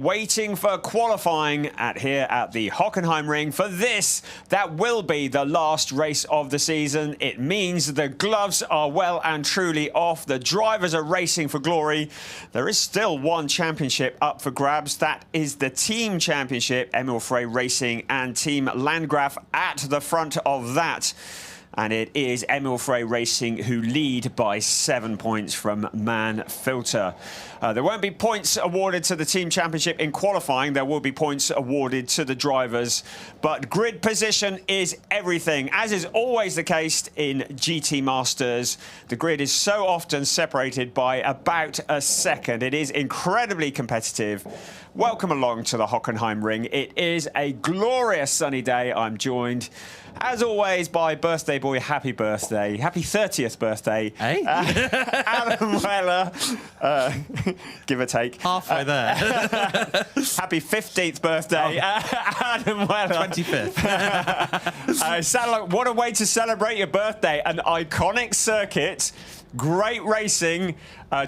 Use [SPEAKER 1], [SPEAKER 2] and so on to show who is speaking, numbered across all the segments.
[SPEAKER 1] Waiting for qualifying here at the Hockenheimring for this. That will be the last race of the season. It means the gloves are well and truly off. The drivers are racing for glory. There is still one championship up for grabs. That is the team championship. Emil Frey Racing and Team Landgraf at the front of that. And it is Emil Frey Racing who lead by 7 points from Man Filter. There won't be points awarded to the team championship in qualifying. There will be points awarded to the drivers. But grid position is everything, as is always the case in GT Masters. The grid is so often separated by about a second. It is incredibly competitive. Welcome along to the Hockenheimring. It is a glorious sunny day. I'm joined, as always, by birthday boy. Happy birthday. Happy 30th birthday.
[SPEAKER 2] Hey?
[SPEAKER 1] Adam Weller. Give or take.
[SPEAKER 2] Halfway there.
[SPEAKER 1] Happy 15th birthday. Adam Weller.
[SPEAKER 2] 25th.
[SPEAKER 1] What a way to celebrate your birthday. An iconic circuit. Great racing,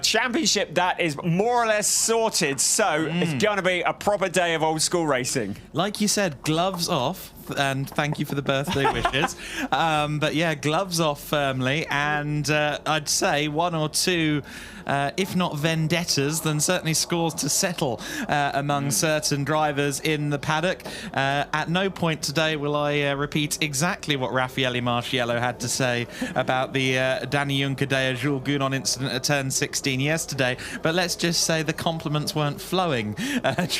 [SPEAKER 1] championship that is more or less sorted. So it's going to be a proper day of old school racing.
[SPEAKER 2] Like you said, gloves off, and thank you for the birthday wishes. But yeah, gloves off firmly, and I'd say one or two, if not vendettas, then certainly scores to settle among certain drivers in the paddock. At no point today will I repeat exactly what Raffaele Marciello had to say about the Danny Juncadella Jules Gounon incident at turn 16 yesterday, but let's just say the compliments weren't flowing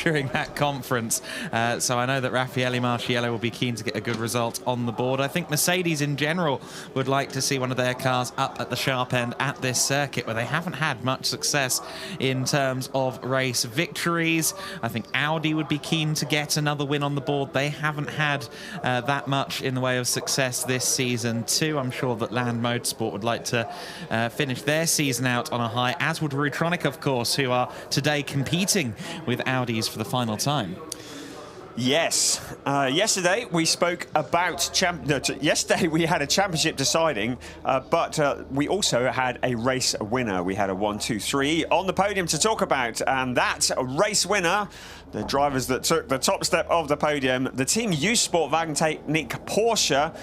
[SPEAKER 2] during that conference. So I know that Raffaele Marciello will be keen to get a good result on the board. I think Mercedes in general would like to see one of their cars up at the sharp end at this circuit, where they haven't had much success in terms of race victories. I think Audi would be keen to get another win on the board. They haven't had that much in the way of success this season too. I'm sure that Land Motorsport would like to finish their season out on a high, as would Rutronic, of course, who are today competing with Audis for the final time.
[SPEAKER 1] Yes. Yesterday we spoke about yesterday we had a championship deciding, but we also had a race winner. We had a 1, 2, 3 on the podium to talk about, and that race winner, the drivers that took the top step of the podium, the Team U-Sport Wagentechnik Porsche,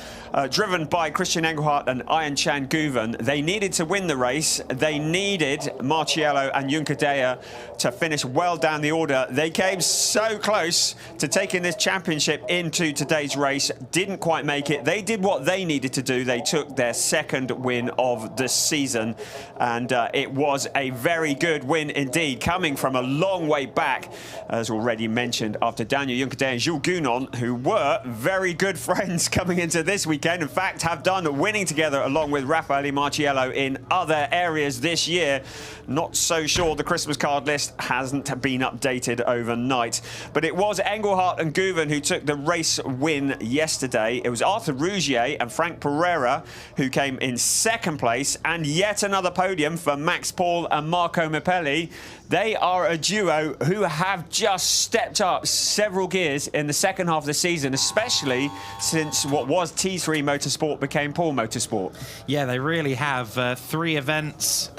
[SPEAKER 1] driven by Christian Engelhardt and Ian Chan Guven. They needed to win the race. They needed Marciello and Juncadella to finish well down the order. They came so close to taking this championship into today's race, didn't quite make it. They did what they needed to do. They took their second win of the season, and it was a very good win indeed, coming from a long way back, as already mentioned, after Daniel Juncadella and Jules Gounon, who were very good friends coming into this weekend. In fact, have done winning together along with Raffaele Marciello in other areas this year. Not so sure the Christmas card list hasn't been updated overnight, but it was Engelhardt and Guven who took the race win yesterday. It was Arthur Rougier and Frank Pereira who came in second place, and yet another podium for Max Paul and Marco Mapelli. They are a duo who have just stepped up several gears in the second half of the season, especially since what was T3 Motorsport became Paul Motorsport.
[SPEAKER 2] Yeah, they really have. 3 events.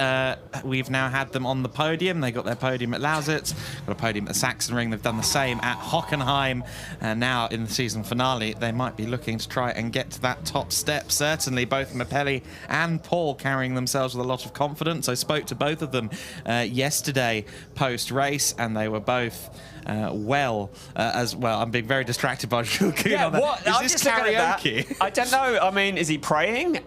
[SPEAKER 2] We've now had them on the podium. They got their podium at Lausitz, got a podium at Sachsenring. They've done the same at Hockenheim. And now in the season finale, they might be looking to try and get to that top step. Certainly both Mapelli and Paul carrying themselves with a lot of confidence. I spoke to both of them yesterday post-race, and they were both as well. I'm being very distracted by Jules Gounon.
[SPEAKER 1] Yeah, what?
[SPEAKER 2] Is this karaoke?
[SPEAKER 1] I don't know. I mean, is he praying?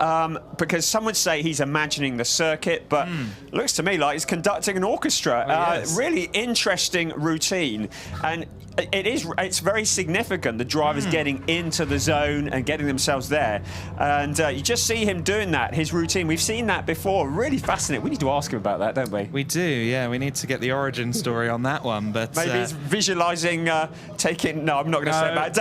[SPEAKER 1] Because some would say he's imagining the circuit, but looks to me like he's conducting an orchestra.
[SPEAKER 2] Yes.
[SPEAKER 1] Really interesting routine, and it's very significant, the drivers getting into the zone and getting themselves there, and you just see him doing that, his routine. We've seen that before. Really fascinating. We need to ask him about that, don't we?
[SPEAKER 2] We do, yeah. We need to get the origin story on that one, but
[SPEAKER 1] maybe he's visualizing taking. No, I'm not going to say that.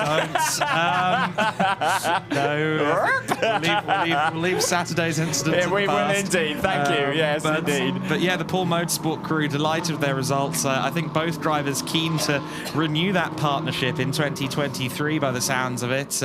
[SPEAKER 2] No, we'll leave Saturday's incident.
[SPEAKER 1] Yeah, we will indeed. Thank you. Yes, indeed.
[SPEAKER 2] But yeah, the Paul Motorsport crew delighted with their results. I think both drivers keen to renew that partnership in 2023 by the sounds of it.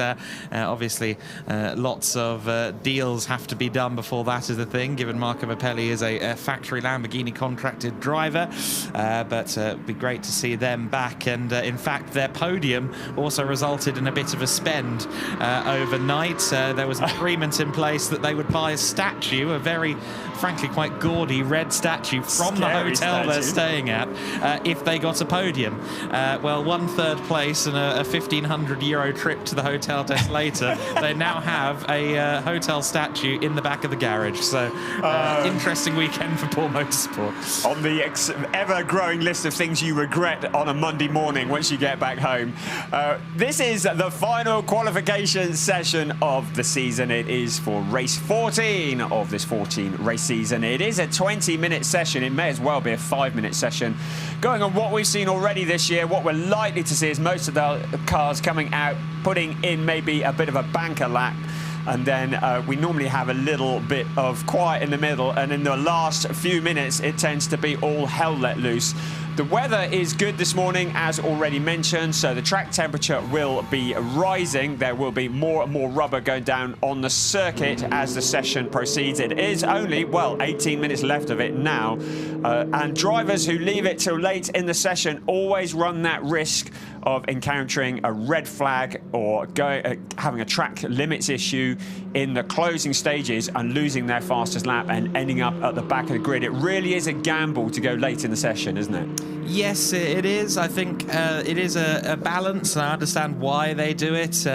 [SPEAKER 2] Obviously, lots of deals have to be done before that is a thing, given Marco Mapelli is a factory Lamborghini contracted driver. But it'd be great to see them back, and in fact their podium also resulted in a bit of a spend overnight. There was an agreement in place that they would buy a statue, a very frankly quite gaudy red statue from the hotel they're staying at, if they got a podium. Well, 1/3 place and a €1,500 trip to the hotel desk later, they now have a hotel statue in the back of the garage. So interesting weekend for Paul Motorsport.
[SPEAKER 1] On the ever-growing list of things you regret on a Monday morning once you get back home. This is the final qualification session of the season. It is for race 14 of this 14-race season. It is a 20-minute session. It may as well be a 5-minute session. Going on what we've seen already this year, what we're likely to see is most of the cars coming out, putting in maybe a bit of a banker lap, and then we normally have a little bit of quiet in the middle, and in the last few minutes it tends to be all hell let loose. The weather is good this morning, as already mentioned, so the track temperature will be rising. There will be more and more rubber going down on the circuit as the session proceeds. It is only, well, 18 minutes left of it now, and drivers who leave it till late in the session always run that risk of encountering a red flag or having a track limits issue in the closing stages and losing their fastest lap and ending up at the back of the grid. It really is a gamble to go late in the session, isn't it?
[SPEAKER 2] Yes, it is. I think it is a balance, and I understand why they do it.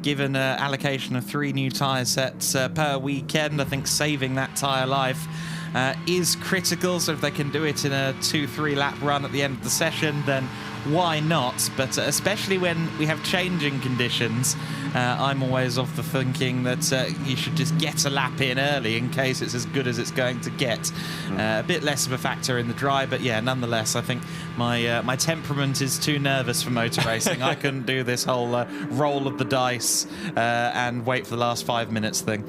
[SPEAKER 2] Given an allocation of 3 new tyre sets per weekend, I think saving that tyre life is critical. So if they can do it in a 2-3 lap run at the end of the session, then why not? But especially when we have changing conditions, I'm always of the thinking that you should just get a lap in early in case it's as good as it's going to get. A bit less of a factor in the dry, but yeah, nonetheless, I think my temperament is too nervous for motor racing. I couldn't do this whole roll of the dice and wait for the last 5 minutes thing.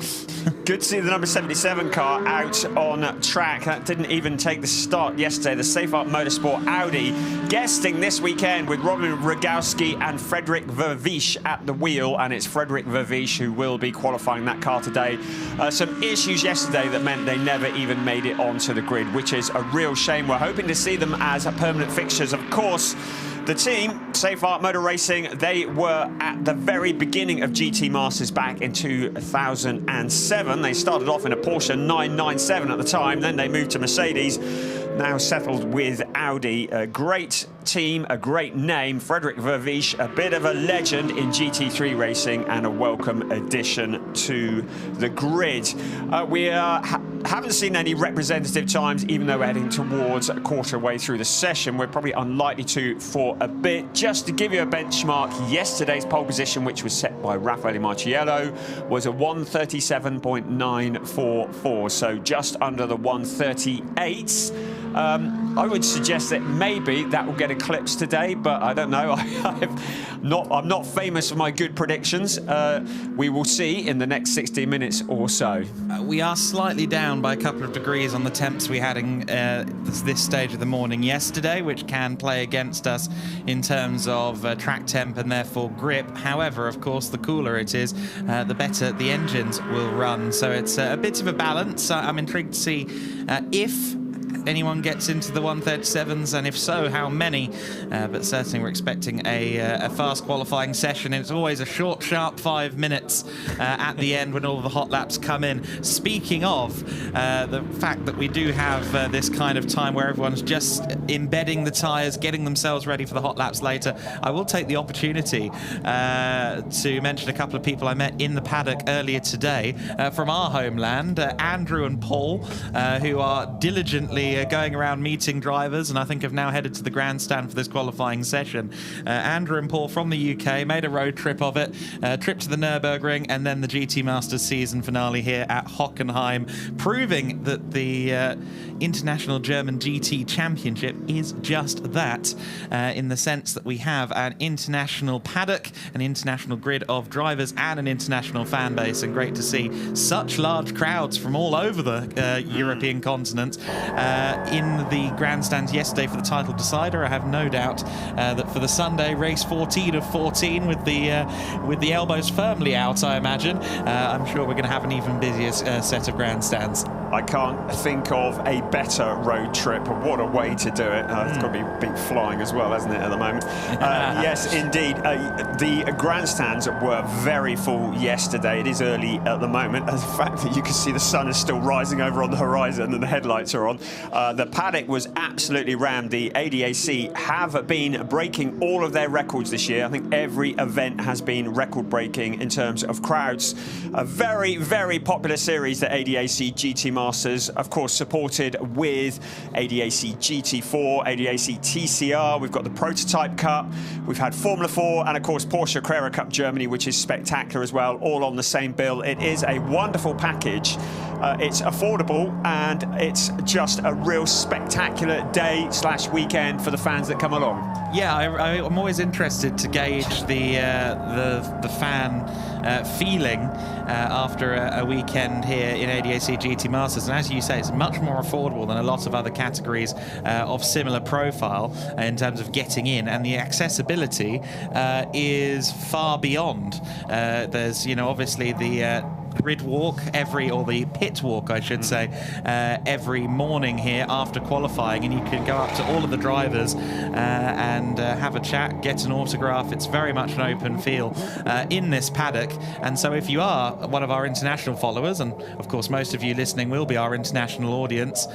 [SPEAKER 1] Good to see the number 77 car out on track. That didn't even take the start yesterday. The Safe Art Motorsport Audi guesting this weekend with Robin Rogowski and Frederick Vervisch at the wheel, and it's Frederick Vervisch who will be qualifying that car today. Some issues yesterday that meant they never even made it onto the grid, which is a real shame. We're hoping to see them as permanent fixtures. Of course, the team, Safe Art Motor Racing, they were at the very beginning of GT Masters back in 2007. They started off in a Porsche 997 at the time, then they moved to Mercedes, now settled with Audi. A great team, a great name. Frederick Vervisch, a bit of a legend in GT3 racing and a welcome addition to the grid. We haven't seen any representative times, even though we're heading towards a quarter way through the session. We're probably unlikely to for a bit. Just to give you a benchmark, yesterday's pole position, which was set by Raffaele Marciello, was a 1:37.944, so just under the 1:38s. I would suggest that maybe that will get eclipsed today, but I don't know. I'm not famous for my good predictions. We will see in the next 60 minutes or so.
[SPEAKER 2] We are slightly down by a couple of degrees on the temps we had in this stage of the morning yesterday, which can play against us in terms of track temp and therefore grip. However, of course, the cooler it is, the better the engines will run. So it's a bit of a balance. I'm intrigued to see if anyone gets into the 137s, and if so, how many. But certainly we're expecting a fast qualifying session. It's always a short, sharp 5 minutes at the end when all the hot laps come in. Speaking of the fact that we do have this kind of time where everyone's just embedding the tyres, getting themselves ready for the hot laps later, I will take the opportunity to mention a couple of people I met in the paddock earlier today from our homeland, Andrew and Paul, who are diligently going around meeting drivers, and I think have now headed to the grandstand for this qualifying session. Andrew and Paul from the UK made a road trip of it, trip to the Nürburgring, and then the GT Masters season finale here at Hockenheim, proving that the International German GT Championship is just that, in the sense that we have an international paddock, an international grid of drivers, and an international fan base, and great to see such large crowds from all over the European continent in the grandstands yesterday for the title decider. I have no doubt that for the Sunday race 14 of 14 with the elbows firmly out, I imagine, I'm sure we're going to have an even busier set of grandstands.
[SPEAKER 1] I can't think of a better road trip. What a way to do it. It's got to be flying as well, hasn't it, at the moment? Yes, indeed. The grandstands were very full yesterday. It is early at the moment. The fact that you can see the sun is still rising over on the horizon and the headlights are on. The paddock was absolutely rammed. The ADAC have been breaking all of their records this year. I think every event has been record-breaking in terms of crowds. A very, very popular series, the ADAC GT Masters, of course supported with ADAC GT4, ADAC TCR. We've got the Prototype Cup, we've had Formula 4, and of course Porsche Carrera Cup Germany, which is spectacular as well, all on the same bill. It is a wonderful package. It's affordable, and it's just a real spectacular day / weekend for the fans that come along.
[SPEAKER 2] Yeah, I'm always interested to gauge the fan feeling after a weekend here in ADAC GT Masters, and as you say, it's much more affordable than a lot of other categories of similar profile in terms of getting in, and the accessibility is far beyond. There's, you know, obviously the grid walk or the pit walk, I should say, every morning here after qualifying, and you can go up to all of the drivers and have a chat, get an autograph. It's very much an open feel in this paddock, and so if you are one of our international followers, and of course most of you listening will be our international audience,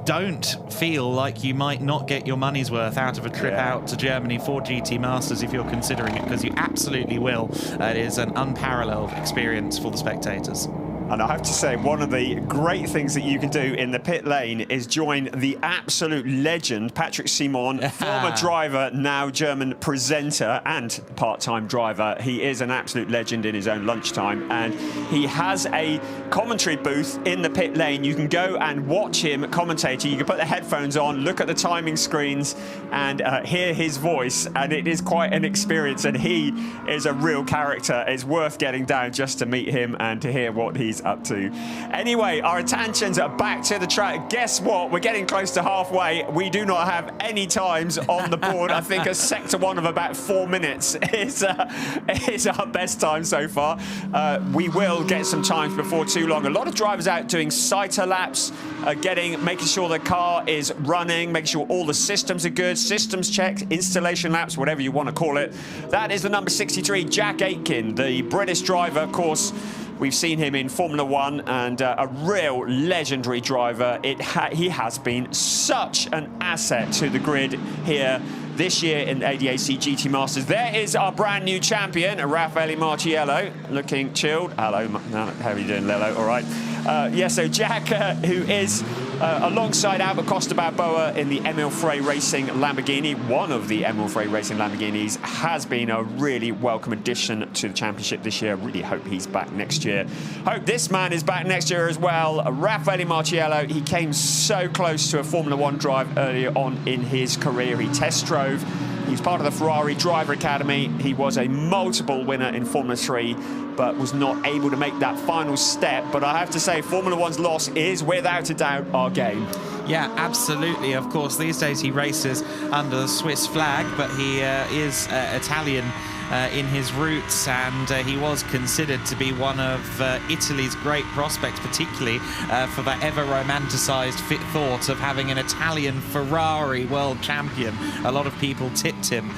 [SPEAKER 2] don't feel like you might not get your money's worth out of a trip out to Germany for GT Masters if you're considering it, because you absolutely will. It is an unparalleled experience for the spectators.
[SPEAKER 1] And I have to say, one of the great things that you can do in the pit lane is join the absolute legend, Patrick Simon, former driver, now German presenter and part-time driver. He is an absolute legend in his own lunchtime, and he has a commentary booth in the pit lane. You can go and watch him commentate. You can put the headphones on, look at the timing screens, and hear his voice, and it is quite an experience, and he is a real character. It's worth getting down just to meet him and to hear what he's up to. Anyway, our attentions are back to the track. Guess what? We're getting close to halfway. We do not have any times on the board. I think a sector 1 of about 4 minutes is our best time so far. We will get some times before too long. A lot of drivers out doing sighter laps, making sure the car is running, making sure all the systems are good, systems checked, installation laps, whatever you want to call it. That is the number 63, Jack Aitken, the British driver, of course. We've seen him in Formula 1, and a real legendary driver. He has been such an asset to the grid here this year in ADAC GT Masters. There is our brand new champion, Raffaele Marciello, looking chilled. Hello, how are you doing, Lello? All right. So Jack, who is alongside Albert Costa Balboa in the Emil Frey Racing Lamborghini, one of the Emil Frey Racing Lamborghinis, has been a really welcome addition to the championship this year. Really hope he's back next year. Hope this man is back next year as well. Raffaele Marciello, he came so close to a Formula 1 drive earlier on in his career. He test drove. He's part of the Ferrari Driver Academy. He was a multiple winner in Formula 3, but was not able to make that final step. But I have to say, Formula 1's loss is, without a doubt, our game.
[SPEAKER 2] Yeah, absolutely. Of course, these days he races under the Swiss flag, but he is Italian in his roots, and he was considered to be one of Italy's great prospects, particularly for that ever romanticised thought of having an Italian Ferrari world champion. A lot of people tipped him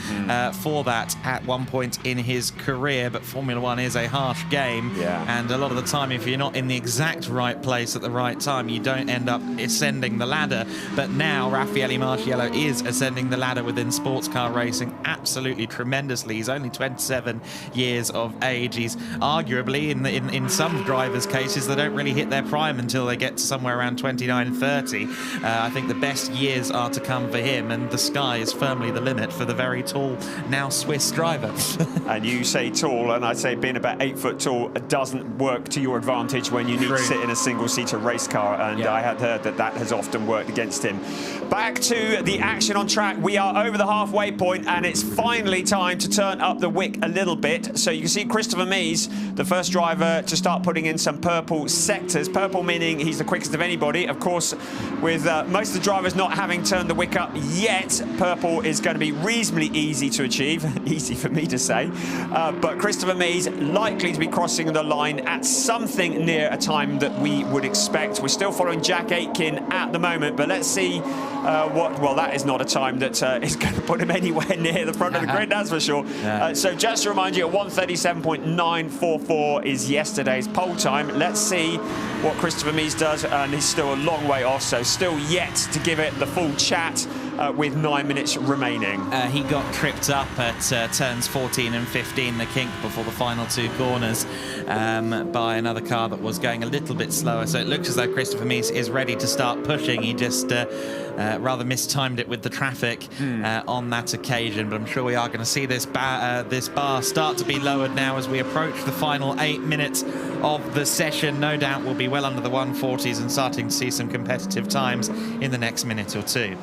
[SPEAKER 2] for that at one point in his career, but Formula 1 is a harsh game, and a lot of the time, if you're not in the exact right place at the right time, you don't end up ascending the ladder. But now Raffaele Marciello is ascending the ladder within sports car racing absolutely tremendously. He's only 27 years of age. He's arguably, in some drivers' cases, they don't really hit their prime until they get to somewhere around 29, 30. I think the best years are to come for him, and the sky is firmly the limit for the very tall, now Swiss driver.
[SPEAKER 1] And you say tall, and I'd say being about 8 foot tall doesn't work to your advantage when you need to sit in a single-seater race car, and I had heard that has often worked against him. Back to the action on track. We are over the halfway point, and it's finally time to turn up the wick a little bit. So you can see Christopher Mies, the first driver to start putting in some purple sectors. Purple meaning he's the quickest of anybody. Of course, with most of the drivers not having turned the wick up yet, purple is going to be reasonably easy to achieve. Easy for me to say. But Christopher Mies likely to be crossing the line at something near a time that we would expect. We're still following Jack Aitken at the moment, but let's see well, that is not a time that is going to put him anywhere near the front of the grid, that's for sure.
[SPEAKER 2] Yeah.
[SPEAKER 1] So just to remind you, 1:37.944 is yesterday's pole time. Let's see what Christopher Mies does, and he's still a long way off, so still yet to give it the full chat with 9 minutes remaining.
[SPEAKER 2] He got tripped up at turns 14 and 15, the kink before the final two corners, by another car that was going a little bit slower. So it looks as though Christopher Mies is ready to start pushing. He just rather mistimed it with the traffic on that occasion. But I'm sure we are going to see this bar start to be lowered now as we approach the final 8 minutes of the session. No doubt we'll be well under the 140s and starting to see some competitive times in the next minute or two.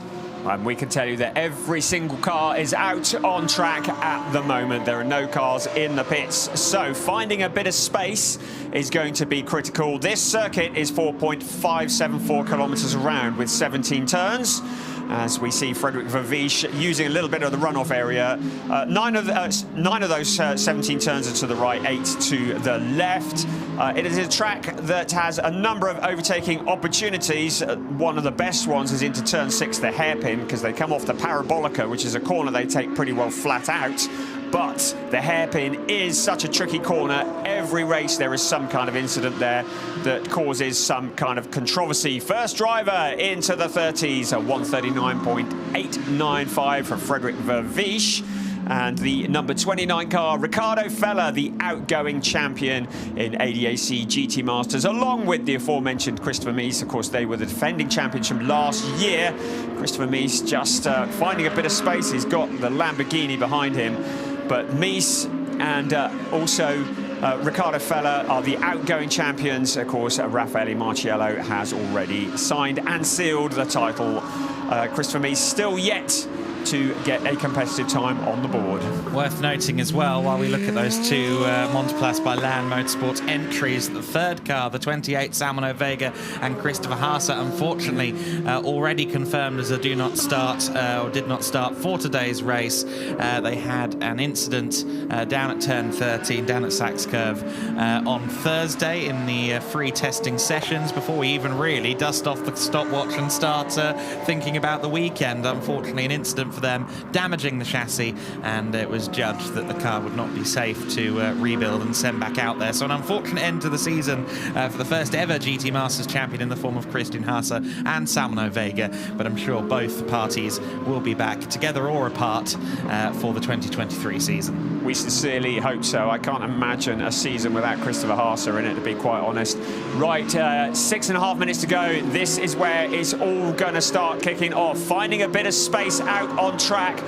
[SPEAKER 1] And we can tell you that every single car is out on track at the moment. There are no cars in the pits, so finding a bit of space is going to be critical. This circuit is 4.574 kilometers around with 17 turns. As we see Frederik Vervisch using a little bit of the runoff area. 9 of those 17 turns are to the right, 8 to the left. It is a track that has a number of overtaking opportunities. One of the best ones is into turn 6, the hairpin, because they come off the Parabolica, which is a corner they take pretty well flat out. But the hairpin is such a tricky corner. Every race there is some kind of incident there that causes some kind of controversy. First driver into the 30s, a 139.895 for Frederik Vervisch. And the number 29 car, Ricardo Feller, the outgoing champion in ADAC GT Masters, along with the aforementioned Christopher Mies. Of course, they were the defending champions from last year. Christopher Mies just finding a bit of space. He's got the Lamborghini behind him. But Mies and also Ricardo Feller are the outgoing champions. Of course, Raffaele Marciello has already signed and sealed the title. Christopher Mies still yet to get a competitive time on the board.
[SPEAKER 2] Worth noting as well, while we look at those two Montplas by Land Motorsports entries, the third car, the 28 Salmano Vega and Christopher Haase, unfortunately already confirmed as a do not start or did not start for today's race. They had an incident down at turn 13, down at Sachs Curve on Thursday in the free testing sessions before we even really dust off the stopwatch and start thinking about the weekend. Unfortunately, an incident for them, damaging the chassis, and it was judged that the car would not be safe to rebuild and send back out there. So an unfortunate end to the season for the first ever GT Masters champion in the form of Christian Haase and Salmano Vega, but I'm sure both parties will be back together or apart for the 2023 season.
[SPEAKER 1] We sincerely hope so. I can't imagine a season without Christopher Haase in it, to be quite honest. Right, 6.5 minutes to go. This is where it's all going to start kicking off. Finding a bit of space out on track.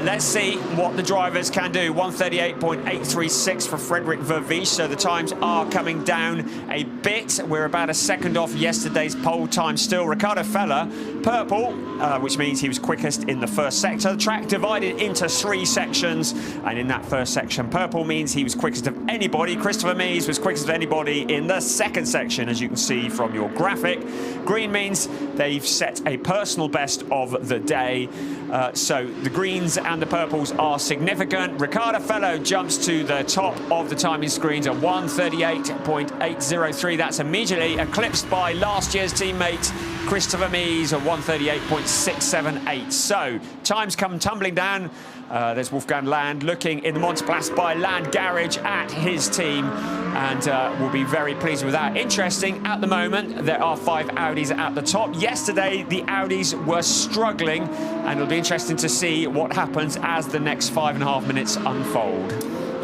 [SPEAKER 1] Let's see what the drivers can do. 138.836 for Frederik Vervisch, so the times are coming down a bit. We're about a second off yesterday's pole time still. Ricardo Feller, purple, which means he was quickest in the first sector. The track divided into 3 sections, and in that first section, purple means he was quickest of anybody. Christopher Mies was quickest of anybody in the second section, as you can see from your graphic. Green means they've set a personal best of the day. So the greens and the purples are significant. Ricardo Feller jumps to the top of the timing screens at 138.803. That's immediately eclipsed by last year's teammate Christopher Mies at 138.678. So times come tumbling down. There's Wolfgang Land looking in the Montplas by Land garage at his team, and we'll be very pleased with that. Interesting, at the moment, there are 5 Audis at the top. Yesterday, the Audis were struggling, and it'll be interesting to see what happens as the next 5.5 minutes unfold.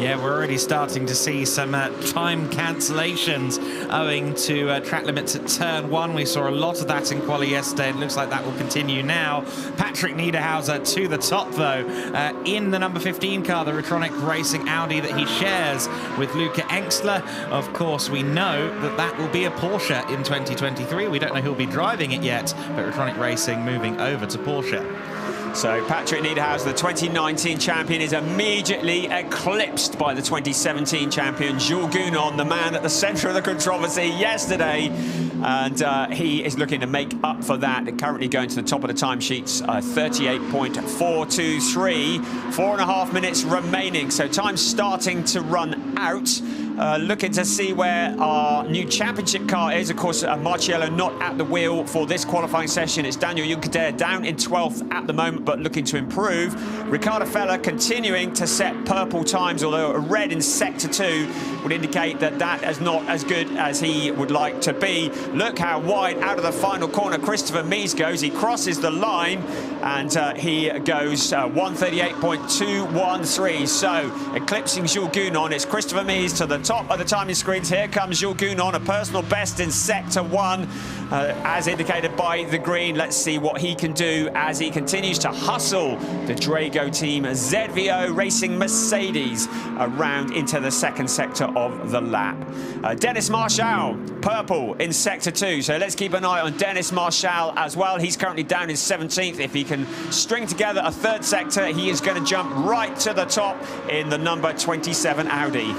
[SPEAKER 2] Yeah, we're already starting to see some time cancellations owing to track limits at turn 1. We saw a lot of that in quali yesterday. It looks like that will continue now. Patrick Niederhauser to the top, though, in the number 15 car, the Retronic Racing Audi that he shares with Luca Engstler. Of course, we know that that will be a Porsche in 2023. We don't know who'll be driving it yet, but Retronic Racing moving over to Porsche.
[SPEAKER 1] So Patrick Niederhauser, the 2019 champion, is immediately eclipsed by the 2017 champion, Jules Gounon, the man at the centre of the controversy yesterday. And he is looking to make up for that. Currently going to the top of the timesheets, 38.423. 4.5 minutes remaining. So time's starting to run out. Looking to see where our new championship car is. Of course, Marciello not at the wheel for this qualifying session. It's Daniel Juncker down in 12th at the moment, but looking to improve. Ricardo Feller continuing to set purple times, although a red in Sector 2 would indicate that that is not as good as he would like to be. Look how wide out of the final corner Christopher Mies goes. He crosses the line and he goes 138.213. So eclipsing Jules Gounon, it's Christopher Mies to the top of the timing screens. Here comes Jules Gounon, a personal best in Sector 1, as indicated by the green. Let's see what he can do as he continues to hustle the Drago team, ZVO Racing Mercedes, around into the second sector of the lap. Dennis Marshall, purple in Sector 2. So let's keep an eye on Dennis Marshall as well. He's currently down in 17th. If he can string together a third sector, he is going to jump right to the top in the number 27 Audi.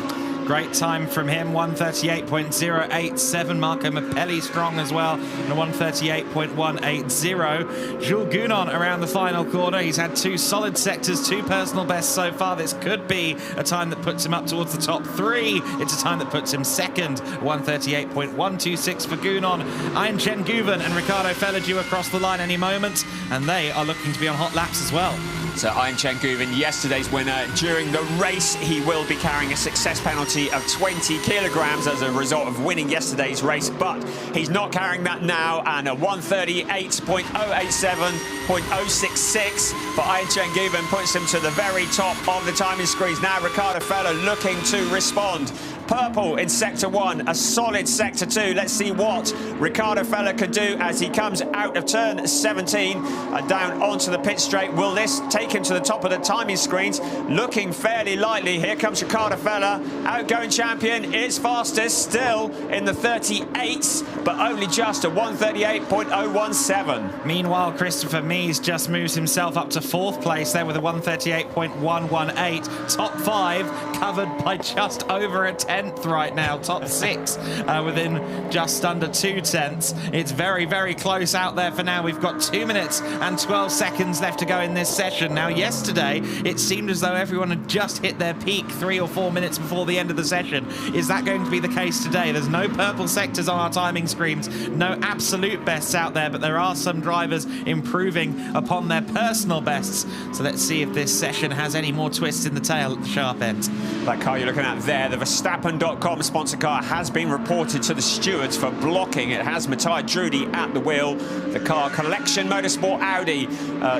[SPEAKER 2] Great time from him, 138.087. Marco Mappelli strong as well, and a 138.180. Jules Gounon around the final corner. He's had 2 solid sectors, 2 personal bests so far. This could be a time that puts him up towards the top 3. It's a time that puts him second, 138.126 for Gounon. Ian Chen Guven and Ricardo Feller due across the line any moment, and they are looking to be on hot laps as well.
[SPEAKER 1] So Ian Chen Guven, yesterday's winner. During the race, he will be carrying a success penalty of 20 kilograms as a result of winning yesterday's race, but he's not carrying that now, and a 138.087.066 for Ian Chen Guven puts him to the very top of the timing screens. Now Ricardo Feller looking to respond. Purple in Sector 1, a solid Sector 2. Let's see what Ricardo Feller can do as he comes out of turn 17 and down onto the pit straight. Will this take him to the top of the timing screens? Looking fairly likely. Here comes Ricardo Feller, outgoing champion, is fastest, still in the 38s, but only just a 138.017.
[SPEAKER 2] Meanwhile, Christopher Mies just moves himself up to 4th place there with a 138.118. Top 5 covered by just over a 10th right now. Top 6 within just under 2 tenths. It's very, very close out there for now. We've got 2 minutes and 12 seconds left to go in this session. Now, yesterday, it seemed as though everyone had just hit their peak 3 or 4 minutes before the end of the session. Is that going to be the case today? There's no purple sectors on our timing screens, no absolute bests out there, but there are some drivers improving upon their personal bests. So let's see if this session has any more twists in the tail at the sharp end.
[SPEAKER 1] That car you're looking at there, the Verstappen.com sponsor car, has been reported to the stewards for blocking. It has Matthias Drudy at the wheel. The car, Collection Motorsport Audi.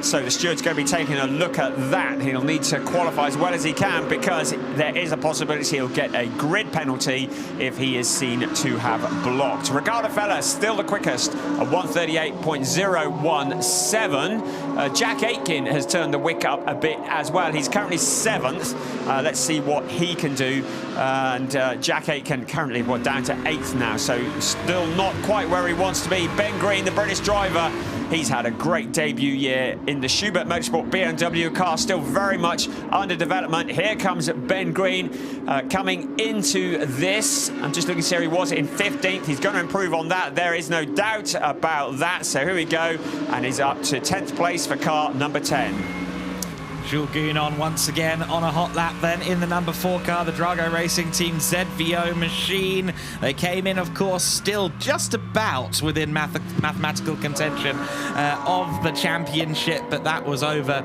[SPEAKER 1] So the steward's going to be taking a look at that. He'll need to qualify as well as he can, because there is a possibility he'll get a grid penalty if he is seen to have blocked. Ricardo Feller still the quickest, a 138.017. Jack Aitken has turned the wick up a bit as well. He's currently 7th. Let's see what he can do. And Jack Aitken currently down to 8th now, so still not quite where he wants to be. Ben Green, the British driver, he's had a great debut year in the Schubert Motorsport BMW car, still very much under development. Here comes Ben Green coming into this. I'm just looking to see how he was in 15th. He's going to improve on that. There is no doubt about that. So here we go, and he's up to 10th place for car number 10.
[SPEAKER 2] Jules Gounon once again on a hot lap then in the number 4 car, the Drago Racing Team ZVO machine. They came in, of course, still just about within mathematical contention of the championship, but that was over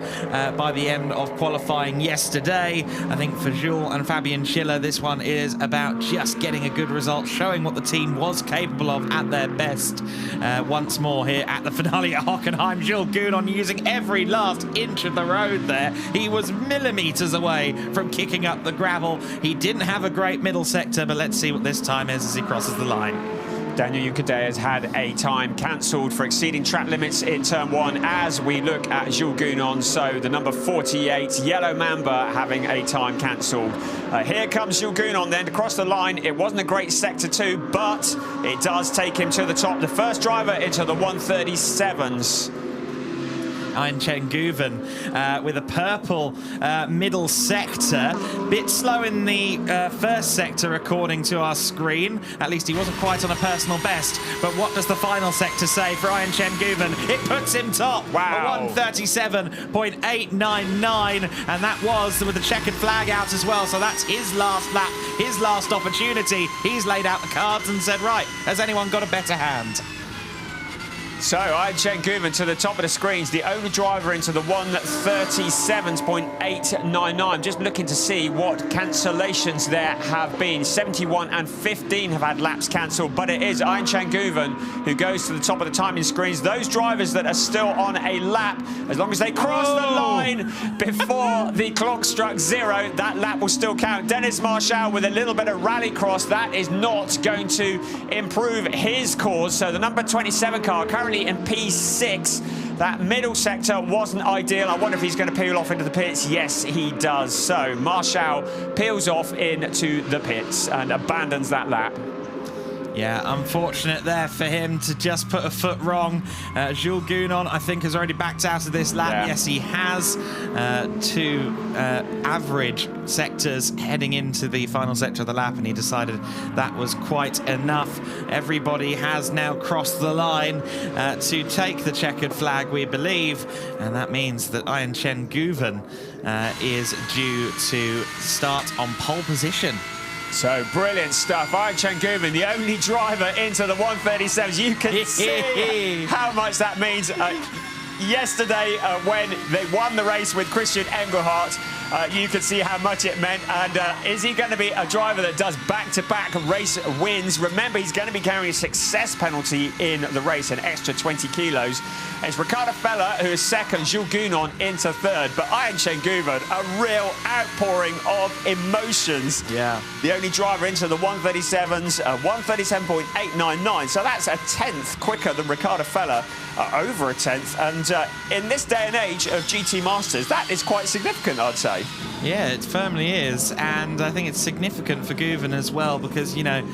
[SPEAKER 2] by the end of qualifying yesterday. I think for Jules and Fabian Schiller, this one is about just getting a good result, showing what the team was capable of at their best. Once more here at the finale at Hockenheim, Jules Gounon using every last inch of the road there. He was millimetres away from kicking up the gravel. He didn't have a great middle sector, but let's see what this time is as he crosses the line.
[SPEAKER 1] Daniel Juncadella has had a time cancelled for exceeding track limits in turn 1 as we look at Jules Gounon. So the number 48, Yellow Mamba, having a time cancelled. Here comes Jules Gounon then across the line. It wasn't a great sector 2, but it does take him to the top. The first driver into the 137s.
[SPEAKER 2] Ian Chen Guven with a purple middle sector. Bit slow in the first sector according to our screen. At least he wasn't quite on a personal best. But what does the final sector say for Ian Chen Guven? It puts him top.
[SPEAKER 1] Wow.
[SPEAKER 2] 137.899. And that was with the checkered flag out as well. So that's his last lap, his last opportunity. He's laid out the cards and said, right, has anyone got a better hand?
[SPEAKER 1] So, Ian Chen Guven to the top of the screens, the only driver into the 137.899. Just looking to see what cancellations there have been. 71 and 15 have had laps cancelled, but it is Ian Chen Guven who goes to the top of the timing screens. Those drivers that are still on a lap, as long as they cross the line before the clock struck 0, that lap will still count. Dennis Marshall with a little bit of rally cross. That is not going to improve his cause. So the number 27 car currently in P6. That middle sector wasn't ideal. I wonder if he's going to peel off into the pits. Yes, he does. So Marshall peels off into the pits and abandons that lap.
[SPEAKER 2] Yeah, unfortunate there for him to just put a foot wrong. Jules Gounon, I think, has already backed out of this lap. Yeah. Yes, he has. Two average sectors heading into the final sector of the lap, and he decided that was quite enough. Everybody has now crossed the line to take the checkered flag, we believe, and that means that Ian Chen Guven is due to start on pole position.
[SPEAKER 1] So brilliant stuff. Ian Chen Guven, the only driver into the 137s. You can see how much that means. Yesterday, when they won the race with Christian Engelhardt, you could see how much it meant. And is he going to be a driver that does back-to-back race wins? Remember, he's going to be carrying a success penalty in the race, an extra 20 kilos. It's Ricardo Feller who is second, Jules Gounon into third. But Ian Chen Guven, a real outpouring of emotions. Yeah. The only driver into the 137s, 137.899. So that's a tenth quicker than Ricardo Feller, over a tenth. And in this day and age of GT Masters, that is quite significant, I'd say.
[SPEAKER 2] Yeah, it firmly is, and I think it's significant for Guven as well because, you know,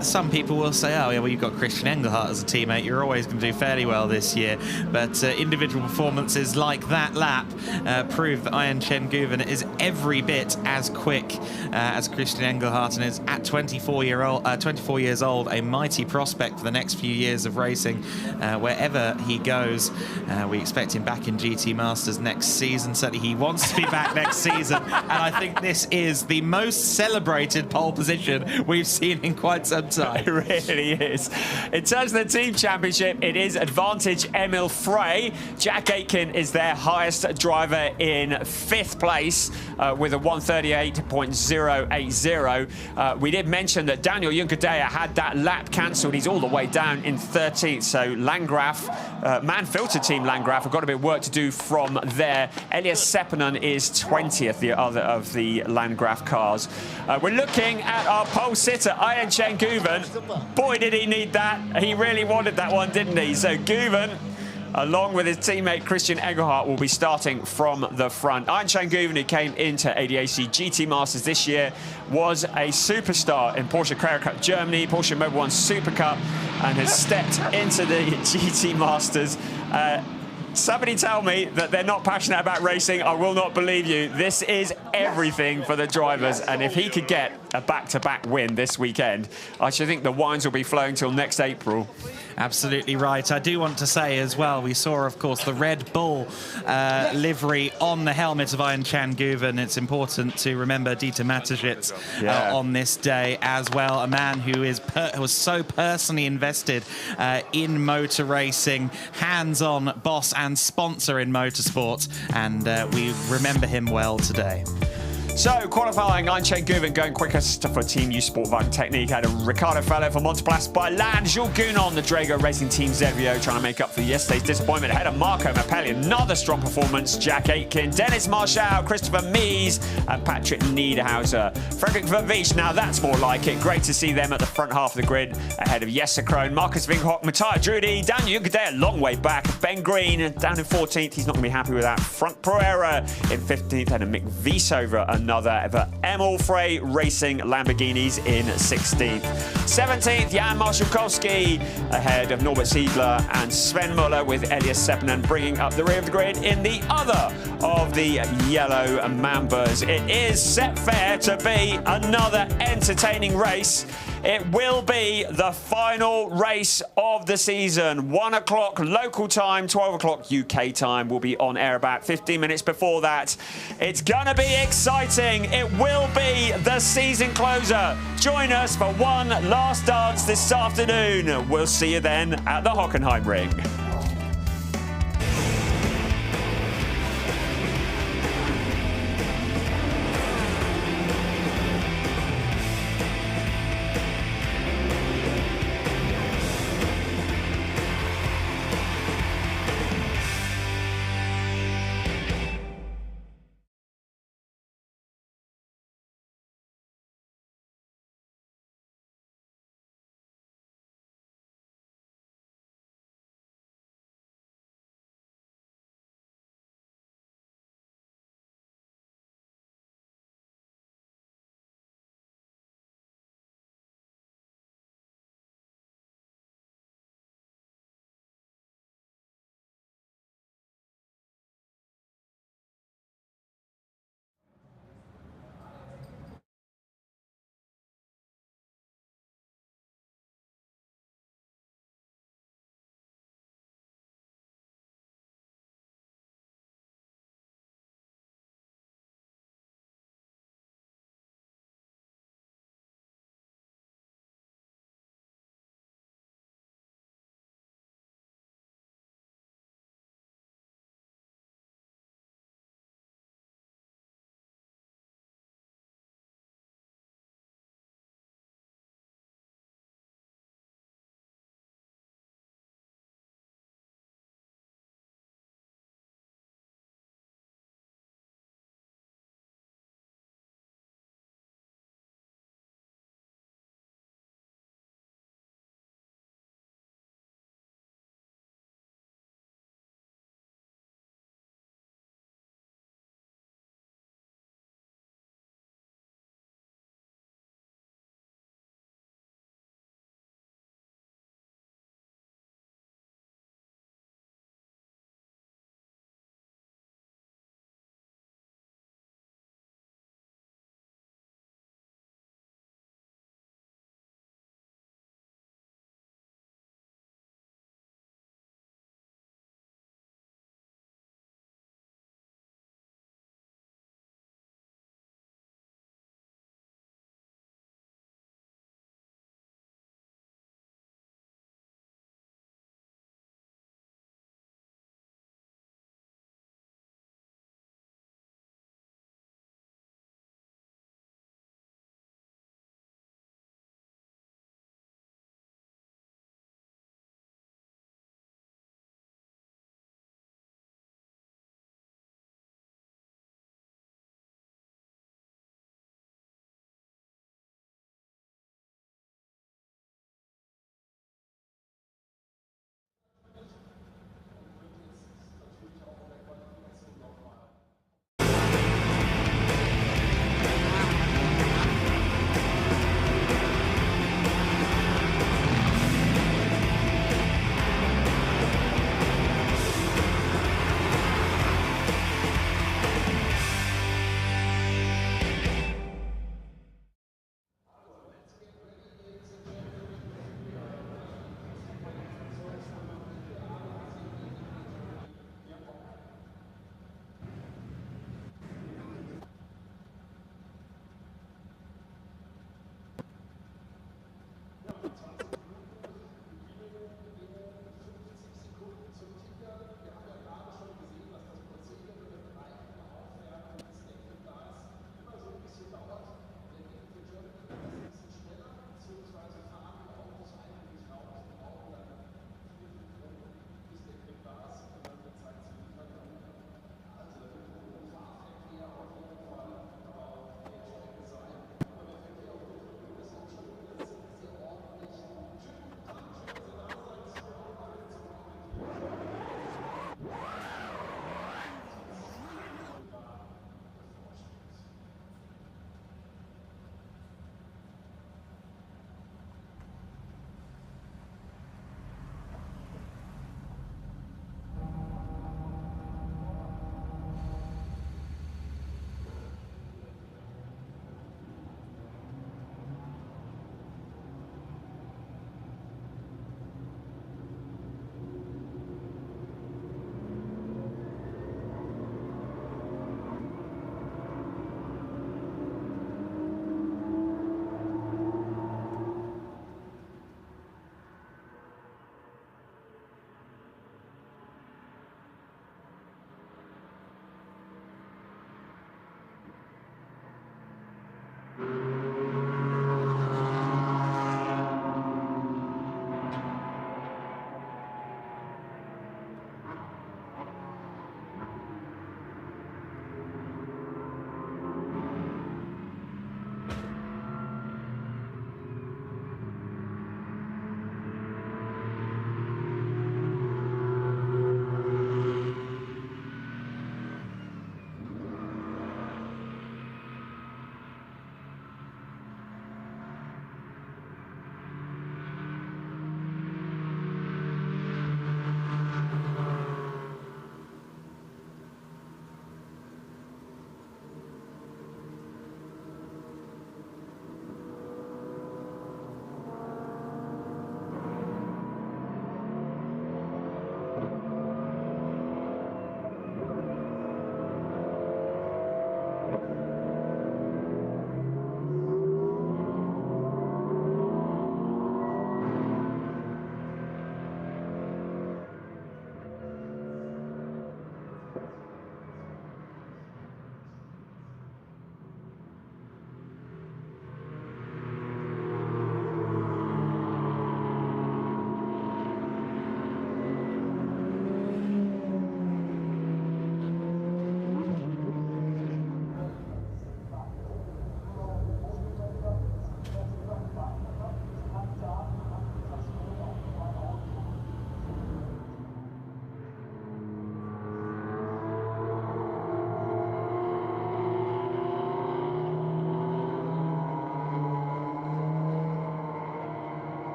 [SPEAKER 2] some people will say, oh, yeah, well, you've got Christian Engelhardt as a teammate, you're always going to do fairly well this year, but individual performances like that lap prove that Ian Chen Guven is every bit as quick as Christian Engelhardt and is at 24 years old, a mighty prospect for the next few years of racing wherever he goes. We expect him back in GT Masters next season. Certainly he wants to be back next season, and I think this is the most celebrated pole position we've seen in quite some time.
[SPEAKER 1] It really is. In terms of the team championship, it is advantage Emil Frey. Jack Aitken is their highest driver in 5th place with a 138.080. We did mention that Daniel Juncadella had that lap cancelled. He's all the way down in 13th. So Landgraf, man-filtered team Landgraf, have got a bit of work to do from there. Elias Seppänen is 20th, the other of the Landgraf cars. We're looking at our pole sitter, Ian Chen Guven. Boy, did he need that. He really wanted that one, didn't he? So Guven, along with his teammate Christian Engelhardt, will be starting from the front. Ian Chen Guven, who came into ADAC GT Masters this year, was a superstar in Porsche Carrera Cup Germany, Porsche Mobil 1 Super Cup, and has stepped into the GT Masters. Somebody tell me that they're not passionate about racing. I will not believe you. This is everything for the drivers, and if he could get a back-to-back win this weekend, I should think the wines will be flowing till next April.
[SPEAKER 2] Absolutely right. I do want to say as well, we saw, of course, the Red Bull livery on the helmet of Ian Chen Guven. It's important to remember Dieter Mateschitz on this day as well. A man who was so personally invested in motor racing, hands-on boss and sponsor in motorsport, and we remember him well today.
[SPEAKER 1] So, qualifying, Einchen Guven going quickest for Team U Sport Wagen Technique. Had a Ricardo Fellow for Monteplas by land. Jules Gounon, the Drago Racing Team Zevio, trying to make up for yesterday's disappointment. Ahead of Marco Mappelli, another strong performance. Jack Aitken, Dennis Marshall, Christopher Mies, and Patrick Niederhauser. Frederick Verveech, now that's more like it. Great to see them at the front half of the grid. Ahead of Jesse Krohn, Marcus Vinghok, Matthias Drudy, Daniel Juncker, a long way back. Ben Green down in 14th. He's not going to be happy with that. Frank Pereira in 15th, and a Mick Wiesover, another ever Emil Frey Racing Lamborghinis in 16th. 17th, Jan Marszałkowski ahead of Norbert Siedler and Sven Muller, with Elias Seppänen bringing up the rear of the grid in the other of the yellow Mambas. It is set fair to be another entertaining race. It will be the final race of the season. 1 o'clock local time, 12 o'clock UK time. We'll be on air about 15 minutes before that. It's going to be exciting. It will be the season closer. Join us for one last dance this afternoon. We'll see you then at the Hockenheimring.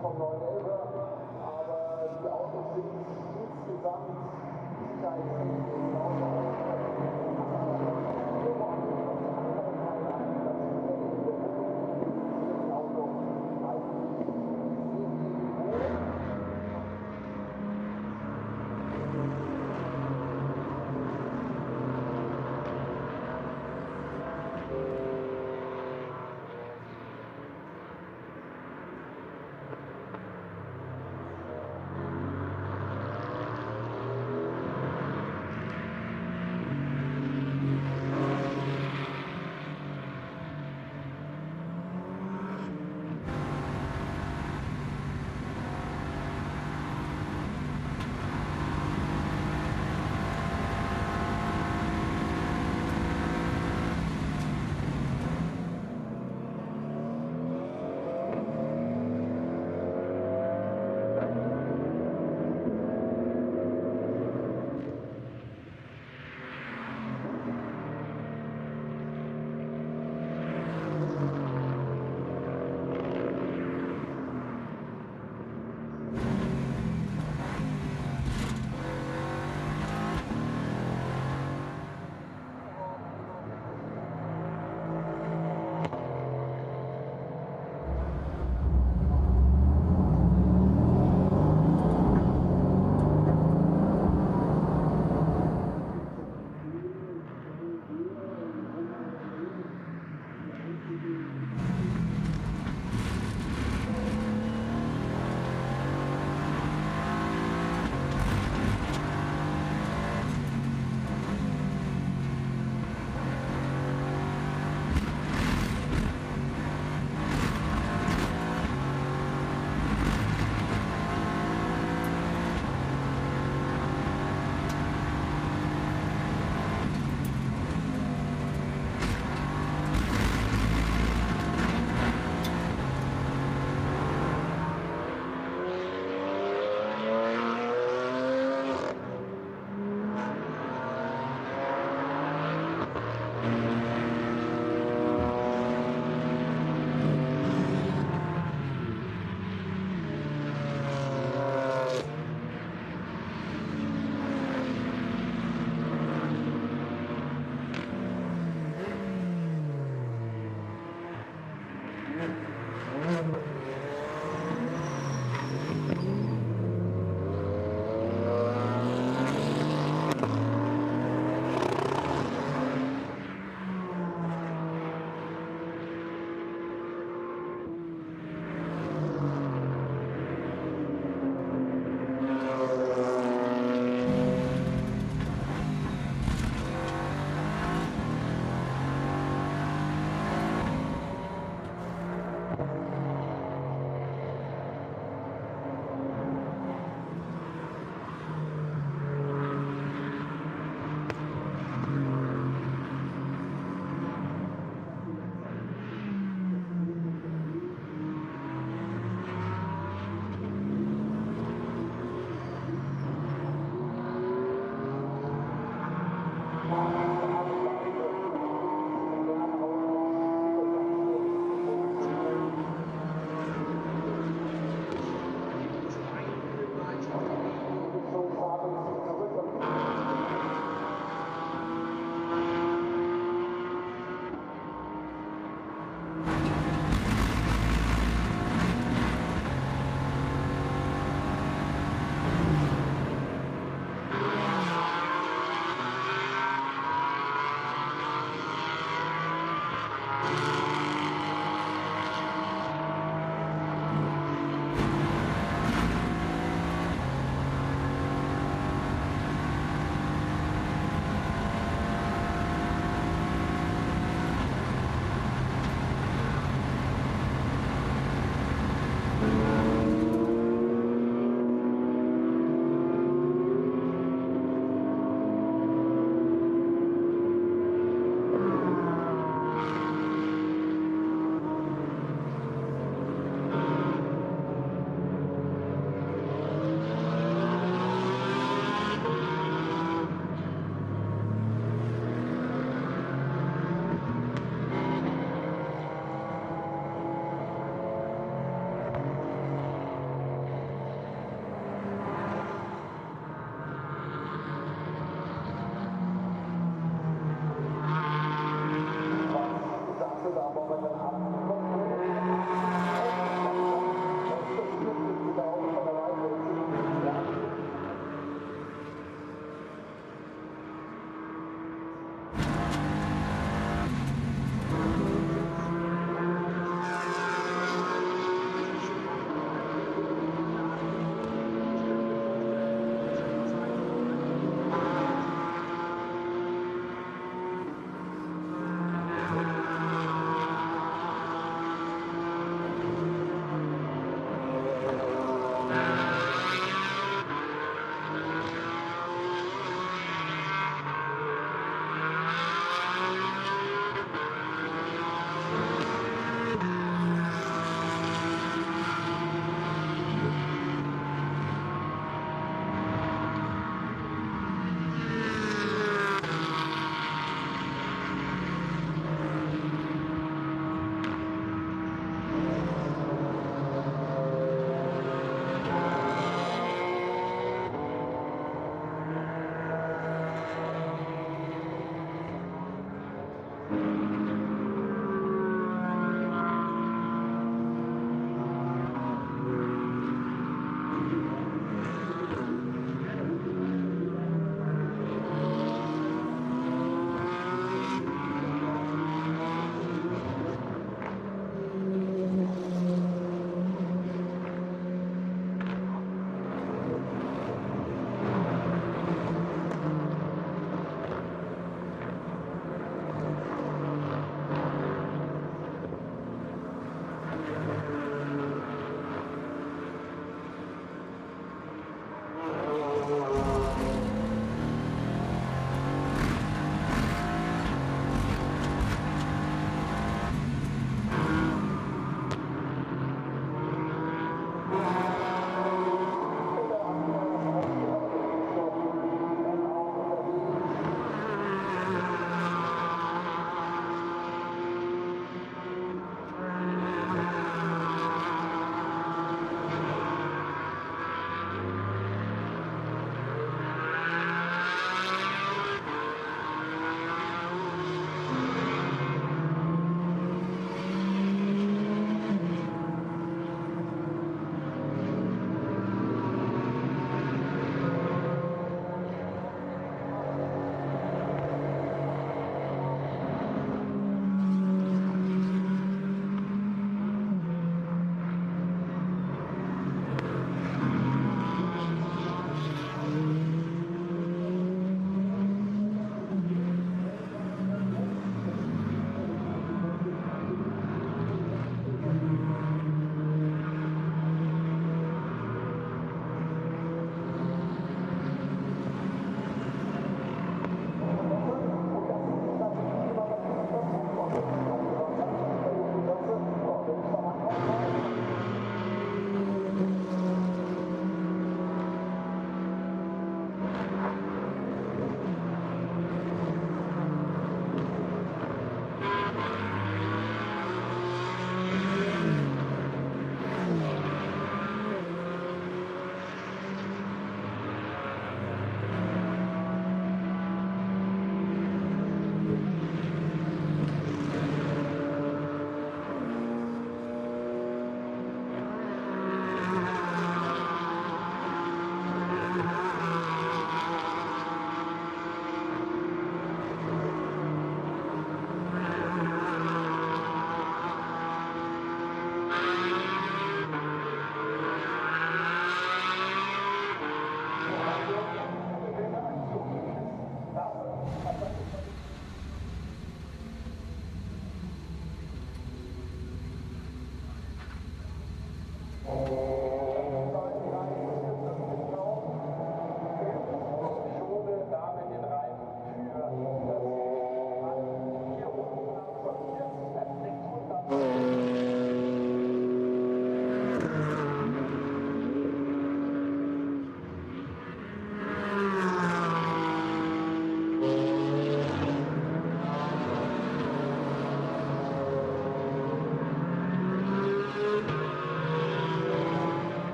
[SPEAKER 3] vom 911, aber die Autos sind insgesamt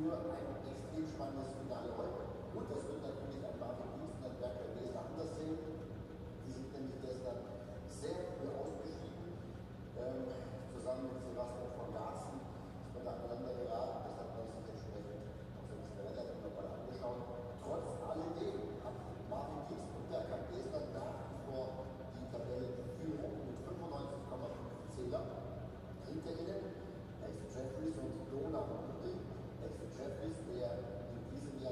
[SPEAKER 3] für ein extrem spannendes Finale heute. Und das wird natürlich ein Martin Dienst und ein Berger Wesel anders sehen. Die sind nämlich gestern sehr früh ausgestiegen, zusammen mit Sebastian von Garzen. Ist man da aneinander geraten, das hat man sich entsprechend auch so ein bisschen relativ nochmal angeschaut. Trotz alledem hat Martin Dienst und Berger Wesel nach wie vor die Tabellenführung mit 95,5 Zähler. Hinter ihnen Max Jeffries und Dona Montri. Max Jeffries, der in diesem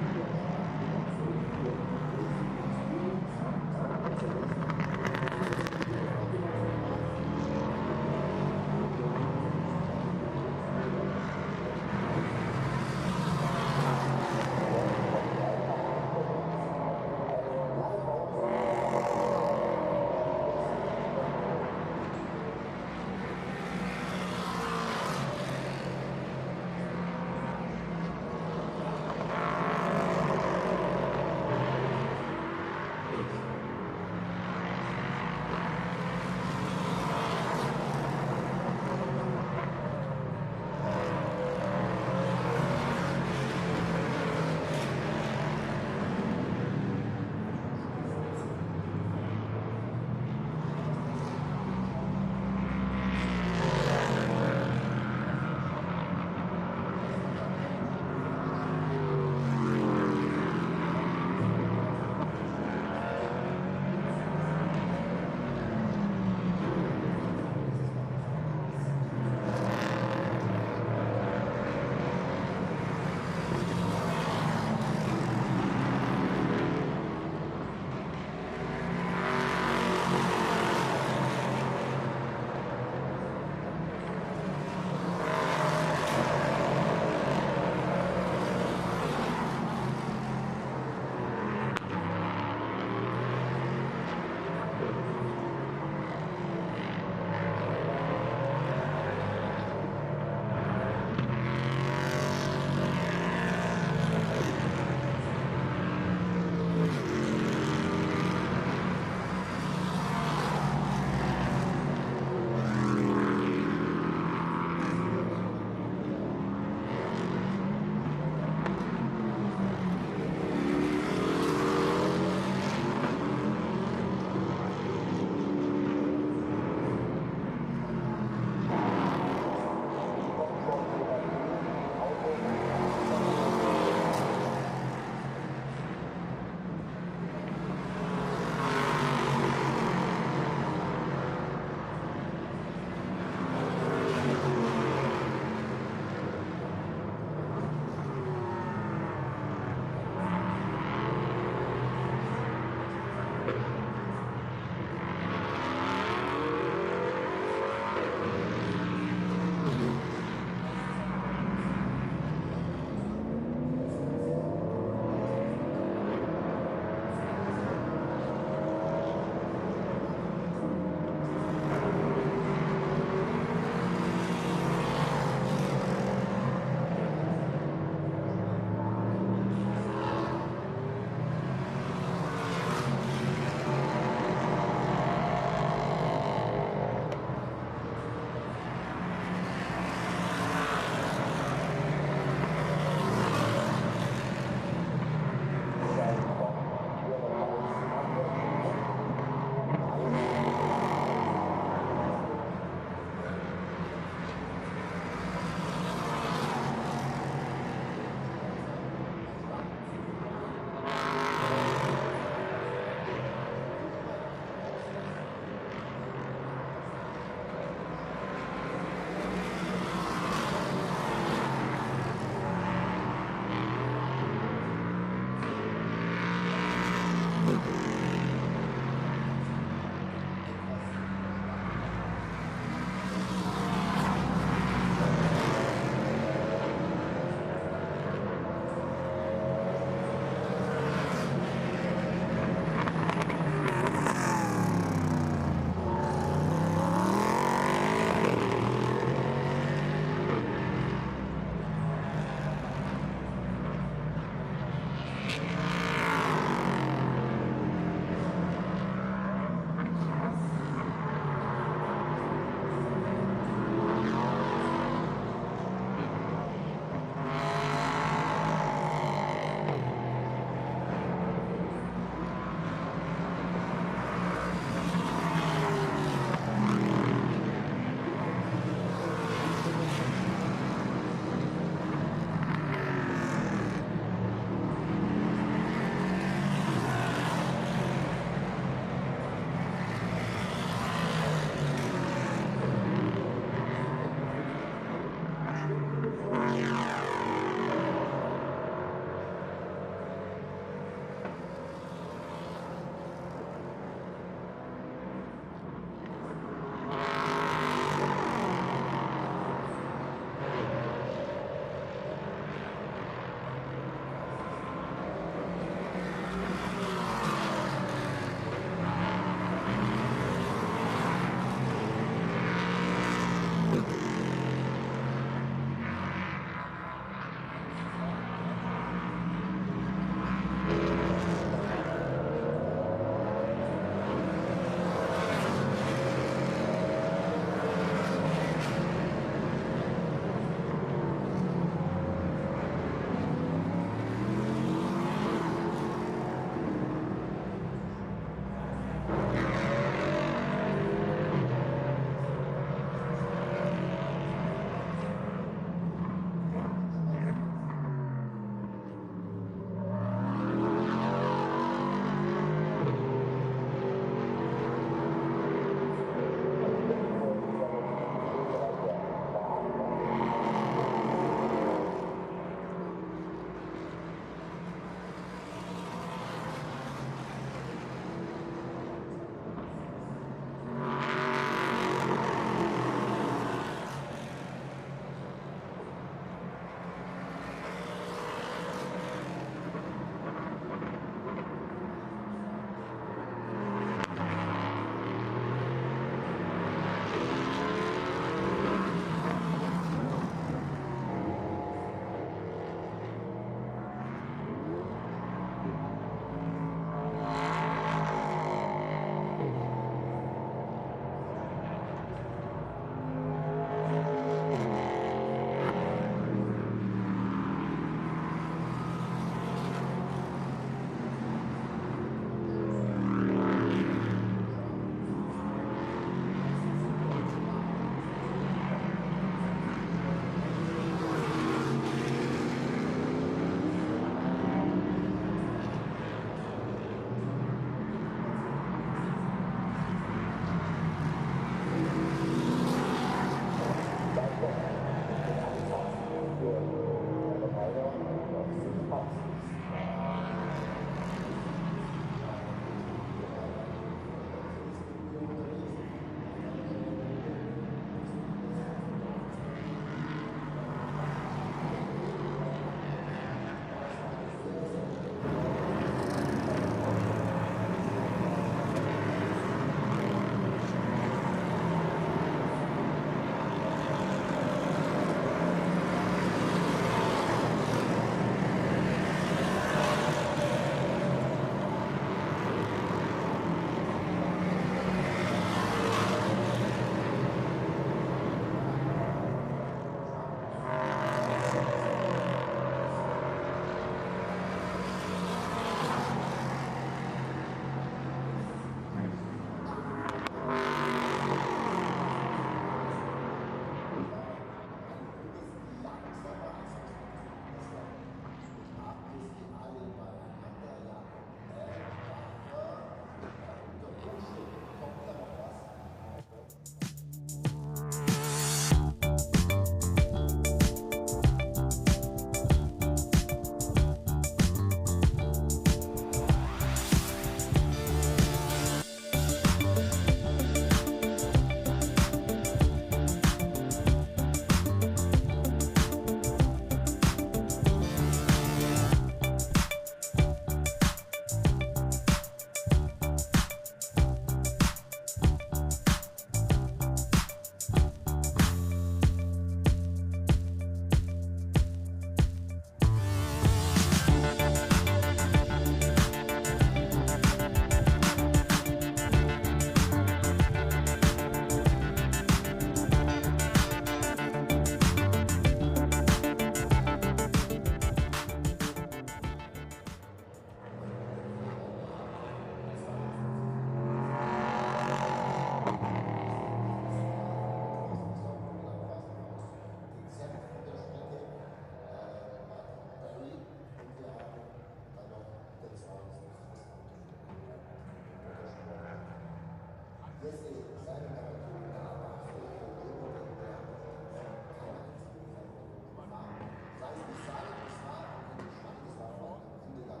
[SPEAKER 3] Deswegen seine Garantie da absolut Probleme, denn der keine einzigen Veränderungen gefahren. Sei es Design, es war am Ende Geschmack, es war vor allem am Ende dann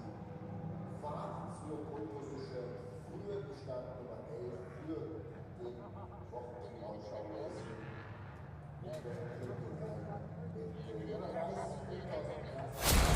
[SPEAKER 3] die Fahrt zur Pole Position für die Start Nummer 11 für den Wochenendlaufschau Racing. Und wir verknüpfen mit Jörg Reis, 2001.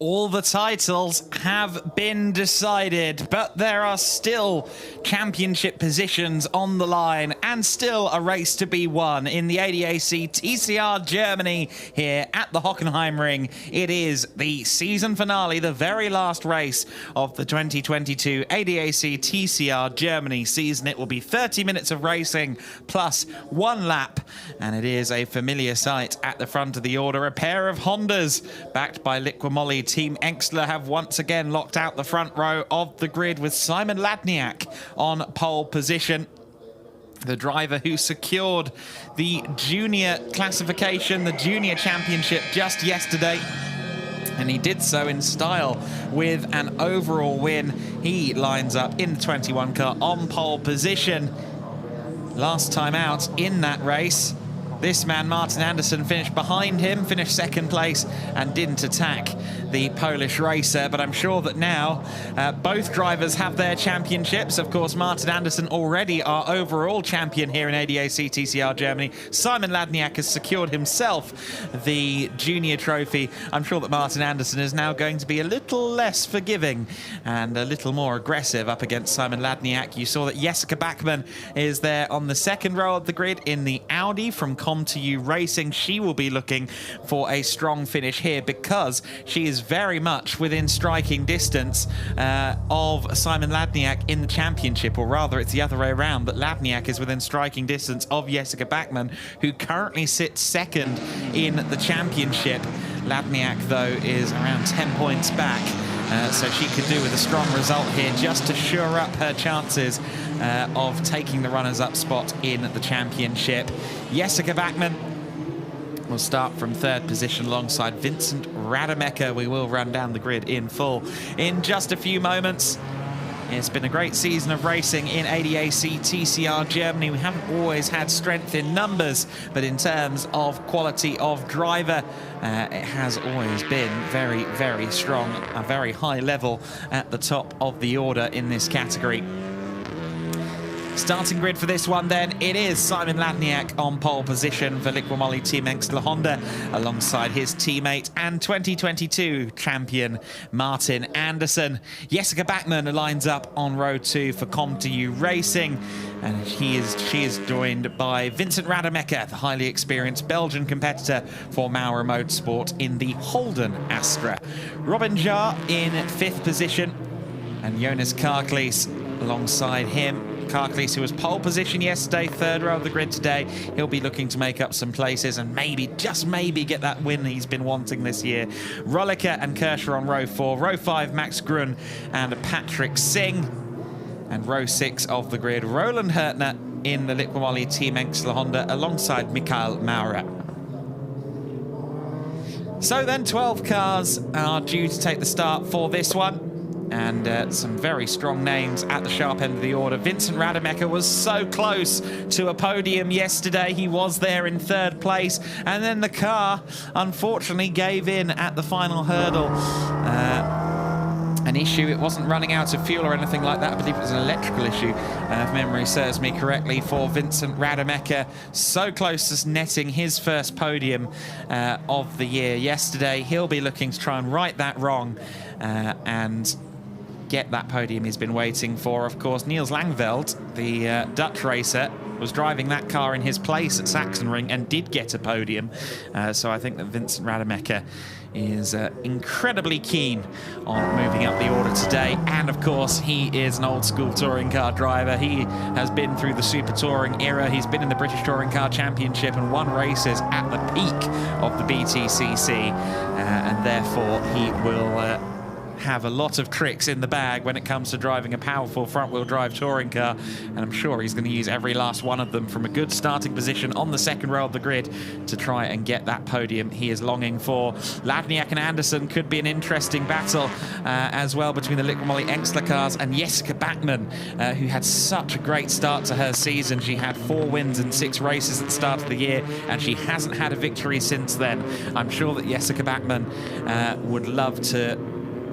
[SPEAKER 2] all the titles have been decided, but there are still championship positions on the line and still a race to be won in the ADAC TCR Germany here at the Hockenheimring. It is the season finale, the very last race of the 2022 ADAC TCR Germany season. It will be 30 minutes of racing plus 1 lap, and it is a familiar sight at the front of the order. A pair of Hondas backed by Liqui-Moly. Team Engstler have once again locked out the front row of the grid with Simon Ladniak on pole position. The driver who secured the junior classification, the junior championship just yesterday. And he did so in style with an overall win. He lines up in the 21 car on pole position. Last time out in that race, this man, Martin Andersson, finished behind him, finished second place, and didn't attack the Polish racer. But I'm sure that now both drivers have their championships. Of course, Martin Andersson already our overall champion here in ADAC TCR Germany. Simon Ladniak has secured himself the junior trophy. I'm sure that Martin Andersson is now going to be a little less forgiving and a little more aggressive up against Simon Ladniak. You saw that Jessica Bachmann is there on the second row of the grid in the Audi from Com2U Racing. She will be looking for a strong finish here because she is very much within striking distance of Simon Ladniak in the championship, or rather it's the other way around, that Ladniak is within striking distance of Jessica Bachmann, who currently sits second in the championship. Ladniak, though, is around 10 points back. So she could do with a strong result here just to shore up her chances of taking the runners-up spot in the championship. Jessica Bachmann will start from third position alongside Vincent Rademacher. We will run down the grid in full in just a few moments. It's been a great season of racing in ADAC TCR Germany. We haven't always had strength in numbers, but in terms of quality of driver, it has always been very, very strong, a very high level at the top of the order in this category. Starting grid for this one then, it is Simon Ladniak on pole position for Liqui-Moly Team Engstler Honda alongside his teammate and 2022 champion Martin Andersson. Jessica Bachmann lines up on row 2 for Com2U Racing, and she is joined by Vincent Rademacher, the highly experienced Belgian competitor for Maurer Motorsport in the Holden Astra. Robin Jarre in 5th position and Jonas Karklees alongside him. Karklees, who was pole position yesterday, third row of the grid today. He'll be looking to make up some places and maybe, just maybe, get that win he's been wanting this year. Rolliker and Kershaw on row 4. Row 5, Max Grun and Patrick Singh. And row 6 of the grid, Roland Hertner in the Liqui-Moly Team Engstler Honda alongside Michael Maurer. So then 12 cars are due to take the start for this one. And some very strong names at the sharp end of the order. Vincent Rademacher was so close to a podium yesterday. He was there in third place. And then the car, unfortunately, gave in at the final hurdle. An issue, it wasn't running out of fuel or anything like that. I believe it was an electrical issue, if memory serves me correctly, for Vincent Rademacher. So close to netting his first podium of the year yesterday. He'll be looking to try and right that wrong and get that podium he's been waiting for. Of course, Niels Langveld, the Dutch racer, was driving that car in his place at Sachsenring and did get a podium. So I think that Vincent Rademacher is incredibly keen on moving up the order today. And of course, he is an old school touring car driver. He has been through the Super Touring era. He's been in the British Touring Car Championship and won races at the peak of the BTCC. And therefore, he will have a lot of tricks in the bag when it comes to driving a powerful front-wheel drive touring car, and I'm sure he's going to use every last one of them from a good starting position on the second row of the grid to try and get that podium he is longing for. Ladniak and Andersson could be an interesting battle as well between the Liqui-Moly Engstler cars and Jessica Bachmann, who had such a great start to her season. She had 4 wins in 6 races at the start of the year, and she hasn't had a victory since then. I'm sure that Jessica Bachmann would love to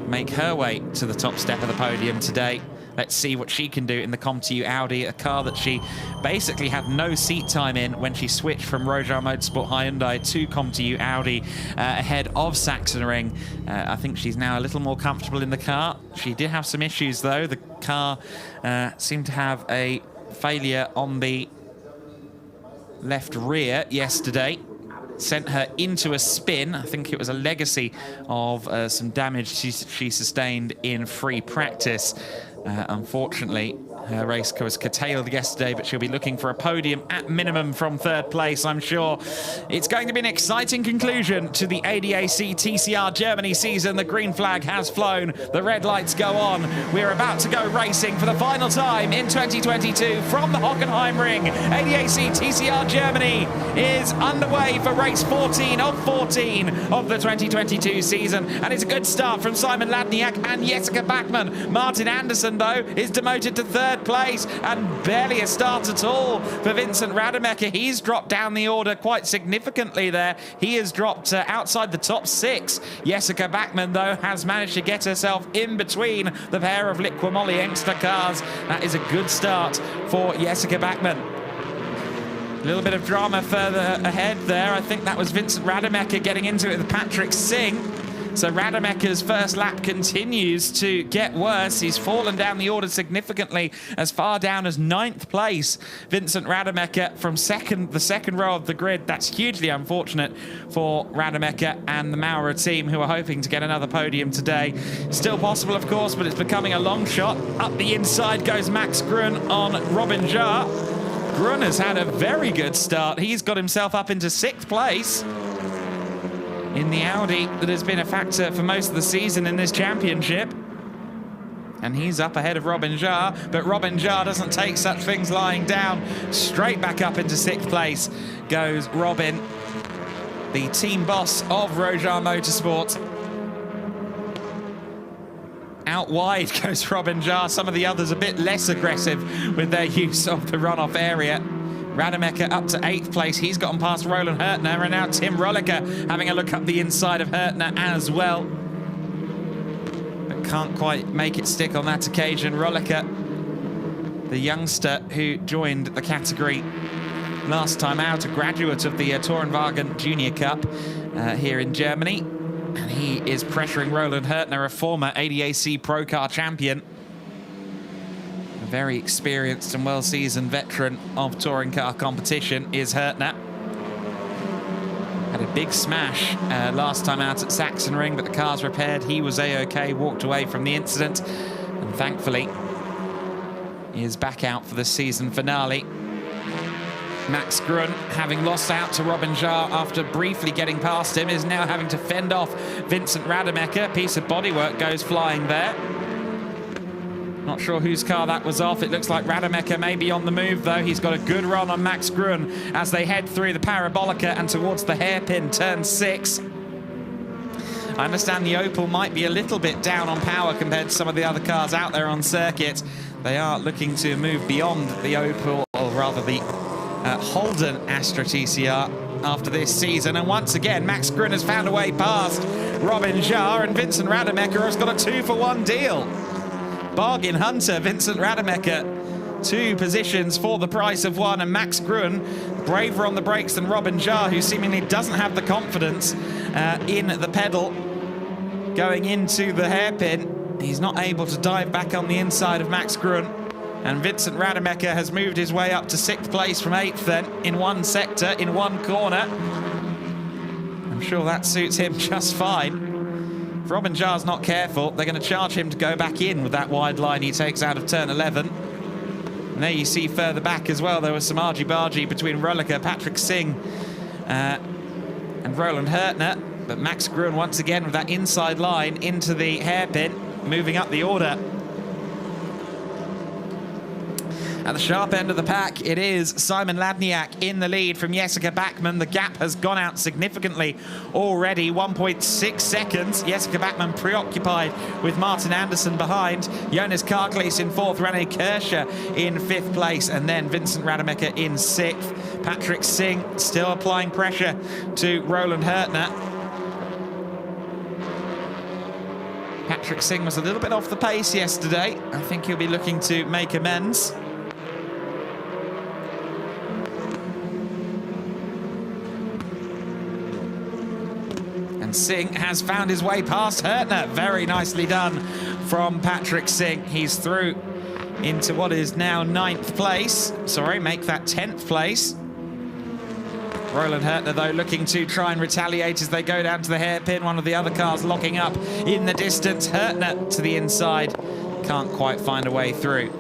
[SPEAKER 2] make her way to the top step of the podium today. Let's see what she can do in the ComTU Audi, a car that she basically had no seat time in when she switched from Rojar Motorsport Hyundai to ComTU Audi ahead of Sachsenring. I think she's now a little more comfortable in the car. She did have some issues though. The car seemed to have a failure on the left rear yesterday. Sent her into a spin. I think it was a legacy of some damage she sustained in free practice. Unfortunately, her race was curtailed yesterday, but she'll be looking for a podium at minimum from third place, I'm sure. It's going to be an exciting conclusion to the ADAC TCR Germany season. The green flag has flown. The red lights go on. We're about to go racing for the final time in 2022 from the Hockenheimring. ADAC TCR Germany is underway for race 14 of 14 of the 2022 season. And it's a good start from Simon Ladniak and Jessica Bachmann. Martin Anderson, though, is demoted to third place, and barely a start at all for Vincent Rademacher. He's dropped down the order quite significantly there. He has dropped outside the top 6. Jessica Bachmann, though, has managed to get herself in between the pair of Liqui-Moly Engster cars. That is a good start for Jessica Bachmann. A little bit of drama further ahead there. I think that was Vincent Rademacher getting into it with Patrick Singh. So Rademacher's first lap continues to get worse. He's fallen down the order significantly, as far down as 9th place. Vincent Rademacher from the second row of the grid. That's hugely unfortunate for Rademacher and the Maurer team, who are hoping to get another podium today. Still possible, of course, but it's becoming a long shot. Up the inside goes Max Grun on Robin Jarre. Grun has had a very good start. He's got himself up into 6th place in the Audi that has been a factor for most of the season in this championship. And he's up ahead of Robin Jarre, but Robin Jarre doesn't take such things lying down. Straight back up into 6th place goes Robin, the team boss of Rojar Motorsport. Out wide goes Robin Jarre. Some of the others a bit less aggressive with their use of the runoff area. Rademacher up to 8th place. He's gotten past Roland Hurtner, and now Tim Rolliker having a look up the inside of Hurtner as well. But can't quite make it stick on that occasion. Rolliker, the youngster who joined the category last time out, a graduate of the Tourenwagen Junior Cup here in Germany. And he is pressuring Roland Hurtner, a former ADAC Pro Car champion. A very experienced and well-seasoned veteran of touring car competition is Hurtner. Had a big smash last time out at Sachsenring, but the car's repaired. He was A-OK, walked away from the incident, and thankfully he is back out for the season finale. Max Grun, having lost out to Robin Jarre after briefly getting past him, is now having to fend off Vincent Rademacher. A piece of bodywork goes flying there. Not sure whose car that was off. It looks like Rademacher may be on the move, though. He's got a good run on Max Grun as they head through the Parabolica and towards the hairpin, turn 6. I understand the Opel might be a little bit down on power compared to some of the other cars out there on circuit. They are looking to move beyond the Opel, or rather the Holden Astra TCR after this season. And once again, Max Grun has found a way past Robin Jarre, and Vincent Rademacher has got a 2-for-1 deal. Bargain hunter, Vincent Rademacher. 2 positions for the price of 1, and Max Grun, braver on the brakes than Robin Jarre, who seemingly doesn't have the confidence in the pedal going into the hairpin. He's not able to dive back on the inside of Max Grun. And Vincent Rademacher has moved his way up to 6th place from 8th then, in one sector, in one corner. I'm sure that suits him just fine. If Robin Jarre's not careful, they're going to charge him to go back in with that wide line he takes out of turn 11. And there you see further back as well, there was some argy-bargy between Rolliker, Patrick Singh and Roland Hurtner. But Max Grun once again with that inside line into the hairpin, moving up the order. At the sharp end of the pack, it is Simon Ladniak in the lead from Jessica Bachmann. The gap has gone out significantly already, 1.6 seconds. Jessica Bachmann preoccupied with Martin Anderson behind. Jonas Kargleis in 4th, René Kirscher in 5th place, and then Vincent Rademacher in 6th. Patrick Singh still applying pressure to Roland Hurtner. Patrick Patrick Singh was a little bit off the pace yesterday. I think he'll be looking to make amends. And Singh has found his way past Hurtner. Very nicely done from Patrick Singh. He's through into what is now 9th place. Sorry, make that 10th place. Roland Hurtner, though, looking to try and retaliate as they go down to the hairpin. One of the other cars locking up in the distance. Hurtner to the inside. Can't quite find a way through.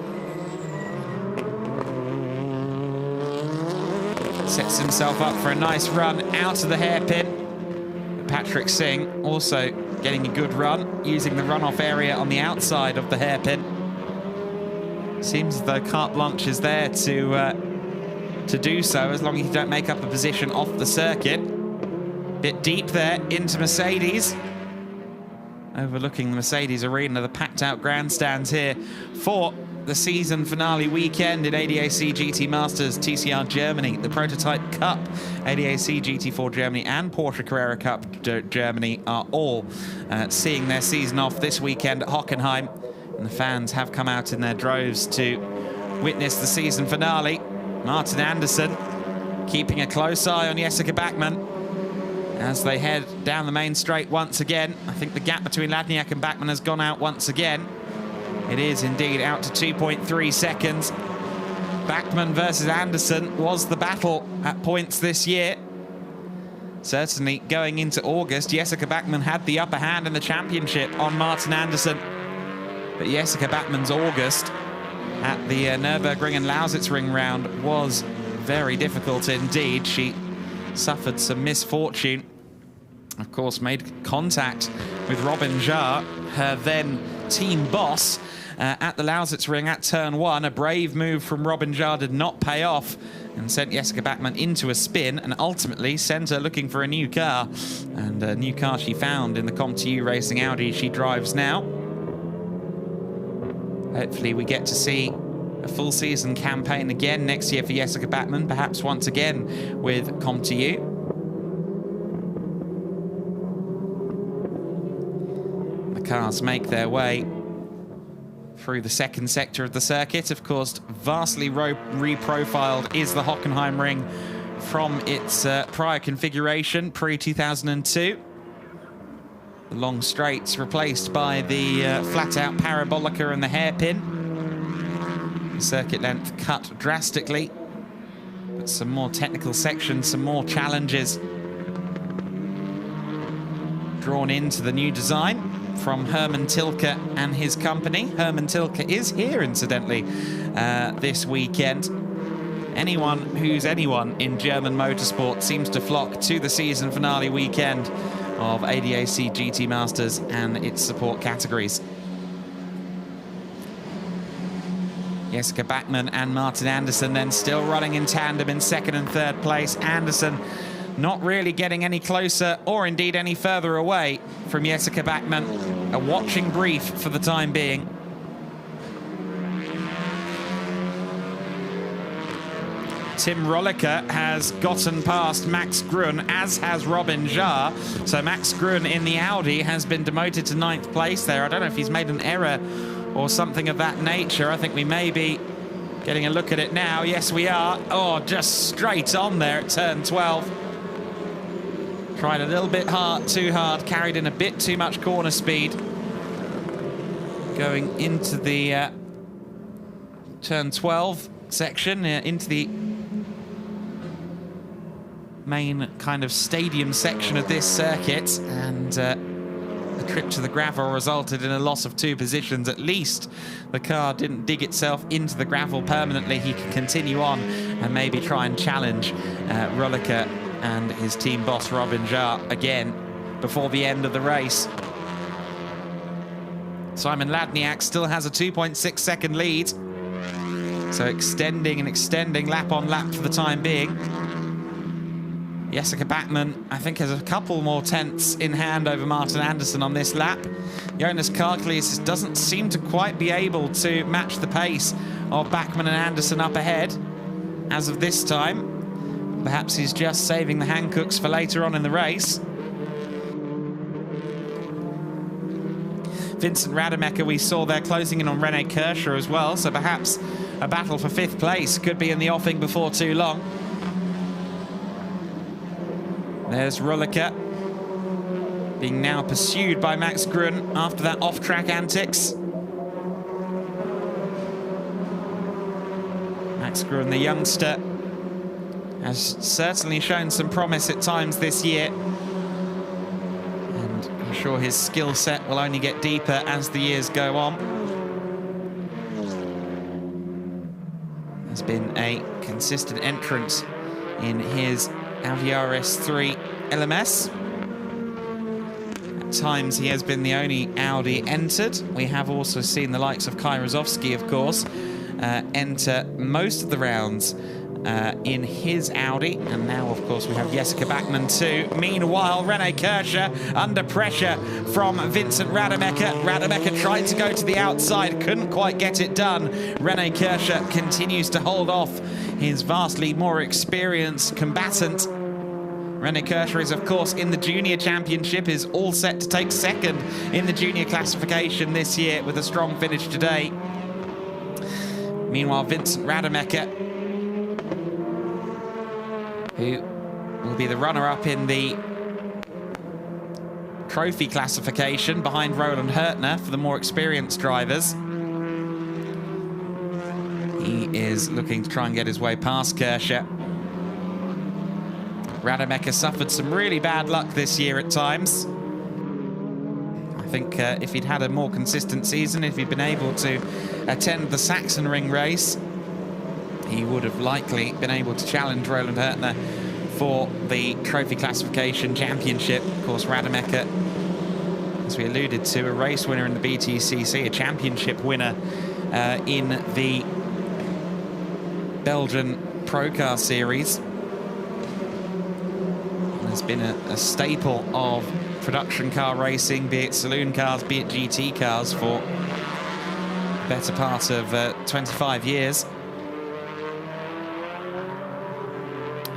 [SPEAKER 2] Sets himself up for a nice run out of the hairpin. Patrick Singh also getting a good run, using the runoff area on the outside of the hairpin. Seems as though carte blanche is there to do so, as long as you don't make up a position off the circuit. Bit deep there into Mercedes. Overlooking the Mercedes Arena, the packed out grandstands here for the season finale weekend in ADAC GT Masters TCR Germany. The Prototype Cup, ADAC GT4 Germany and Porsche Carrera Cup Germany are all seeing their season off this weekend at Hockenheim. And the fans have come out in their droves to witness the season finale. Martin Andersson keeping a close eye on Jessica Bachmann as they head down the main straight once again. I think the gap between Ladniak and Bachmann has gone out once again. It is indeed out to 2.3 seconds. Bachmann versus Andersson was the battle at points this year. Certainly going into August, Jessica Bachmann had the upper hand in the championship on Martin Andersson. But Jessica Bachmann's August at the Nürburgring and Lausitzring round was very difficult indeed. She suffered some misfortune. Of course, made contact with Robin Jarre, her then team boss, at the Lausitzring at turn 1. A brave move from Robin Jarre did not pay off and sent Jessica Bachmann into a spin and ultimately sent her looking for a new car. And a new car she found in the ComTU Racing Audi she drives now. Hopefully we get to see a full season campaign again next year for Jessica Bachmann, perhaps once again with ComTU. The cars make their way through the second sector of the circuit. Of course, vastly reprofiled is the Hockenheimring from its prior configuration, pre-2002. The long straights replaced by the flat-out parabolica and the hairpin. The circuit length cut drastically, but some more technical sections, some more challenges drawn into the new design from Hermann Tilke and his company. Hermann Tilke is here, incidentally, this weekend. Anyone who's anyone in German motorsport seems to flock to the season finale weekend of ADAC GT Masters and its support categories. Jessica Bachmann and Martin Andersson then still running in tandem in second and third place. Andersson not really getting any closer or indeed any further away from Jessica Bachmann. A watching brief for the time being. Tim Rolliker has gotten past Max Grun, as has Robin Jarre. So Max Grun in the Audi has been demoted to 9th place there. I don't know if he's made an error or something of that nature. I think we may be getting a look at it now. Yes, we are. Oh, just straight on there at turn 12. Tried a little bit hard, too hard, carried in a bit too much corner speed. Going into the turn 12 section, into the main kind of stadium section of this circuit, and the trip to the gravel resulted in a loss of 2 positions. At least the car didn't dig itself into the gravel permanently. He can continue on and maybe try and challenge Rolliker and his team boss Robin Jarre again before the end of the race. Simon Ladniak still has a 2.6 second lead, so extending and extending lap on lap for the time being. Jessica Bachmann, I think, has a couple more tenths in hand over Martin Andersson on this lap. Jonas Karklies doesn't seem to quite be able to match the pace of Bachmann and Andersson up ahead as of this time. Perhaps he's just saving the Hancooks for later on in the race. Vincent Rademacher we saw there closing in on Rene Kirscher as well, so perhaps a battle for 5th place could be in the offing before too long. There's Rulliker being now pursued by Max Grun after that off-track antics. Max Grun, the youngster, has certainly shown some promise at times this year. And I'm sure his skill set will only get deeper as the years go on. There's been a consistent entrance in his Audi RS3 LMS. At times he has been the only Audi entered. We have also seen the likes of Kai Rozovsky, of course, enter most of the rounds in his Audi. And now, of course, we have Jessica Bachmann too. Meanwhile, Rene Kirscher under pressure from Vincent Rademacher. Rademacher tried to go to the outside, couldn't quite get it done. Rene Kirscher continues to hold off his vastly more experienced combatant. Rene Kirscher is, of course, in the Junior Championship, is all set to take second in the Junior classification this year with a strong finish today. Meanwhile, Vincent Rademacher, who will be the runner-up in the trophy classification behind Roland Hurtner for the more experienced drivers. He is looking to try and get his way past Kirscher. Rademacher suffered some really bad luck this year at times. I think if he'd had a more consistent season, if he'd been able to attend the Sachsenring race, he would have likely been able to challenge Roland Hurtner for the trophy classification championship. Of course, Rademacher, as we alluded to, a race winner in the BTCC, a championship winner in the Belgian Pro Car Series. Has been a staple of production car racing, be it saloon cars, be it GT cars, for the better part of 25 years.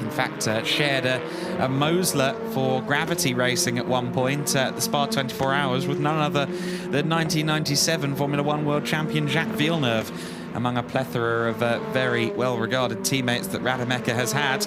[SPEAKER 2] In fact, shared a Mosler for gravity racing at one point at the Spa 24 Hours with none other than 1997 Formula One world champion Jacques Villeneuve, among a plethora of very well-regarded teammates that Rademacher has had.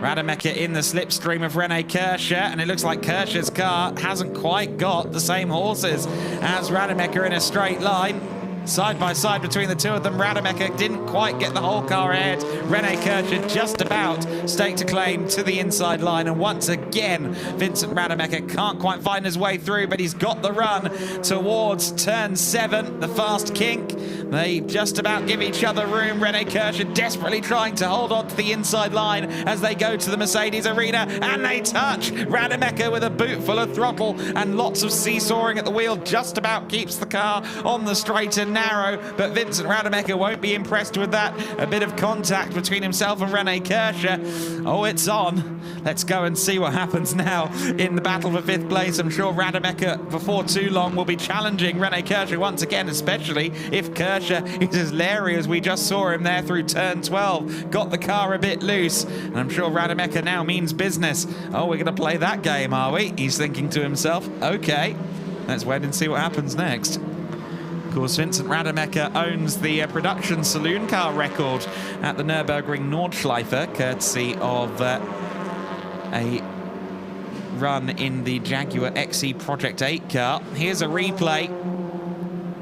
[SPEAKER 2] Rademacher in the slipstream of Rene Kirscher, and it looks like Kirscher's car hasn't quite got the same horses as Rademacher in a straight line. Side by side between the two of them, Rademacher didn't quite get the whole car ahead. Rene Kirscher just about staked a claim to the inside line, and once again, Vincent Rademacher can't quite find his way through, but he's got the run towards turn 7, the fast kink. They just about give each other room. Rene Kirscher desperately trying to hold on to the inside line as they go to the Mercedes arena, and they touch. Rademacher with a boot full of throttle and lots of seesawing at the wheel just about keeps the car on the straight and narrow, but Vincent Rademacher won't be impressed with that. A bit of contact between himself and Rene Kirscher. Oh, it's on. Let's go and see what happens now in the battle for 5th place. I'm sure Rademacher, before too long, will be challenging Rene Kirscher once again, especially if Kirscher is as leery as we just saw him there through turn 12. Got the car a bit loose, and I'm sure Rademacher now means business. Oh, we're going to play that game, are we? He's thinking to himself, okay, let's wait and see what happens next. Of course, Vincent Rademacher owns the production saloon car record at the Nürburgring Nordschleife, courtesy of a run in the Jaguar XE Project 8 car. Here's a replay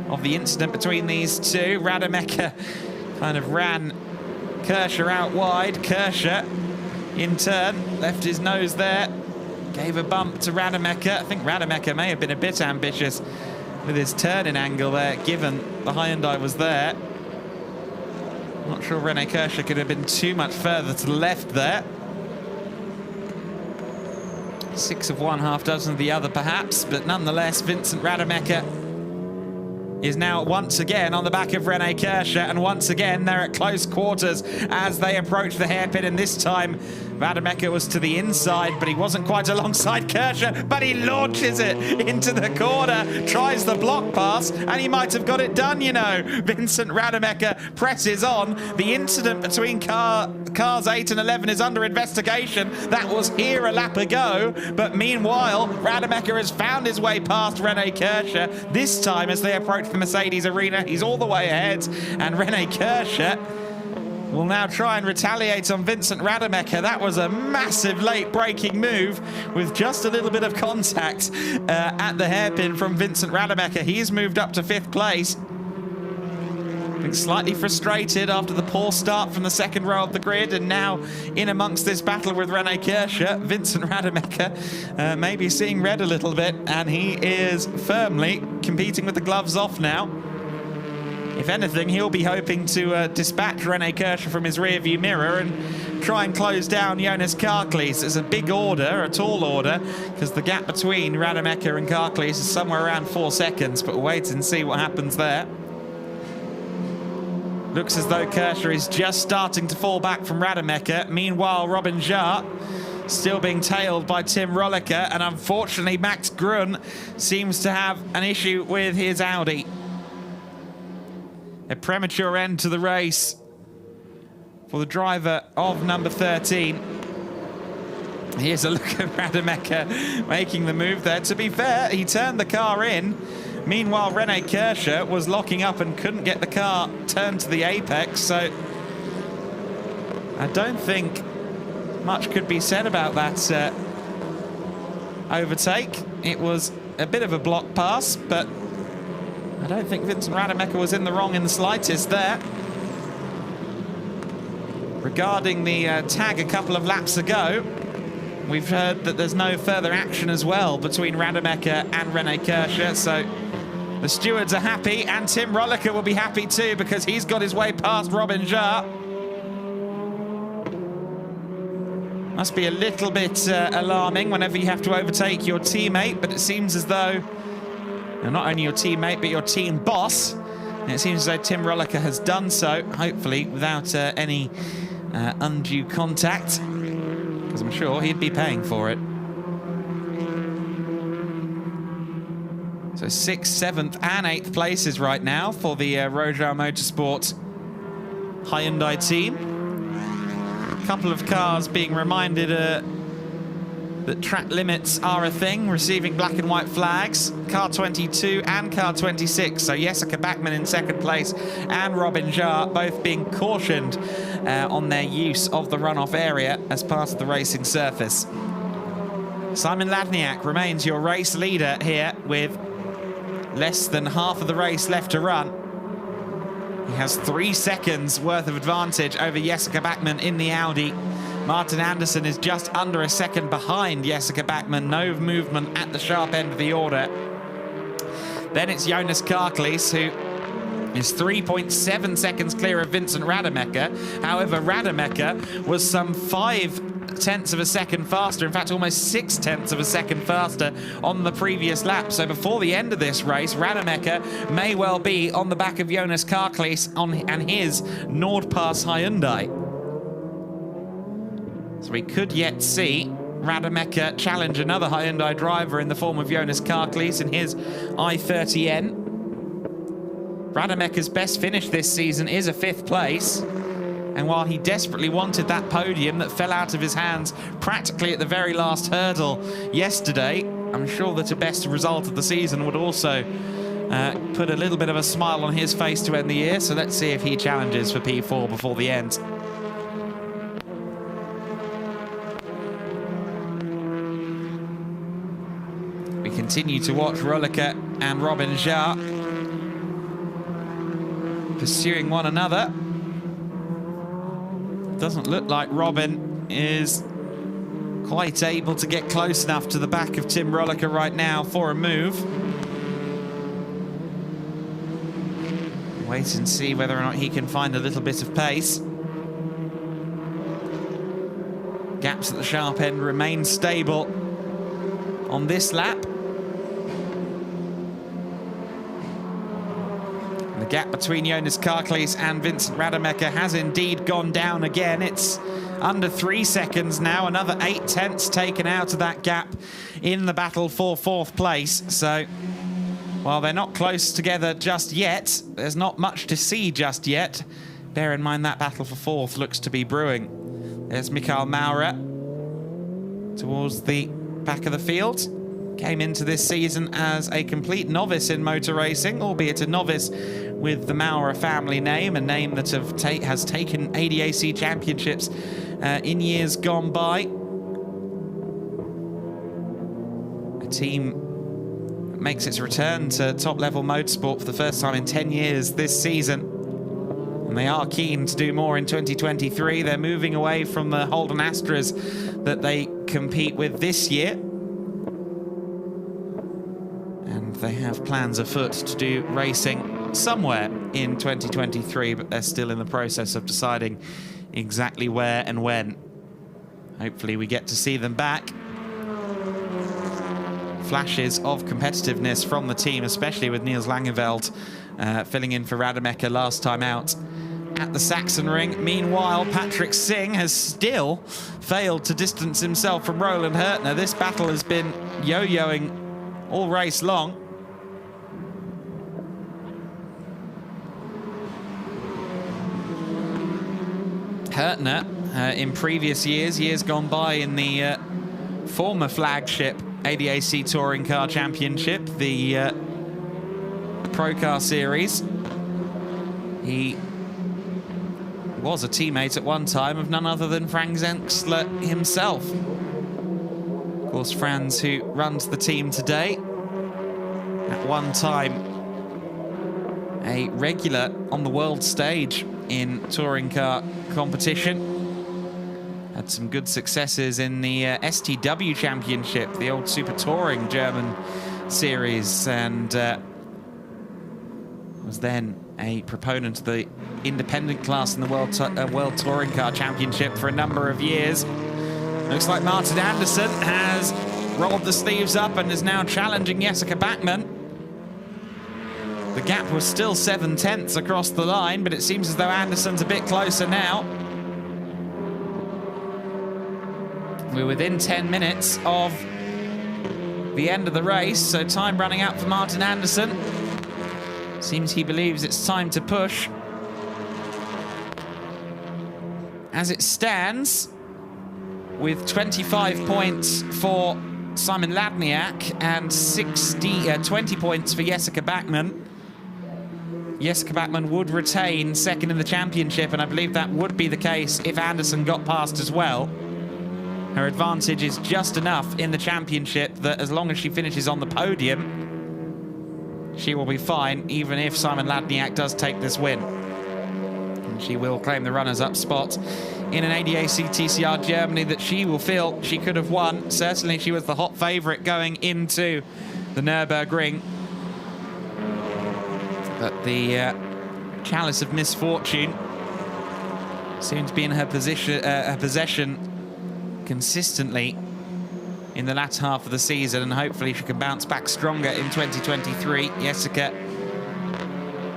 [SPEAKER 2] of the incident between these two. Rademacher kind of ran Kirscher out wide. Kirscher, in turn, left his nose there, gave a bump to Rademacher. I think Rademacher may have been a bit ambitious with his turning angle there, given the Hyundai was there. Not sure Rene Kirscher could have been too much further to the left there. 6 of one, half dozen of the other, perhaps, but nonetheless, Vincent Rademacher is now once again on the back of Rene Kirscher, and once again they're at close quarters as they approach the hairpin, and this time Rademacher was to the inside, but he wasn't quite alongside Kirscher, but he launches it into the corner, tries the block pass, and he might have got it done, you know. Vincent Rademacher presses on. The incident between cars 8 and 11 is under investigation. That was here a lap ago, but meanwhile, Rademacher has found his way past Rene Kirscher. This time, as they approach the Mercedes arena, he's all the way ahead, and Rene Kirscher will now try and retaliate on Vincent Rademacher. That was a massive late braking move with just a little bit of contact at the hairpin from Vincent Rademacher. He's moved up to 5th place. Being slightly frustrated after the poor start from the second row of the grid, and now in amongst this battle with Rene Kirscher, Vincent Rademacher maybe seeing red a little bit, and he is firmly competing with the gloves off now. If anything, he'll be hoping to dispatch Rene Kirscher from his rearview mirror and try and close down Jonas Karklees. It's a big order, a tall order, because the gap between Rademacher and Karklees is somewhere around 4 seconds, but we'll wait and see what happens there. Looks as though Kirscher is just starting to fall back from Rademacher. Meanwhile, Robin Jarre still being tailed by Tim Rolliker, and unfortunately Max Grun seems to have an issue with his Audi. A premature end to the race for the driver of number 13. Here's a look at Rademacher making the move there. To be fair, he turned the car in. Meanwhile, Rene Kirscher was locking up and couldn't get the car turned to the apex. So I don't think much could be said about that overtake. It was a bit of a block pass, but I don't think Vincent Rademacher was in the wrong in the slightest there. Regarding the tag a couple of laps ago, we've heard that there's no further action as well between Rademacher and Rene Kirscher, so the stewards are happy, and Tim Rolliker will be happy too because he's got his way past Robin Jarre. Must be a little bit alarming whenever you have to overtake your teammate, but it seems as though not only your teammate, but your team boss. And it seems as though Tim Rolliker has done so, hopefully without any undue contact, because I'm sure he'd be paying for it. So 6th, 7th and 8th places right now for the ADAC Motorsport Hyundai team. A couple of cars being reminded that track limits are a thing, receiving black and white flags. Car 22 and car 26. So Jessica Bachmann in 2nd place and Robin Jarre both being cautioned on their use of the runoff area as part of the racing surface. Simon Ladniak remains your race leader here with less than half of the race left to run. He has 3 seconds worth of advantage over Jessica Bachmann in the Audi. Martin Anderson is just under a second behind Jessica Bachmann. No movement at the sharp end of the order. Then it's Jonas Karklees, who is 3.7 seconds clear of Vincent Rademacher. However, Rademacher was some 0.5 of a second faster, in fact almost 0.6 of a second faster on the previous lap. So before the end of this race, Rademacher may well be on the back of Jonas Karklees and his Nordpass Hyundai. So we could yet see Rademacher challenge another Hyundai driver in the form of Jonas Karklees in his i30N. Rademacher's best finish this season is a 5th place. And while he desperately wanted that podium that fell out of his hands practically at the very last hurdle yesterday, I'm sure that a best result of the season would also put a little bit of a smile on his face to end the year. So let's see if he challenges for P4 before the end. We continue to watch Rolliker and Robin Jarre pursuing one another. Doesn't look like Robin is quite able to get close enough to the back of Tim Rolliker right now for a move. Wait and see whether or not he can find a little bit of pace. Gaps at the sharp end remain stable on this lap. The Gap between Jonas Karklees and Vincent Rademacher has indeed gone down again. It's under 3 seconds now. Another 8 tenths taken out of that gap in the battle for 4th place. So while they're not close together just yet, there's not much to see just yet. Bear in mind that battle for 4th looks to be brewing. There's Mikael Maurer towards the back of the field. Came into this season as a complete novice in motor racing, albeit a novice with the Maurer family name, a name that has taken ADAC championships in years gone by. A team that makes its return to top-level motorsport for the first time in 10 years this season. And they are keen to do more in 2023. They're moving away from the Holden Astras that they compete with this year. And they have plans afoot to do racing somewhere in 2023, but they're still in the process of deciding exactly where and when. Hopefully we get to see them back. Flashes of competitiveness from the team, especially with Niels Langeveld filling in for Rademacher last time out at the Sachsenring. Meanwhile, Patrick Singh has still failed to distance himself from Roland Hurtner. This battle has been yo-yoing all race long. Hurtner, in previous years gone by in the former flagship ADAC Touring Car Championship, the Pro Car Series. He was a teammate at one time of none other than Frank Zensler himself. Of course, Franz, who runs the team today, at one time a regular on the world stage in touring car competition. Had some good successes in the STW Championship, the old Super Touring German series, and was then a proponent of the independent class in the World Touring Car Championship for a number of years. Looks like Martin Andersson has rolled the sleeves up and is now challenging Jessica Bachmann. The gap was still 7 tenths across the line, but it seems as though Andersson's a bit closer now. We're within 10 minutes of the end of the race, so time running out for Martin Andersson. Seems he believes it's time to push. As it stands, with 25 points for Simon Ladniak and 20 points for Jessica Bachmann. Jessica Bachmann would retain second in the championship, and I believe that would be the case if Andersson got past as well. Her advantage is just enough in the championship that as long as she finishes on the podium, she will be fine, even if Simon Ladniak does take this win. And she will claim the runners-up spot in an ADAC TCR Germany that she will feel she could have won. Certainly she was the hot favourite going into the Nürburgring. But the chalice of misfortune seemed to be in her possession consistently in the latter half of the season, and hopefully she can bounce back stronger in 2023. Jessica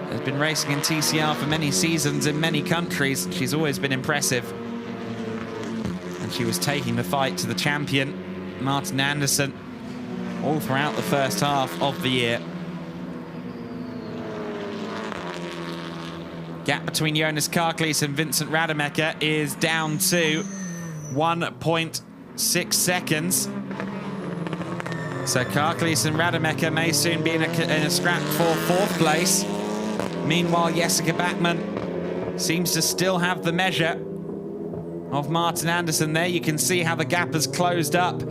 [SPEAKER 2] has been racing in TCR for many seasons in many countries. She's always been impressive, and she was taking the fight to the champion, Martin Andersson, all throughout the first half of the year. Gap between Jonas Karklees and Vincent Rademacher is down to 1.6 seconds. So Karklees and Rademacher may soon be in a scrap for 4th place. Meanwhile, Jessica Bachmann seems to still have the measure of Martin Andersson there. You can see how the gap has closed up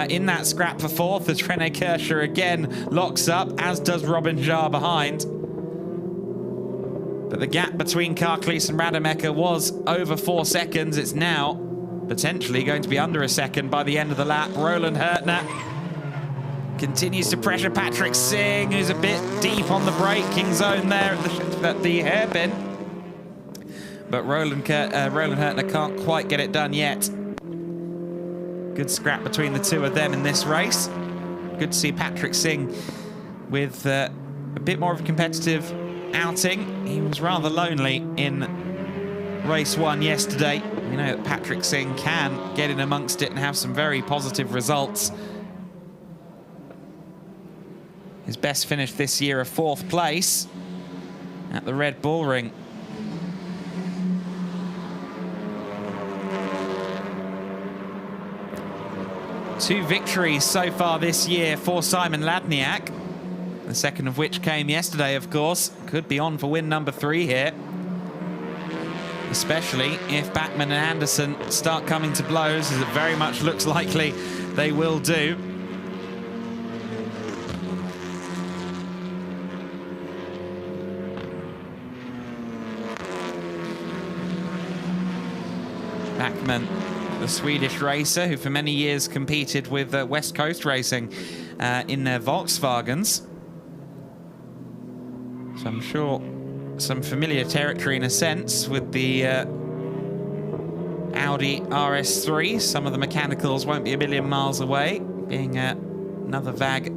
[SPEAKER 2] in that scrap for 4th as René Kirscher again locks up, as does Robin Jarre behind. But the gap between Karklees and Rademacher was over 4 seconds. It's now potentially going to be under a second by the end of the lap. Roland Hurtner continues to pressure Patrick Singh, who's a bit deep on the braking zone there at the hairpin. But Roland Hurtner can't quite get it done yet. Good scrap between the two of them in this race. Good to see Patrick Singh with a bit more of a competitive outing. He was rather lonely in race 1 yesterday. We know that Patrick Singh can get in amongst it and have some very positive results. His best finish this year, a 4th place at the Red Bull Ring. Two victories so far this year for Simon Ladniak. The second of which came yesterday, of course. Could be on for win number 3 here. Especially if Bachmann and Anderson start coming to blows, as it very much looks likely they will do. Bachmann, the Swedish racer who for many years competed with West Coast Racing in their Volkswagens. So I'm sure some familiar territory in a sense with the Audi RS3. Some of the mechanicals won't be a million miles away, being another VAG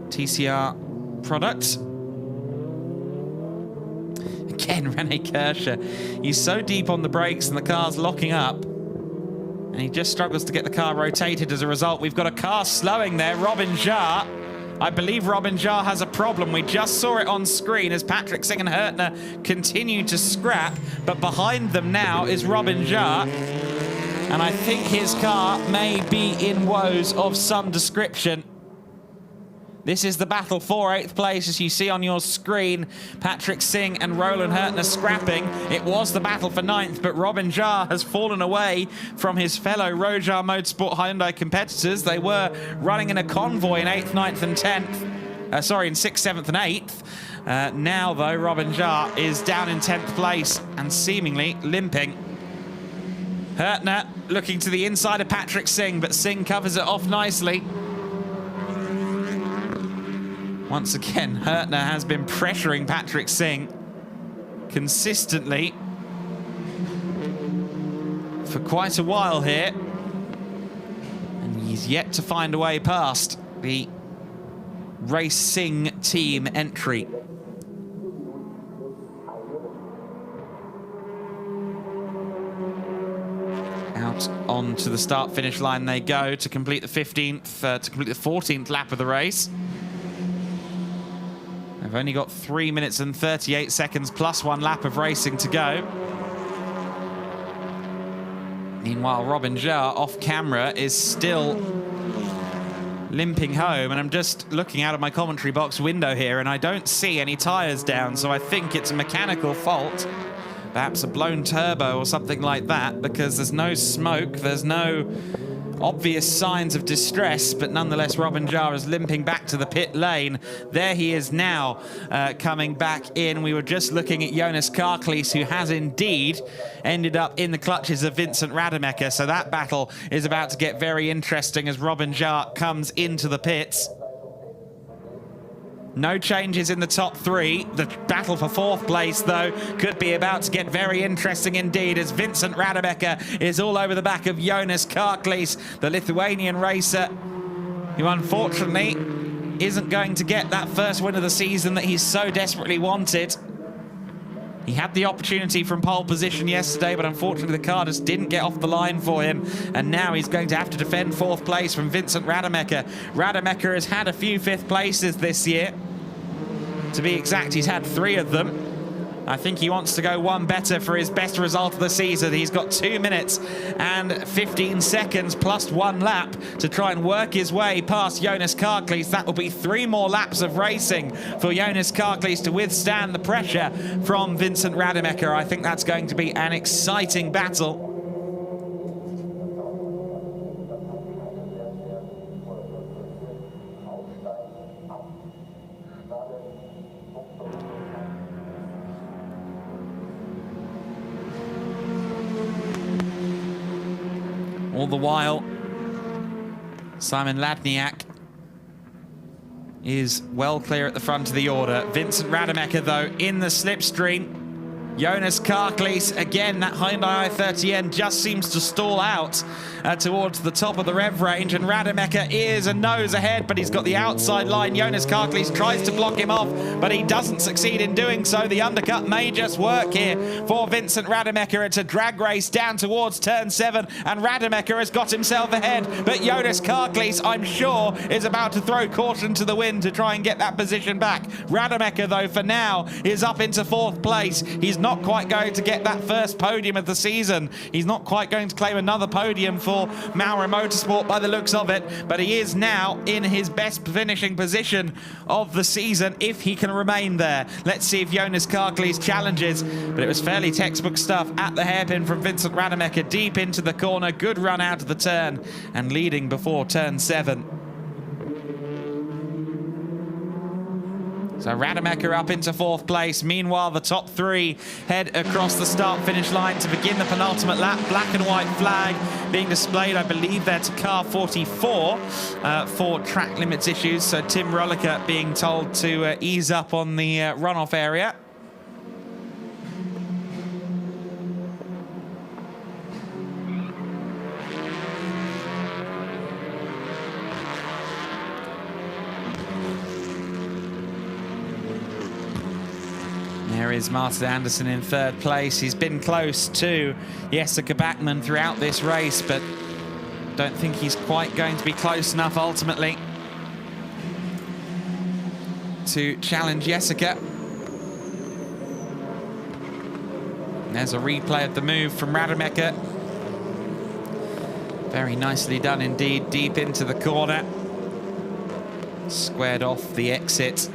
[SPEAKER 2] TCR product. Again, Rene Kirscher. He's so deep on the brakes and the car's locking up, and he just struggles to get the car rotated as a result. We've got a car slowing there, Robin Jarre. I believe Robin Jarre has a problem. We just saw it on screen as Patrick Singh and Hertner continue to scrap, but behind them now is Robin Jarre, and I think his car may be in woes of some description. This is the battle for 8th place, as you see on your screen. Patrick Singh and Roland Hertner scrapping. It was the battle for 9th, but Robin Jarre has fallen away from his fellow Rojar Motorsport Hyundai competitors. They were running in a convoy in 8th, 9th and 10th. Sorry, in 6th, 7th and 8th. Now, though, Robin Jarre is down in 10th place and seemingly limping. Hertner looking to the inside of Patrick Singh, but Singh covers it off nicely. Once again, Hertner has been pressuring Patrick Singh consistently for quite a while here. And he's yet to find a way past the Race Singh team entry. Out onto the start-finish line they go to complete the 14th lap of the race. They've only got 3 minutes and 38 seconds plus 1 lap of racing to go. Meanwhile, Robin Jarre off camera is still limping home, and I'm just looking out of my commentary box window here and I don't see any tyres down, so I think it's a mechanical fault. Perhaps a blown turbo or something like that, because there's no smoke, there's no obvious signs of distress, but nonetheless Robin Jarre is limping back to the pit lane. There he is now, coming back in. We were just looking at Jonas Karklees, who has indeed ended up in the clutches of Vincent Rademacher, so that battle is about to get very interesting as Robin Jarre comes into the pits. No changes in the top 3. The battle for 4th place, though, could be about to get very interesting indeed, as Vincent Rademacher is all over the back of Jonas Karklees, the Lithuanian racer, who unfortunately isn't going to get that first win of the season that he's so desperately wanted. He had the opportunity from pole position yesterday, but unfortunately the car just didn't get off the line for him, and now he's going to have to defend 4th place from Vincent Rademacher. Rademacher has had a few 5th places this year. To be exact, he's had 3 of them. I think he wants to go one better for his best result of the season. He's got 2 minutes and 15 seconds plus 1 lap to try and work his way past Jonas Karklees. That will be 3 more laps of racing for Jonas Karklees to withstand the pressure from Vincent Rademacher. I think that's going to be an exciting battle. All the while, Simon Ladniak is well clear at the front of the order. Vincent Rademacher, though, in the slipstream. Jonas Karklees, again, that Hyundai i30N just seems to stall out towards the top of the rev range, and Rademacher is a nose ahead, but he's got the outside line. Jonas Karklees tries to block him off, but he doesn't succeed in doing so. The undercut may just work here for Vincent Rademacher. It's a drag race down towards turn 7, and Rademacher has got himself ahead, but Jonas Karklees, I'm sure, is about to throw caution to the wind to try and get that position back. Rademacher, though, for now, is up into 4th place. He's not quite going to get that first podium of the season. He's not quite going to claim another podium for Maurer Motorsport by the looks of it, but he is now in his best finishing position of the season if he can remain there. Let's see if Jonas Karklees challenges, but it was fairly textbook stuff at the hairpin from Vincent Rademacher, deep into the corner. Good run out of the turn and leading before turn 7. So Rademacher up into 4th place. Meanwhile, the top 3 head across the start-finish line to begin the penultimate lap. Black and white flag being displayed, I believe, there to car 44 for track limits issues. So Tim Rolliker being told to ease up on the runoff area. There is Martin Andersson in 3rd place. He's been close to Jessica Backman throughout this race, but don't think he's quite going to be close enough ultimately to challenge Jessica. There's a replay of the move from Rademacher. Very nicely done indeed, deep into the corner. Squared off the exit.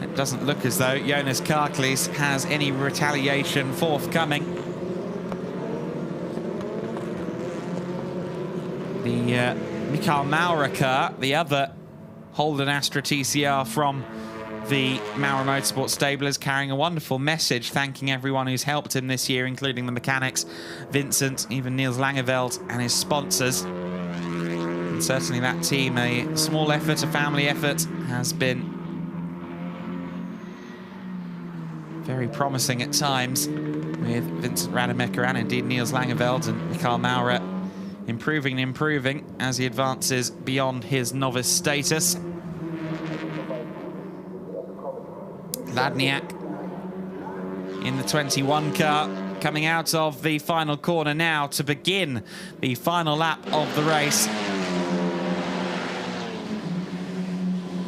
[SPEAKER 2] It doesn't look as though Jonas Karklees has any retaliation forthcoming. The Mikael Maurer car, the other Holden Astra TCR from the Maurer Motorsport stable, is carrying a wonderful message, thanking everyone who's helped him this year, including the mechanics, Vincent, even Niels Langeveld, and his sponsors. And certainly that team, a small effort, a family effort, has been very promising at times, with Vincent Rademacher and indeed Niels Langeveld and Mikael Maurer improving and improving as he advances beyond his novice status. Ladniak in the 21 car, coming out of the final corner now to begin the final lap of the race.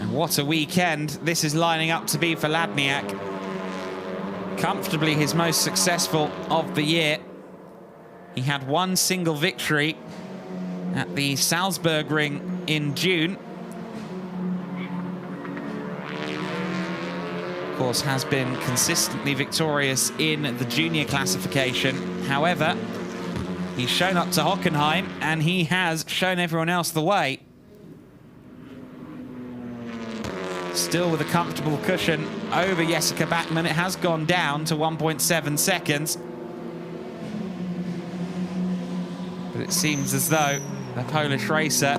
[SPEAKER 2] And what a weekend this is lining up to be for Ladniak. Comfortably his most successful of the year. He had one single victory at the Salzburgring in June. Of course, has been consistently victorious in the junior classification. However, he's shown up to Hockenheim and he has shown everyone else the way. Still with a comfortable cushion over Jessica Backman. It has gone down to 1.7 seconds. But it seems as though the Polish racer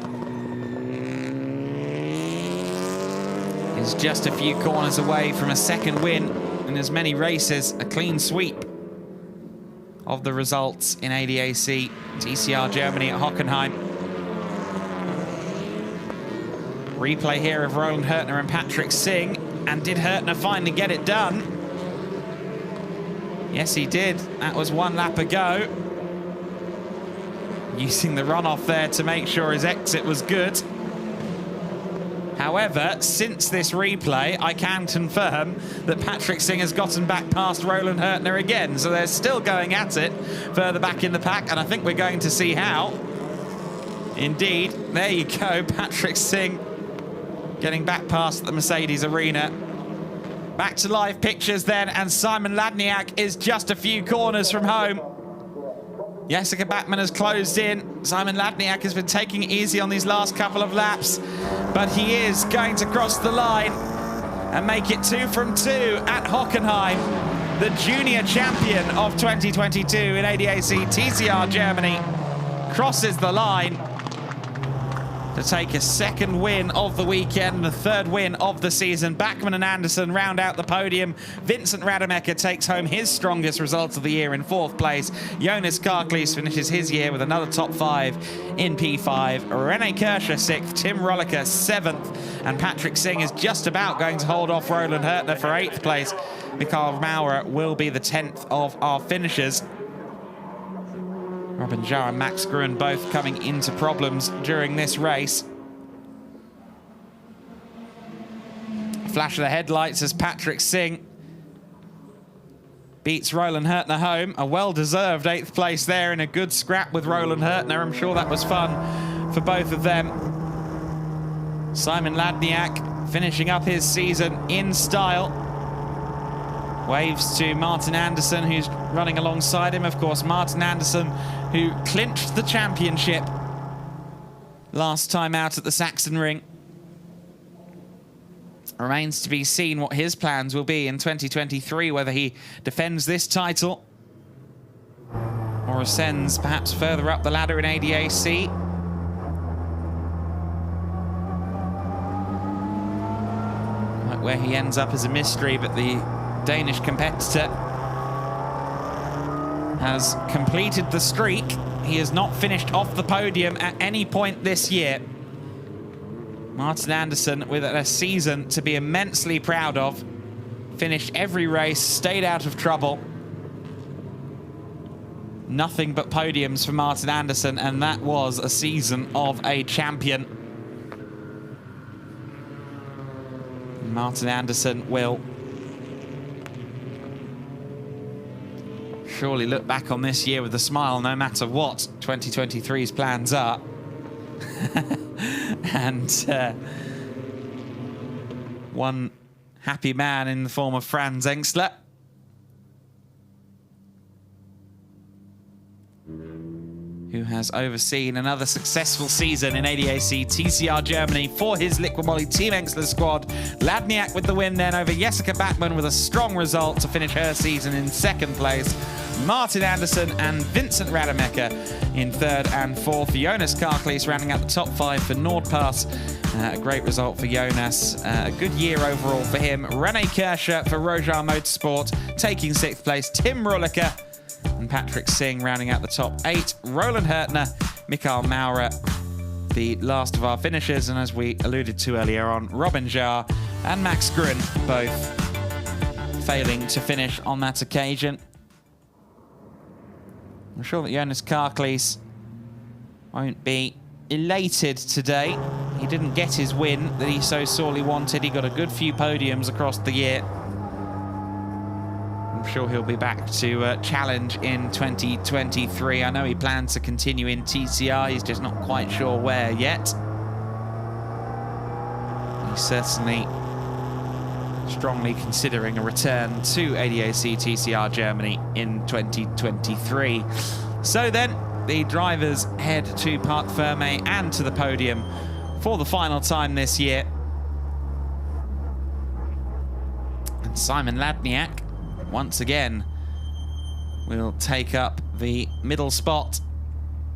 [SPEAKER 2] is just a few corners away from a second win in as many races, a clean sweep of the results in ADAC TCR Germany at Hockenheim. Replay here of Roland Hurtner and Patrick Singh. And did Hurtner finally get it done? Yes, he did. That was one lap ago. Using the runoff there to make sure his exit was good. However, since this replay, I can confirm that Patrick Singh has gotten back past Roland Hurtner again. So they're still going at it further back in the pack, and I think we're going to see how. Indeed, there you go, Patrick Singh getting back past the Mercedes arena. Back to live pictures then, and Simon Ladniak is just a few corners from home. Jessica Backman has closed in. Simon Ladniak has been taking it easy on these last couple of laps, but he is going to cross the line and make it 2 from 2 at Hockenheim. The junior champion of 2022 in ADAC TCR Germany crosses the line. to take a second win of the weekend, the third win of the season. Bachmann and Anderson round out the podium. Vincent Rademacher takes home his strongest result of the year in 4th place. Jonas Karklees finishes his year with another top 5 in P5. René Kirscher 6th, Tim Rolliker 7th, and Patrick Singh is just about going to hold off Roland Hertner for 8th place. Mikael Maurer will be the 10th of our finishers. Robin Jarre and Max Gruen both coming into problems during this race. Flash of the headlights as Patrick Singh beats Roland Hertner home. A well-deserved 8th place there in a good scrap with Roland Hertner. I'm sure that was fun for both of them. Simon Ladniak finishing up his season in style. Waves to Martin Anderson, who's running alongside him. Of course, Martin Anderson, who clinched the championship last time out at the Sachsenring. Remains to be seen what his plans will be in 2023, whether he defends this title or ascends perhaps further up the ladder in ADAC. Like where he ends up is a mystery, but the Danish competitor has completed the streak. He has not finished off the podium at any point this year. Martin Anderson with a season to be immensely proud of. Finished every race, stayed out of trouble. Nothing but podiums for Martin Anderson, and that was a season of a champion. Martin Anderson will surely look back on this year with a smile, no matter what 2023's plans are. And one happy man in the form of Franz Engstler, who has overseen another successful season in ADAC TCR Germany for his Liqui Team Engstler squad. Ladniak with the win then over Jessica Bachmann with a strong result to finish her season in 2nd place. Martin Anderson and Vincent Rademacher in 3rd and 4th. Jonas Karklees rounding out the top 5 for Nordpass. A great result for Jonas. A good year overall for him. René Kirscher for ADAC Motorsport taking 6th place. Tim Rolliker and Patrick Singh rounding out the top 8. Roland Hertner, Mikael Maurer, the last of our finishers. And as we alluded to earlier on, Robin Jarre and Max Gruen both failing to finish on that occasion. I'm sure that Jonas Karklees won't be elated today. He didn't get his win that he so sorely wanted. He got a good few podiums across the year. I'm sure he'll be back to challenge in 2023. I know he plans to continue in TCR. He's just not quite sure where yet. He's certainly strongly considering a return to ADAC TCR Germany in 2023. So then, the drivers head to Parc Fermé and to the podium for the final time this year. And Simon Ladniak, once again, will take up the middle spot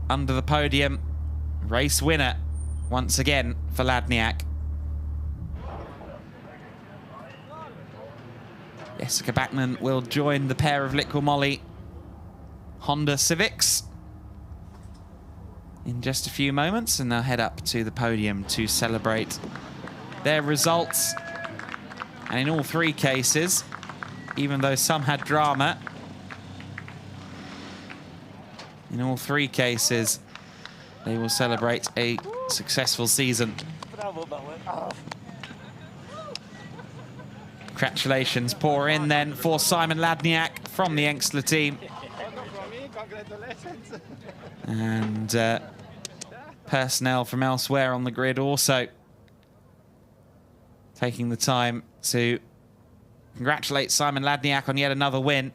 [SPEAKER 2] under the podium. Race winner, once again, for Ladniak. Jessica Bachmann will join the pair of Liqui Honda Civics in just a few moments, and they'll head up to the podium to celebrate their results. And in all 3 cases, even though some had drama, in all 3 cases, they will celebrate a successful season. Congratulations pour in then for Simon Ladniak from the Engstler team. And personnel from elsewhere on the grid also taking the time to congratulate Simon Ladniak on yet another win.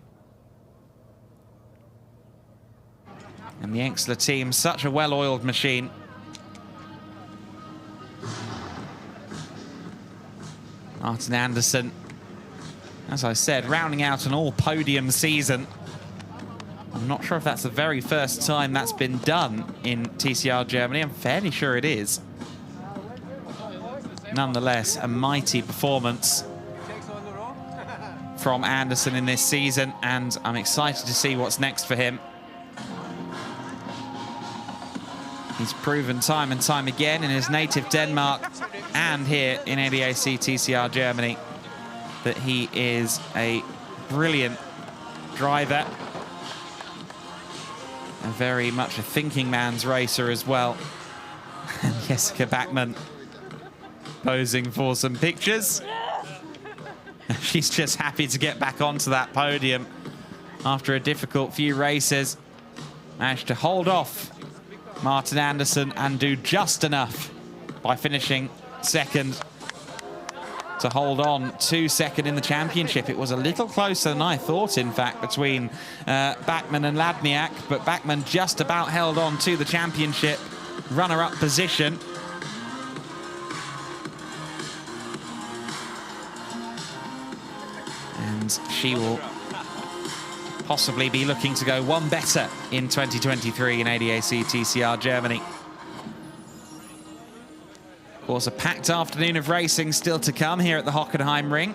[SPEAKER 2] And the Engstler team, such a well-oiled machine. Martin Anderson, as I said, rounding out an all-podium season. I'm not sure if that's the very first time that's been done in TCR Germany. I'm fairly sure it is. nonetheless, a mighty performance from Anderson in this season, and I'm excited to see what's next for him. He's proven time and time again in his native Denmark and here in ADAC TCR Germany that he is a brilliant driver, and very much a thinking man's racer as well. And Jessica Bachmann posing for some pictures. She's just happy to get back onto that podium after a difficult few races. Managed to hold off Martin Anderson and do just enough by finishing second to hold on to second in the championship. It was a little closer than I thought, in fact, between Bachmann and Ladniak, but Bachmann just about held on to the championship runner-up position. And she will possibly be looking to go one better in 2023 in ADAC TCR Germany. Of course, a packed afternoon of racing still to come here at the Hockenheimring.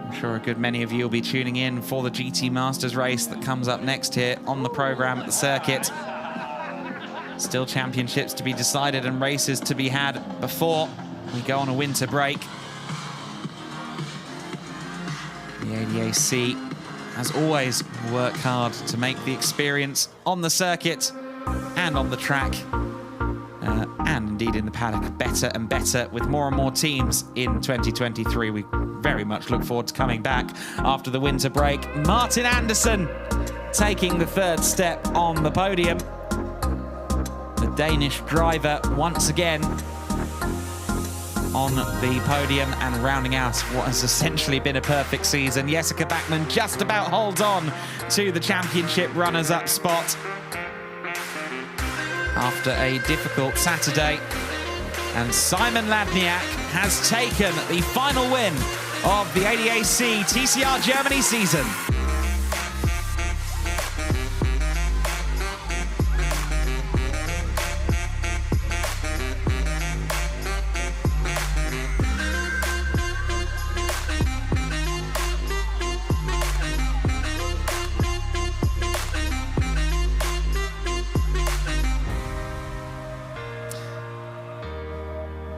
[SPEAKER 2] I'm sure a good many of you will be tuning in for the GT Masters race that comes up next here on the programme at the circuit. Still championships to be decided and races to be had before we go on a winter break. The ADAC, as always, work hard to make the experience on the circuit and on the track, and indeed in the paddock, better and better with more and more teams in 2023. We very much look forward to coming back after the winter break. Martin Anderson taking the third step on the podium. The Danish driver once again on the podium and rounding out what has essentially been a perfect season. Jessica Bachmann just about holds on to the championship runners-up spot after a difficult Saturday. And Simon Ladniak has taken the final win of the ADAC TCR Germany season.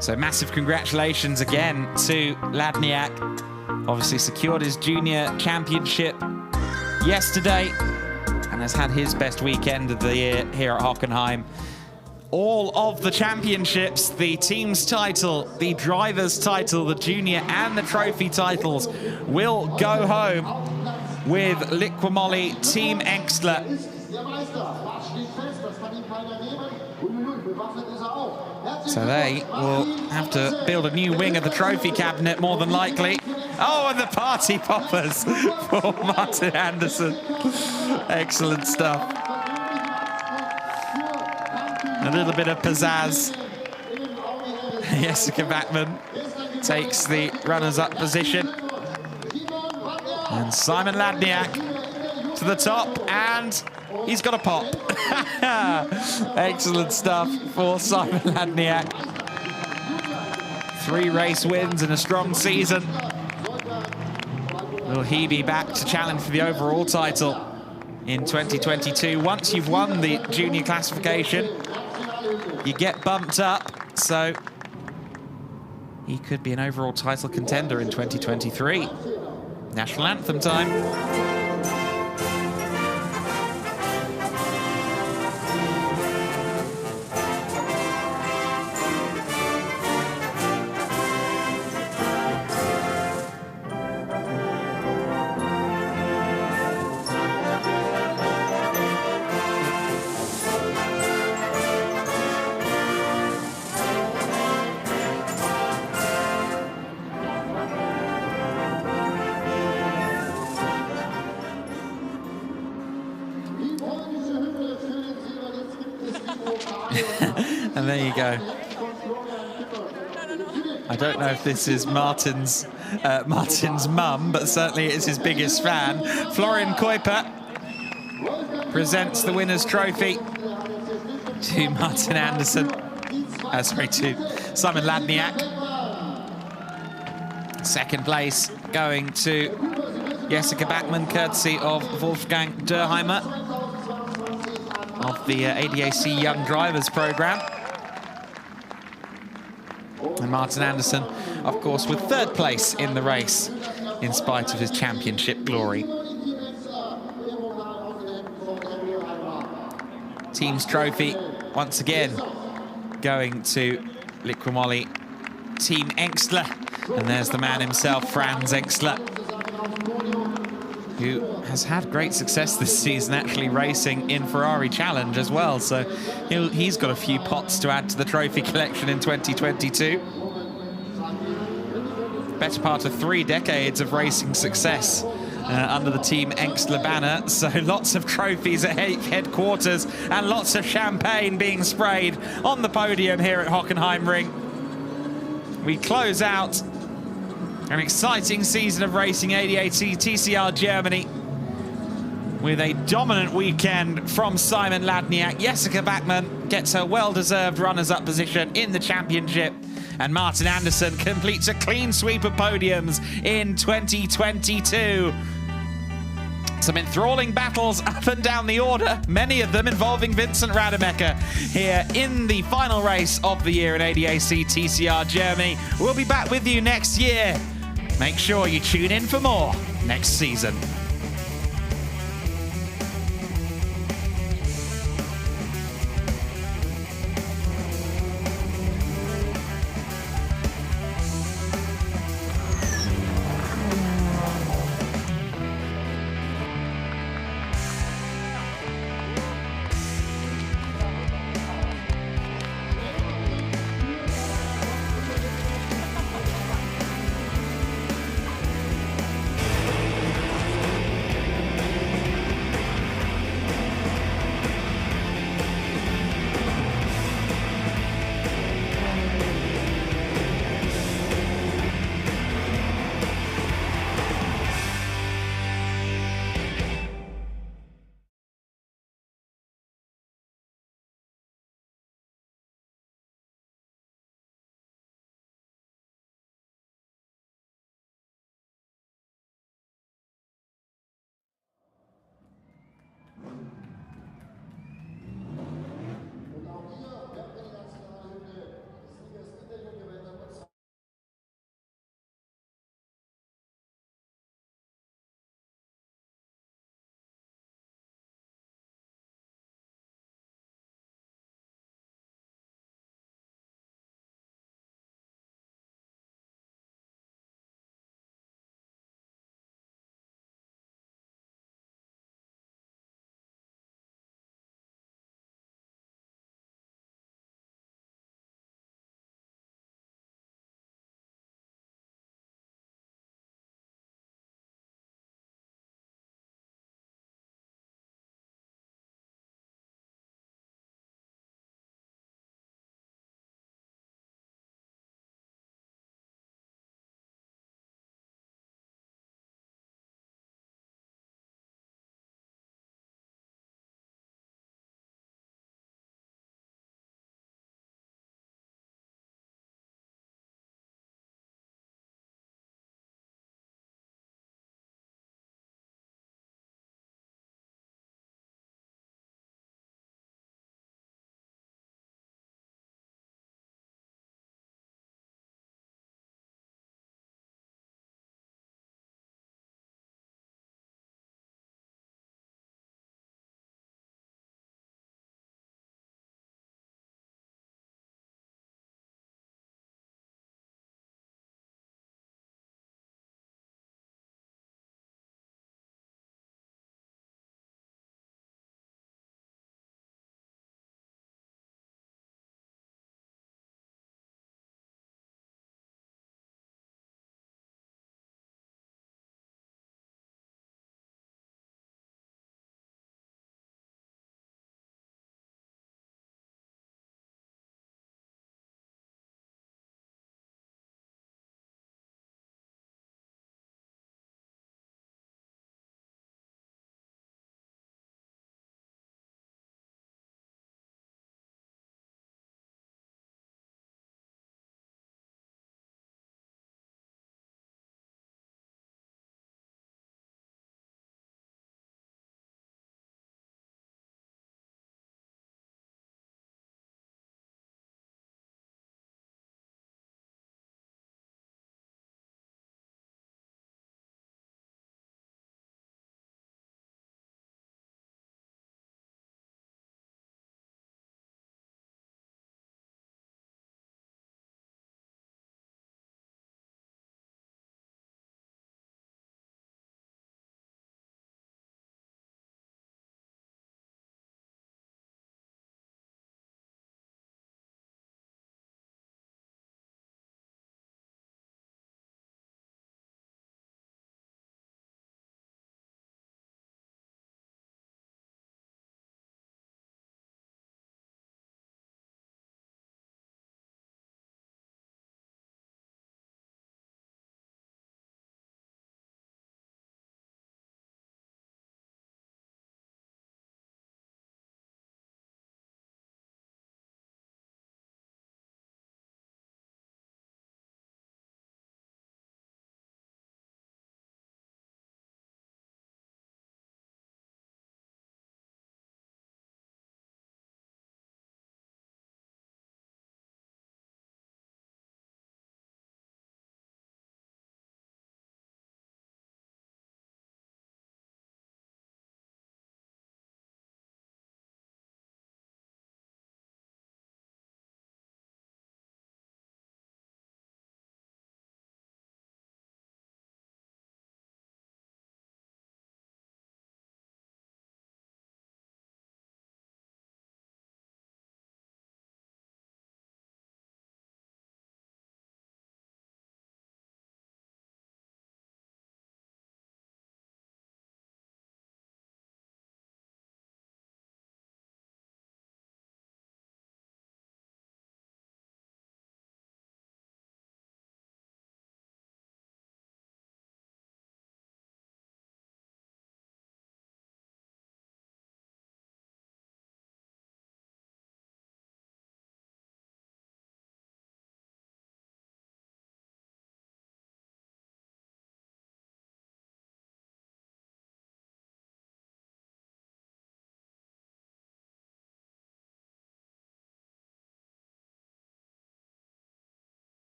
[SPEAKER 2] So massive congratulations again to Ladniak. Obviously secured his junior championship yesterday and has had his best weekend of the year here at Hockenheim. All of the championships, the team's title, the driver's title, the junior and the trophy titles will go home with Liqui Team Exler. So they will have to build a new wing of the trophy cabinet, more than likely. Oh, and the party poppers for Martin Anderson. Excellent stuff. A little bit of pizzazz. Jessica Bachmann takes the runners-up position. And Simon Ladniak to the top, and he's got a pop. Excellent stuff for Simon Ladniak. 3 race wins in a strong season. Will he be back to challenge for the overall title in 2022? Once you've won the junior classification, you get bumped up, so he could be an overall title contender in 2023. National anthem time. And there you go. I don't know if this is Martin's mum, but certainly it's his biggest fan. Florian Kuiper presents the winner's trophy to Martin Anderson. to Simon Ladniak. Second place going to Jessica Bachmann, courtesy of Wolfgang Dörheimer of the ADAC Young Drivers Program. And Martin Anderson, of course, with third place in the race, in spite of his championship glory. Team's trophy, once again, going to Liqui Team Engstler. And there's the man himself, Franz Engstler, who has had great success this season, actually racing in Ferrari Challenge as well. So he's got a few pots to add to the trophy collection in 2022. Better part of 3 decades of racing success under the Team Engstler banner. So lots of trophies at headquarters and lots of champagne being sprayed on the podium here at Hockenheimring. We close out an exciting season of racing ADAC TCR Germany with a dominant weekend from Simon Ladniak. Jessica Bachmann gets her well-deserved runners-up position in the championship, and Martin Anderson completes a clean sweep of podiums in 2022. Some enthralling battles up and down the order, many of them involving Vincent Rademacher here in the final race of the year in ADAC TCR Germany. We'll be back with you next year. Make sure you tune in for more next season.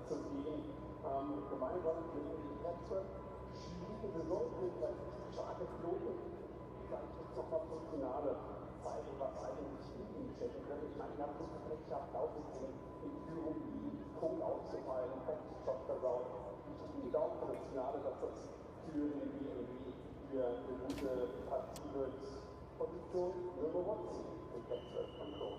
[SPEAKER 3] zu gehen. Gemeinsam mit den Plätzen schieben. Wir sollten mit der starke Knoten vielleicht nochmal zum Finale zeigen, was eigentlich checken können. Ich meine, wir haben es vielleicht geschafft, laufen in Führung die Punkt auszufallen, Boxenstopp versaut. Ich drücke die Daumen für das Finale, dass das für eine gute Partie wird. Position Nummer 1 in der 12 von Klo.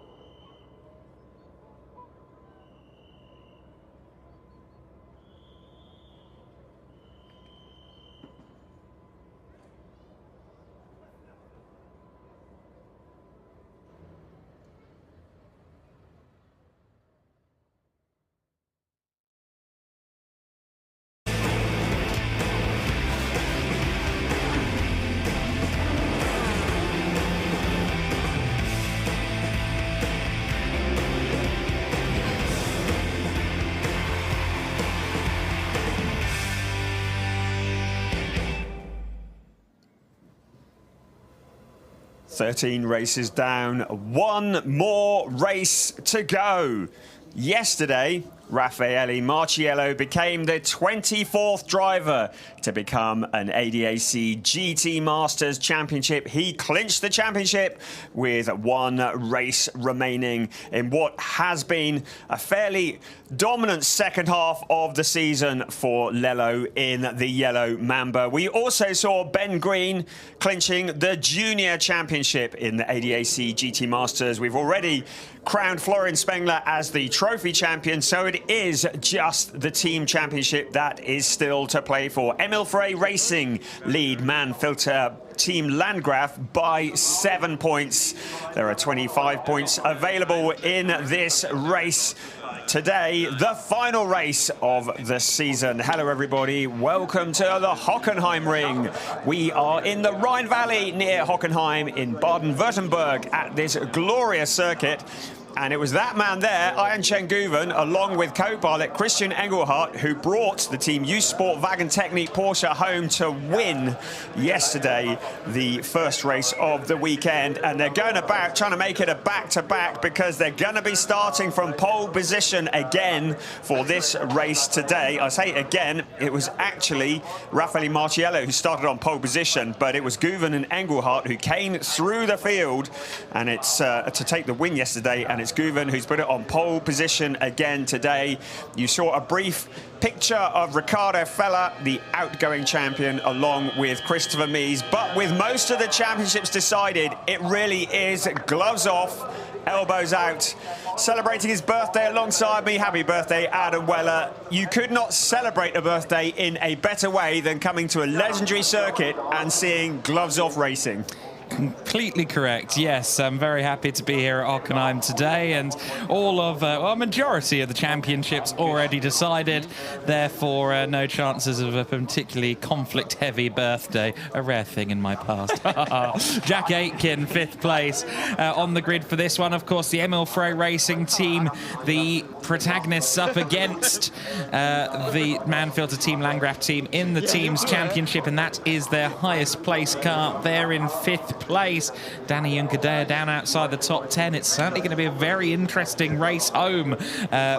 [SPEAKER 1] Thirteen races down, one more race to go. Yesterday, Raffaele Marciello became the 24th driver to become an ADAC GT Masters Championship. He clinched the championship with one race remaining in what has been a fairly dominant second half of the season for Lello in the yellow Mamba. We also saw Ben Green clinching the Junior Championship in the ADAC GT Masters. We've already crowned Florian Spengler as the trophy champion, so it is just the team championship that is still to play for. Emil Frey Racing lead Manfilter Team Landgraf by 7 points. There are 25 points available in this race. Today, the final race of the season. Hello, everybody. Welcome to the Hockenheimring. We are in the Rhine Valley near Hockenheim in Baden-Württemberg at this glorious circuit. And it was that man there, Ian Schenguven, along with co-pilot Christian Engelhardt, who brought the Team Youth Sport Wagen Technique Porsche home to win yesterday the first race of the weekend. And they're going about trying to make it a back-to-back because they're going to be starting from pole position again for this race today. I say again, it was actually Raffaele Marciello who started on pole position, but it was Guven and Engelhardt who came through the field, and it's to take the win yesterday, and it's Guven who's put it on pole position again today. You saw a brief picture of Ricardo Feller, the outgoing champion, along with Christopher Mies. But with most of the championships decided, it really is gloves off, elbows out. Celebrating his birthday alongside me. Happy birthday, Adam Weller. You could not celebrate a birthday in a better way than coming to a legendary circuit and seeing gloves off racing.
[SPEAKER 2] Completely correct. Yes, I'm very happy to be here at Hockenheim today, and all of, well, a majority of the championships already decided. Therefore, no chances of a particularly conflict-heavy birthday. A rare thing in my past. Jack Aitken, 5th place on the grid for this one. Of course, the Emil Frey Racing team, the protagonists up against the Manfilter Team Landgraf team in the team's championship, and that is their highest place car. They're in 5th place. Danny Juncadella down outside the top 10. It's certainly going to be a very interesting race home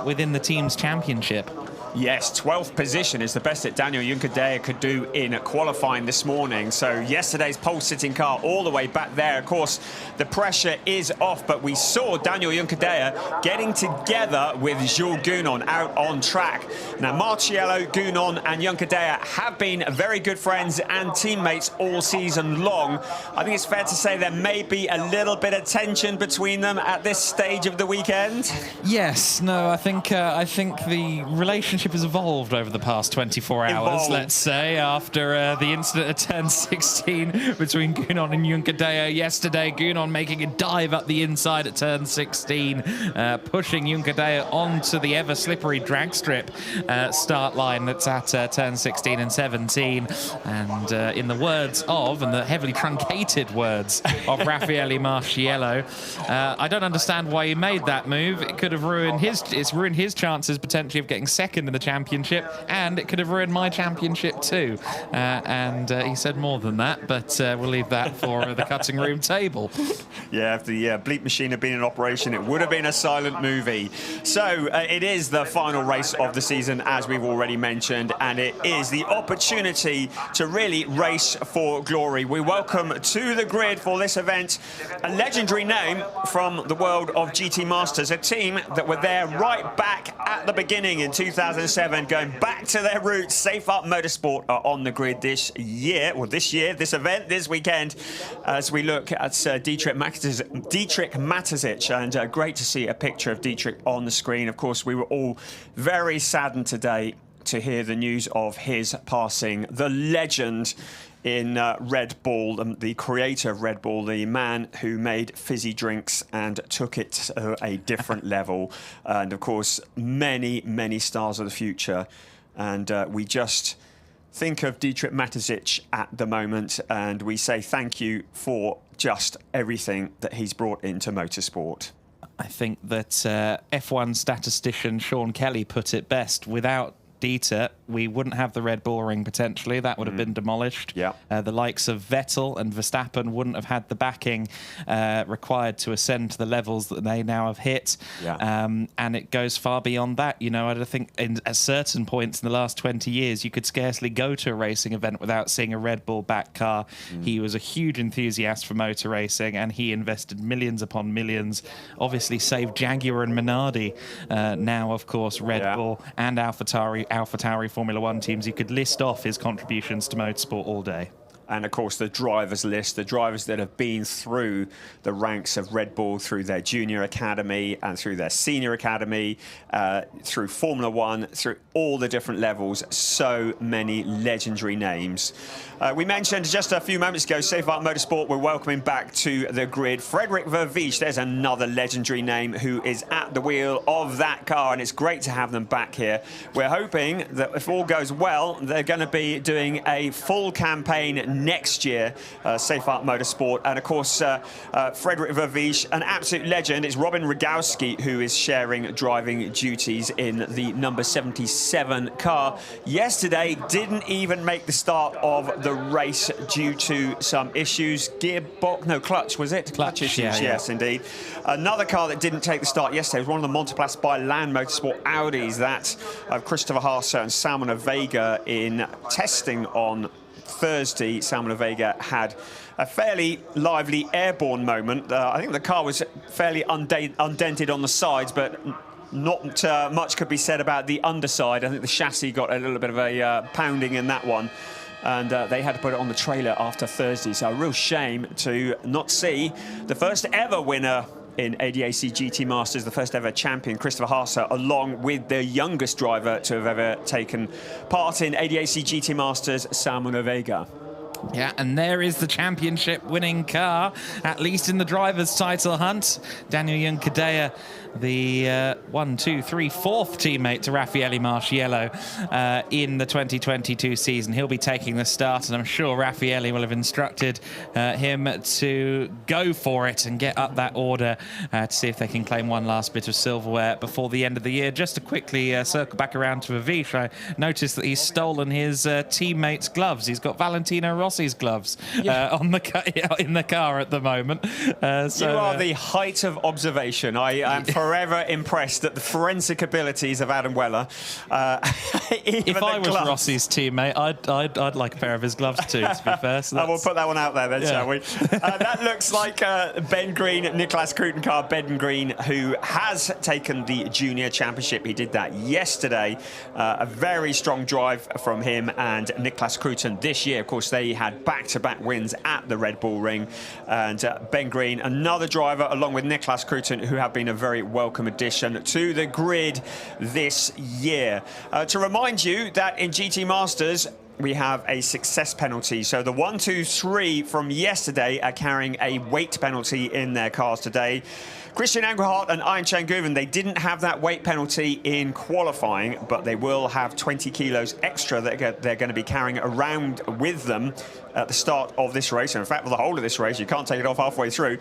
[SPEAKER 2] within the team's championship.
[SPEAKER 1] Yes, 12th position is the best that Daniel Juncadella could do in qualifying this morning. So yesterday's pole-sitting car all the way back there. Of course, the pressure is off, but we saw Daniel Juncadella getting together with Jules Gounon out on track. Now, Marciello, Gounon and Juncadella have been very good friends and teammates all season long. I think it's fair to say there may be a little bit of tension between them at this stage of the weekend.
[SPEAKER 2] Yes, no, I think the relationship has evolved over the past 24 hours, let's say, after the incident at turn 16 between Gounon and Juncadella yesterday. Gounon making a dive up the inside at turn 16, pushing Juncadella onto the ever-slippery drag strip start line that's at turn 16 and 17. And in the words of, and the heavily truncated words of Raffaele Marciello, I don't understand why he made that move. It could have ruined his chances potentially of getting second in the championship, and it could have ruined my championship too. And he said more than that, but we'll leave that for the cutting room table.
[SPEAKER 1] Yeah, if the bleep machine had been in operation, it would have been a silent movie. So it is the final race of the season, as we've already mentioned, and it is the opportunity to really race for glory. We welcome to the grid for this event a legendary name from the world of GT Masters, a team that were there right back at the beginning in 2007, going back to their roots. Safe Up Motorsport are on the grid this year, this event, this weekend, as we look at Dietrich Matezic, and great to see a picture of Dietrich on the screen. Of course, we were all very saddened today to hear the news of his passing. The legend in Red Bull, the creator of Red Bull, the man who made fizzy drinks and took it to a different level. And of course, many, many stars of the future. And we just think of Dietrich Matezic at the moment, and we say thank you for just everything that he's brought into motorsport.
[SPEAKER 2] I think that F1 statistician Sean Kelly put it best. Without Dieter, we wouldn't have the Red Bull Ring potentially. That would have been demolished.
[SPEAKER 1] Yeah.
[SPEAKER 2] The likes of Vettel and Verstappen wouldn't have had the backing required to ascend to the levels that they now have hit.
[SPEAKER 1] Yeah.
[SPEAKER 2] And it goes far beyond that. You know, I think at certain points in the last 20 years, you could scarcely go to a racing event without seeing a Red Bull back car. He was a huge enthusiast for motor racing, and he invested millions upon millions. Obviously saved Jaguar and Minardi. Now, of course, Red Bull and AlphaTauri Formula One teams. You could list off his contributions to motorsport all day.
[SPEAKER 1] And of course, the drivers list, the drivers that have been through the ranks of Red Bull, through their junior academy and through their senior academy, through Formula One, through all the different levels. So many legendary names. We mentioned just a few moments ago, Safe Up Motorsport, we're welcoming back to the grid Frederik Vervisch. There's another legendary name who is at the wheel of that car, and it's great to have them back here. We're hoping that if all goes well, they're going to be doing a full campaign next year, Safe Up Motorsport. And of course, Frederik Vervisch, an absolute legend. It's Robin Rogowski who is sharing driving duties in the number 77 car. Yesterday, didn't even make the start of the race due to some issues. Clutch, was it? Clutch issues,
[SPEAKER 2] yeah,
[SPEAKER 1] yes, indeed. Another car that didn't take the start yesterday was one of the Monteplas by Land Motorsport Audis, that of Christopher Haase and Salman Vega in testing on Thursday. Salman Vega had a fairly lively airborne moment. I think the car was fairly undented on the sides, but not much could be said about the underside. I think the chassis got a little bit of a pounding in that one, and they had to put it on the trailer after Thursday. So a real shame to not see the first ever winner in ADAC GT Masters, the first ever champion, Christopher Haase, along with the youngest driver to have ever taken part in ADAC GT Masters, Salman Vega.
[SPEAKER 2] Yeah, and there is the championship winning car, at least in the driver's title hunt. Daniel Juncadella, the 4th teammate to Raffaele Marciello in the 2022 season. He'll be taking the start, and I'm sure Raffaele will have instructed him to go for it and get up that order to see if they can claim one last bit of silverware before the end of the year. Just to quickly circle back around to Vervisch, I noticed that he's stolen his teammate's gloves. He's got Valentino Rossi's gloves in the car at the moment.
[SPEAKER 1] You are the height of observation. I am forever impressed at the forensic abilities of Adam Weller.
[SPEAKER 2] If I was Rossi's teammate, I'd like a pair of his gloves too, to be fair. So
[SPEAKER 1] we'll put that one out there then, shall we? That looks like Ben Green, Niklas Krutenkar. Ben Green, who has taken the junior championship. He did that yesterday. A very strong drive from him and Niklas Kruten this year. Of course, they had back-to-back wins at the Red Bull Ring. And Ben Green, another driver, along with Niklas Kruten, who have been a very welcome addition to the grid this year. To remind you that in GT Masters, we have a success penalty. So the 1, 2, 3 from yesterday are carrying a weight penalty in their cars today. Christian Engelhardt and Ian Changuven, they didn't have that weight penalty in qualifying, but they will have 20 kilos extra that they're going to be carrying around with them at the start of this race. And in fact, for the whole of this race, you can't take it off halfway through.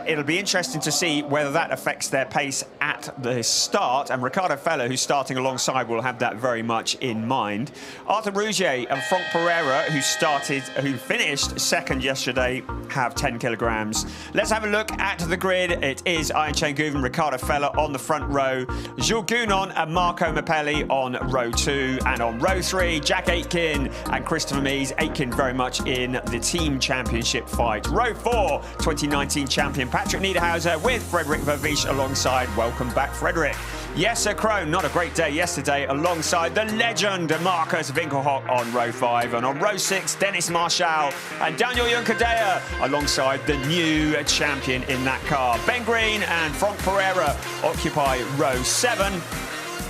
[SPEAKER 1] It'll be interesting to see whether that affects their pace at the start. And Ricardo Feller, who's starting alongside, will have that very much in mind. Arthur Rougier and Franck Pereira, who finished second yesterday, have 10 kilograms. Let's have a look at the grid. It is Ian Changuven, Ricardo Feller on the front row, Jules Gounon and Marco Mappelli on row 2, and on row 3, Jack Aitken and Christopher Mies. Aitken very much in the team championship fight. Row 4, 2019 champion Patrick Niederhauser with Frederick Vervisch alongside. Welcome back, Frederick. Yes, Sir Krohn, not a great day yesterday, alongside the legend Marcus Winkelhock on row 5. And on row 6, Dennis Marshall and Daniel Juncadella alongside the new champion in that car. Ben Green and Franck Pereira occupy row 7.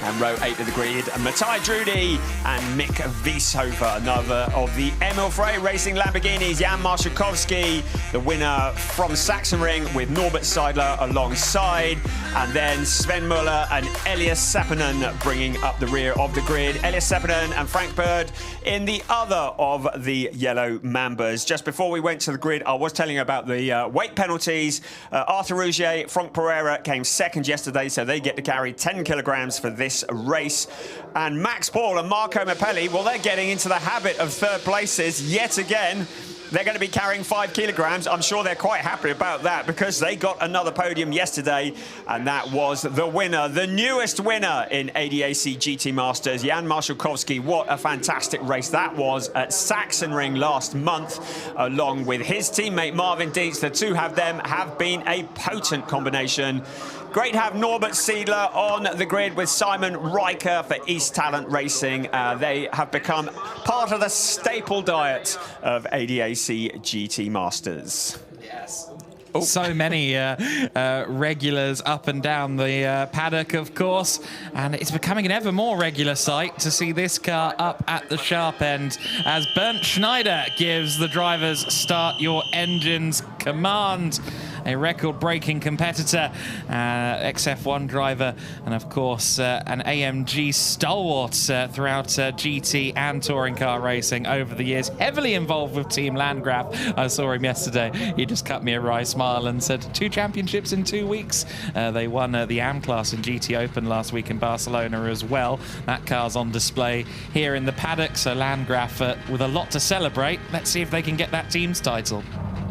[SPEAKER 1] And row 8 of the grid, Mattei Drudy and Mick Wieshofer, another of the Emil Frey Racing Lamborghinis. Jan Marszałkowski, the winner from Sachsenring, with Norbert Seidler alongside. And then Sven Muller and Elias Sappinen bringing up the rear of the grid. Elias Sappinen and Frank Bird in the other of the yellow Mambas. Just before we went to the grid, I was telling you about the weight penalties. Arthur Rougier, Franck Pereira came second yesterday, so they get to carry 10 kilograms for this race. And Max Paul and Marco Mappelli, well, they're getting into the habit of third places yet again. They're going to be carrying 5 kilograms. I'm sure they're quite happy about that because they got another podium yesterday, and that was the winner, the newest winner in ADAC GT Masters, Jan Marszałkowski. What a fantastic race that was at Sachsenring last month, along with his teammate Marvin Dietz. The two of them have been a potent combination. Great to have Norbert Seidler on the grid with Simon Riker for East Talent Racing. They have become part of the staple diet of ADAC GT Masters.
[SPEAKER 2] Yes. Oh. So many regulars up and down the paddock, of course, and it's becoming an ever more regular sight to see this car up at the sharp end as Bernd Schneider gives the drivers "Start your engines" command. A record-breaking competitor, XF1 driver, and of course an AMG stalwart throughout GT and touring car racing over the years. Heavily involved with Team Landgraf. I saw him yesterday. He just cut me a wry smile and said 2 championships in 2 weeks. They won the AM class in GT Open last week in Barcelona as well. That car's on display here in the paddock, so Landgraf with a lot to celebrate. Let's see if they can get that team's title.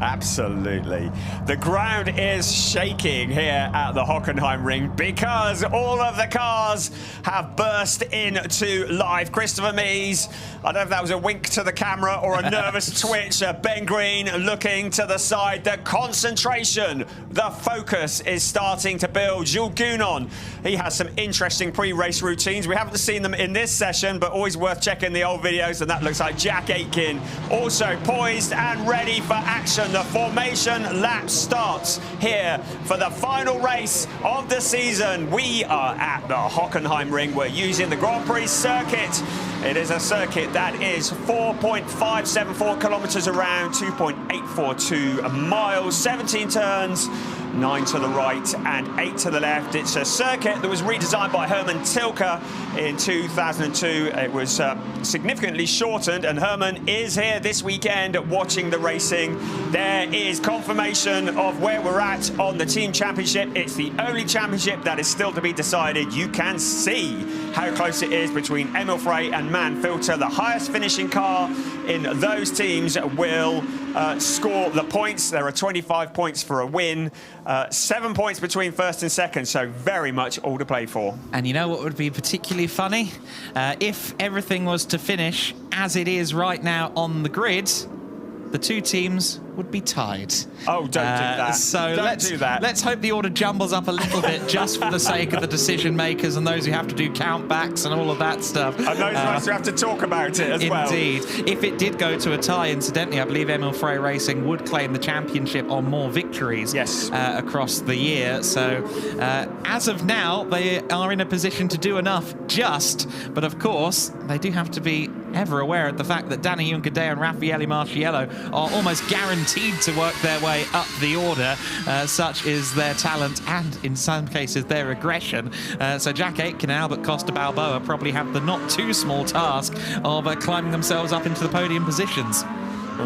[SPEAKER 1] Absolutely. The ground is shaking here at the Hockenheimring because all of the cars have burst into life. Christopher Mies, I don't know if that was a wink to the camera or a nervous twitch. Ben Green looking to the side. The concentration, the focus is starting to build. Jules Gounon, he has some interesting pre-race routines. We haven't seen them in this session, but always worth checking the old videos, and that looks like Jack Aitken, also poised and ready for action. The formation lap starts here for the final race of the season. We are at the Hockenheimring. We're using the Grand Prix circuit. It is a circuit that is 4.574 kilometers around, 2.842 miles, 17 turns, 9 to the right and 8 to the left. It's a circuit that was redesigned by Herman Tilke in 2002. It was significantly shortened, and Herman is here this weekend watching the racing. There is confirmation of where we're at on the team championship. It's the only championship that is still to be decided. You can see how close it is between Emil Frey and Mann-Filter. The highest finishing car in those teams will score the points. There are 25 points for a win, 7 points between first and second, so very much all to play for.
[SPEAKER 2] And you know what would be particularly funny? If everything was to finish as it is right now on the grid, the two teams would be tied.
[SPEAKER 1] Oh, don't do that.
[SPEAKER 2] So
[SPEAKER 1] do that.
[SPEAKER 2] Let's hope the order jumbles up a little bit just for the sake of the decision makers and those who have to do countbacks and all of that stuff.
[SPEAKER 1] And those of us who have to talk about it as well.
[SPEAKER 2] Indeed. If it did go to a tie, incidentally, I believe Emil Frey Racing would claim the championship on more victories across the year. So as of now, they are in a position to do enough but of course, they do have to be ever aware of the fact that Danny Juncadeo and Raffaele Marciello are almost guaranteed to work their way up the order. Such is their talent and, in some cases, their aggression. So Jack Aitken and Albert Costa Balboa probably have the not too small task of climbing themselves up into the podium positions.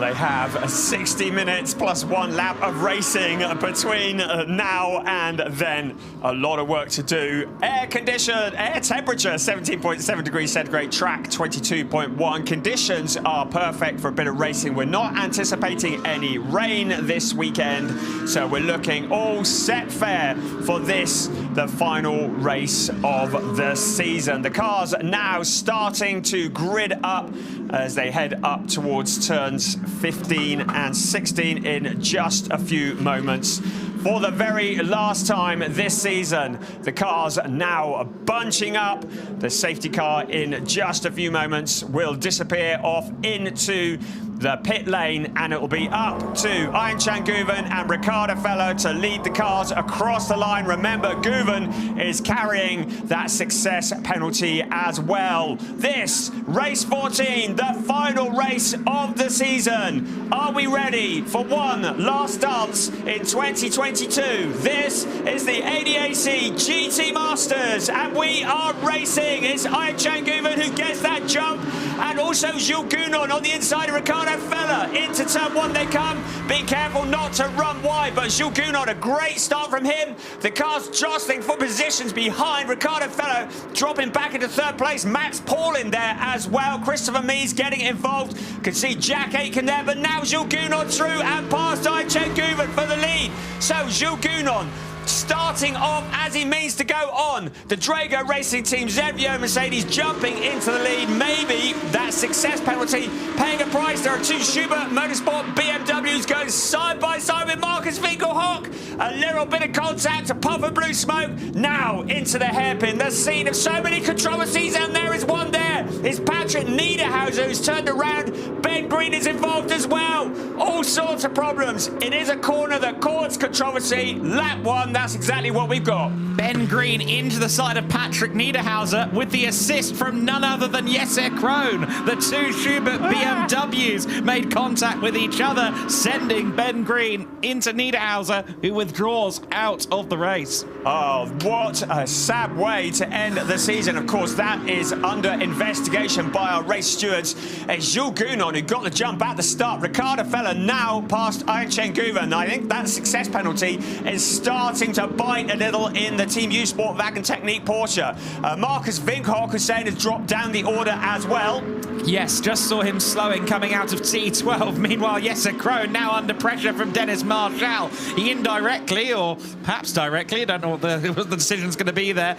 [SPEAKER 1] They have 60 minutes plus 1 lap of racing between now and then. A lot of work to do. Air temperature, 17.7 degrees centigrade, track 22.1. Conditions are perfect for a bit of racing. We're not anticipating any rain this weekend, so we're looking all set fair for this, the final race of the season. The cars now starting to grid up as they head up towards turns 15 and 16 in just a few moments. For the very last time this season, the cars now bunching up. The safety car in just a few moments will disappear off into the pit lane, and it will be up to Ayhancan Guven and Ricardo Feller to lead the cars across the line. Remember, Guven is carrying that success penalty as well. This, race 14, the final race of the season. Are we ready for one last dance in 2022? This is the ADAC GT Masters, and we are racing. It's Ayhancan Guven who gets that jump, and also Jules Gounon on the inside of Ricardo Feller. Into turn 1 they come. Be careful not to run wide, but Jules Gounon, a great start from him. The car's jostling for positions behind. Ricardo Feller dropping back into 3rd place. Max Paul in there as well. Christopher Mies getting involved. Can see Jack Aitken there, but now Jules Gounon through and past Ayhancan Guven for the lead. So Jules Gounon starting off as he means to go on. The Drago Racing Team, ZVO Mercedes jumping into the lead. Maybe that success penalty paying a price. There are 2 Schubert Motorsport BMWs going side by side with Marcus Winkelhock. A little bit of contact, a puff of blue smoke. Now into the hairpin, the scene of so many controversies, and there is one there. It's Patrick Niederhauser who's turned around. Ben Green is involved as well. All sorts of problems. It is a corner that caused controversy. Lap 1, that's exactly what we've got.
[SPEAKER 2] Ben Green into the side of Patrick Niederhauser with the assist from none other than Jesse Krohn. The 2 Schubert BMWs made contact with each other, sending Ben Green into Niederhauser, who withdraws out of the race.
[SPEAKER 1] Oh, what a sad way to end the season. Of course, that is under investigation by our race stewards. It's Jules Gounon who got the jump at the start. Ricardo Feller now past Ayhancan Guven. I think that success penalty is starting to bite a little in the Team U Sport Wagon Technique Porsche. Marcus Winkelhock, Hussein, has dropped down the order as well.
[SPEAKER 2] Yes, just saw him slowing coming out of T12. Meanwhile, Jesse Krohn now under pressure from Dennis Marshall. He indirectly, or perhaps directly, I don't know what the decision's going to be there,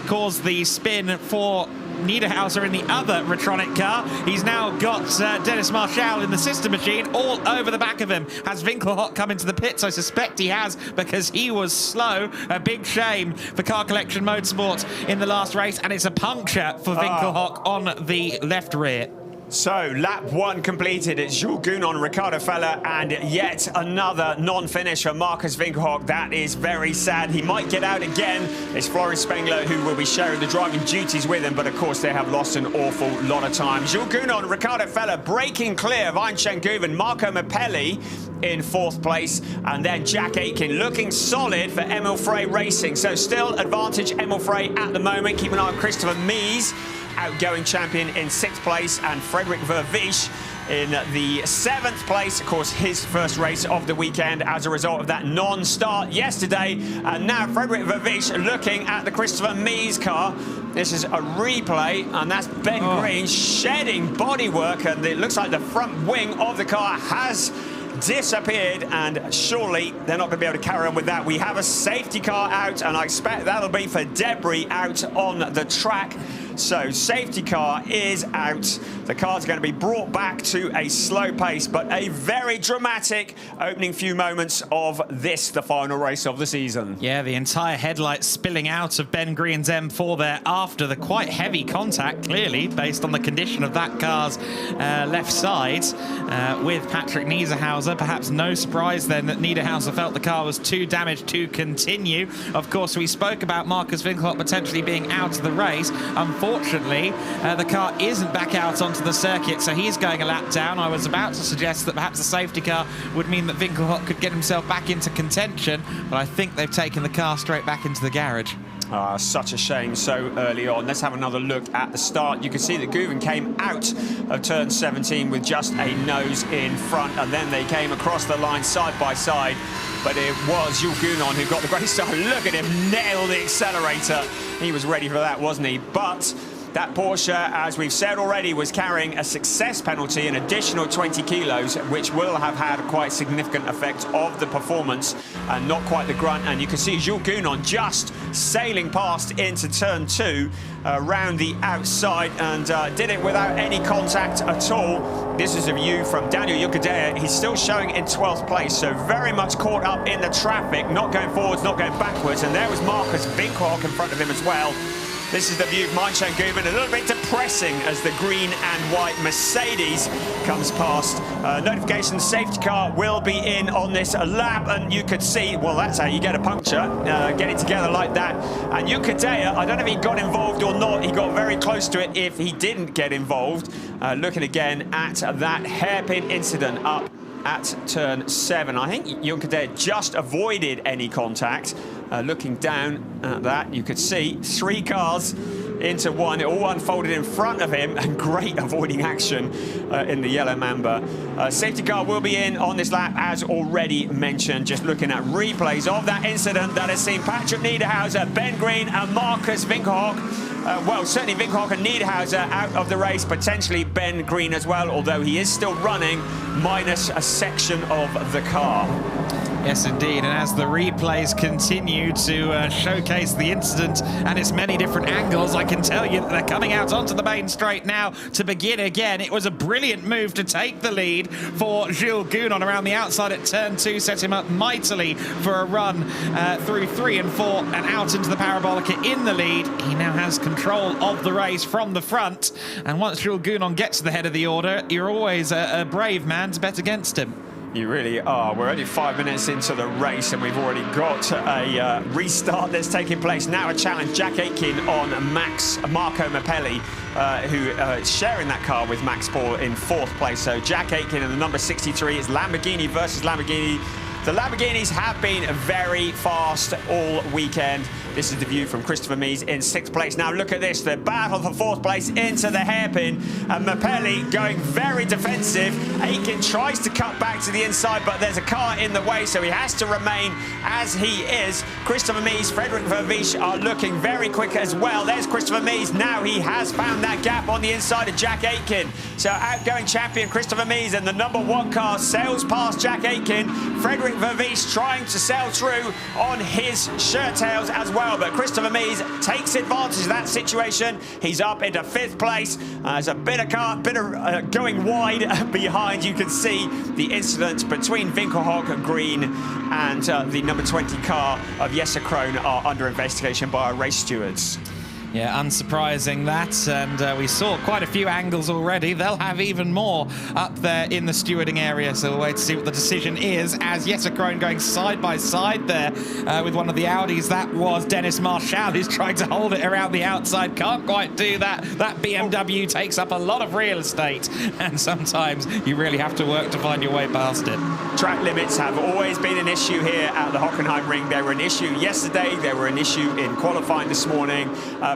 [SPEAKER 2] caused the spin for Niederhauser in the other Retronic car. He's now got Dennis Marshall in the sister machine all over the back of him. Has Winkelhock come into the pits? I suspect he has, because he was slow. A big shame for Car Collection Motorsports in the last race, and it's a puncture for Winkelhock on the left rear.
[SPEAKER 1] So, lap 1 completed. It's Jules Gounon, Ricardo Feller, and yet another non-finish for Marcus Winkelhock. That is very sad. He might get out again. It's Floris Spengler who will be sharing the driving duties with him, but of course they have lost an awful lot of time. Jules Gounon, Ricardo Feller breaking clear of Ayhancan Guven. Marco Mappelli in 4th place, and then Jack Aitken looking solid for Emil Frey Racing. So still advantage Emil Frey at the moment. Keep an eye on Christopher Mies, outgoing champion, in 6th place, and Frederick Vervisch in the 7th place. Of course, his first race of the weekend as a result of that non-start yesterday. And now Frederick Vervisch looking at the Christopher Mies car. This is a replay, and that's Ben Green shedding bodywork, and it looks like the front wing of the car has disappeared, and surely they're not going to be able to carry on with that. We have a safety car out, and I expect that'll be for debris out on the track. So safety car is out. The car's going to be brought back to a slow pace, but a very dramatic opening few moments of this, the final race of the season.
[SPEAKER 2] Yeah, the entire headlight spilling out of Ben Green's M4 there after the quite heavy contact, clearly, based on the condition of that car's left side with Patrick Niederhauser. Perhaps no surprise then that Niederhauser felt the car was too damaged to continue. Of course, we spoke about Marcus Winkelhock potentially being out of the race. Unfortunately, the car isn't back out onto the circuit, so he's going a lap down. I was about to suggest that perhaps the safety car would mean that Winkelhock could get himself back into contention, but I think they've taken the car straight back into the garage.
[SPEAKER 1] Such a shame so early on. Let's have another look at the start. You can see that Guven came out of turn 17 with just a nose in front, and then they came across the line side by side. But it was Jules Gounon who got the great start. Look at him nail the accelerator. He was ready for that, wasn't he? But that Porsche, as we've said already, was carrying a success penalty, an additional 20 kilos, which will have had a quite significant effect of the performance and not quite the grunt. And you can see Jules Gounon just sailing past into turn 2 around the outside and did it without any contact at all. This is a view from Daniel Juncadella. He's still showing in 12th place, so very much caught up in the traffic, not going forwards, not going backwards. And there was Marcus Winkelhock in front of him as well. This is the view of Meinchen Guven, a little bit depressing as the green and white Mercedes comes past. Notification, safety car will be in on this lap, and you could see, well, that's how you get a puncture, get it together like that. And Juncadella, I don't know if he got involved or not, he got very close to it if he didn't get involved. Looking again at that hairpin incident up at turn 7. I think Juncadella just avoided any contact. Looking down at that, you could see 3 cars into one. It all unfolded in front of him, and great avoiding action in the yellow Mamba. Safety car will be in on this lap, as already mentioned. Just looking at replays of that incident that has seen Patrick Niederhauser, Ben Green and Marcus Winkelhock. Well, certainly Winkelhock and Niederhauser out of the race, potentially Ben Green as well, although he is still running, minus a section of the car.
[SPEAKER 2] Yes, indeed. And as the replays continue to showcase the incident and its many different angles, I can tell you that they're coming out onto the main straight now to begin again. It was a brilliant move to take the lead for Jules Gounon around the outside at turn 2, set him up mightily for a run through 3 and 4 and out into the Parabolica in the lead. He now has control of the race from the front. And once Jules Gounon gets to the head of the order, you're always a brave man to bet against him.
[SPEAKER 1] You really are. We're only 5 minutes into the race and we've already got a restart that's taking place. Now a challenge, Jack Aitken on Marco Mappelli, who is sharing that car with Max Paul in 4th place. So Jack Aitken and the number 63 is Lamborghini versus Lamborghini. The Lamborghinis have been very fast all weekend. This is the view from Christopher Mies in 6th place. Now look at this, the battle for 4th place into the hairpin, and Mappelli going very defensive. Aitken tries to cut back to the inside, but there's a car in the way, so he has to remain as he is. Christopher Mies, Frederik Vervisch are looking very quick as well. There's Christopher Mies. Now he has found that gap on the inside of Jack Aitken. So outgoing champion Christopher Mies and the number 1 car sails past Jack Aitken. Frederik Vervisch trying to sail through on his shirt tails as well, but Christopher Mies takes advantage of that situation. He's up into 5th place. There's a bit of going wide behind. You can see the incident between Winkelhock, Green, and the number 20 car of Jesse Krohn are under investigation by our race stewards.
[SPEAKER 2] Yeah, unsurprising that, and we saw quite a few angles already. They'll have even more up there in the stewarding area, so we'll wait to see what the decision is, as Jesse Krohn going side by side there with one of the Audis. That was Dennis Marshall, who's trying to hold it around the outside. Can't quite do that. That BMW takes up a lot of real estate, and sometimes you really have to work to find your way past it.
[SPEAKER 1] Track limits have always been an issue here at the Hockenheimring. They were an issue yesterday, they were an issue in qualifying this morning,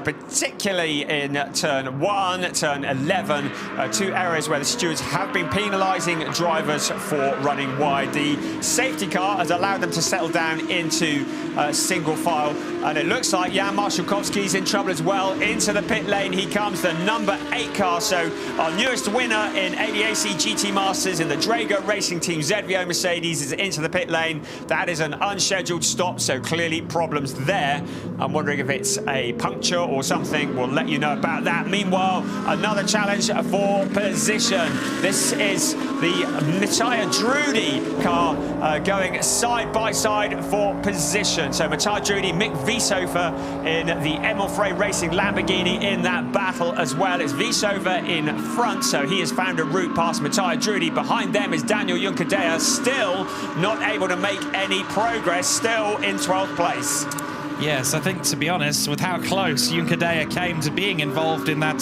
[SPEAKER 1] particularly in turn 1, turn 11, 2 areas where the stewards have been penalising drivers for running wide. The safety car has allowed them to settle down into single file, And it looks like Jan Marszałkowski's in trouble as well. Into the pit lane he comes, the number 8 car. So our newest winner in ADAC GT Masters in the Drago Racing Team ZVO Mercedes is into the pit lane. That is an unscheduled stop, so clearly problems there. I'm wondering if it's a puncture or something. We'll let you know about that. Meanwhile, another challenge for position. This is the Mattia Drudi car going side by side for position. So Mattia Drudi, Mick Wiesover in the Emil Frey Racing Lamborghini in that battle as well. It's Wiesover in front, so he has found a route past Mattia Drudi. Behind them is Daniel Juncadella, still not able to make any progress, still in 12th place.
[SPEAKER 2] Yes, I think, to be honest, with how close Juncadella came to being involved in that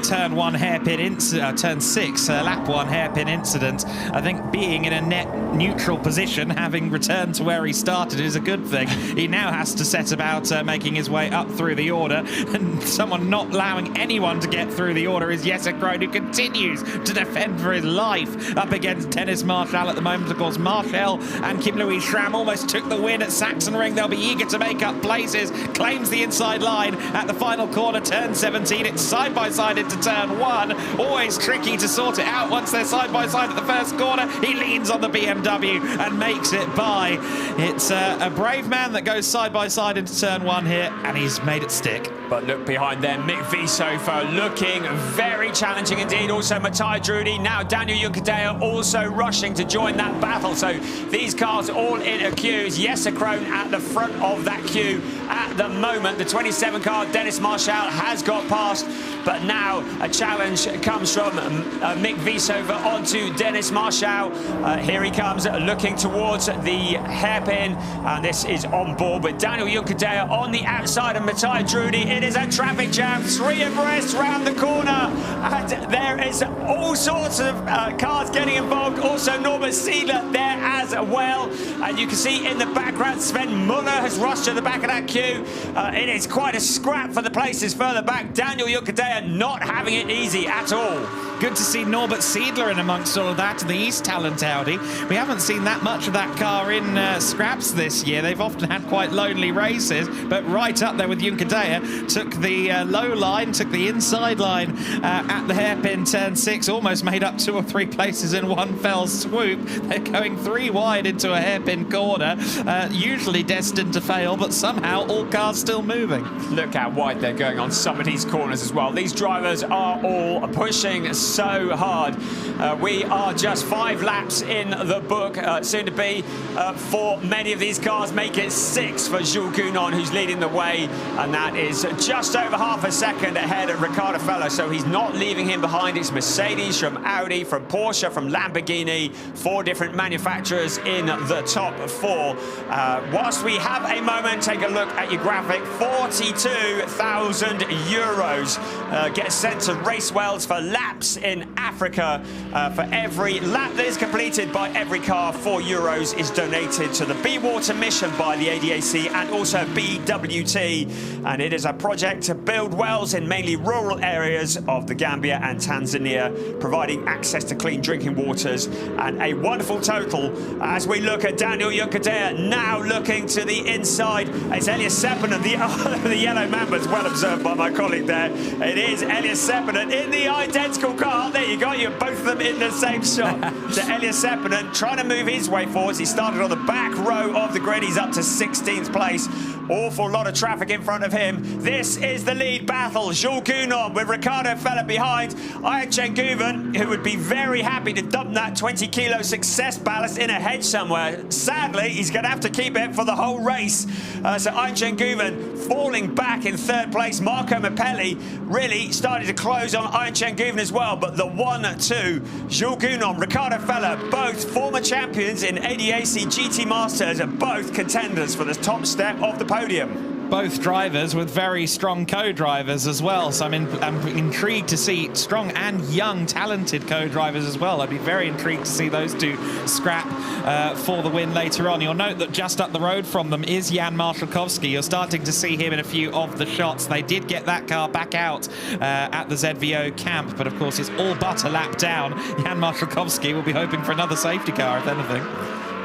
[SPEAKER 2] turn 1 hairpin incident, turn 6 lap 1 hairpin incident, I think being in a net neutral position, having returned to where he started, is a good thing. He now has to set about making his way up through the order, and someone not allowing anyone to get through the order is Jesse Krohn, who continues to defend for his life up against Dennis Marshall at the moment. Of course, Marshall and Kim-Louis Schramm almost took the win at Sachsenring. They'll be eager to make up places. Claims the inside line at the final corner, turn 17. It's side by side into turn 1. Always tricky to sort it out once they're side by side at the first corner. He leans on the BMW and makes it by. It's a brave man that goes side by side into turn 1 here, and he's made it stick.
[SPEAKER 1] But look behind them, Mick Wiesover looking very challenging indeed. Also Mattia Drudi, now Daniel Juncadella also rushing to join that battle. So these cars all in a queue. Jesse Krohn at the front of that queue at the moment. The 27 car, Dennis Marshall, has got past, but now a challenge comes from Mick Wiesover onto Dennis Marshall. Here he comes looking towards the hairpin, and this is on board with Daniel Juncadella on the outside of Mattia Drudi. It is a traffic jam, 3 abreast round the corner, and there is all sorts of cars getting involved. Also Norbert Siedler there as well, and you can see in the background Sven Muller has rushed to the back of that queue. It is quite a scrap for the places further back. Daniel Juncadella not having it easy at all.
[SPEAKER 2] Good to see Norbert Siedler in amongst all of that, the East Talent Audi. We haven't seen that much of that car in scraps this year. They've often had quite lonely races, but right up there with Juncadella, took the low line, took the inside line at the hairpin turn 6, almost made up 2 or 3 places in one fell swoop. They're going 3 wide into a hairpin corner, usually destined to fail, but somehow all cars still moving.
[SPEAKER 1] Look how wide they're going on some of these corners as well. These drivers are all pushing so hard. We are just 5 laps in the book, soon to be for many of these cars. Make it 6 for Jules Gounon, who's leading the way, and that is just over half a second ahead of Ricardo Feller, so he's not leaving him behind. It's Mercedes, from Audi, from Porsche, from Lamborghini, 4 different manufacturers in the top 4. Whilst we have a moment, take a look at your graphic. 42,000 euros gets sent to Race Wells for laps in Africa. For every lap that is completed by every car, 4 euros is donated to the Be Water mission by the ADAC and also BWT. And it is a project to build wells in mainly rural areas of the Gambia and Tanzania, providing access to clean drinking waters. And a wonderful total as we look at Daniel Juncadella now looking to the inside. It's Elias Sepinen, the yellow mambas, well observed by my colleague there. It is Elias Sepinen in the identical car. There you go, you're both of them in the same shot. So Elias Sepinen trying to move his way forwards. He started on the back row of the grid. He's up to 16th place. Awful lot of traffic in front of him. This is the lead battle. Jules Gounon with Ricardo Feller behind. Ayhan Guven, who would be very happy to dump that 20-kilo success ballast in a hedge somewhere. Sadly, he's going to have to keep it for the whole race. So Ayhan Guven falling back in 3rd place. Marco Mappelli really started to close on Ayhan Guven as well. But the 1-2, Jules Gounon, Ricardo Feller, both former champions in ADAC GT Masters, are both contenders for the top step of the podium.
[SPEAKER 2] Both drivers with very strong co-drivers as well, so I'm intrigued to see strong and young talented co-drivers as well. I'd be very intrigued to see those 2 scrap for the win later on. You'll note that just up the road from them is Jan Marszałkowski. You're starting to see him in a few of the shots. They did get that car back out at the ZVO camp, but of course it's all but a lap down. Jan Marszałkowski will be hoping for another safety car, if anything.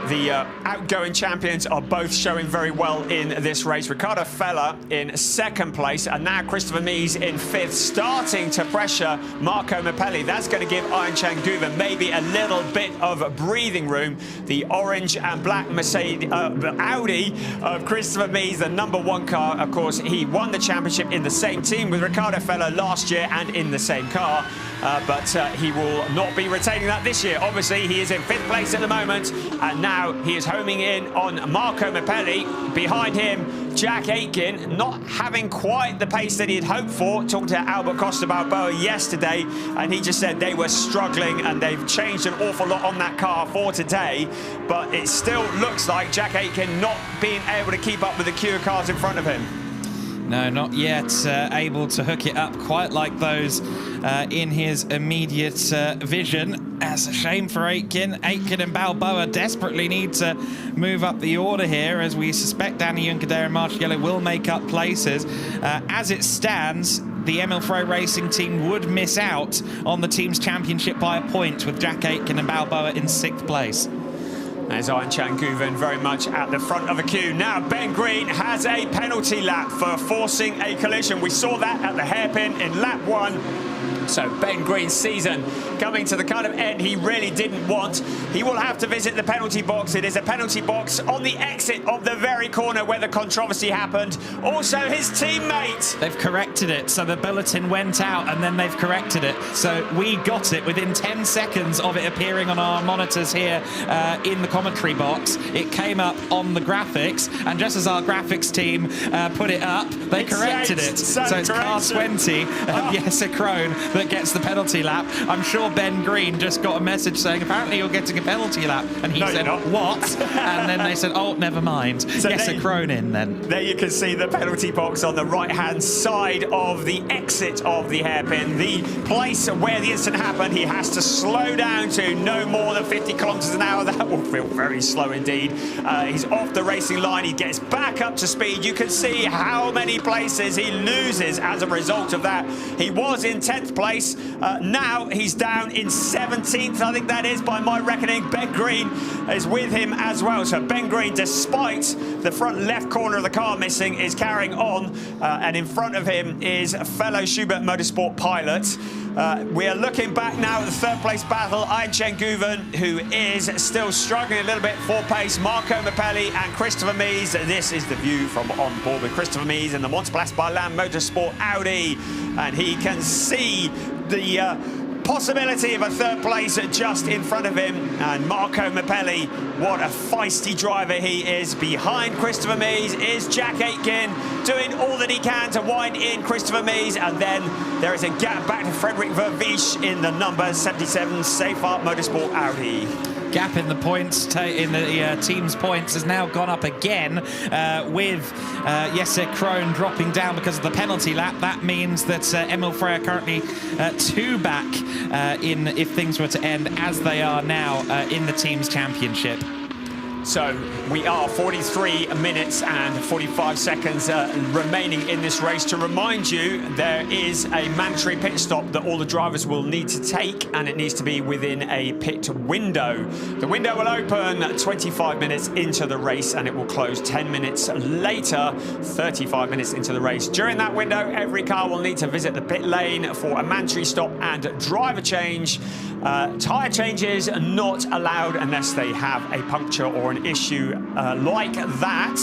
[SPEAKER 1] The outgoing champions are both showing very well in this race. Ricardo Feller in second place, and now Christopher Mies in fifth, starting to pressure Marco Mappelli. That's going to give Arjen Can Guven maybe a little bit of breathing room. The orange and black Mercedes, Audi of Christopher Mies, the #1 car. Of course, he won the championship in the same team with Ricardo Feller last year and in the same car. But he will not be retaining that this year. Obviously, he is in fifth place at the moment, and now he is homing in on Marco Mappelli. Behind him, Jack Aitken, not having quite the pace that he had hoped for. Talked to Albert Costa Balboa yesterday, and he just said they were struggling, and they've changed an awful lot on that car for today. But it still looks like Jack Aitken not being able to keep up with the queue of cars in front of him.
[SPEAKER 2] No, not yet able to hook it up quite like those in his immediate vision. That's a shame for Aitken. Aitken and Balboa desperately need to move up the order here, as we suspect Danny Juncadere and Marciello will make up places. As it stands, the Emil Frey Racing team would miss out on the team's championship by a point, with Jack Aitken and Balboa in 6th place.
[SPEAKER 1] There's Arjen Can Guven very much at the front of the queue. Now Ben Green has a penalty lap for forcing a collision. We saw that at the hairpin in lap 1. So Ben Green's season coming to the kind of end he really didn't want. He will have to visit the penalty box. It is a penalty box on the exit of the very corner where the controversy happened. Also his teammate.
[SPEAKER 2] They've corrected it, so the bulletin went out and then they've corrected it. So we got it within 10 seconds of it appearing on our monitors here in the commentary box. It came up on the graphics, and just as our graphics team put it up, they corrected it. So it's car 20, Jesse Krohn, that gets the penalty lap. I'm sure Ben Green just got a message saying apparently you're getting a penalty lap, and he said what? And then they said, oh, never mind. So Jesse Krohn in then.
[SPEAKER 1] There you can see the penalty box on the right hand side of the exit of the hairpin, the place where the incident happened. He has to slow down to no more than 50 kilometers an hour. That will feel very slow indeed. He's off the racing line. He gets back up to speed. You can see how many places he loses as a result of that. He was in 10th place. Now he's down in 17th, I think that is, by my reckoning. Ben Green is with him as well. So Ben Green, despite the front left corner of the car missing, is carrying on. And in front of him is fellow Schubert Motorsport pilot. We are looking back now at the 3rd place battle. Arjen Can Guven, who is still struggling a little bit for pace. Marco Mappelli and Christopher Mies. This is the view from on board with Christopher Mies in the Montpellier by Land Motorsport Audi. And he can see the possibility of a 3rd place just in front of him. And Marco Mappelli, what a feisty driver he is. Behind Christopher Mies is Jack Aitken, doing all that he can to wind in Christopher Mies. And then there is a gap back to Frederik Vervisch in the number 77 Safeart Motorsport Audi.
[SPEAKER 2] Gap in the points, in the team's points, has now gone up again with Jesse Krohn dropping down because of the penalty lap. That means that Emil Frey are currently 2 back in, if things were to end as they are now, in the team's championship.
[SPEAKER 1] So we are 43 minutes and 45 seconds remaining in this race. To remind you, there is a mandatory pit stop that all the drivers will need to take, and it needs to be within a pit window. The window will open 25 minutes into the race, and it will close 10 minutes later, 35 minutes into the race. During that window, every car will need to visit the pit lane for a mandatory stop and driver change. Tyre changes are not allowed unless they have a puncture or an issue like that.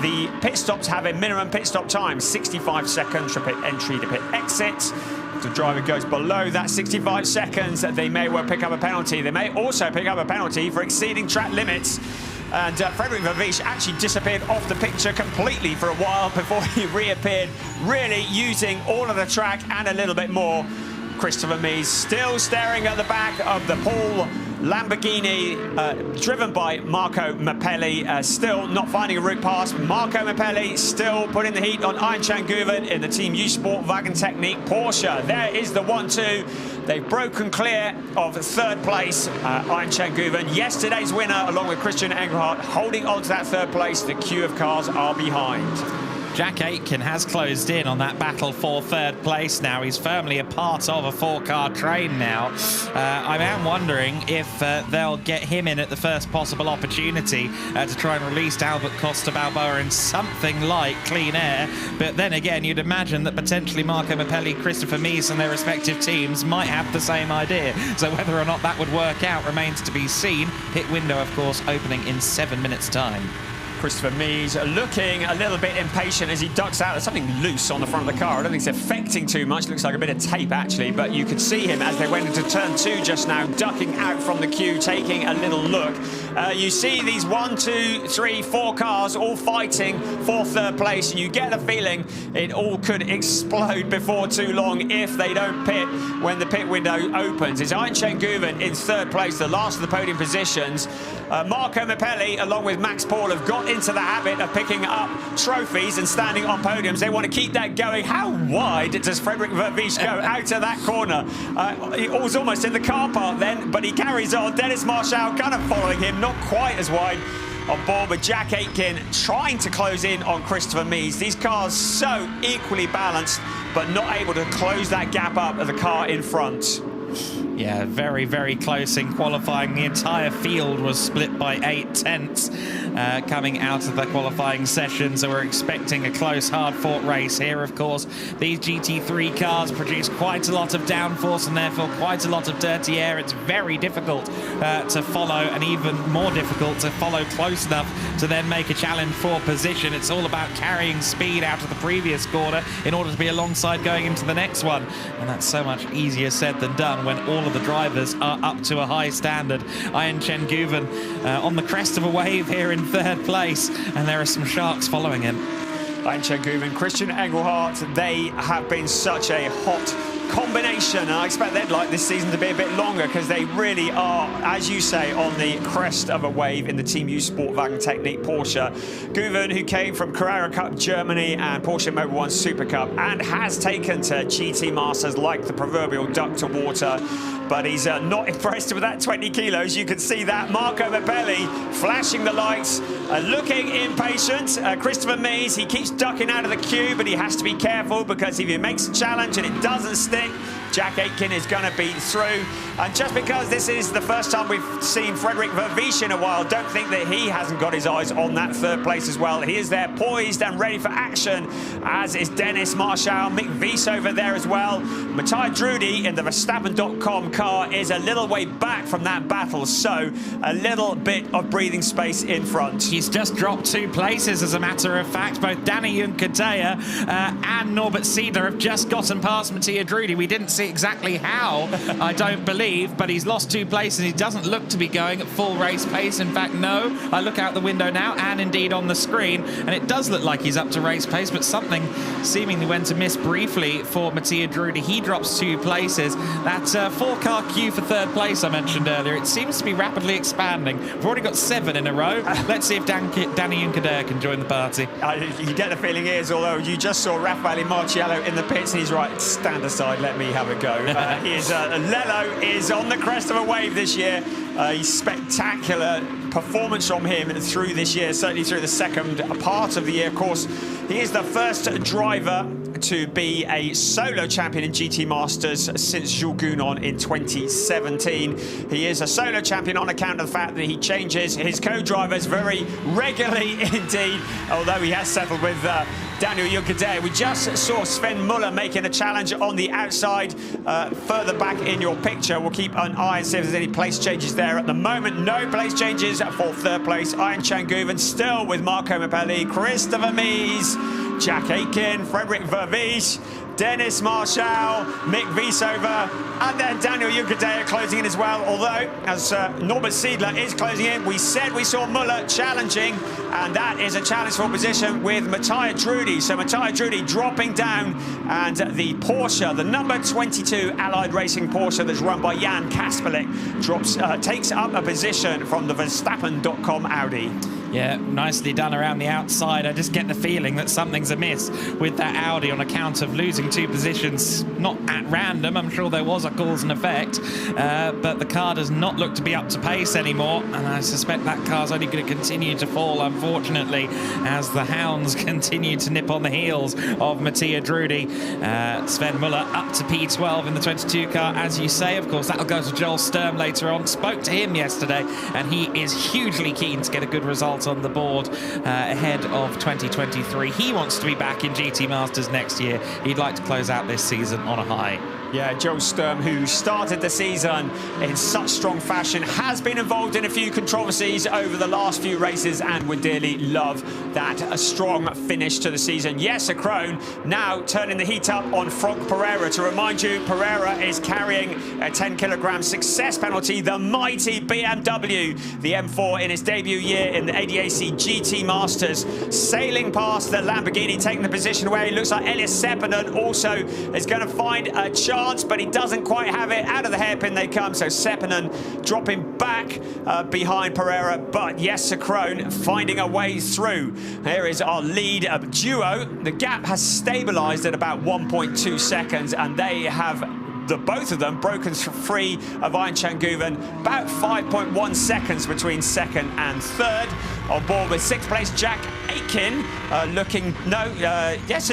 [SPEAKER 1] The pit stops have a minimum pit stop time, 65 seconds from pit entry to pit exit. If the driver goes below that 65 seconds, they may well pick up a penalty. They may also pick up a penalty for exceeding track limits. And Frederik Vervisch actually disappeared off the picture completely for a while before he reappeared, really using all of the track and a little bit more. Christopher Mies still staring at the back of the Paul Lamborghini, driven by Marco Mappelli, still not finding a route past. Marco Mappelli still putting the heat on Arjen Can Guven in the Team U Sport Wagen Technique Porsche. There is the 1-2. They've broken clear of 3rd place. Arjen Can Guven, yesterday's winner, along with Christian Engelhardt, holding on to that 3rd place. The queue of cars are behind.
[SPEAKER 2] Jack Aitken has closed in on that battle for third place now. He's firmly a part of a 4-car train now. I am wondering if they'll get him in at the first possible opportunity to try and release Albert Costa Balboa in something like clean air. But then again, you'd imagine that potentially Marco Mappelli, Christopher Mies and their respective teams might have the same idea. So whether or not that would work out remains to be seen. Pit window, of course, opening in 7 minutes' time.
[SPEAKER 1] Christopher Mies looking a little bit impatient as he ducks out. There's something loose on the front of the car. I don't think it's affecting too much. Looks like a bit of tape, actually. But you could see him as they went into turn 2 just now, ducking out from the queue, taking a little look. You see these 1, 2, 3, 4 cars all fighting for third place. And you get the feeling it all could explode before too long if they don't pit when the pit window opens. It's Ayncen Guven in third place, the last of the podium positions. Marco Mappelli, along with Max Paul, have got into the habit of picking up trophies and standing on podiums. They want to keep that going. How wide does Frederik Vervies go out of that corner? He was almost in the car park then, but he carries on. Dennis Marshall kind of following him, not quite as wide on board, but Jack Aitken trying to close in on Christopher Mies. These cars so equally balanced, but not able to close that gap up of the car in front.
[SPEAKER 2] Yeah, very, very close in qualifying. The entire field was split by 8 tenths coming out of the qualifying session, so we're expecting a close, hard-fought race here. Of course, these GT3 cars produce quite a lot of downforce and therefore quite a lot of dirty air. It's very difficult to follow, and even more difficult to follow close enough to then make a challenge for position. It's all about carrying speed out of the previous corner in order to be alongside going into the next one, and that's so much easier said than done when all of the drivers are up to a high standard. Ayncen Guven on the crest of a wave here in third place, and there are some sharks following him.
[SPEAKER 1] Ayncen Guven, Christian Engelhardt, they have been such a hot combination, and I expect they'd like this season to be a bit longer because they really are, as you say, on the crest of a wave in the Team U Sportwagen Technique Porsche. Guven, who came from Carrera Cup Germany and Porsche Mobil 1 Super Cup and has taken to GT Masters like the proverbial duck to water, but he's not impressed with that 20 kilos. You can see that. Marco Mappelli flashing the lights, looking impatient. Christopher Mies, he keeps ducking out of the queue, but he has to be careful because if he makes a challenge and it doesn't stick, Jack Aitken is going to be through. And just because this is the first time we've seen Frederik Vervies in a while, don't think that he hasn't got his eyes on that third place as well. He is there poised and ready for action, as is Dennis Marshall, Mick Wies over there as well. Matthias Drudy in the Verstappen.com car is a little way back from that battle, so a little bit of breathing space in front.
[SPEAKER 2] He's just dropped 2 places, as a matter of fact. Both Danny Junkadea and Norbert Siedler have just gotten past Matthias Drudy. We didn't see exactly how, I don't believe, but he's lost 2 places. He doesn't look to be going at full race pace. In fact, no. I look out the window now and indeed on the screen, and it does look like he's up to race pace, but something seemingly went amiss briefly for Matthias Drudy. He drops 2 places. That 4-car queue for third place I mentioned earlier, it seems to be rapidly expanding. We've already got 7 in a row. Let's see if Danny Junkadea can join the party.
[SPEAKER 1] You get the feeling he is, although you just saw Raffaele Marciello in the pits and he's right, stand aside, let me have a go. Lello is on the crest of a wave this year. Spectacular performance from him through this year, certainly through the second part of the year. Of course, he is the first driver to be a solo champion in GT Masters since Jules Gounon in 2017. He is a solo champion on account of the fact that he changes his co-drivers very regularly indeed, although he has settled with Daniel Junkadea. We just saw Sven Muller making a challenge on the outside, further back in your picture. We'll keep an eye and see if there's any place changes there. At the moment, no place changes for third place. Ayncen Guven still with Marco Mappelli, Christopher Mies, Jack Aitken, Frederik Vervies, Dennis Marshall, Mick Wies over, and then Daniel Junkadea closing in as well. Although, as Norbert Siedler is closing in, we said we saw Muller challenging, and that is a challenge for position with Matthias Drudy. So Matthias Drudy dropping down, and the Porsche, the number 22 Allied Racing Porsche that's run by Jan Kasperlik, takes up a position from the Verstappen.com Audi.
[SPEAKER 2] Yeah, nicely done around the outside. I just get the feeling that something's amiss with that Audi on account of losing 2 positions, not at random. I'm sure there was a cause and effect, but the car does not look to be up to pace anymore, and I suspect that car's only going to continue to fall, unfortunately, as the hounds continue to nip on the heels of Mattia Drudi. Sven Muller up to P12 in the 22 car, as you say. Of course, that'll go to Joel Sturm later on. Spoke to him yesterday, and he is hugely keen to get a good result on the board ahead of 2023. He wants to be back in GT Masters next year. He'd like to close out this season on a high.
[SPEAKER 1] Yeah, Joel Sturm, who started the season in such strong fashion, has been involved in a few controversies over the last few races and would dearly love that a strong finish to the season. Yes, a Krone now turning the heat up on Franck Pereira. To remind you, Pereira is carrying a 10-kilogram success penalty. The mighty BMW, the M4 in its debut year in the ADAC GT Masters, sailing past the Lamborghini, taking the position away. It looks like Elias Seppänen also is going to find a chance, but he doesn't quite have it. Out of the hairpin they come, so Seppänen dropping back behind Pereira, but Jesse Krohn finding a way through. Here is our lead duo. The gap has stabilized at about 1.2 seconds, and they have both of them broken free of Ian Changuven. About 5.1 seconds between second and third. On board with 6th place Jack Aitken,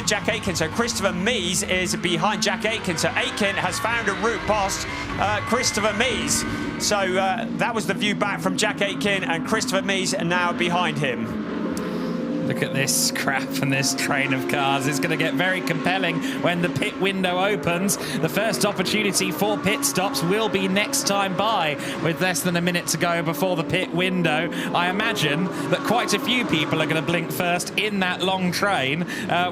[SPEAKER 1] Jack Aitken. So Christopher Mies is behind Jack Aitken. So Aitken has found a route past Christopher Mies. So that was the view back from Jack Aitken, and Christopher Mies are now behind him.
[SPEAKER 2] Look at this scrap and this train of cars. It's going to get very compelling when the pit window opens. The first opportunity for pit stops will be next time by, with less than a minute to go before the pit window. I imagine that quite a few people are going to blink first in that long train,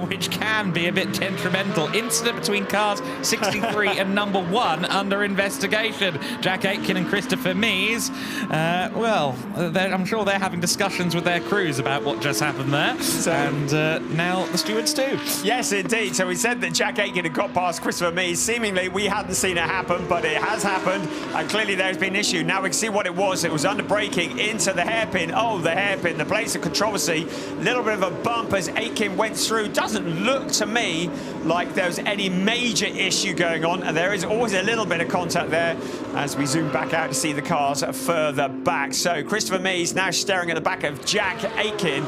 [SPEAKER 2] which can be a bit detrimental. Incident between cars 63 and number 1 under investigation. Jack Aitken and Christopher Mies. I'm sure they're having discussions with their crews about what just happened there. And now the stewards too.
[SPEAKER 1] Yes, indeed. So we said that Jack Aitken had got past Christopher Mies. Seemingly, we hadn't seen it happen, but it has happened. And clearly, there's been an issue. Now we can see what it was. It was under braking into the hairpin. Oh, the hairpin, the place of controversy. Little bit of a bump as Aitken went through. Doesn't look to me like there's any major issue going on. And there is always a little bit of contact there as we zoom back out to see the cars further back. So Christopher Mies now staring at the back of Jack Aitken.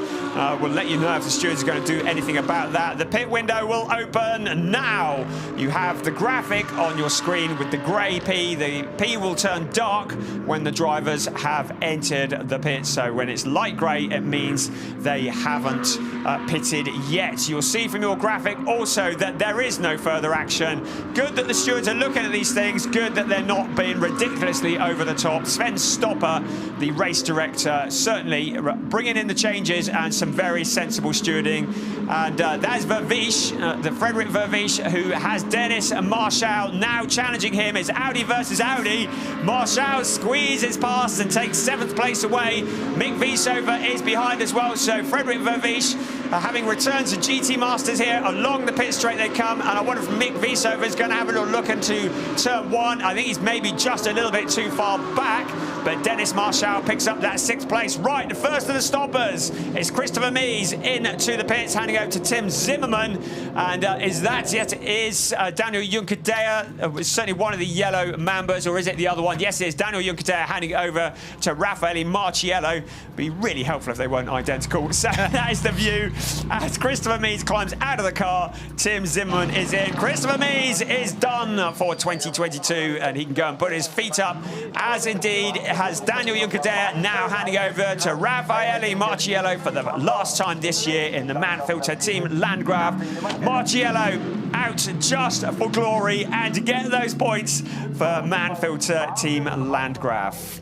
[SPEAKER 1] We'll let you know if the stewards are going to do anything about that. The pit window will open now. You have the graphic on your screen with the grey P. The P will turn dark when the drivers have entered the pit. So when it's light grey, it means they haven't pitted yet. You'll see from your graphic also that there is no further action. Good that the stewards are looking at these things. Good that they're not being ridiculously over the top. Sven Stopper, the race director, certainly bringing in the changes and some very sensible stewarding. And that's Vervish, the Frederick Vervish, who has Dennis and Marshall now challenging him. It's Audi versus Audi. Marshall squeezes past and takes 7th place away. Mick Wiesover is behind as well. So Frederick Vervish, having returned to GT Masters here, along the pit straight they come. And I wonder if Mick Wiesover is going to have a little look into turn 1. I think he's maybe just a little bit too far back. But Dennis Marshall picks up that 6th place. Right, the first of the stoppers is Christopher Mies into the pits, handing over to Tim Zimmerman. And is that yet? Is Daniel Juncadella, certainly one of the yellow Mambas, or is it the other one? Yes, it is Daniel Juncadella handing it over to Raffaele Marciello. Be really helpful if they weren't identical. So that is the view as Christopher Mies climbs out of the car. Tim Zimmerman is in. Christopher Mies is done for 2022, and he can go and put his feet up, as indeed has Daniel Juncadella, now handing over to Raffaele Marciello for the last time this year in the Manfilter Team Landgraf. Marciello out just for glory and to get those points for Manfilter Team Landgraf.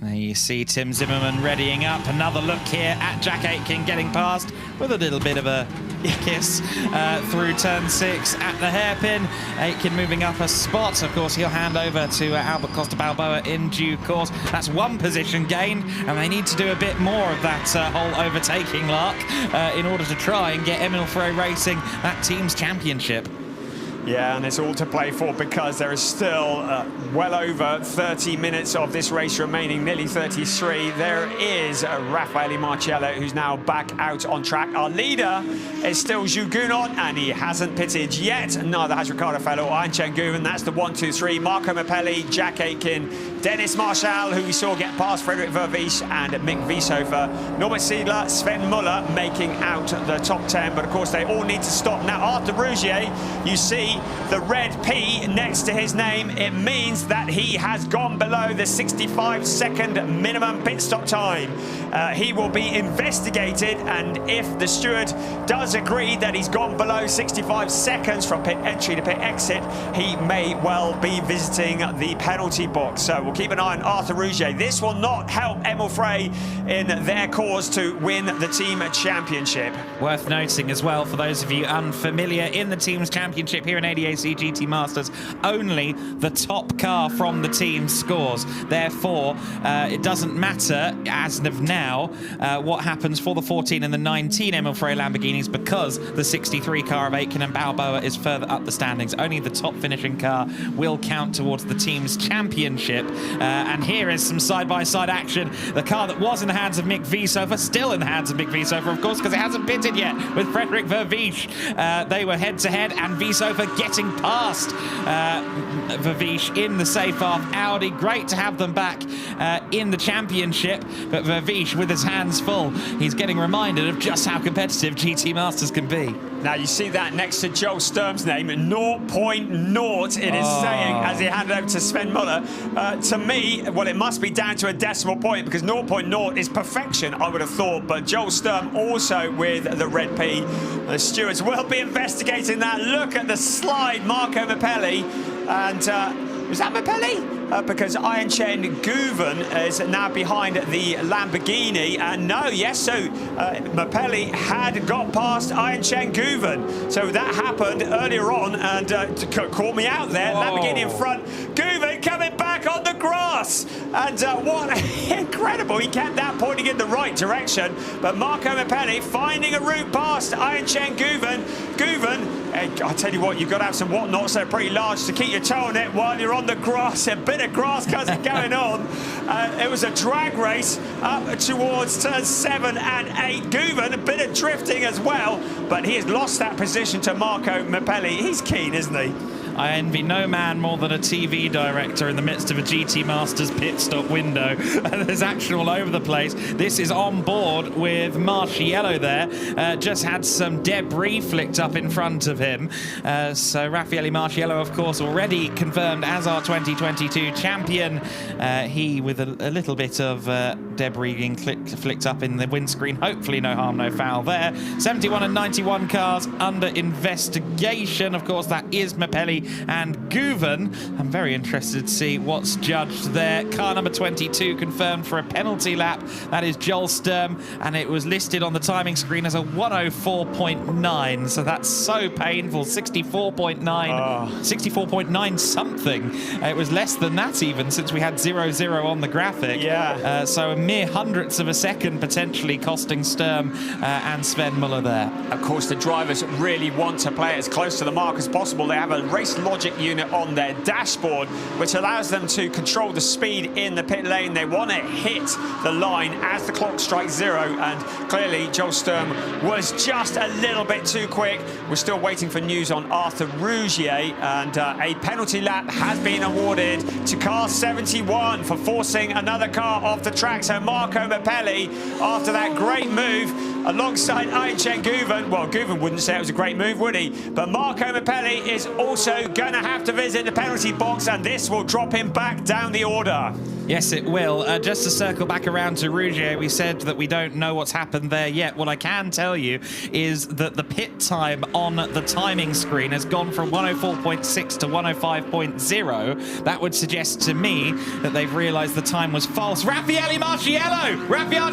[SPEAKER 2] There you see Tim Zimmerman readying up. Another look here at Jack Aitken getting past with a little bit of a kiss through turn 6 at the hairpin. Aitken moving up a spot. Of course, he'll hand over to Albert Costa Balboa in due course. That's 1 position gain, and they need to do a bit more of that whole overtaking lark in order to try and get Emil Frey Racing that team's championship.
[SPEAKER 1] Yeah, and it's all to play for because there is still well over 30 minutes of this race remaining, nearly 33. There is Raffaele Marciello, who's now back out on track. Our leader is still Zhu Gunon, and he hasn't pitted yet. Neither has Ricardo Fellow or Ayhancan Guven. That's the 1, 2, 3. Marco Mappelli, Jack Aitken, Dennis Marshall, who we saw get past Frederik Vervies, and Mick Wieshofer. Norbert Siedler, Sven Muller making out the top 10, but of course they all need to stop. Now, Arthur Rougier, you see the red P next to his name. It means that he has gone below the 65-second minimum pit stop time. He will be investigated, and if the steward does agree that he's gone below 65 seconds from pit entry to pit exit, he may well be visiting the penalty box. So we'll keep an eye on Arthur Rougier. This will not help Emil Frey in their cause to win the team championship.
[SPEAKER 2] Worth noting as well, for those of you unfamiliar, in the team's championship here in ADAC GT Masters, only the top car from the team scores. Therefore, it doesn't matter as of now what happens for the 14 and the 19 Emil Frey Lamborghinis, because the 63 car of Aitken and Balboa is further up the standings. Only the top finishing car will count towards the team's championship. And here is some side-by-side action. The car that was in the hands of Mick Wieshofer, still in the hands of Mick Wieshofer, of course, because it hasn't pitted yet, with Frederik Vervies. They were head-to-head, and Wieshofer getting past Vervies in the safe-off Audi. Great to have them back in the championship, but Vervies with his hands full. He's getting reminded of just how competitive GT Masters can be.
[SPEAKER 1] Now, you see that next to Joel Sturm's name, 0.0 it is saying as he handed over to Sven Muller. To me, well, it must be down to a decimal point, because 0.0 is perfection, I would have thought. But Joel Sturm also with the red P. The stewards will be investigating that. Look at the slide, Marco Mappelli. And was that Mappelli? Because Ayhancan Guven is now behind the Lamborghini. And no, yes, so Mappelli had got past Ayhancan Guven. So that happened earlier on, and caught me out there. Whoa. Lamborghini in front. Guven coming back on the grass. And what incredible. He kept that pointing in the right direction. But Marco Mappelli finding a route past Ayhancan Guven. Guven, I tell you what, you've got to have some whatnots that are pretty large to keep your toe on it while you're on the grass. A bit of grass cousin going on. It was a drag race up towards turns 7 and 8. Guven, a bit of drifting as well, but he has lost that position to Marco Mappelli. He's keen, isn't he?
[SPEAKER 2] I envy no man more than a TV director in the midst of a GT Masters pit stop window. There's action all over the place. This is on board with Marciello there. Just had some debris flicked up in front of him. So Raffaele Marciello, of course, already confirmed as our 2022 champion. He with a little bit of debris being flicked up in the windscreen. Hopefully no harm, no foul there. 71 and 91 cars under investigation. Of course, that is Mappelli and Guven. I'm very interested to see what's judged there. Car number 22 confirmed for a penalty lap. That is Joel Sturm, and it was listed on the timing screen as a 104.9. So that's so painful. 64.9, 64.9 something. It was less than that even, since we had 0-0 on the graphic.
[SPEAKER 1] Yeah.
[SPEAKER 2] So a mere hundredths of a second potentially costing Sturm and Sven Muller there.
[SPEAKER 1] Of course, the drivers really want to play it as close to the mark as possible. They have a race logic unit on their dashboard, which allows them to control the speed in the pit lane. They want to hit the line as the clock strikes 0, and clearly Joel Sturm was just a little bit too quick. We're still waiting for news on Arthur Rougier, and a penalty lap has been awarded to car 71 for forcing another car off the track. So Marco Mappelli, after that great move alongside Ayhancan Guven, well, Guven wouldn't say it was a great move, would he? But Marco Mappelli is also going to have to visit the penalty box, and this will drop him back down the order.
[SPEAKER 2] Yes, it will. Just to circle back around to Rougier, we said that we don't know what's happened there yet. What I can tell you is that the pit time on the timing screen has gone from 104.6 to 105.0. That would suggest to me that they've realised the time was false. Raffaele Marciello! Raffaele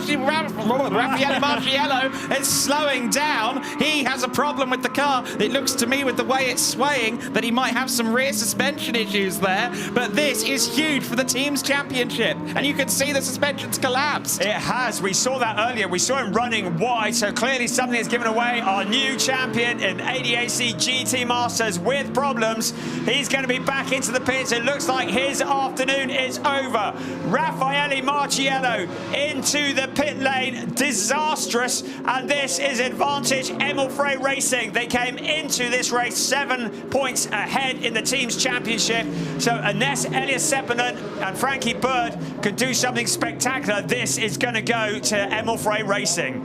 [SPEAKER 2] Marciello is slowing down. He has a problem with the car. It looks to me, with the way it's swaying, that he might have some rear suspension issues there. But this is huge for the team's championship. championship. And you can see the suspensions collapsed.
[SPEAKER 1] It has. We saw that earlier. We saw him running wide, so clearly something has given away. Our new champion in ADAC GT Masters with problems. He's going to be back into the pits. It looks like his afternoon is over. Raffaele Marciello into the pit lane. Disastrous. And this is advantage Emil Frey Racing. They came into this race 7 points ahead in the team's championship. So Ines Elias Sepinen and Frankie Bird could do something spectacular. This is going to go to Emil Frey Racing.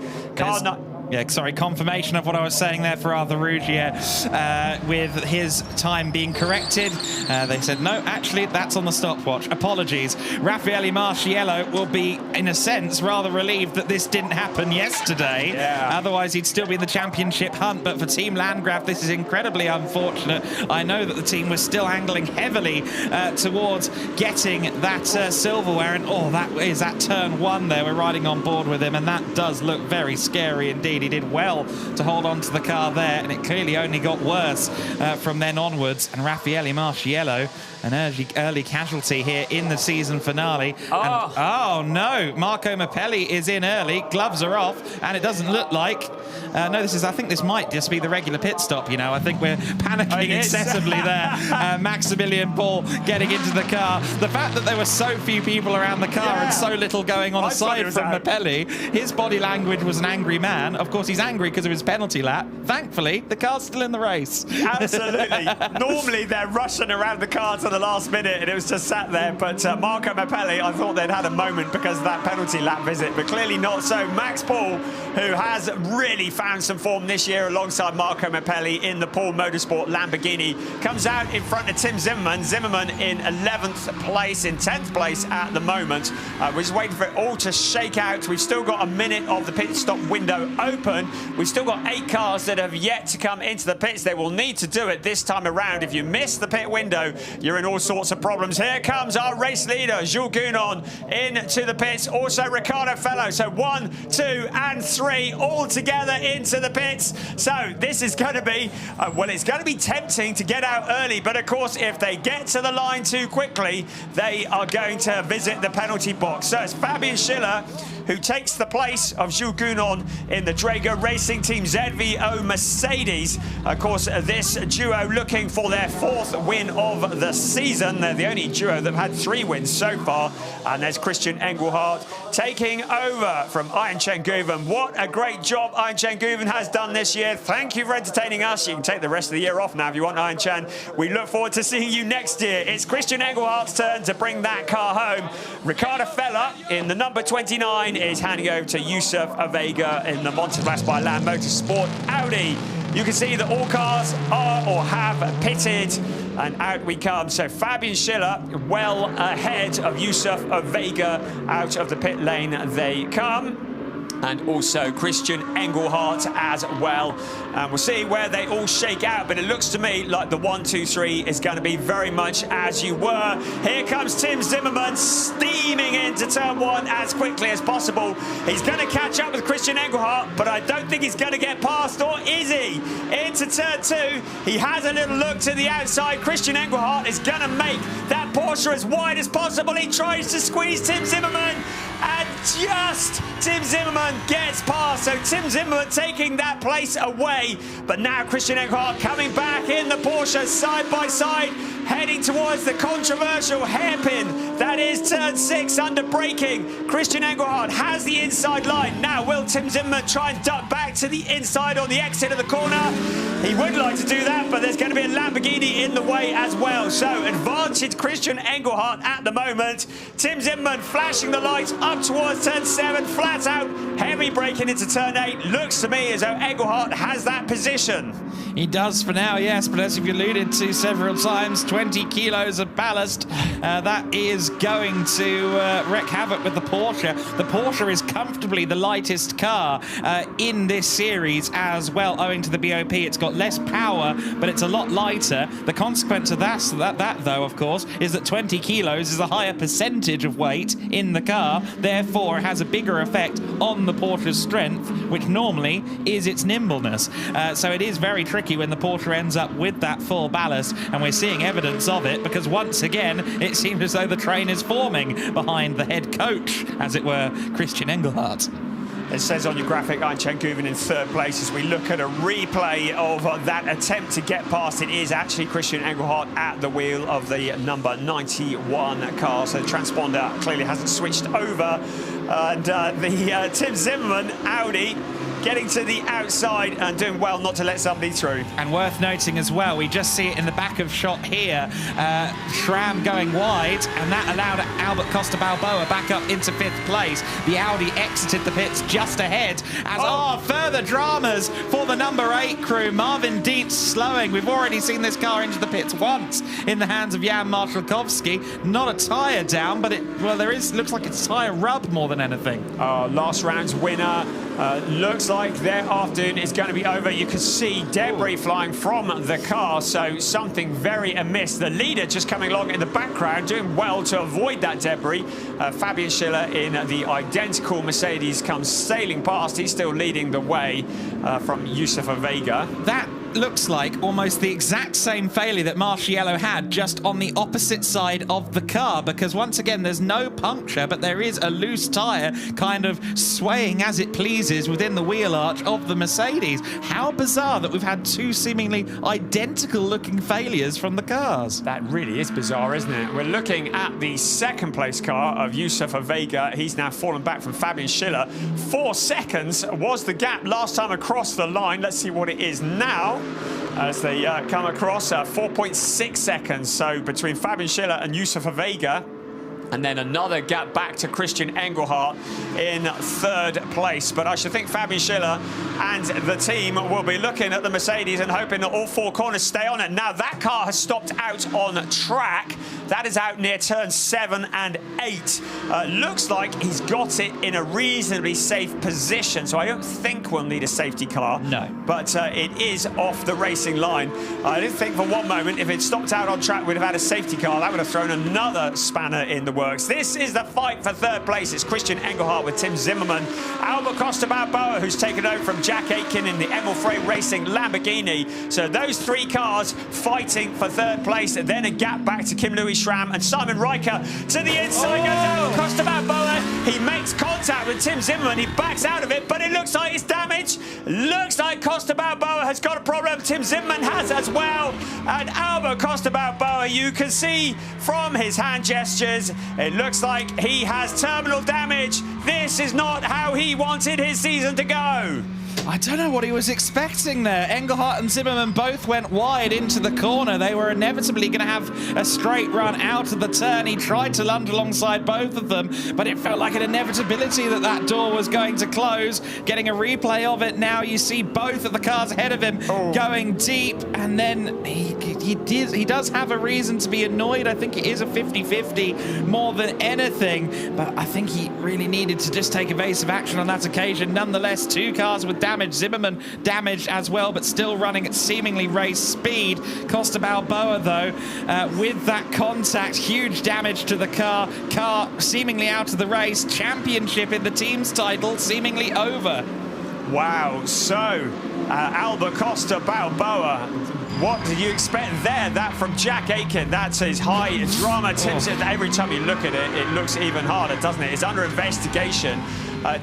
[SPEAKER 2] Yeah, sorry, confirmation of what I was saying there for Arthur Rougier with his time being corrected. They said, no, actually, that's on the stopwatch. Apologies. Raffaele Marciello will be, in a sense, rather relieved that this didn't happen yesterday.
[SPEAKER 1] Yeah.
[SPEAKER 2] Otherwise, he'd still be in the championship hunt. But for Team Landgraf, this is incredibly unfortunate. I know that the team was still angling heavily towards getting that silverware. And, oh, that turn 1 there. We're riding on board with him. And that does look very scary indeed. He did well to hold on to the car there, and it clearly only got worse from then onwards. And Raffaele Marciello, an early casualty here in the season finale.
[SPEAKER 1] Oh,
[SPEAKER 2] oh no, Marco Mappelli is in early, gloves are off, and it doesn't look like... no, I think this might just be the regular pit stop, you know. I think we're panicking excessively there. Maximilian Paul getting into the car. The fact that there were so few people around the car and so little going on aside from Mappelli, his body language was an angry man. Of course, he's angry because of his penalty lap. Thankfully, the car's still in the race.
[SPEAKER 1] Absolutely. Normally, they're rushing around the car to the last minute, and it was just sat there. But Marco Mappelli, I thought they'd had a moment because of that penalty lap visit, but clearly not so. Max Paul, who has really found some form this year alongside Marco Mappelli in the Paul Motorsport Lamborghini, comes out in front of Tim Zimmerman. Zimmerman in 11th place, in 10th place at the moment. We're just waiting for it all to shake out. We've still got a minute of the pit stop window open. We've still got 8 cars that have yet to come into the pits. They will need to do it this time around. If you miss the pit window, you're in all sorts of problems. Here comes our race leader, Jules Gounon, into the pits. Also Ricardo Fellow. So 1, 2 and 3 all together into the pits. So this is going to be, well, it's going to be tempting to get out early. But of course, if they get to the line too quickly, they are going to visit the penalty box. So it's Fabian Schiller who takes the place of Jules Gounon in the Drago Racing Team ZVO Mercedes. Of course, this duo looking for their 4th win of the season. They're the only duo that have had 3 wins so far. And there's Christian Engelhardt taking over from Ian Chen-Guven. What a great job Ian Chen-Guven has done this year. Thank you for entertaining us. You can take the rest of the year off now if you want, Ian Chen. We look forward to seeing you next year. It's Christian Engelhardt's turn to bring that car home. Ricardo Feller in the number 29 is handing over to Yusuf Avega in the Monteblas by Land Motorsport Audi. You can see that all cars are or have pitted, and out we come. So Fabian Schiller well ahead of Yusuf Avega. Out of the pit lane they come. And also Christian Engelhardt as well. And we'll see where they all shake out, but it looks to me like the 1, 2, 3 is going to be very much as you were. Here comes Tim Zimmerman steaming into turn 1 as quickly as possible. He's going to catch up with Christian Engelhardt, but I don't think he's going to get past, or is he? Into turn 2, he has a little look to the outside. Christian Engelhardt is going to make that Porsche as wide as possible. He tries to squeeze Tim Zimmerman, and just Tim Zimmerman gets past. So Tim Zimmerman taking that place away. But now Christian Engelhardt coming back in the Porsche side by side, heading towards the controversial hairpin. That is turn 6 under braking. Christian Engelhardt has the inside line. Now will Tim Zimmerman try and duck back to the inside on the exit of the corner? He would like to do that, but there's going to be a Lamborghini in the way as well. So advantage Christian Engelhardt at the moment. Tim Zimmerman flashing the lights up towards turn 7, flat out, heavy braking into turn 8. Looks to me as though Engelhardt has that position.
[SPEAKER 2] He does for now, yes, but as you've alluded to several times, 20 kilos of ballast, that is going to wreak havoc with the Porsche. The Porsche is comfortably the lightest car in this series as well, owing to the BOP. It's got less power, but it's a lot lighter. The consequence of that though, of course, is that 20 kilos is a higher percentage of weight in the car. Therefore, it has a bigger effect on the Porsche's strength, which normally is its nimbleness. So it is very tricky when the Porter ends up with that full ballast, and we're seeing evidence of it because once again it seems as though the train is forming behind the head coach, as it were, Christian Engelhardt.
[SPEAKER 1] It says on your graphic, Arjen Guven in third place. As we look at a replay of that attempt to get past, it is actually Christian Engelhardt at the wheel of the number 91 car. So the transponder clearly hasn't switched over. And the Tim Zimmermann Audi getting to the outside and doing well not to let somebody through.
[SPEAKER 2] And worth noting as well, we just see it in the back of shot here, Schramm going wide, and that allowed Albert Costa Balboa back up into 5th place. The Audi exited the pits just ahead as further dramas for the number 8 crew. Marvin Dietz slowing. We've already seen this car into the pits once in the hands of Jan Marszalkowski. Not a tyre down, but looks like it's tyre rub more than anything.
[SPEAKER 1] Last round's winner. Looks like their afternoon is going to be over. You can see debris flying from the car, so something very amiss. The leader just coming along in the background, doing well to avoid that debris. Fabian Schiller in the identical Mercedes comes sailing past. He's still leading the way from Yusufa Vega.
[SPEAKER 2] That looks like almost the exact same failure that Marciello had, just on the opposite side of the car, because once again there's no puncture, but there is a loose tyre kind of swaying as it pleases within the wheel arch of the Mercedes. How bizarre that we've had two seemingly identical looking failures from the cars.
[SPEAKER 1] That really is bizarre, isn't it? We're looking at the second place car of Yusufa Vega. He's now fallen back from Fabian Schiller. 4 seconds was the gap last time across the line. Let's see what it is now as they come across. 4.6 seconds, so between Fabian Schiller and Yusufa Vega. And then another gap back to Christian Engelhardt in 3rd place. But I should think Fabian Schiller and the team will be looking at the Mercedes and hoping that all 4 corners stay on it. Now that car has stopped out on track. That is out near turns 7 and 8. Looks like he's got it in a reasonably safe position. So I don't think we'll need a safety car.
[SPEAKER 2] No.
[SPEAKER 1] But it is off the racing line. I didn't think for one moment if it stopped out on track we'd have had a safety car. That would have thrown another spanner in the works. This is the fight for 3rd place. It's Christian Engelhardt with Tim Zimmermann. Albert Costa Balboa, who's taken over from Jack Aitken in the Emil Frey Racing Lamborghini. So those 3 cars fighting for 3rd place. And then a gap back to Kim Louis Schramm and Simon Riker to the inside. Goes Albert Costa Balboa. He makes contact with Tim Zimmermann. He backs out of it, but it looks like it's damaged. Looks like Costa Balboa has got a problem. Tim Zimmermann has as well. And Albert Costa Balboa, you can see from his hand gestures, it looks like he has terminal damage. This is not how he wanted his season to go.
[SPEAKER 2] I don't know what he was expecting there. Engelhardt and Zimmermann both went wide into the corner. They were inevitably going to have a straight run out of the turn. He tried to lunge alongside both of them, but it felt like an inevitability that that door was going to close. Getting a replay of it now, you see both of the cars ahead of him going deep, and then he does have a reason to be annoyed. I think it is a 50-50 more than anything, but I think he really needed to just take evasive action on that occasion. Nonetheless, 2 cars with damage. Zimmermann damaged as well, but still running at seemingly race speed. Costa Balboa, though, with that contact, huge damage to the car. Car seemingly out of the race. Championship in the team's title seemingly over.
[SPEAKER 1] Wow, so Albert Costa Balboa, what did you expect there? That from Jack Aitken, that's his high drama. Every time you look at it, it looks even harder, doesn't it? It's under investigation.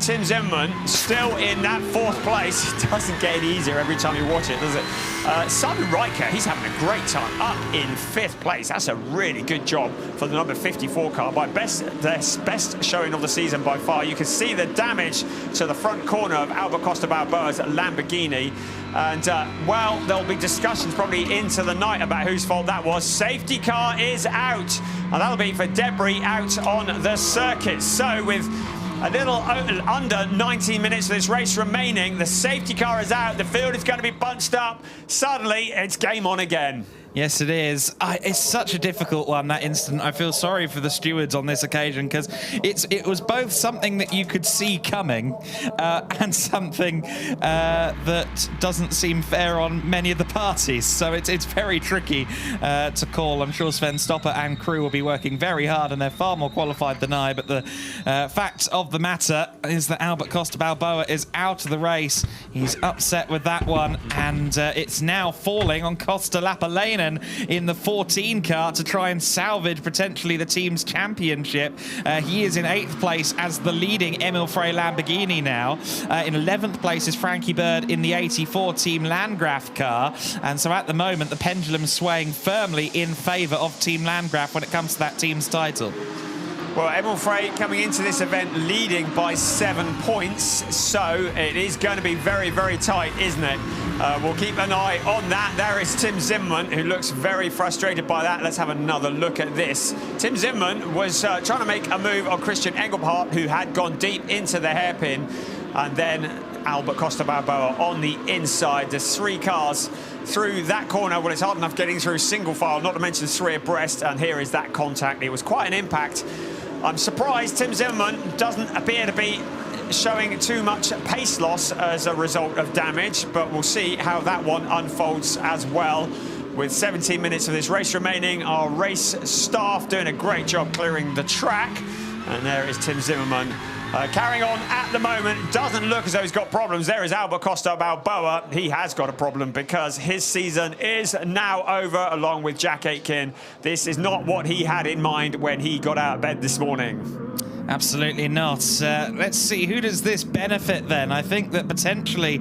[SPEAKER 1] Tim Zimmermann still in that 4th place. It doesn't get any easier every time you watch it, does it? Simon Riker, he's having a great time up in 5th place. That's a really good job for the number 54 car. By their best showing of the season by far. You can see the damage to the front corner of Albert Costa Balboa's Lamborghini. And, well, there'll be discussions probably into the night about whose fault that was. Safety car is out. And that'll be for debris out on the circuit. So with a little under 19 minutes of this race remaining, the safety car is out. The field is going to be bunched up. Suddenly, it's game on again.
[SPEAKER 2] Yes, it is. It's such a difficult one, that incident. I feel sorry for the stewards on this occasion because it was both something that you could see coming and something that doesn't seem fair on many of the parties. So it's very tricky to call. I'm sure Sven Stopper and crew will be working very hard, and they're far more qualified than I. But the fact of the matter is that Albert Costa Balboa is out of the race. He's upset with that one, and it's now falling on Costa Lapalainen in the 14 car to try and salvage potentially the team's championship. He is in 8th place as the leading Emil Frey Lamborghini now. In 11th place is Frankie Bird in the 84 Team Landgraf car. And so at the moment, the pendulum's swaying firmly in favour of Team Landgraf when it comes to that team's title.
[SPEAKER 1] Well, Emil Frey coming into this event leading by 7 points, so it is going to be very, very tight, isn't it? We'll keep an eye on that. There is Tim Zimmerman, who looks very frustrated by that. Let's have another look at this. Tim Zimmerman was trying to make a move on Christian Engelhardt, who had gone deep into the hairpin, and then Albert Costa Balboa on the inside. There's 3 cars through that corner. Well, it's hard enough getting through single file, not to mention 3 abreast, and here is that contact. It was quite an impact. I'm surprised Tim Zimmerman doesn't appear to be showing too much pace loss as a result of damage, but we'll see how that one unfolds as well. With 17 minutes of this race remaining, our race staff doing a great job clearing the track. And there is Tim Zimmerman carrying on at the moment. Doesn't look as though he's got problems. There is Albert Costa Balboa. He has got a problem because his season is now over, along with Jack Aitken. This is not what he had in mind when he got out of bed this morning.
[SPEAKER 2] Absolutely not. Let's see, who does this benefit then? I think that potentially,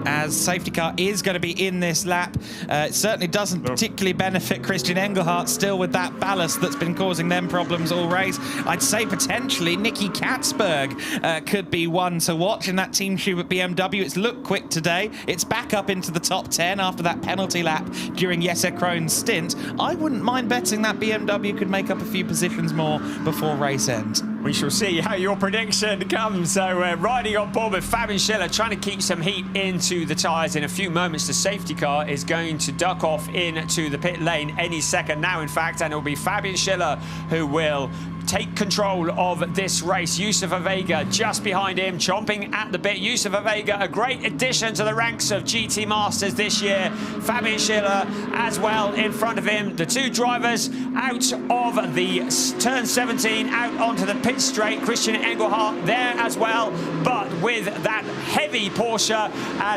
[SPEAKER 2] as safety car is going to be in this lap, it certainly doesn't particularly benefit Christian Engelhardt, still with that ballast that's been causing them problems all race. I'd say potentially Nicky Katzberg could be one to watch in that team tube at BMW. It's looked quick today. It's back up into the top 10 after that penalty lap during Jesse Krohn's stint. I wouldn't mind betting that BMW could make up a few positions more before race end.
[SPEAKER 1] We shall see how your prediction comes. So we're riding on board with Fabian Schiller, trying to keep some heat into the tyres. In a few moments, the safety car is going to duck off into the pit lane any second now, in fact, and it will be Fabian Schiller who will take control of this race. Yusufa Vega just behind him, chomping at the bit. Yusufa Vega, a great addition to the ranks of GT Masters this year. Fabian Schiller as well in front of him. The 2 drivers out of the turn 17, out onto the pit straight. Christian Engelhardt there as well, but with that heavy Porsche,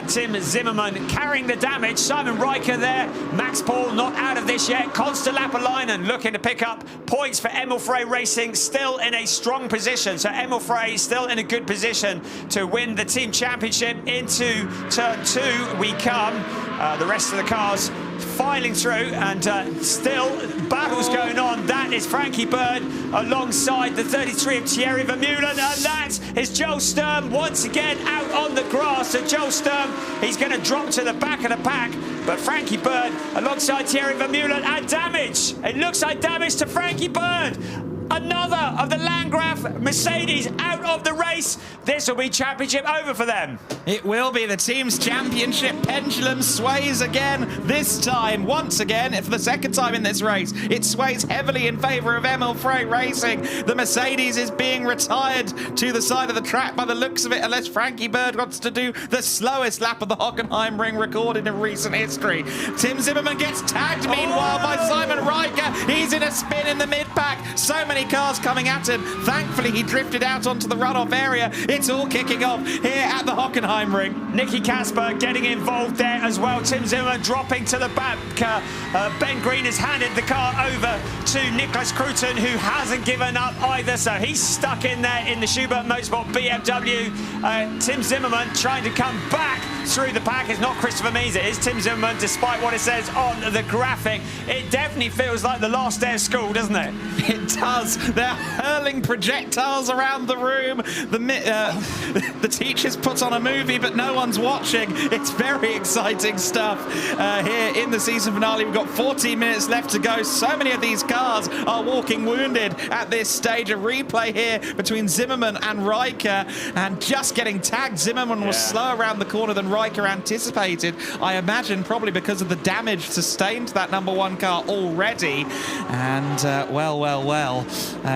[SPEAKER 1] Tim Zimmerman carrying the damage. Simon Riker there. Max Paul not out of this yet. Consta Lapalainen looking to pick up points for Emil Frey Racing, still in a strong position. So Emil Frey still in a good position to win the team championship. Into turn 2 we come. The rest of the cars filing through, and still battles going on. That is Frankie Bird alongside the 33 of Thierry Vermeulen, and that is Joel Sturm once again out on the grass. So Joel Sturm, he's going to drop to the back of the pack, but Frankie Bird alongside Thierry Vermeulen, and damage. It looks like damage to Frankie Bird. Another of the Landgraf Mercedes out of the race. This will be championship over for them.
[SPEAKER 2] It will be. The team's championship pendulum sways again. This time, once again, for the second time in this race, it sways heavily in favour of Emil Frey Racing. The Mercedes is being retired to the side of the track by the looks of it, unless Frankie Bird wants to do the slowest lap of the Hockenheimring recorded in recent history. Tim Zimmerman gets tagged, meanwhile, by Simon Riker. He's in a spin in the mid-pack. So many cars coming at him. Thankfully, he drifted out onto the runoff area. It's all kicking off here at the Hockenheimring.
[SPEAKER 1] Nicky Katzberg getting involved there as well. Tim Zimmerman dropping to the back. Ben Green has handed the car over to Nicholas Cruton, who hasn't given up either. So he's stuck in there in the Schubert Motorsport BMW. Tim Zimmerman trying to come back through the pack. It's not Christopher Mees, it is Tim Zimmerman, despite what it says on the graphic. It definitely feels like the last day of school, doesn't it?
[SPEAKER 2] It does. cars. They're hurling projectiles around the room. The teachers put on a movie, but no one's watching. It's very exciting stuff here in the season finale. We've got 14 minutes left to go. So many of these cars are walking wounded at this stage. A replay here between Zimmerman and Riker, and just getting tagged. Zimmerman was slower around the corner than Riker anticipated. I imagine probably because of the damage sustained to that number one car already. And well,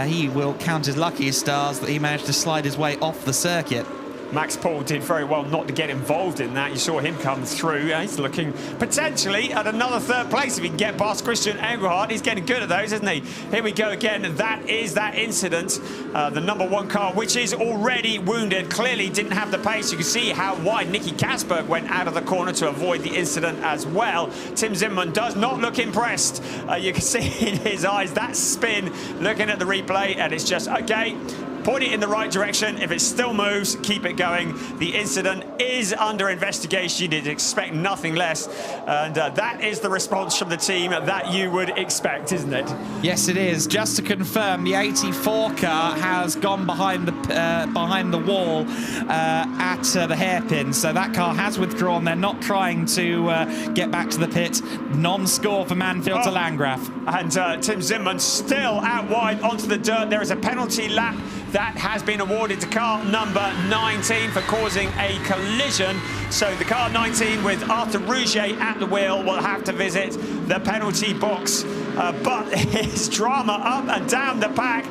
[SPEAKER 2] he will count his lucky stars that he managed to slide his way off the circuit.
[SPEAKER 1] Max Paul did very well not to get involved in that. You saw him come through. He's looking potentially at another third place if he can get past Christian Engelhardt. He's getting good at those, isn't he? Here we go again. That is that incident. The number one car, which is already wounded, clearly didn't have the pace. You can see how wide Nicky Kasberg went out of the corner to avoid the incident as well. Tim Zimmerman does not look impressed. You can see in his eyes that spin, looking at the replay, and it's just, okay, point it in the right direction. If it still moves, keep it going. The incident is under investigation. You'd expect nothing less. And that is the response from the team that you would expect, isn't it?
[SPEAKER 2] Yes, it is. Just to confirm, the 84 car has gone behind the wall at the hairpin. So that car has withdrawn. They're not trying to get back to the pit. Non-score for Manfield to Landgraf.
[SPEAKER 1] And Tim Zimmerman still out wide onto the dirt. There is a penalty lap that has been awarded to car number 19 for causing a collision. So the car 19 with Arthur Rougier at the wheel will have to visit the penalty box. But it's drama up and down the pack.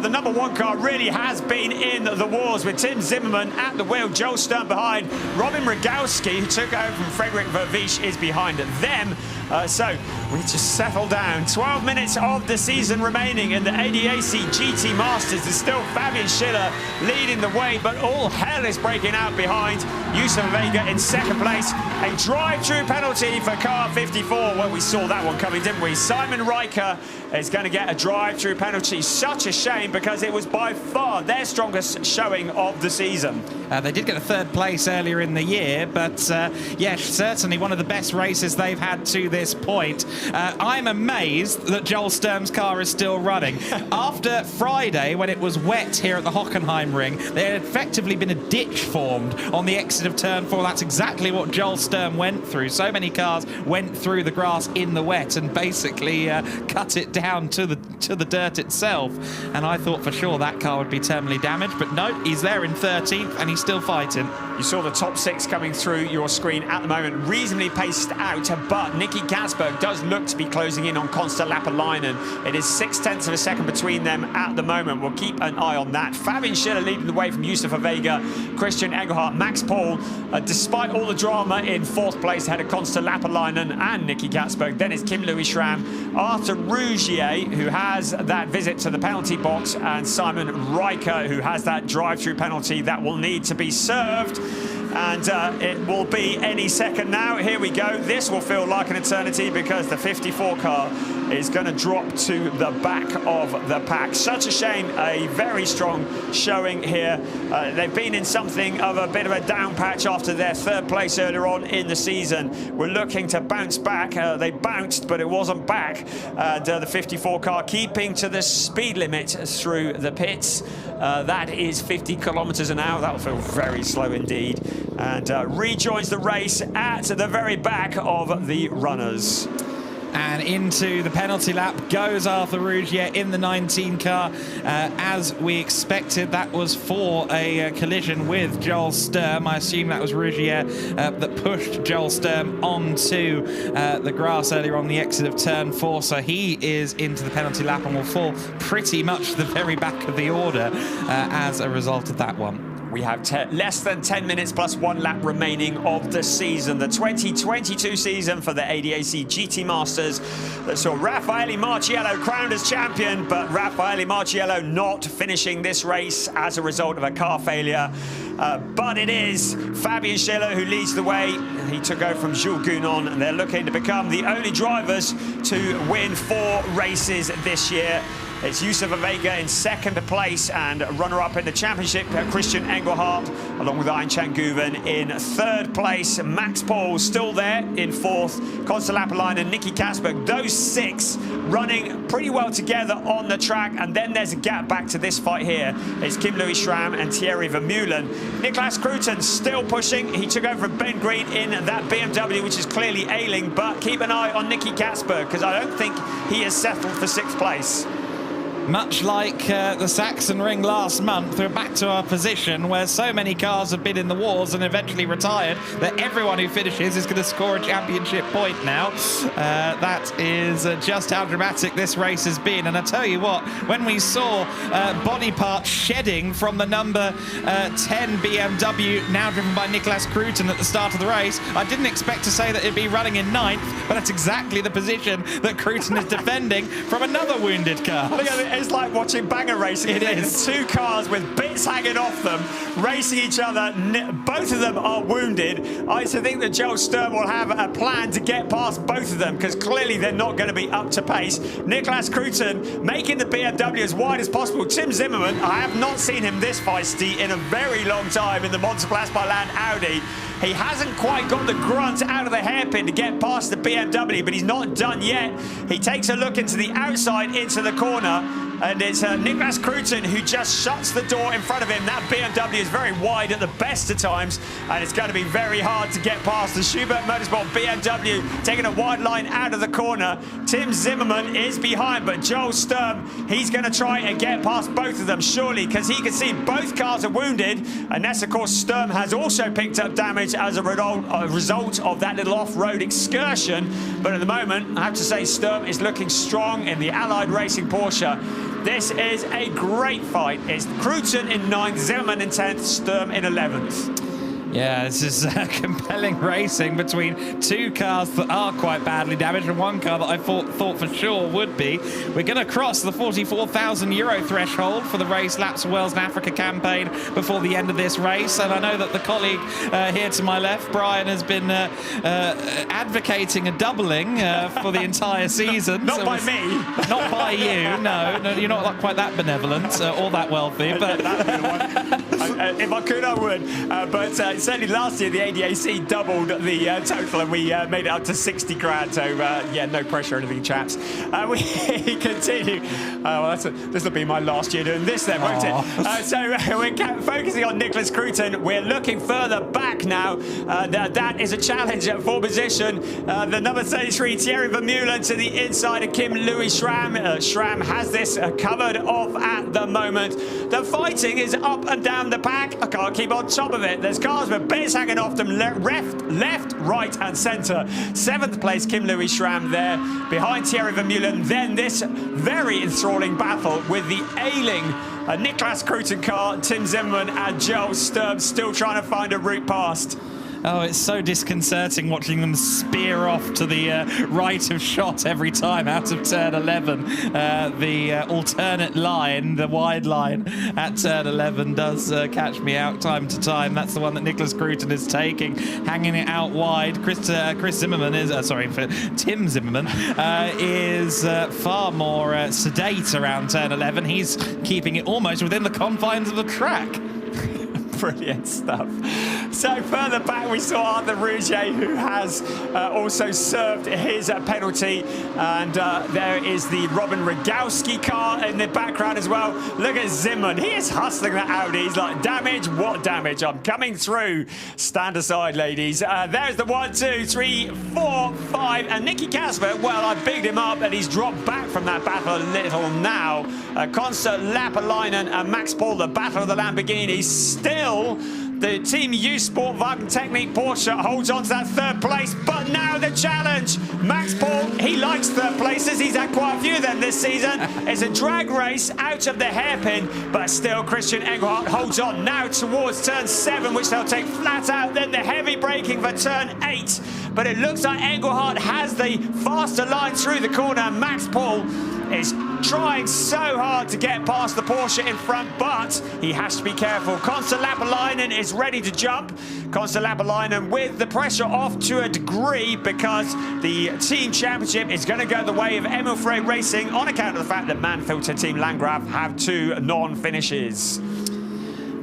[SPEAKER 1] The number one car really has been in the wars with Tim Zimmerman at the wheel, Joel Stern behind. Robin Rogowski, who took over from Frederick Vervisch, is behind them. So we just settle down. 12 minutes of the season remaining in the ADAC GT Masters. There's still Fabian Schiller leading the way, but all hell is breaking out behind. Yusuf Vega in second place. A drive-through penalty for car 54. Well, we saw that one coming, didn't we? Simon Riker is going to get a drive-through penalty. Such a shame, because it was by far their strongest showing of the season.
[SPEAKER 2] They did get a third place earlier in the year, but yes, certainly one of the best races they've had to this point. I'm amazed that Joel Sturm's car is still running. After Friday, when it was wet here at the Hockenheimring, there had effectively been a ditch formed on the exit of turn 4. That's exactly what Joel Sturm went through. So many cars went through the grass in the wet and basically cut it down to the dirt itself. And I thought for sure that car would be terminally damaged, but no, he's there in 13th and he's still fighting.
[SPEAKER 1] You saw the top six coming through your screen at the moment, reasonably paced out, but Nicky Kasberg does look to be closing in on Konsta Lapalainen. It is 0.6 of a second between them at the moment. We'll keep an eye on that. Fabian Schiller leading the way from Yusufa Vega, Christian Engelhardt, Max Paul, despite all the drama, in fourth place ahead of Konsta Lapalainen and Nicky Kasberg. Then it's Kim Louis Schramm, Arthur Rougier, who has that visit to the penalty box, and Simon Riker, who has that drive-through penalty that will need to be served. And it will be any second now. Here we go. This will feel like an eternity, because the 54 car is going to drop to the back of the pack. Such a shame. A very strong showing here. They've been in something of a bit of a down patch after their third place earlier on in the season. We're looking to bounce back. They bounced, but it wasn't back. The 54 car keeping to the speed limit through the pits. That is 50 kilometers an hour. That'll feel very slow indeed. And rejoins the race at the very back of the runners.
[SPEAKER 2] And into the penalty lap goes Arthur Rougier in the 19 car. As we expected, that was for a collision with Joel Sturm. I assume that was Rougier that pushed Joel Sturm onto the grass earlier on the exit of turn 4. So he is into the penalty lap and will fall pretty much to the very back of the order as a result of that one.
[SPEAKER 1] We have less than 10 minutes plus 1 lap remaining of the season, the 2022 season for the ADAC GT Masters that saw Raffaele Marciello crowned as champion, but Raffaele Marciello not finishing this race as a result of a car failure. But it is Fabian Schiller who leads the way. He took over from Jules Gounon, and they're looking to become the only drivers to win 4 races this year. It's Yusuf Vega in second place, and runner-up in the championship, Christian Engelhardt, along with Ein Guven in third place. Max Paul still there in fourth. Konsta Lapalainen and Nicky Kasberg, those 6 running pretty well together on the track. And then there's a gap back to this fight here. It's Kim Louis Schramm and Thierry Vermeulen. Niklas Kruten still pushing. He took over from Ben Green in that BMW, which is clearly ailing, but keep an eye on Nicky Kasberg, because I don't think he has settled for 6th place.
[SPEAKER 2] Much like the Sachsenring last month, we're back to our position where so many cars have been in the wars and eventually retired that everyone who finishes is going to score a championship point now. That is just how dramatic this race has been. And I tell you what, when we saw body parts shedding from the number 10 BMW, now driven by Niklas Kruten at the start of the race, I didn't expect to say that it'd be running in 9th, but that's exactly the position that Kruten is defending from another wounded car.
[SPEAKER 1] Look at it. It's like watching banger racing.
[SPEAKER 2] It is.
[SPEAKER 1] 2 cars with bits hanging off them, racing each other. Both of them are wounded. I also think that Joel Sturm will have a plan to get past both of them, because clearly they're not going to be up to pace. Niklas Kruten making the BMW as wide as possible. Tim Zimmerman, I have not seen him this feisty in a very long time in the Monsterclass by Land Audi. He hasn't quite got the grunt out of the hairpin to get past the BMW, but he's not done yet. He takes a look into the outside, into the corner, and it's Niklas Kruten who just shuts the door in front of him. That BMW is very wide at the best of times, and it's going to be very hard to get past the Schubert Motorsport BMW, taking a wide line out of the corner. Tim Zimmerman is behind, but Joel Sturm, he's going to try and get past both of them, surely, because he can see both cars are wounded, unless, of course, Sturm has also picked up damage as a result of that little off-road excursion. But at the moment, I have to say, Sturm is looking strong in the Allied Racing Porsche. This is a great fight. It's Kruten in 9th, Zimmerman in 10th, Sturm in 11th.
[SPEAKER 2] Yeah, this is compelling racing between 2 cars that are quite badly damaged and 1 car that I thought for sure would be. We're going to cross the €44,000 threshold for the Race Laps Wales and Africa campaign before the end of this race. And I know that the colleague here to my left, Brian, has been advocating a doubling for the entire season.
[SPEAKER 1] Not by me.
[SPEAKER 2] Not by you, no, you're not quite that benevolent or that wealthy. But
[SPEAKER 1] if I could, I would. But certainly last year the ADAC doubled the total, and we made it up to 60 grand. So yeah, no pressure or anything, chaps. We continue. Well, this will be my last year doing this then, won't it? So we're focusing on Niklas Kruten. We're looking further back now. That is a challenge at 4th position. The number 33, Thierry Vermeulen, to the inside of Kim Louis Schramm. Schramm has this covered off at the moment. The fighting is up and down the pack. I can't keep on top of it. There's cars with bits hanging off them left, right and centre. 7th place, Kim Louis Schramm there, behind Thierry Vermeulen. Then this very enthralling battle with the ailing Niklas Kruten car, Tim Zimmerman and Joel Sturm still trying to find a route past.
[SPEAKER 2] Oh, it's so disconcerting watching them spear off to the right of shot every time out of turn 11. The alternate line, the wide line at turn 11 does catch me out time to time. That's the one that Niklas Kruten is taking, hanging it out wide. Chris Zimmerman is, Tim Zimmerman is far more sedate around turn 11. He's keeping it almost within the confines of the track.
[SPEAKER 1] Brilliant stuff. So further back we saw Arthur Rouget, who has also served his penalty, and there is the Robin Rogowski car in the background as well. Look at Zimmerman, he is hustling that Audi. He's like, damage, what damage? I'm coming through. Stand aside, ladies. There's the 1, 2, 3, 4, 5, and Nicky Kasper, well, I bigged him up and he's dropped back from that battle a little now. Konsta Lapalainen and Max Paul, the battle of the Lamborghinis. Still the Team U Sport Wagen Technique Porsche holds on to that 3rd place, but now the challenge. Max Paul, he likes 3rd places. He's had quite a few of them this season. It's a drag race out of the hairpin, but still Christian Engelhardt holds on now towards turn 7, which they'll take flat out. Then the heavy braking for turn 8. But it looks like Engelhardt has the faster line through the corner. Max Paul is trying so hard to get past the Porsche in front, but he has to be careful. Konsta Lapalainen is ready to jump. Konsta Lapalainen with the pressure off to a degree, because the team championship is going to go the way of Emil Frey Racing on account of the fact that Manfilter Team Landgraf have 2 non-finishes.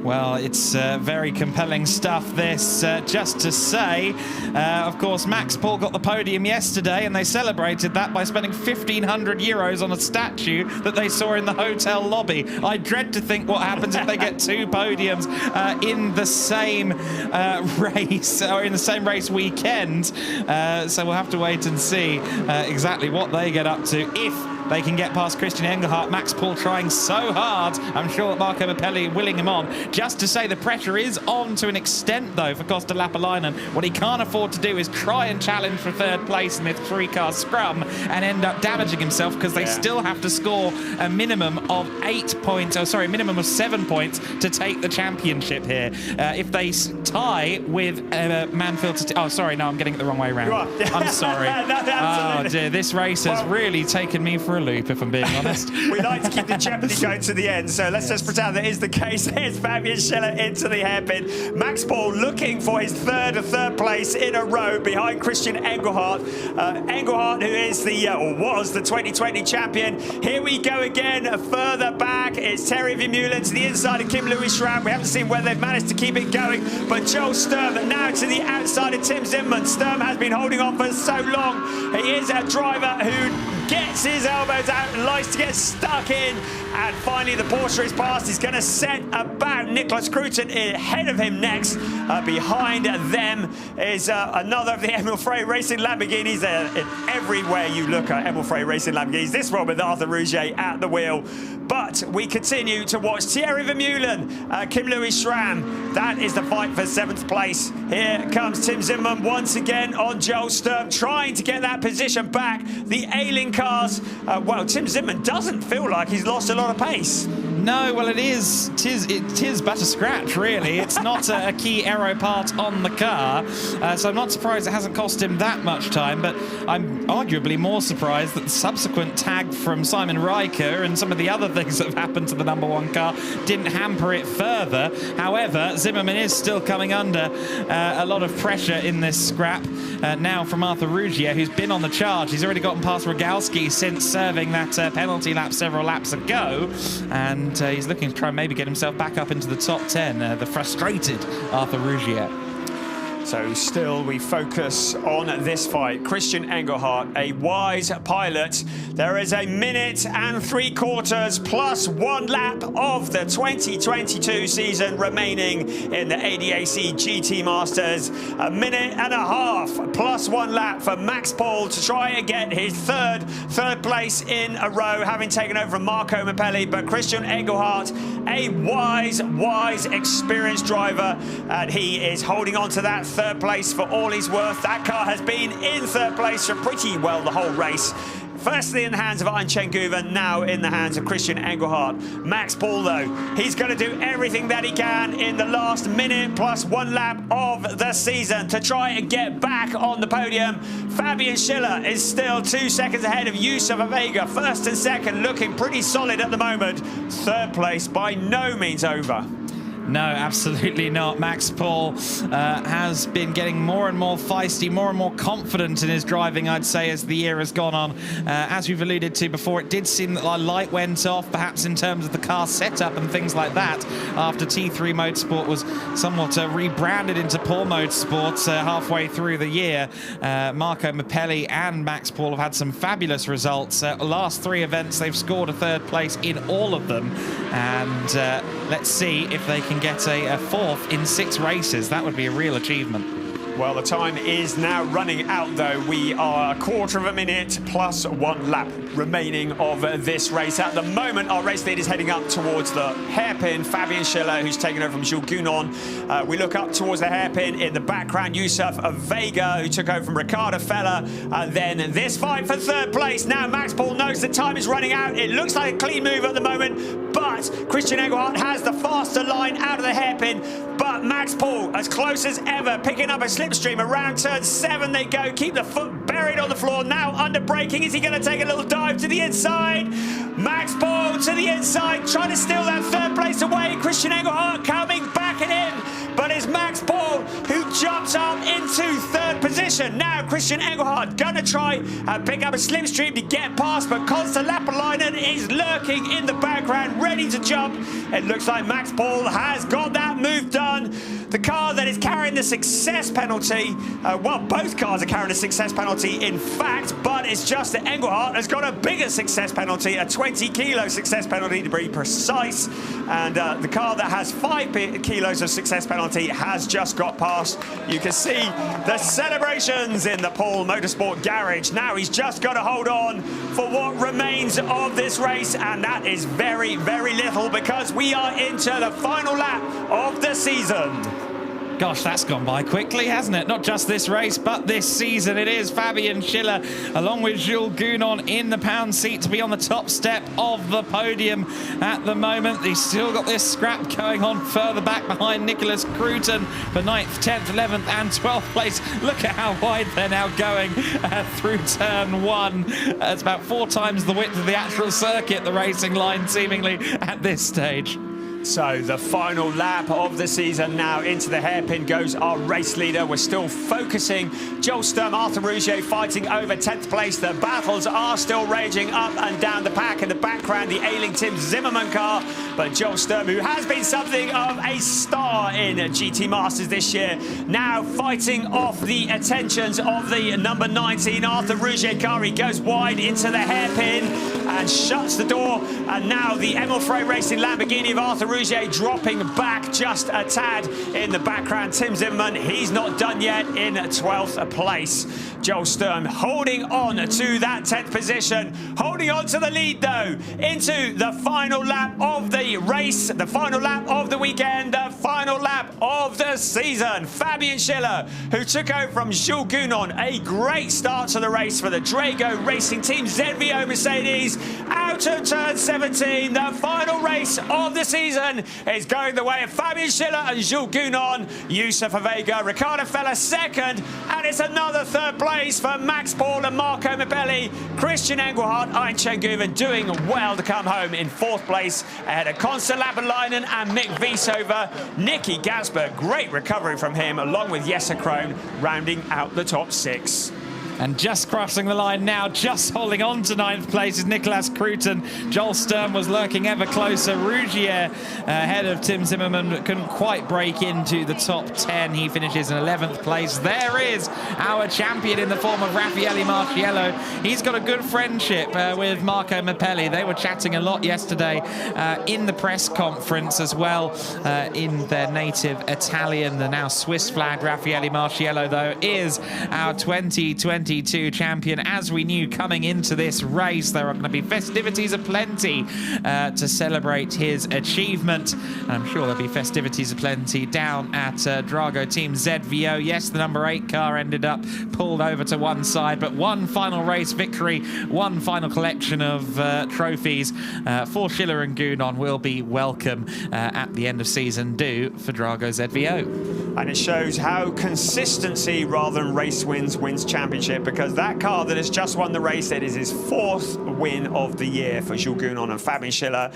[SPEAKER 2] Well, it's very compelling stuff, this. Just to say, of course, Max Paul got the podium yesterday, and they celebrated that by spending 1,500 euros on a statue that they saw in the hotel lobby. I dread to think what happens if they get 2 podiums in the same race, or in the same race weekend. So we'll have to wait and see exactly what they get up to, if they can get past Christian Engelhardt. Max Paul trying so hard. I'm sure that Marco Mappelli willing him on. Just to say, the pressure is on to an extent, though, for Konsta Lapalainen. What he can't afford to do is try and challenge for 3rd place in this 3-car scrum and end up damaging himself, because they still have to score a minimum of 8 points, oh sorry, a minimum of 7 points to take the championship here. If they tie with Manfilter, oh sorry, no, I'm getting it the wrong way around. I'm sorry. No, oh dear, this race has really taken me for a loop, if I'm being honest.
[SPEAKER 1] We like to keep the jeopardy going to the end, so let's just pretend that is the case. Here's Fabian Schiller into the hairpin. Max Paul looking for his third place in a row behind Christian Engelhardt. Engelhardt, who is the or was the 2020 champion. Here we go again, further back. It's Terry Vermeulen to the inside of Kim Louis Schramm. We haven't seen whether they've managed to keep it going, but Joel Sturm now to the outside of Tim Zimmermann. Sturm has been holding on for so long. He is a driver who gets his elbows out and likes to get stuck in. And finally, the Porsche is passed. He's going to set about Nicholas Cruton ahead of him next. Behind them is another of the Emil Frey Racing Lamborghinis. Everywhere you look at Emil Frey Racing Lamborghinis, this one with Arthur Rougier at the wheel. But we continue to watch Thierry Vermeulen, Kim Louis Schramm. That is the fight for 7th place. Here comes Tim Zimmermann once again on Joel Sturm, trying to get that position back. The ailing cars. Well, Tim Zimmermann doesn't feel like he's lost a lot of pace.
[SPEAKER 2] No, well, it is but a scratch, really. It's not a key aero part on the car, so I'm not surprised it hasn't cost him that much time, but I'm arguably more surprised that the subsequent tag from Simon Riker and some of the other things that have happened to the #1 car didn't hamper it further. However, Zimmermann is still coming under a lot of pressure in this scrap now from Arthur Rougier, who's been on the charge. He's already gotten past Rogalski since serving that penalty lap several laps ago, and he's looking to try and maybe get himself back up into the top 10, the frustrated Arthur Rougier.
[SPEAKER 1] So still we focus on this fight. Christian Engelhardt, a wise pilot. There is a minute and 3/4 plus 1 lap of the 2022 season remaining in the ADAC GT Masters. A minute and a half plus 1 lap for Max Paul to try and get his third place in a row, having taken over from Marco Mappelli. But Christian Engelhardt, a wise, experienced driver, and he is holding on to that 3rd place for all he's worth. That car has been in 3rd place for pretty well the whole race. Firstly in the hands of Arjen Guven, now in the hands of Christian Engelhardt. Max Paul, though, he's going to do everything that he can in the last minute plus 1 lap of the season to try and get back on the podium. Fabian Schiller is still 2 seconds ahead of Yusuf Avega. 1st and 2nd looking pretty solid at the moment. 3rd place by no means over.
[SPEAKER 2] No, absolutely not. Max Paul has been getting more and more feisty, more and more confident in his driving, I'd say, as the year has gone on. As we've alluded to before, it did seem that our light went off, perhaps in terms of the car setup and things like that, after T3 Motorsport was somewhat rebranded into Paul Motorsport halfway through the year. Marco Mappelli and Max Paul have had some fabulous results. Last 3 events, they've scored a 3rd place in all of them. And let's see if they can get a 4th in 6 races. That would be a real achievement.
[SPEAKER 1] Well, the time is now running out, though. We are a 1/4 of a minute plus 1 lap remaining of this race. At the moment, our race lead is heading up towards the hairpin. Fabian Schiller, who's taken over from Jules Gounon. We look up towards the hairpin. In the background, Yusuf Vega, who took over from Ricardo Feller. And then this fight for 3rd place. Now, Max Paul knows the time is running out. It looks like a clean move at the moment, but Christian Engelhardt has the faster line out of the hairpin. But Max Paul, as close as ever, picking up a slipstream. Around turn 7 they go. Keep the foot buried on the floor. Now under braking. Is he going to take a little dive to the inside? Max Paul to the inside, trying to steal that third place away. Christian Engelhardt coming back and in. But it's Max Paul who jumps up into third position. Now Christian Engelhardt going to try and pick up a slipstream to get past, but Konsta Lappalainen is lurking in the background, ready to jump. It looks like Max Paul has got that move done. The car that is carrying the success penalty, well, both cars are carrying a success penalty, in fact, but it's just that Engelhardt has got a bigger success penalty, a 20-kilo success penalty to be precise. And the car that has 5 kilos of success penalty has just got past. You can see the celebrations in the Paul Motorsport garage. Now he's just got to hold on for what remains of this race, and that is very, very little, because we are into the final lap of the season.
[SPEAKER 2] Gosh, that's gone by quickly, hasn't it? Not just this race, but this season. It is Fabian Schiller, along with Jules Gounon, in the pound seat to be on the top step of the podium at the moment. He's still got this scrap going on further back behind Nicholas Cruton for 9th, 10th, 11th and 12th place. Look at how wide they're now going through turn 1. It's about 4 times the width of the actual circuit, the racing line, seemingly, at this stage.
[SPEAKER 1] So the final lap of the season now. Into the hairpin goes our race leader. We're still focusing. Joel Sturm, Arthur Rougier fighting over 10th place. The battles are still raging up and down the pack. In the background, the ailing Tim Zimmerman car. But Joel Sturm, who has been something of a star in GT Masters this year, now fighting off the attentions of the number 19 Arthur Rougier car. He goes wide into the hairpin and shuts the door. And now the Emil Frey Racing Lamborghini of Arthur Rougier dropping back just a tad in the background. Tim Zimmerman, he's not done yet, in 12th place. Joel Sturm holding on to that 10th position, holding on to the lead though, into the final lap of the race, the final lap of the weekend, the final lap of the season. Fabian Schiller, who took over from Jules Gounon. A great start to the race for the Drago Racing Team ZVO Mercedes. Out of turn 17, the final race of the season is going the way of Fabian Schiller and Jules Gounon. Yusufa Vega, Ricardo Feller second, and it's another third place for Max Paul and Marco Mibelli. Christian Engelhardt, Ein Guven doing well to come home in 4th place ahead of Konsta Lappalainen and Mick Wiesover. Nicky Gansberg, great recovery from him, along with Jesse Krohn, rounding out the top 6.
[SPEAKER 2] And just crossing the line now, just holding on to 9th place is Nicholas Cruton. Joel Sturm was lurking ever closer. Rougier ahead of Tim Zimmerman, but couldn't quite break into the top 10. He finishes in 11th place. There is our champion in the form of Raffaele Marciello. He's got a good friendship with Marco Mapelli. They were chatting a lot yesterday in the press conference as well, in their native Italian. The now Swiss flagged Raffaele Marciello, though, is our 2022 champion. As we knew coming into this race, there are going to be festivities aplenty to celebrate his achievement. And I'm sure there'll be festivities aplenty down at Drago Team ZVO. Yes, the number 8 car ended up pulled over to one side, but one final race victory, one final collection of trophies for Schiller and Gounon will be welcome at the end of season 2 for Drago ZVO.
[SPEAKER 1] And it shows how consistency rather than race wins championship, because that car that has just won the race, it is his 4th win of the year for Jules Gounon and Fabian Schiller.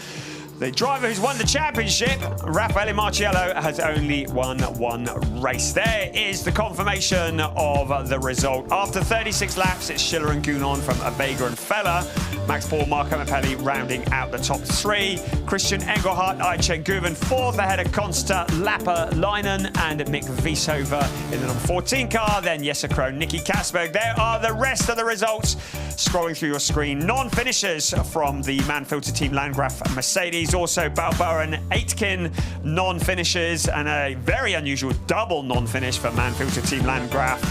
[SPEAKER 1] The driver who's won the championship, Raffaele Marciello, has only won 1 race. There is the confirmation of the result. After 36 laps, it's Schiller and Gounon from Vega and Feller. Max Paul, Marco Mapelli rounding out the top 3. Christian Engelhardt, Ein Guven 4th ahead of Konsta Lappalainen and Mick Wiesover in the number 14 car. Then Jesse Krohn, Nicky Kasberg. There are the rest of the results scrolling through your screen. Non-finishers from the Manfilter Team Landgraf Mercedes. Also Balboa and Aitken non-finishers, and a very unusual double non-finish for Manfilter Team Landgraf.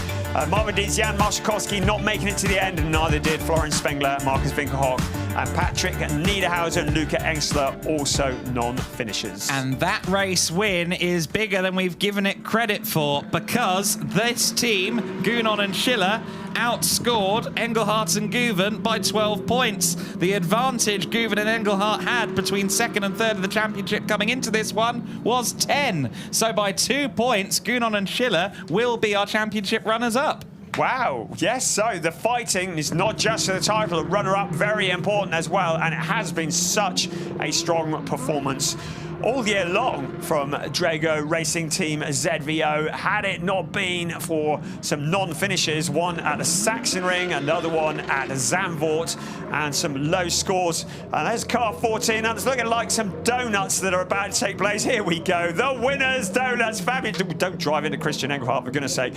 [SPEAKER 1] Marvin Dietz, Jan Marszakowski not making it to the end, and neither did Florian Spengler, Marcus Winkelhock and Patrick Niederhausen, Luca Engsler also non-finishers.
[SPEAKER 2] And that race win is bigger than we've given it credit for, because this team, Gunon and Schiller, outscored Engelhardt and Guven by 12 points. The advantage Guven and Engelhardt had between second and third of the championship coming into this one was 10. So by 2 points, Gunon and Schiller will be our championship runners-up.
[SPEAKER 1] Wow, yes, so the fighting is not just for the title, runner-up, very important as well, and it has been such a strong performance all year long from Drago Racing Team ZVO. Had it not been for some non-finishes, one at the Sachsenring, another one at Zandvoort, and some low scores. And there's car 14, and it's looking like some donuts that are about to take place. Here we go, the winners' donuts. Fabulous. Don't drive into Christian Engelhardt, for goodness sake.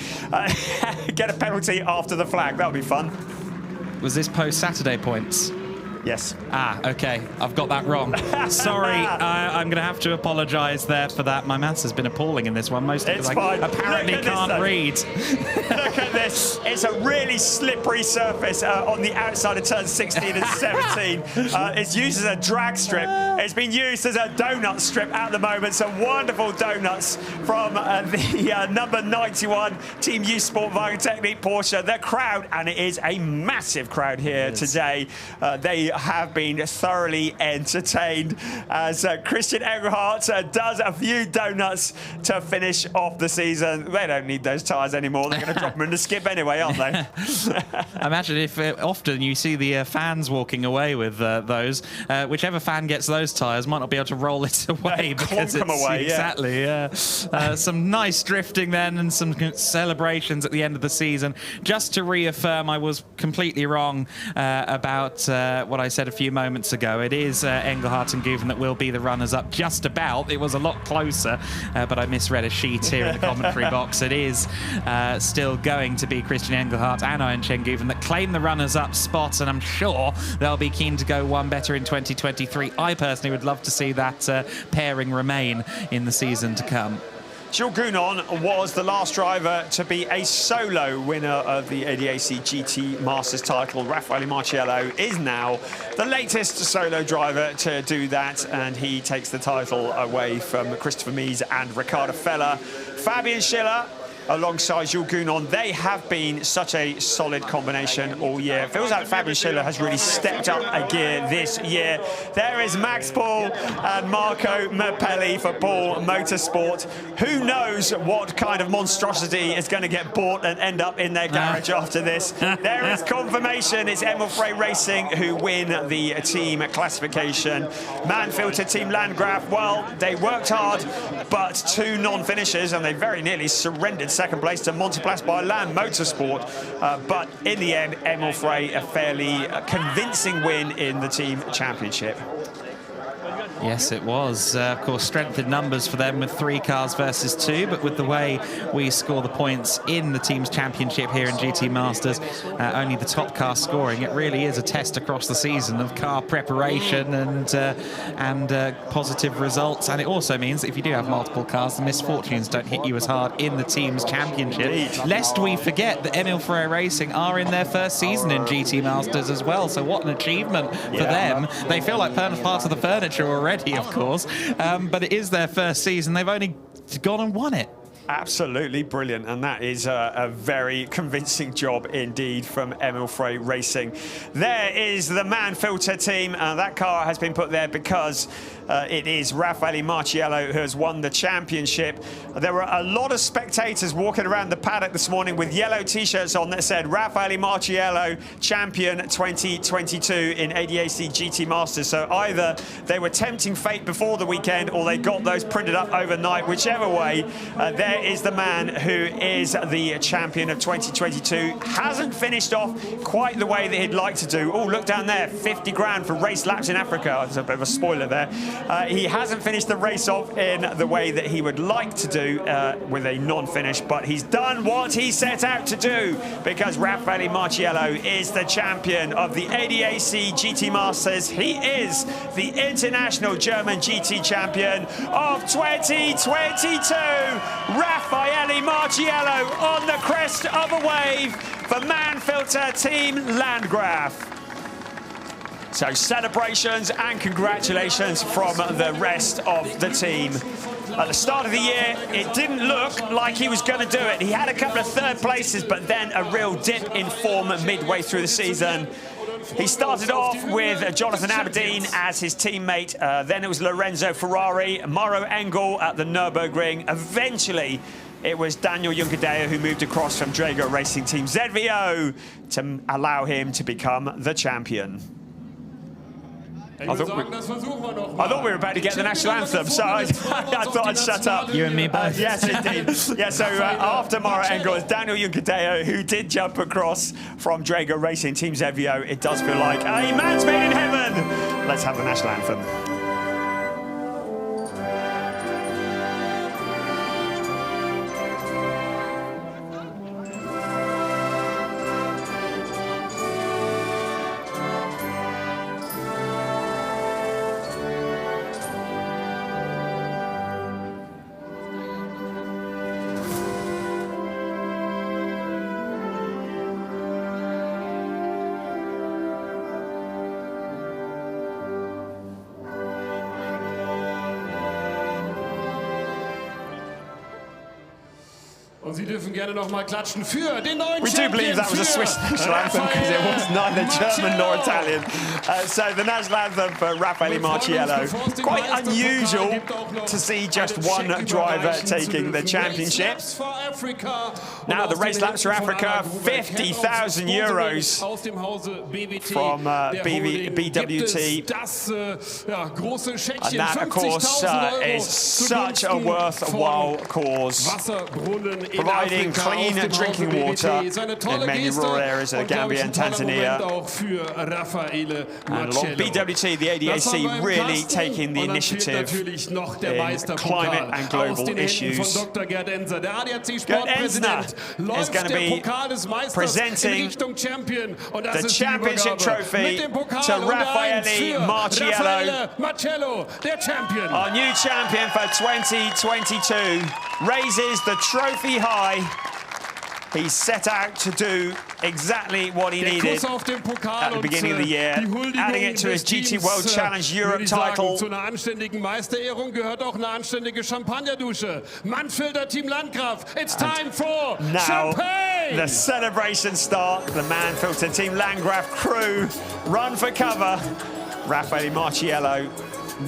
[SPEAKER 1] Get a penalty after the flag, that'll be fun.
[SPEAKER 2] Was this post-Saturday points?
[SPEAKER 1] Yes.
[SPEAKER 2] Ah, okay. I've got that wrong. Sorry, I'm going to have to apologise there for that. My maths has been appalling in this one, mostly because I apparently can't read.
[SPEAKER 1] Look at this. It's a really slippery surface on the outside of turns 16 and 17. It's used as a drag strip. It's been used as a donut strip at the moment. Some wonderful donuts from the number 91 Team U Sport Wagen Technique Porsche. The crowd, and it is a massive crowd here today. They have been thoroughly entertained as Christian Engelhardt does a few donuts to finish off the season. They don't need those tyres anymore. They're going to drop them in the skip anyway, aren't they?
[SPEAKER 2] Imagine if often you see the fans walking away with those. Whichever fan gets those tyres might not be able to roll it away because it's
[SPEAKER 1] away,
[SPEAKER 2] exactly. Some nice drifting then and some celebrations at the end of the season. Just to reaffirm, I was completely wrong about what I said a few moments ago. It is Engelhardt and Guven that will be the runners-up, just about. It was a lot closer, but I misread a sheet here in the commentary box. It is still going to be Christian Engelhardt and Owen-Chen Guven that claim the runners-up spot, and I'm sure they'll be keen to go one better in 2023. I personally would love to see that pairing remain in the season to come.
[SPEAKER 1] Jules Gunon was the last driver to be a solo winner of the ADAC GT Masters title. Raffaele Marciello is now the latest solo driver to do that, and he takes the title away from Christopher Mies and Ricardo Feller. Fabian Schiller alongside Jules Gunon, they have been such a solid combination all year. It feels like Fabian Schiller has really stepped up a gear this year. There is Max Paul and Marco Merpelli for Paul Motorsport. Who knows what kind of monstrosity is going to get bought and end up in their garage after this. There is confirmation. It's Emil Frey Racing who win the team classification. Manfilter Team Landgraf, well, they worked hard, but two non-finishers, and they very nearly surrendered second place to Monteplas by Land Motorsport, but in the end, Emil Frey, a fairly convincing win in the team championship.
[SPEAKER 2] Yes, it was. Of course, strength in numbers for them with 3 cars versus 2, but with the way we score the points in the team's championship here in GT Masters, only the top car scoring, it really is a test across the season of car preparation and positive results. And it also means that if you do have multiple cars, the misfortunes don't hit you as hard in the team's championship.
[SPEAKER 1] Indeed.
[SPEAKER 2] Lest we forget that Emil Frey Racing are in their first season in GT Masters as well, so what an achievement for them. They feel like part of the furniture already, of course, but it is their first season. They've only gone and won it.
[SPEAKER 1] Absolutely brilliant, and that is a very convincing job indeed from Emil Frey Racing. There is the Manfilter team, that car has been put there because it is Raffaele Marciello who has won the championship. There were a lot of spectators walking around the paddock this morning with yellow t-shirts on that said Raffaele Marciello champion 2022 in ADAC GT Masters. So either they were tempting fate before the weekend or they got those printed up overnight. Whichever way, there is the man who is the champion of 2022. Hasn't finished off quite the way that he'd like to do. Oh, look down there, 50 grand for race laps in Africa. There's a bit of a spoiler there. He hasn't finished the race off in the way that he would like to do with a non-finish, but he's done what he set out to do because Raffaele Marciello is the champion of the ADAC GT Masters. He is the international German GT champion of 2022. Raffaele Marciello on the crest of a wave for Manfilter Team Landgraf. So celebrations and congratulations from the rest of the team. At the start of the year, it didn't look like he was going to do it. He had a couple of third places, but then a real dip in form midway through the season. He started off with Jonathan Aberdeen as his teammate. Then it was Lorenzo Ferrari, Mauro Engel at the Nürburgring. Eventually, it was Daniel Juncadella who moved across from Drago Racing Team ZVO to allow him to become the champion. I thought we were about to get the national anthem, so I thought I'd shut up.
[SPEAKER 2] You and me both.
[SPEAKER 1] Yes, indeed. Yeah, so after Mauro Engel, it's Daniel Juncadella who did jump across from Drago Racing Team ZVO. It does feel like a match made in heaven. Let's have the national anthem.
[SPEAKER 4] Und Sie dürfen gerne noch mal klatschen für den neuen
[SPEAKER 1] We do believe that was a Swiss national anthem because it was neither German nor Italian. So the national anthem for Raffaele Marciello. Quite unusual to see just one driver taking the championship. Now the race laps for Africa, 50,000 euros from BWT. And that, of course, is such a worthwhile cause, providing clean drinking water in many rural areas of Gambia and Tanzania. And along BWT, the ADAC really taking the initiative in climate and global issues. Gerd Ensner is going to be presenting the championship trophy to Raffaele Marciello, our new champion for 2022, raises the trophy high. He set out to do exactly what he needed at the beginning of the year, adding it to his GT World Challenge Europe title.
[SPEAKER 4] Zu einer anständigen Meisterehrung gehört auch eine anständige Champagnerdusche. Mannfelder Team Landgraf, it's time for champagne!
[SPEAKER 1] The celebrations start. The Manfilter Team Landgraf crew run for cover. Raffaele Marciello,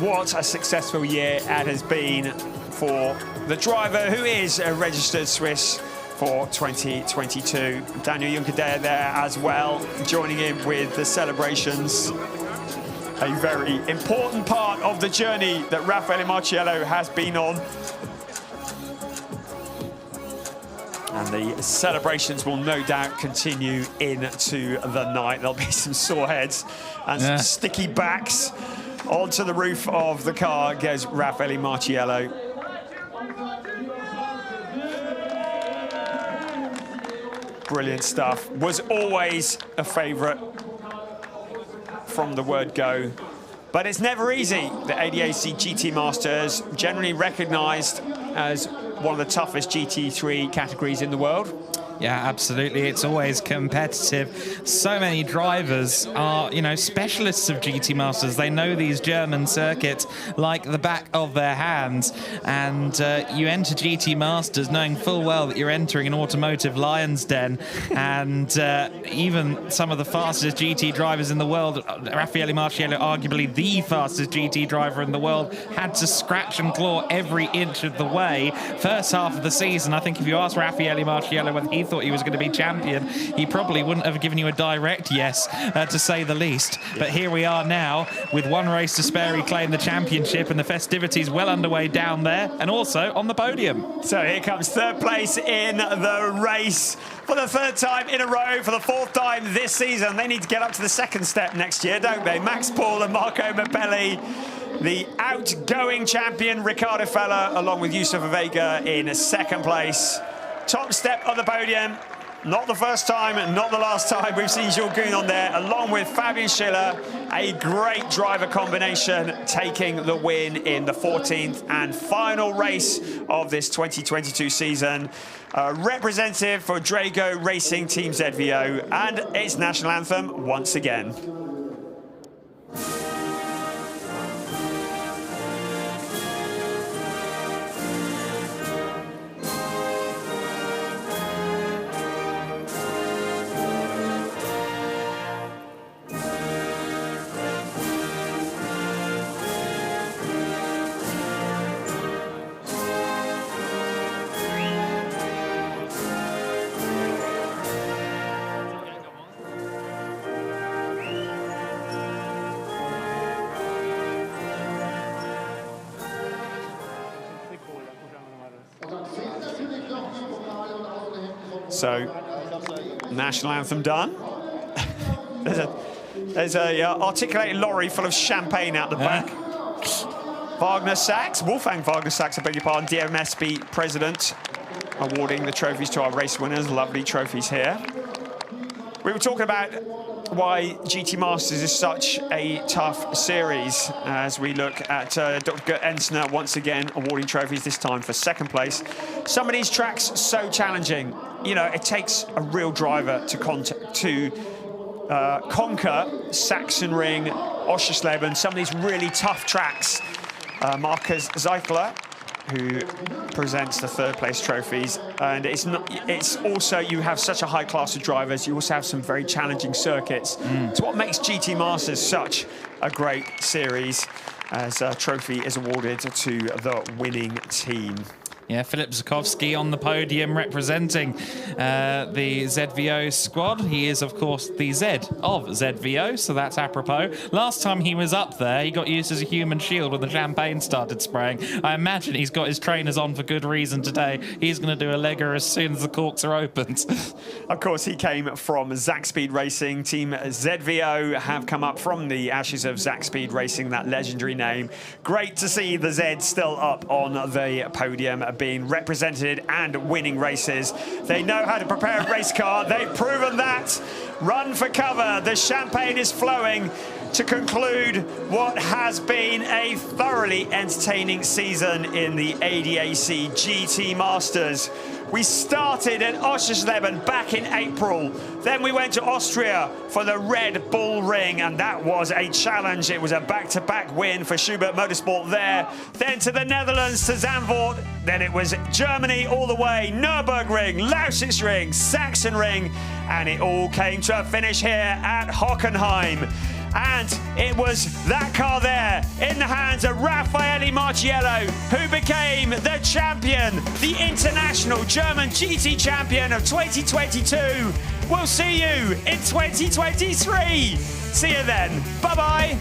[SPEAKER 1] what a successful year it has been for the driver who is a registered Swiss for 2022. Daniel Juncadella there as well, joining in with the celebrations. A very important part of the journey that Raffaele Marciello has been on. And the celebrations will no doubt continue into the night. There'll be some sore heads and some sticky backs. Onto the roof of the car goes Raffaele Marciello. Brilliant stuff. Was always a favourite from the word go. But it's never easy. The ADAC GT Masters, generally recognised as one of the toughest GT3 categories in the world.
[SPEAKER 2] Yeah, absolutely. It's always competitive. So many drivers are, you know, specialists of GT Masters. They know these German circuits like the back of their hands. And you enter GT Masters knowing full well that you're entering an automotive lion's den. And even some of the fastest GT drivers in the world, Raffaele Marciello, arguably the fastest GT driver in the world, had to scratch and claw every inch of the way. First half of the season, I think if you asked Raffaele Marciello whether he thought he was going to be champion, he probably wouldn't have given you a direct yes, to say the least. But here we are now, with one race to spare. He claimed the championship, and the festivities well underway down there, and also on the podium.
[SPEAKER 1] So here comes third place in the race for the third time in a row, for the fourth time this season. They need to get up to the second step next year, don't they? Max Paul and Marco Mapelli. The outgoing champion, Ricardo Feller, along with Yusuf Vega in second place. Top step of the podium. Not the first time, not the last time we've seen Jules Kuhn on there, along with Fabian Schiller. A great driver combination, taking the win in the 14th and final race of this 2022 season. Representative for Drago Racing Team ZVO and its national anthem once again. So, national anthem done. there's a articulated lorry full of champagne out the back. Wolfgang Wagner Sachs, I beg your pardon, DMSB president, awarding the trophies to our race winners. Lovely trophies here. We were talking about why GT Masters is such a tough series as we look at Dr. Ensner once again awarding trophies, this time for second place. Some of these tracks so challenging. You know, it takes a real driver to conquer Sachsenring, Oschersleben, some of these really tough tracks. Marcus Zeichler, who presents the third place trophies, and it's also, you have such a high class of drivers, you also have some very challenging circuits. It's what makes GT Masters such a great series, as a trophy is awarded to the winning team.
[SPEAKER 2] Yeah, Filip Zukowski on the podium representing the ZVO squad. He is, of course, the Z of ZVO, so that's apropos. Last time he was up there, he got used as a human shield when the champagne started spraying. I imagine he's got his trainers on for good reason today. He's going to do a legger as soon as the corks are opened.
[SPEAKER 1] Of course, he came from Zach Speed Racing. Team ZVO have come up from the ashes of Zach Speed Racing, that legendary name. Great to see the Z still up on the podium, being represented and winning races. They know how to prepare a race car. They've proven that. Run for cover. The champagne is flowing to conclude what has been a thoroughly entertaining season in the ADAC GT Masters. We started at Oschersleben back in April. Then we went to Austria for the Red Bull Ring, and that was a challenge. It was a back-to-back win for Schubert Motorsport there. Then to the Netherlands, to Zandvoort. Then it was Germany all the way, Nürburgring, Lausitzring, Sachsenring, and it all came to a finish here at Hockenheim. And it was that car there in the hands of Raffaele Marciello, who became the champion, the international German GT champion of 2022. We'll see you in 2023. See you then. Bye-bye.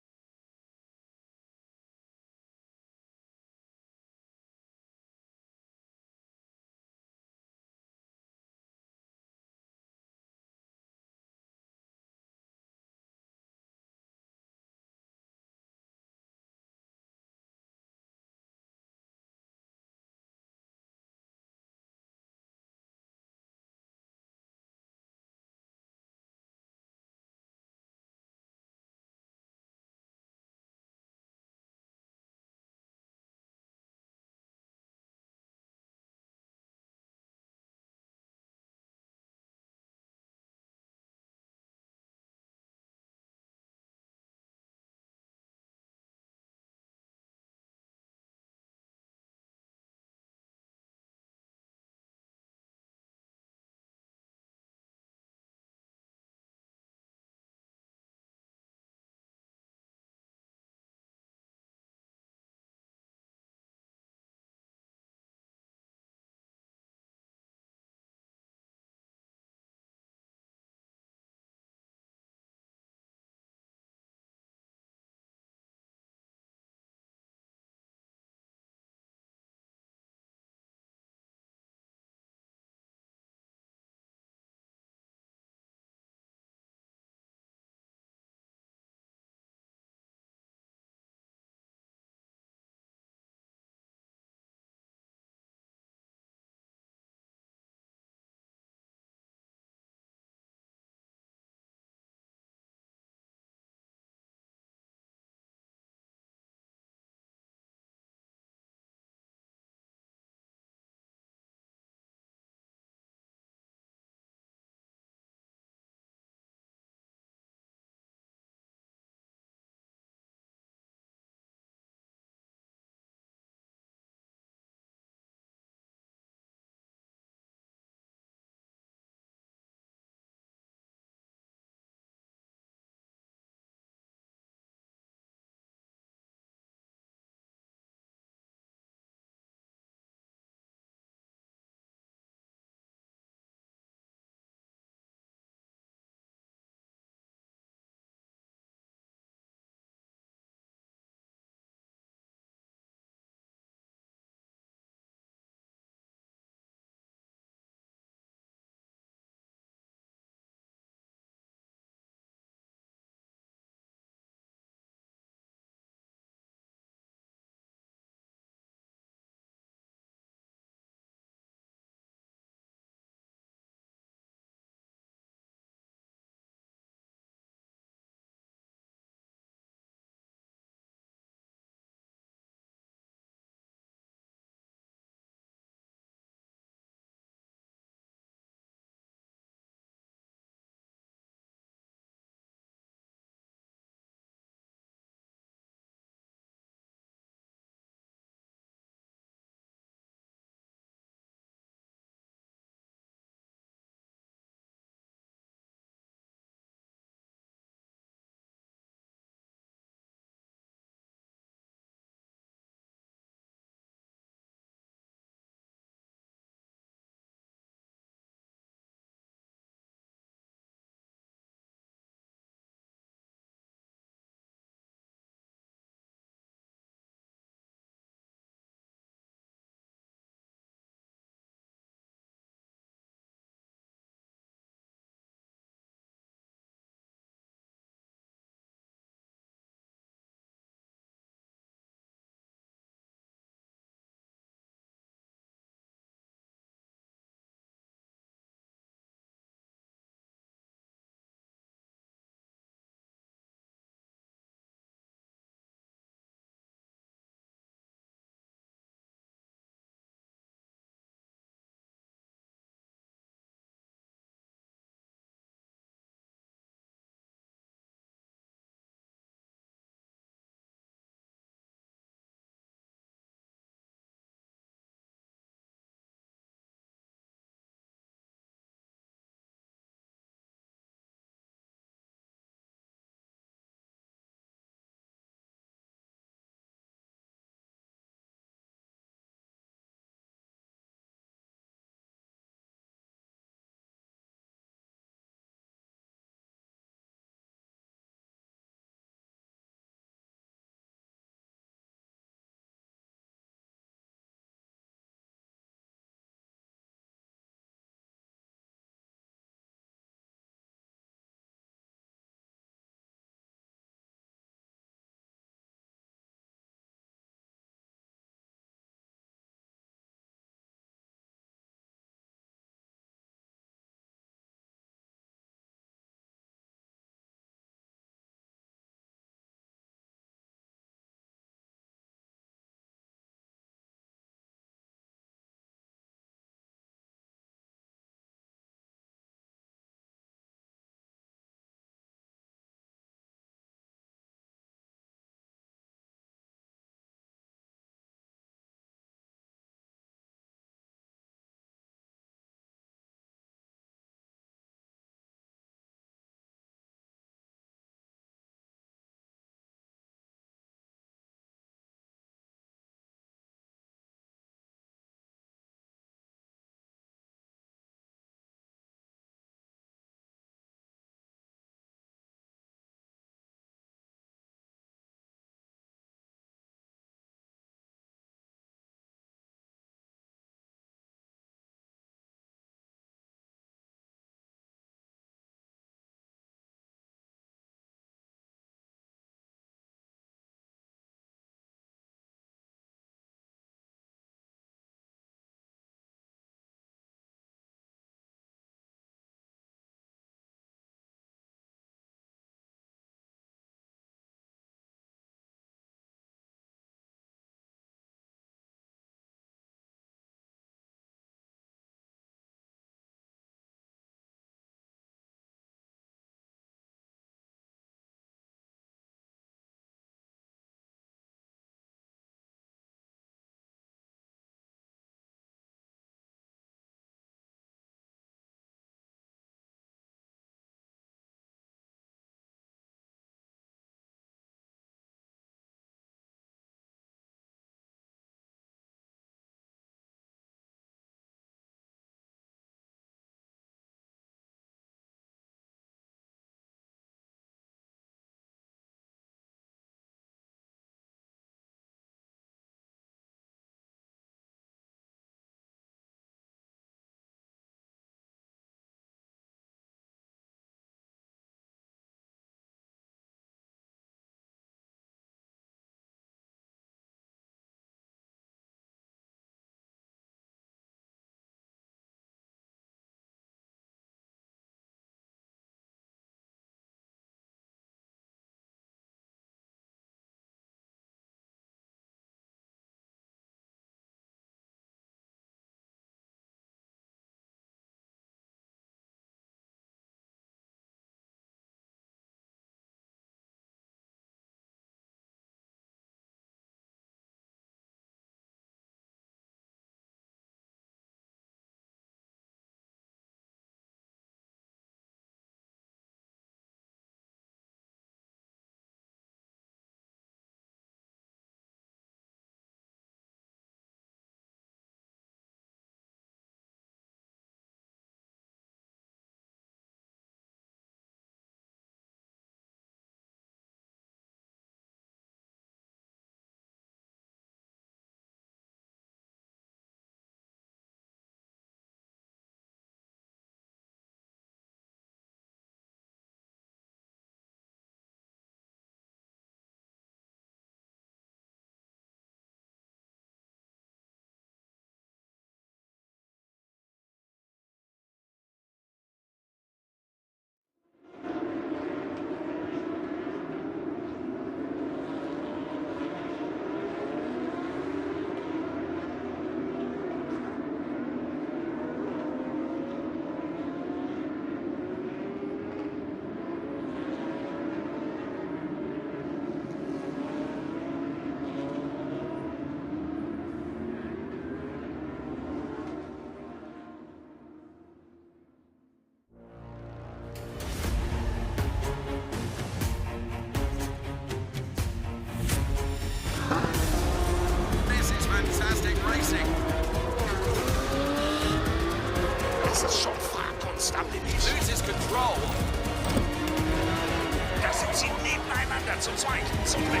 [SPEAKER 5] er zu zweit zum Glück.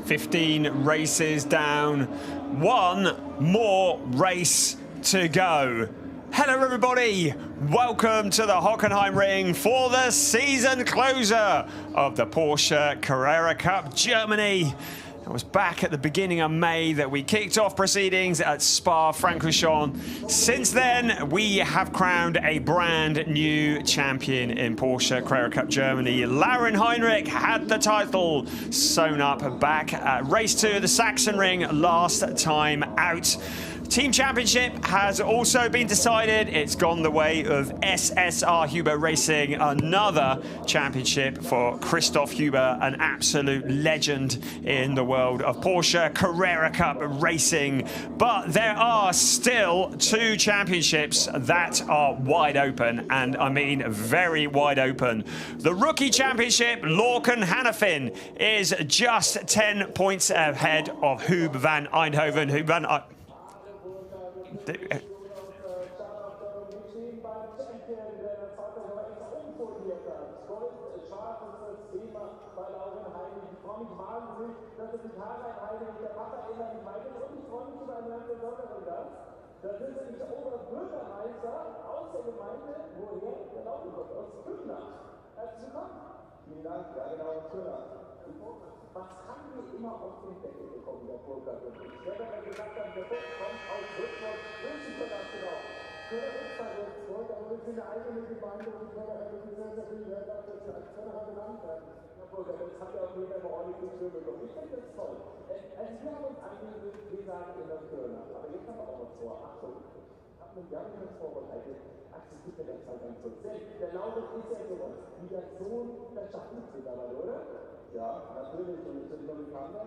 [SPEAKER 1] 15 races down, one more race to go. Hello everybody, welcome to the Hockenheimring for the season closer of the Porsche Carrera Cup Germany. It was back at the beginning of May that we kicked off proceedings at Spa-Francorchamps. Since then, we have crowned a brand new champion in Porsche Carrera Cup Germany. Laurin Heinrich had the title sewn up back at race 2 of the Sachsenring last time out. Team Championship has also been decided. It's gone the way of SSR Huber Racing, another championship for Christoph Huber, an absolute legend in the world of Porsche Carrera Cup racing. But there are still 2 championships that are wide open, and I mean very wide open. The Rookie Championship, Lorcan Hannafin, is just 10 points ahead of Hub van Eindhoven.
[SPEAKER 3] Was haben wir immer auf den Deckel bekommen, der Burger? Ich werde aber gesagt haben, der Burger kommt aus Würzburg. Würzburg, das genau. Förderitz bei Würzburg, aber wir sind eine eigene Gemeinde und Förderitz ist sehr, sehr viel wert, dass wir als Förderer genannt werden. Herr Burger, das hat ja auch jeder immer ordentlich Stimme bekommen. Ich finde das toll. Also wir haben uns angelegt, wir sagen in der Firma. Aber jetzt haben wir auch was vor. Achtung, ich habe mir gar nichts vorbereitet. Axel, gibt mir das halt ganz kurz. Der Laurin ist ja sowas wie der Sohn der Schattenbrüder, oder? Ja, natürlich, und ich bin Amerikaner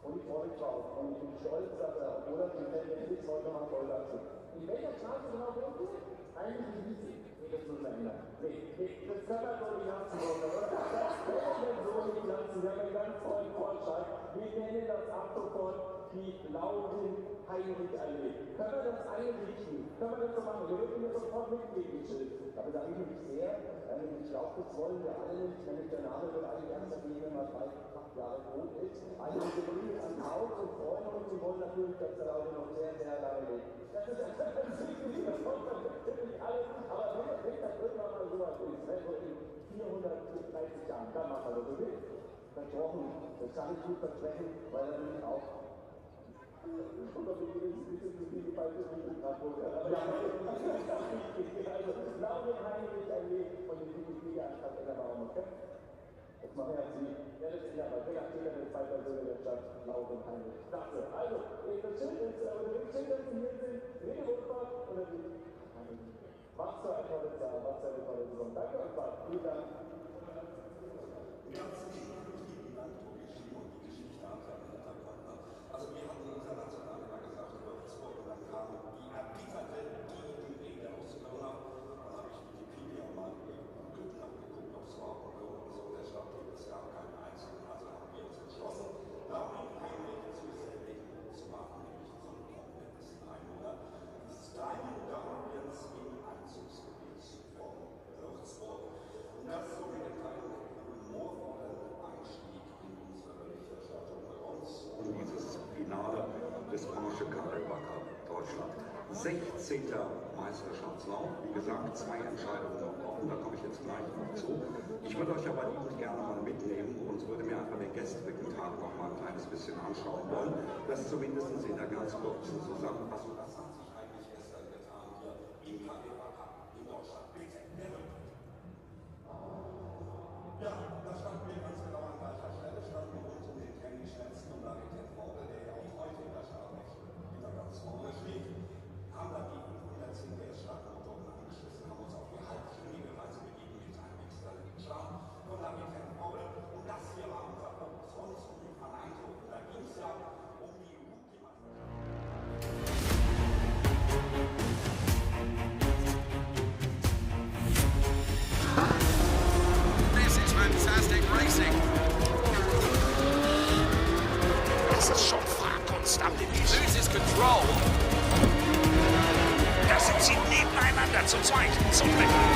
[SPEAKER 3] und ich freue mich drauf. Und ich bin stolz, dass er, obwohl er die Welt jetzt heute mal voll dazu. In welcher Straße genau wohnt ihr? Eigentlich nicht. Nee, das muss man ändern. Nee, das kann man so nicht lassen, oder? Das können wir so nicht lassen. Wir haben einen ganz tollen Vorschlag. Wir nennen das ab sofort die Laurin Heinrich Allee. Können wir das einrichten? Können wir das so machen? Wir würden hier sofort mitgeben, Schild. Aber da bin ich sehr. Ich glaube, das wollen wir alle nicht, wenn der Name wird eigentlich erst dagegen, wenn man 8 Jahre tot ist. Also wir bringen es ans Haus und freuen uns und wollen natürlich, dass der Laurin noch sehr, sehr lange lebt. Das ist wichtig, das kommt natürlich alles. Aber wenn das irgendwann mal so weit ist, wenn so in 430 Jahren, dann machen wir das so mit. Versprochen, das kann ich gut versprechen, weil da bin ich auch. Oder bin ich ein bisschen zu viel gefallen, das ist nicht gerade aber ja, also, Laurin Heinrich Allee von den Wikipedia-Antrag in der Bauernhof. Das machen ja Sie. Ja, das ist ja bei der zweiter Söhne der Stadt, Laurin Heinrich. Klasse. Also, das Schild ist, oder die Schilder, die hier sind, Rede Wohlfahrt oder die. Was für eine tolle Zahl, was für eine tolle Saison. Danke euch beiden. Vielen Dank. Also wir haben international immer gesagt, über Würzburg und dann kam die erbitterte Rede aus Köln. Dann habe ich Wikipedia mal geguckt, nachgeguckt, ob es überhaupt in so der Stadt gibt. Es gab keinen einzigen, also haben wir uns entschlossen, Laurin Heinrich zusätzlich zu machen, nämlich zum kompletten Einwohner. Das ist Diamond Guardians im Einzugsgebiet von Würzburg. Und das ist so eine kleine humorvolle Einstieg in unsere Berichterstattung bei uns. Dieses Finale des Porsche Carrera Cup Deutschland. 16. Meisterschaftslauf. Wie gesagt, 2 Entscheidungen noch offen, da komme ich jetzt gleich noch zu. Ich würde euch aber liebend gerne mal mitnehmen und würde mir einfach den gestrigen Tag noch mal ein kleines bisschen anschauen wollen. Das zumindest in der ganz kurzen Zusammenfassung. Was hat sich eigentlich gestern getan hier im Carrera Cup in Deutschland? Bitte. Ja, da standen wir ganz genau an gleicher Stelle, standen wir rund um den Kenny schnellsten und Rarität Vorbe, der ja auch heute in der Startnächte wieder ganz vorne steht. Haben dann die 510 PS-Startmotoren angeschlossen, haben uns auf die halbstündige Reise begeben mit einem externen Start von Rarität Vorbe. Und das hier war unser Fokus von uns und von Eindhoven. Da ging es ja um die Rookie-Meisterschaft.
[SPEAKER 4] Thank you.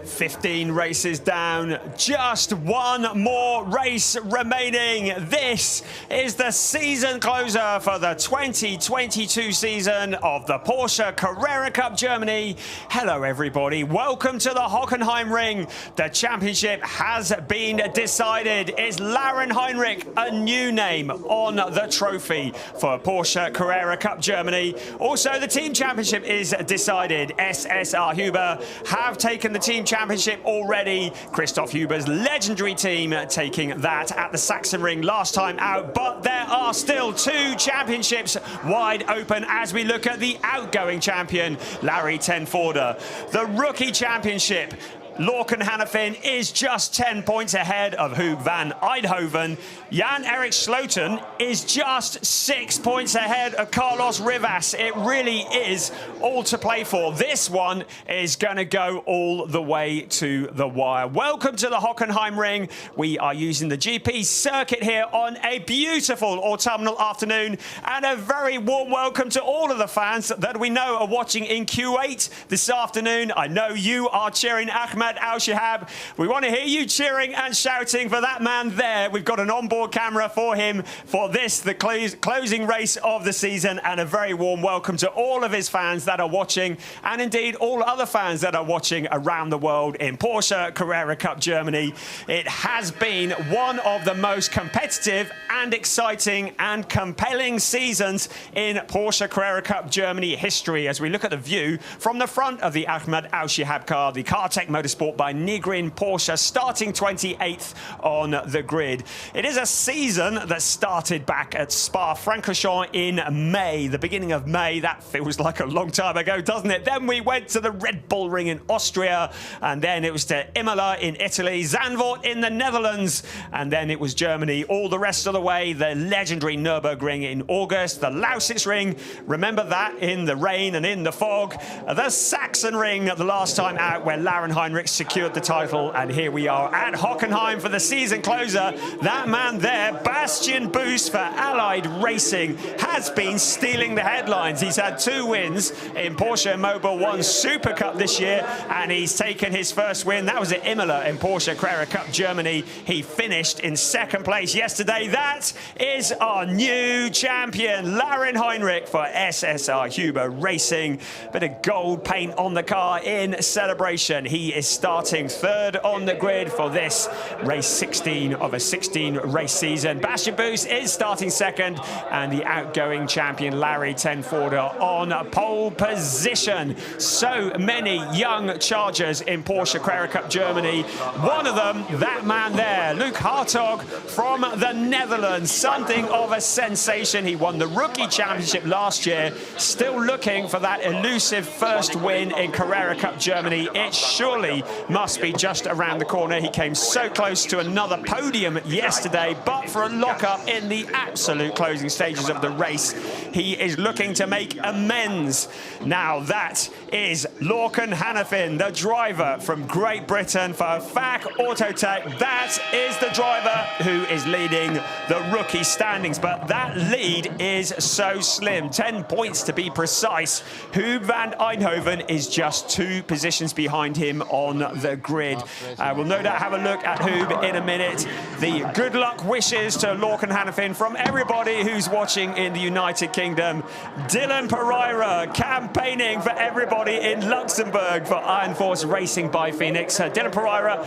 [SPEAKER 1] 15 races down, just one more race remaining. This is the season closer for the 2022 season of the Porsche Carrera Cup Germany. Hello everybody, welcome to the Hockenheimring. The championship has been decided. Is Heinrich a new name on the trophy for Porsche Carrera Cup Germany? Also, the team championship is decided. SSR Huber have taken the team championship already. Christoph Huber's legendary team taking that at the Sachsenring last time out, but there are still two championships wide open as we look at the outgoing champion, Larry Tenforder. The rookie championship, Lorcan Hannafin is just 10 points ahead of Huub van Eindhoven. Jan-Erik Sloten is just 6 points ahead of Carlos Rivas. It really is all to play for. This one is going to go all the way to the wire. Welcome to the Hockenheimring. We are using the GP circuit here on a beautiful autumnal afternoon, and a very warm welcome to all of the fans that we know are watching in Q8 this afternoon. I know you are cheering Ahmed Al-Shihab. We want to hear you cheering and shouting for that man there. We've got an onboard camera for him for this, the closing race of the season, and a very warm welcome to all of his fans that are watching, and indeed all other fans that are watching around the world in Porsche Carrera Cup Germany. It has been one of the most competitive and exciting and compelling seasons in Porsche Carrera Cup Germany history. As we look at the view from the front of the Ahmed Al-Shihab car, the ADAC Motorsport by Nigrin Porsche, starting 28th on the grid. It is a season that started back at Spa-Francorchamps in May, the beginning of May. That feels like a long time ago, doesn't it? Then we went to the Red Bull Ring in Austria, and then it was to Imola in Italy, Zandvoort in the Netherlands, and then it was Germany all the rest of the way. The legendary Nürburgring in August, the Lausitzring, remember that, in the rain and in the fog, the Sachsenring the last time out where Heinrich secured the title, and here we are at Hockenheim for the season closer. That man there, Bastian Boos for Allied Racing, has been stealing the headlines. He's had 2 wins in Porsche Mobile 1 Super Cup this year, and he's taken his first win. That was at Imola in Porsche Carrera Cup Germany. He finished in 2nd place yesterday. That is our new champion, Heinrich for SSR Huber Racing. Bit of gold paint on the car in celebration. He is starting 3rd on the grid for this race 16 of a 16-race season. Bastian Boos is starting 2nd, and the outgoing champion Larry Tenforder on pole position. So many young chargers in Porsche Carrera Cup Germany. One of them, that man there, Luke Hartog from the Netherlands, something of a sensation. He won the rookie championship last year, still looking for that elusive first win in Carrera Cup Germany. It surely must be just around the corner. He came so close to another podium yesterday, but for a lock-up in the absolute closing stages of the race, he is looking to make amends. Now that is Lorcan Hannafin, the driver from Great Britain for FAC Autotech. That is the driver who is leading the rookie standings, but that lead is so slim, 10 points to be precise. Huub van Eindhoven is just 2 positions behind him on the grid. We'll no doubt have a look at Huub in a minute. The good luck wishes to Lorcan Hannafin from everybody who's watching in the United Kingdom. Dylan Pereira campaigning for everybody in Luxembourg for Iron Force Racing by Phoenix. Dylan Pereira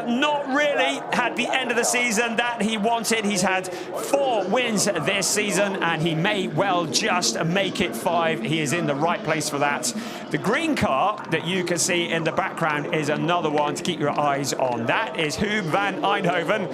[SPEAKER 1] not really had the end of the season that he wanted. He's had 4 wins this season, and he may well just make it 5. He is in the right place for that. The green car that you can see in the background is another one to keep your eyes on. That is Huub van Eindhoven.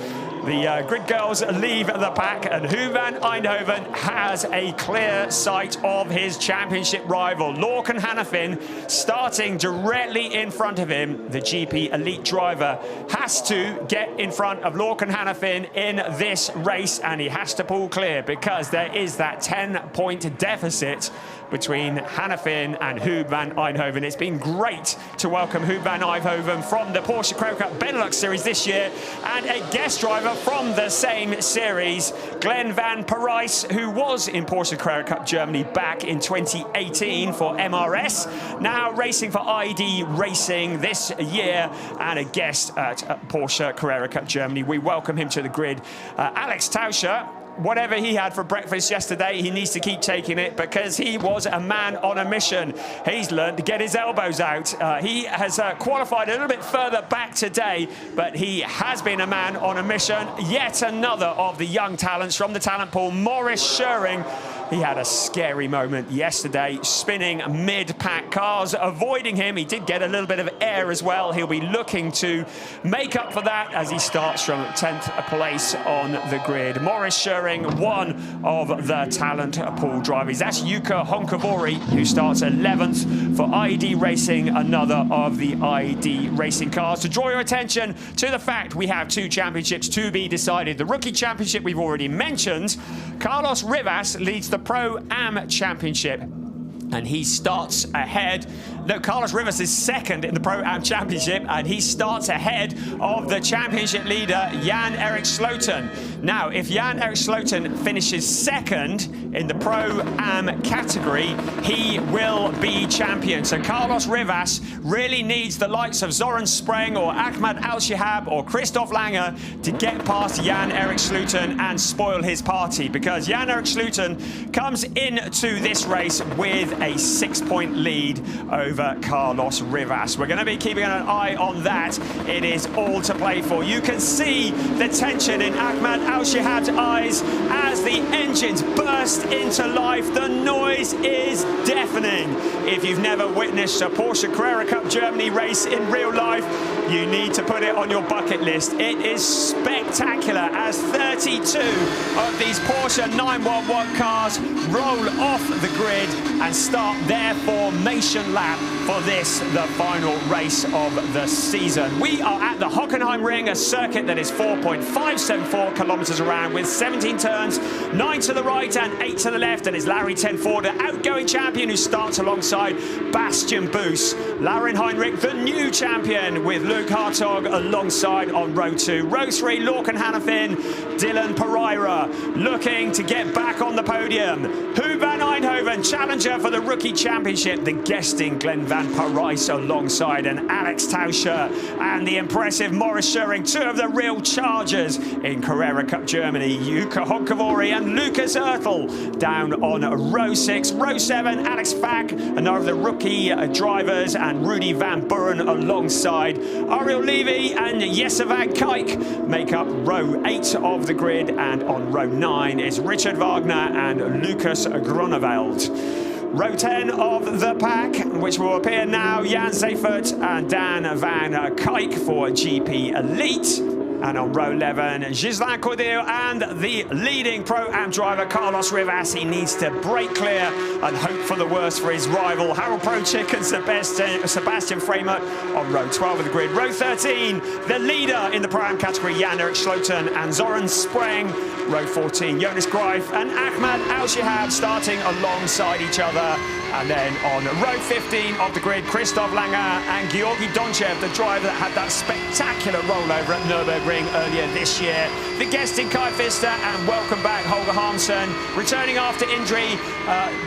[SPEAKER 1] The grid girls leave the pack, and Huub van Eindhoven has a clear sight of his championship rival. Lorcan Hannafin starting directly in front of him. The GP elite driver has to get in front of Lorcan Hannafin in this race, and he has to pull clear because there is that 10-point deficit between Hannafin and Huub van Eindhoven. It's been great to welcome Huub van Eindhoven from the Porsche Carrera Cup Benelux Series this year, and a guest driver driver from the same series, Glenn van Parijs, who was in Porsche Carrera Cup Germany back in 2018 for MRS, now racing for ID Racing this year and a guest at Porsche Carrera Cup Germany. We welcome him to the grid. Alex Tauscher, whatever he had for breakfast yesterday, he needs to keep taking it because he was a man on a mission. He's learned to get his elbows out. He has qualified a little bit further back today, but he has been a man on a mission. Yet another of the young talents from the talent pool, Maurice Schöring. He had a scary moment yesterday, spinning mid-pack cars, avoiding him. He did get a little bit of air as well. He'll be looking to make up for that as he starts from 10th place on the grid. Maurice Schöring, one of the talent pool drivers. That's Jukka Honkavuori, who starts 11th for ID Racing, another of the ID Racing cars. To draw your attention to the fact we have 2 championships to be decided. The Rookie Championship we've already mentioned. Carlos Rivas leads the Pro-Am Championship, and he starts ahead. No, Carlos Rivas is second in the Pro-Am Championship, and he starts ahead of the championship leader, Jan-Erik Sloten. Now, if Jan-Erik Sloten finishes second in the Pro-Am category, he will be champion. So Carlos Rivas really needs the likes of Zoran Spreng or Ahmad Al-Shihab or Christoph Lange to get past Jan-Erik Sloten and spoil his party, because Jan-Erik Sloten comes into this race with a 6-point lead over Carlos Rivas. We're going to be keeping an eye on that. It is all to play for. You can see the tension in Ahmad Al-Shihab's eyes as the engines burst into life. The noise is deafening. If you've never witnessed a Porsche Carrera Cup Germany race in real life, you need to put it on your bucket list. It is spectacular as 32 of these Porsche 911 cars roll off the grid and start their formation lap for this, the final race of the season. We are at the Hockenheimring, a circuit that is 4.574 kilometers around with 17 turns, 9 to the right and 8 to the left, and it's Larry Tenford, the outgoing champion, who starts alongside Bastian Boos. Laurin Heinrich, the new champion, with Luke Hartog alongside on row 2. Row 3, Lorcan Hannafin, Dylan Pereira looking to get back on the podium. Hu van Eindhoven, challenger for the Rookie Championship, the guesting Glenn van Parijs alongside an Alex Tauscher, and the impressive Maurice Schöring, 2 of the real chargers in Carrera Cup Germany. Jukka Honkavuori and Lucas Oertel down on row 6. Row 7, Alex Fack, another of the rookie drivers, and Rudy van Buren alongside Ariel Levy and Jesse van Kijk make up row 8 of the grid, and on row 9 is Richard Wagner and Lucas Groneveld. Row 10 of the pack, which will appear now, Jan Zeifert and Dan van Kijk for GP Elite. And on row 11, Ghislain Cordier and the leading Pro-Am driver, Carlos Rivas. He needs to break clear and hope for the worst for his rival, Harold Prochik and Sebastian Framert on row 12 of the grid. Row 13, the leader in the Pro-Am category, Jan-Erik Sloten and Zoran Spreng. Row 14, Jonas Greif and Ahmad Al-Shihab starting alongside each other. And then on row 15 of the grid, Christoph Lange and Georgi Donchev, the driver that had that spectacular rollover at Nürburgring earlier this year. The guesting Kai Pfister, and welcome back Holger Harmsen, returning after injury,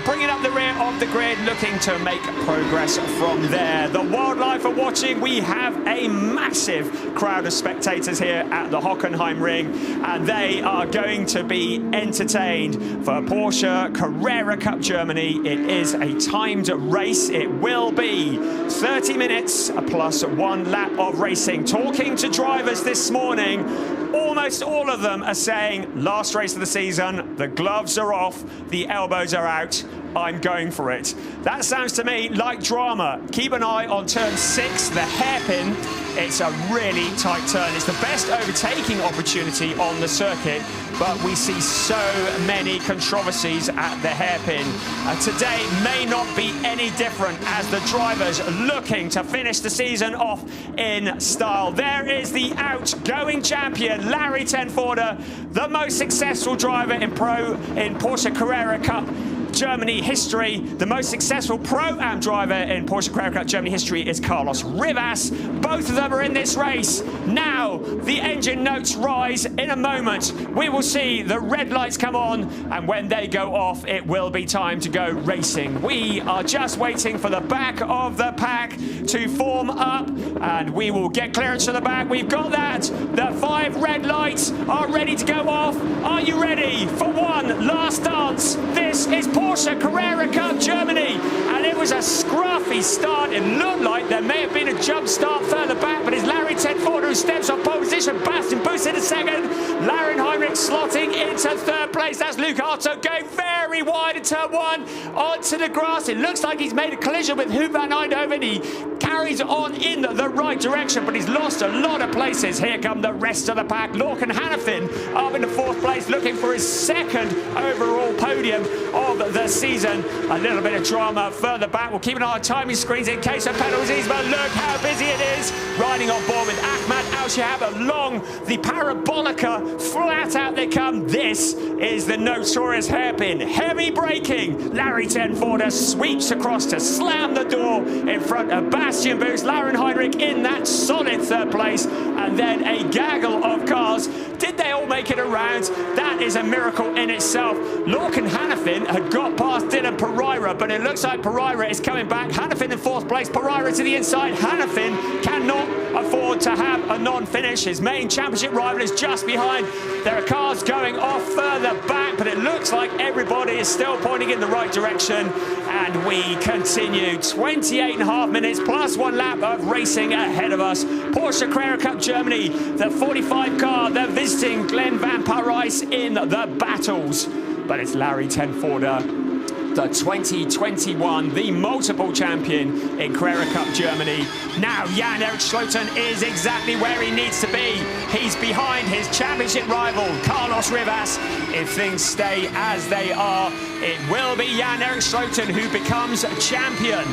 [SPEAKER 1] bringing up the rear of the grid, looking to make progress from there. The wildlife are watching. We have a massive crowd of spectators here at the Hockenheimring, and they are going to be entertained for Porsche Carrera Cup Germany. It is a timed race. It will be 30 minutes plus 1 lap of racing. Talking to drivers this morning, almost all of them are saying, last race of the season, the gloves are off, the elbows are out, I'm going for it. That sounds to me like drama. Keep an eye on turn 6, the hairpin. It's a really tight turn. It's the best overtaking opportunity on the circuit, but we see so many controversies at the hairpin. Today may not be any different as the drivers looking to finish the season off in style. There is the outgoing champion, Larry Tenford, the most successful driver in Porsche Carrera Cup Germany history. The most successful Pro-Am driver in Porsche Carrera Cup Germany history is Carlos Rivas. Both of them are in this race. Now, the engine notes rise in a moment. We will see the red lights come on, and when they go off, it will be time to go racing. We are just waiting for the back of the pack to form up, and we will get clearance to the back. We've got that. The 5 red lights are ready to go off. Are you ready for one last dance? This is Porsche Carrera Cup Germany, and it was a scruffy start. It looked like there may have been a jump start further back, but it's Larry Tenford who steps off pole position. Bastian Buus in a second. Hockenheimring slotting into 3rd place. That's Luke Hartog going very wide in turn 1 onto the grass. It looks like he's made a collision with Huub van Eindhoven. He carries on in the right direction, but he's lost a lot of places. Here come the rest of the pack. Lorcan Hannafin up in the 4th place, looking for his 2nd overall podium of the season. A little bit of drama further back. We'll keep an eye on timing screens in case of penalties, but look how busy it is. Riding on board with Ahmad Al-Shahab along the Parabolica. Flat out they come. This is the notorious hairpin. Heavy braking. Larry Tenford sweeps across to slam the door in front of Bastian Buus. Hockenheimring in that solid 3rd place, and then a gaggle of cars. Did they all make it around? That is a miracle in itself. Lorcan Hannafin had got past Dylan Pereira, but it looks like Pereira is coming back. Hannafin in 4th place, Pereira to the inside. Hannafin cannot afford to have a non-finish. His main championship rival is just behind. There are cars going off further back, but it looks like everybody is still pointing in the right direction. And we continue. 28.5 minutes plus 1 lap of racing ahead of us. Porsche Carrera Cup Germany, the 45 car, they're visiting Glenn Van Parijs in the battles. But it's Larry Tenford, the 2021, the multiple champion in Carrera Cup Germany. Now Jan-Erik Schloten is exactly where he needs to be. He's behind his championship rival, Carlos Rivas. If things stay as they are, it will be Jan-Erik Schloten who becomes champion.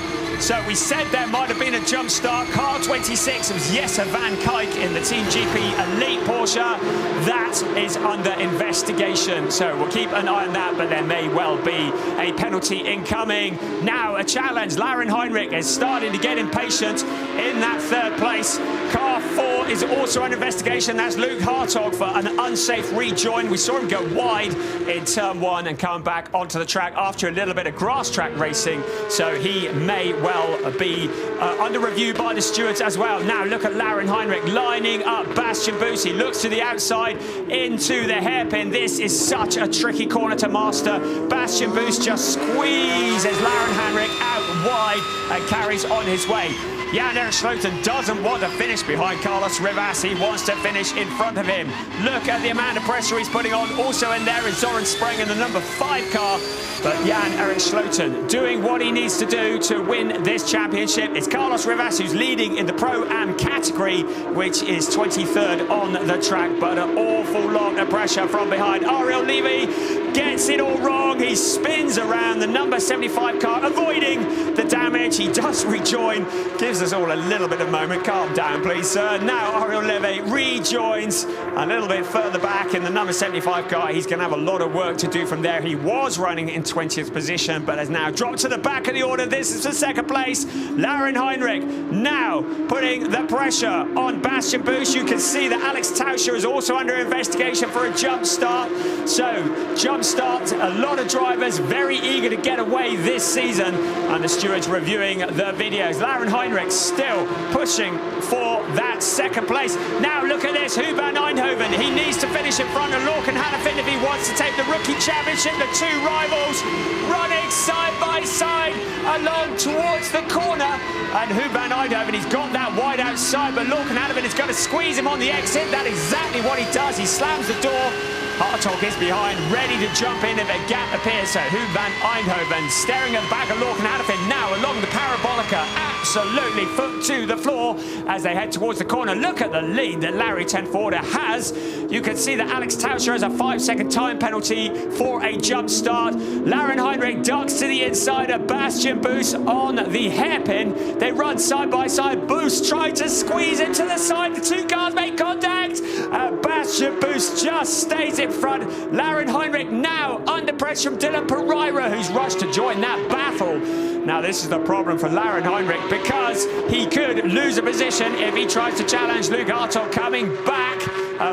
[SPEAKER 1] So we said there might have been a jump start. Car 26 was Jesse Van Kuyk in the Team GP Elite Porsche. That is under investigation. So we'll keep an eye on that, but there may well be a penalty incoming. Now a challenge. Hockenheimring is starting to get impatient in that 3rd place. Car 4 is also under investigation. That's Luke Hartog for an unsafe rejoin. We saw him go wide in turn 1 and come back onto the track after a little bit of grass track racing. So he may well be under review by the stewards as well. Now look at Hockenheimring lining up Bastian Buus. He looks to the outside into the hairpin. This is such a tricky corner to master. Bastian Buus just squeezes Hockenheimring out wide and carries on his way. Jan-Erik Schloten doesn't want to finish behind Carlos Rivas. He wants to finish in front of him. Look at the amount of pressure he's putting on. Also in there is Zoran Spreng in the number 5 car. But Jan-Erik Schloten doing what he needs to do to win this championship. It's Carlos Rivas who's leading in the Pro-Am category, which is 23rd on the track. But an awful lot of pressure from behind. Ariel Levy gets it all wrong. He spins around the number 75 car, avoiding the damage. He does rejoin. Gives us all a little bit of moment. Calm down, please, sir. Now Ariel Levy rejoins a little bit further back in the number 75 car. He's going to have a lot of work to do from there. He was running in 20th position, but has now dropped to the back of the order. This is the 2nd place. Hockenheimring now putting the pressure on Bastian Buus. You can see that Alex Tauscher is also under investigation for a jump start. So, jump start, a lot of drivers very eager to get away this season, and the stewards reviewing the videos. Hockenheimring still pushing for that 2nd place. Now look at this, Huub van Eindhoven. He needs to finish in front of Lorcan Hannafin if he wants to take the rookie championship. The 2 rivals running side by side along towards the corner. And Huub van Eindhoven, he's got that wide outside, but Lorcan Hannafin is going to squeeze him on the exit. That's exactly what he does. He slams the door. Hartog is behind, ready to jump in if a gap appears. So Huub van Eindhoven staring at the back of Lorcan Hannafin now along the Parabolica. Absolutely foot to the floor as they head towards the corner. Look at the lead that Larry Tenford has. You can see that Alex Tauscher has a 5-second time penalty for a jump start. Hockenheimring ducks to the inside of Bastian Buus on the hairpin. They run side by side. Buus trying to squeeze into the side. The 2 cars make contact. Sebastian Buus just stays in front. Lauren Heinrich now under pressure from Dylan Pereira, who's rushed to join that battle. Now this is the problem for Lauren Heinrich, because he could lose a position if he tries to challenge Luke Hartog coming back.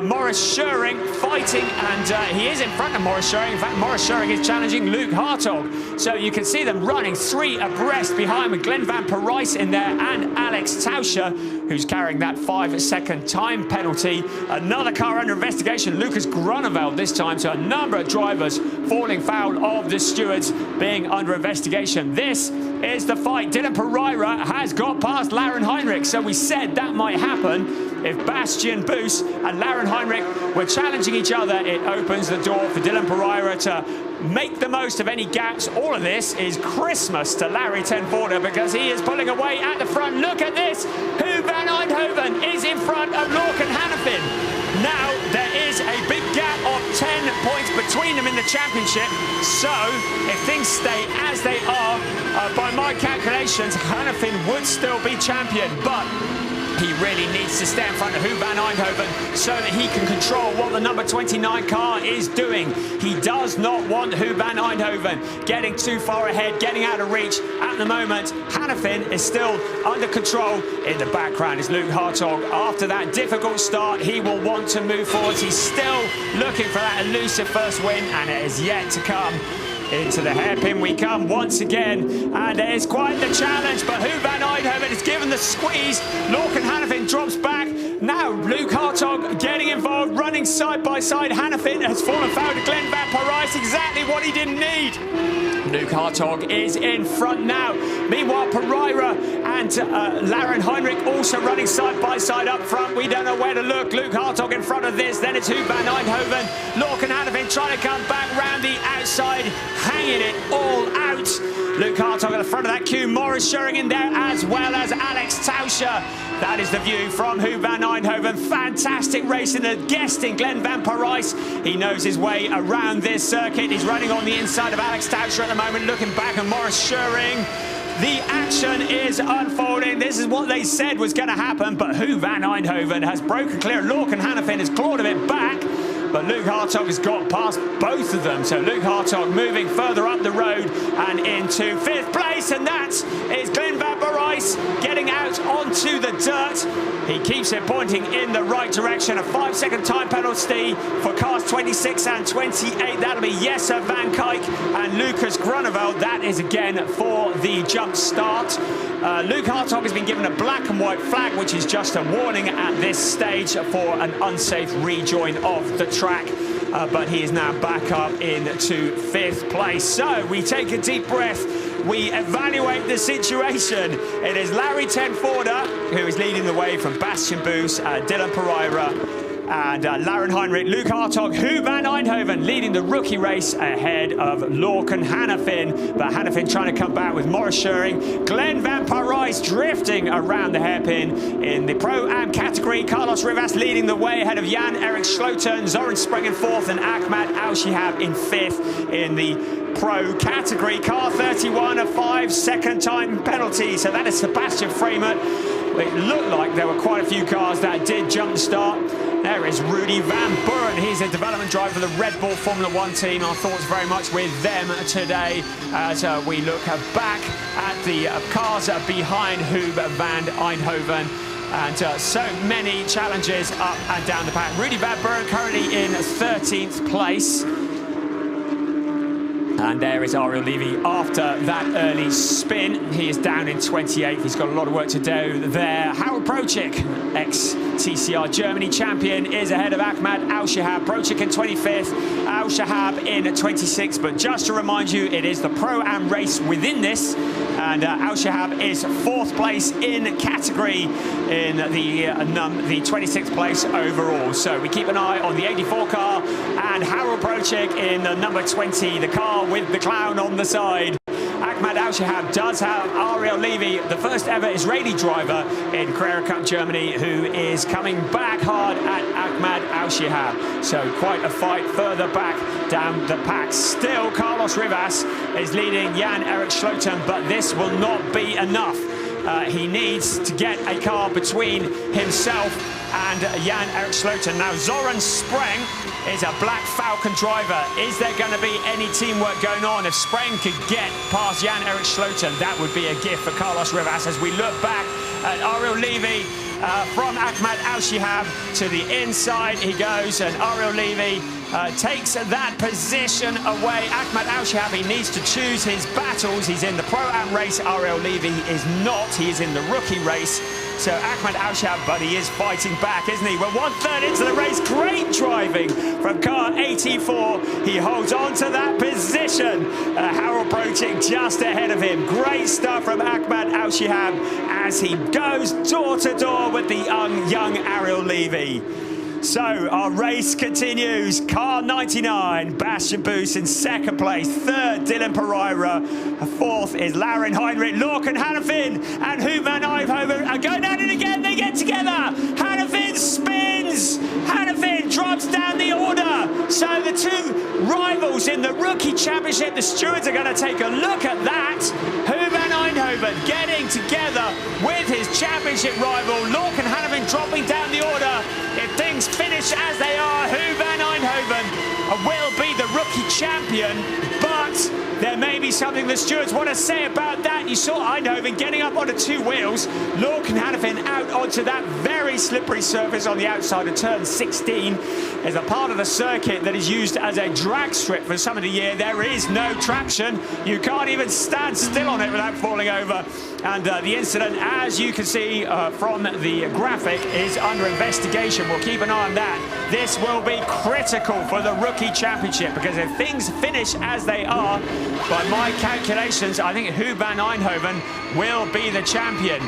[SPEAKER 1] Morris Schöring fighting, and he is in front of Morris Schöring. In fact, Morris Schöring is challenging Luke Hartog. So you can see them running 3 abreast behind, with Glenn van Parijs in there and Alex Tauscher, who's carrying that 5-second time penalty. Another car under investigation, Lucas Grunewald this time. So a number of drivers falling foul of the stewards being under investigation. This is the fight. Dylan Pereira has got past Lauren Heinrich, so we said that might happen. If Bastian Buus and Lauren Heinrich were challenging each other, it opens the door for Dylan Pereira to make the most of any gaps. All of this is Christmas to Larry Ten Voorde, because he is pulling away at the front. Look at this. Huub van Eindhoven is in front of Lorcan Hannafin. Now there is a big gap of 10 points between them in the championship. So if things stay as they are, by my calculations, Hannafin would still be champion. But he really needs to stay in front of Huub van Eindhoven so that he can control what the number 29 car is doing. He does not want Huub van Eindhoven getting too far ahead, getting out of reach. At the moment, Hannafin is still under control. In the background is Luke Hartog. After that difficult start, he will want to move forward. He's still looking for that elusive first win, and it is yet to come. Into the hairpin we come once again, and it is quite the challenge, but Huub van Eindhoven is given the squeeze. Lorcan Hannafin drops back. Now Luke Hartog getting involved, running side by side. Hannafin has fallen foul to Glenn van Parijs, exactly what he didn't need. Luke Hartog is in front now. Meanwhile, Pereira and Lauren Heinrich also running side by side up front. We don't know where to look. Luke Hartog in front of this. Then it's Huub van Eindhoven. Lorcan Hannafin trying to come back round the outside, hanging it all out. Luke Hartog at the front of that queue. Morris Schöring in there, as well as Alex Tauscher. That is the view from Huub van Eindhoven. Fantastic racing, the guesting Glenn van Parijs. He knows his way around this circuit. He's running on the inside of Alex Tauscher at the moment, looking back at Morris Schöring. The action is unfolding. This is what they said was going to happen, but Huub van Eindhoven has broken clear. Lorcan Hannafin has clawed a bit back, but Luke Hartog has got past both of them. So Luke Hartog moving further up the road and into 5th place, and that is Glenn van Parijs getting out onto the dirt. He keeps it pointing in the right direction. A 5-second time penalty for cars 26 and 28. That'll be Jesse van Kijk and Lucas Grunewald. That is again for the jump start. Luke Hartog has been given a black and white flag, which is just a warning at this stage for an unsafe rejoin of the track. But he is now back up into 5th place. So we take a deep breath. We evaluate the situation. It is Larry Ten Voorde who is leading the way from Bastian Buus, Dylan Pereira, and Lauren Heinrich. Luke Hartog, Huub van Eindhoven leading the rookie race ahead of Lorcan Hannafin. But Hannafin trying to come back with Morris Schöring. Glenn van Parijs drifting around the hairpin in the Pro-Am category. Carlos Rivas leading the way ahead of Jan-Erik Schloten. Zoran Spreng in 4th and Ahmad Al-Shihab in 5th in the Pro category. Car 31, a 5-second time penalty. So that is Sebastian Freeman. It looked like there were quite a few cars that did jump start. There is Rudy Van Buren. He's a development driver for the Red Bull Formula 1 team. Our thoughts very much with them today as we look back at the cars behind Huub van Eindhoven. And so many challenges up and down the pack. Rudy Van Buren currently in 13th place. And there is Ariel Levy after that early spin. He is down in 28th. He's got a lot of work to do there. Harold Procik, ex-TCR Germany champion, is ahead of Ahmad Al-Shihab. Procik in 25th, Al-Shihab in 26th. But just to remind you, it is the Pro-Am race within this. And Al-Shihab is 4th place in category in the 26th place overall. So we keep an eye on the 84 car and Harold Procik in the number 20, the car with the clown on the side. Ahmad Al-Shihab does have Ariel Levy, the first ever Israeli driver in Carrera Cup Germany, who is coming back hard at Ahmad Al-Shihab. So quite a fight further back down the pack. Still, Carlos Rivas is leading Jan-Erik Schloten, but this will not be enough. He needs to get a car between himself and Jan-Erik Sloten. Now, Zoran Spreng is a Black Falcon driver. Is there going to be any teamwork going on? If Spreng could get past Jan-Erik Sloten, that would be a gift for Carlos Rivas. As we look back at Ariel Levy, from Ahmed Al-Shihab to the inside he goes, and Ariel Levy takes that position away. Ahmed Al-Shihab, he needs to choose his battles. He's in the Pro-Am race. Ariel Levy is not. He is in the rookie race. So Ahmed Al-Shihab, but he is fighting back, isn't he? We're 1/3 into the race. Great driving from car 84. He holds on to that position. Harold Brochik just ahead of him. Great stuff from Ahmed Al-Shihab as he goes door to door with the young Ariel Levy. So our race continues. Car 99, Bastian Boos in second place. Third, Dylan Pereira. Fourth is Lauren Heinrich. Lorcan Hannafin and Human Eivhoven are going at it again. They get together. Hannafin spins. Hannafin drops down the order. So the two rivals in the rookie championship, the stewards are going to take a look at that. Human Eindhoven getting together with his championship rival. Lorcan Hannafin dropping down the order. If things finish as they are, Human Eindhoven will be the rookie champion, but there may be something the stewards want to say about that. You saw Eindhoven getting up onto two wheels. Lorcan Hannafin out onto that very slippery surface on the outside of turn 16 is a part of the circuit that is used as a drag strip for some of the year. There is no traction. You can't even stand still on it without falling over. And the incident, as you can see from the graphic, is under investigation. We'll keep an eye on that. This will be critical for the rookie championship, because if things finish as they are, by my calculations, I think Huban Eindhoven will be the champion.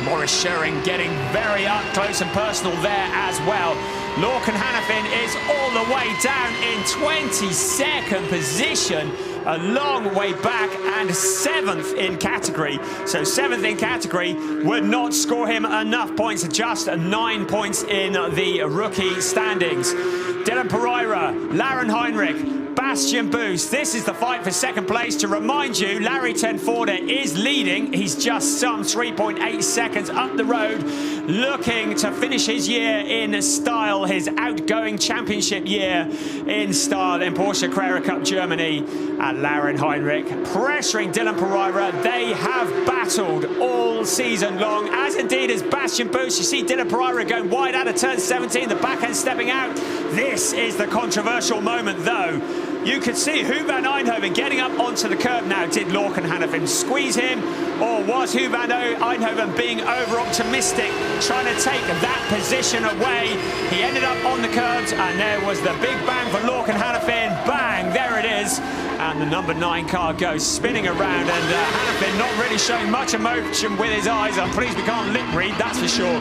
[SPEAKER 1] Maurice Schering getting very up close and personal there as well. Lorcan Hannafin is all the way down in 22nd position, a long way back, and 7th in category. So 7th in category would not score him enough points, just 9 points in the rookie standings. Dylan Pereira, Lauren Heinrich, Bastian Boos. This is the fight for second place. To remind you, Larry Tenforder is leading. He's just some 3.8 seconds up the road, looking to finish his year in style, his outgoing championship year in style in Porsche Carrera Cup Germany. And Lauren Heinrich pressuring Dylan Pereira. They have battled all season long, as indeed is Bastian Boos. You see Dylan Pereira going wide out of turn 17, the back end stepping out. This is the controversial moment, though. You could see Huban Eindhoven getting up onto the curb now. Did Lorcan Hannafin squeeze him, or was Huban Eindhoven being over-optimistic, trying to take that position away? He ended up on the curbs, and there was the big bang for Lorcan Hannafin. Bang, there it is. And the number 9 car goes spinning around, and Hannafin not really showing much emotion with his eyes. I'm pleased we can't lip read, that's for sure.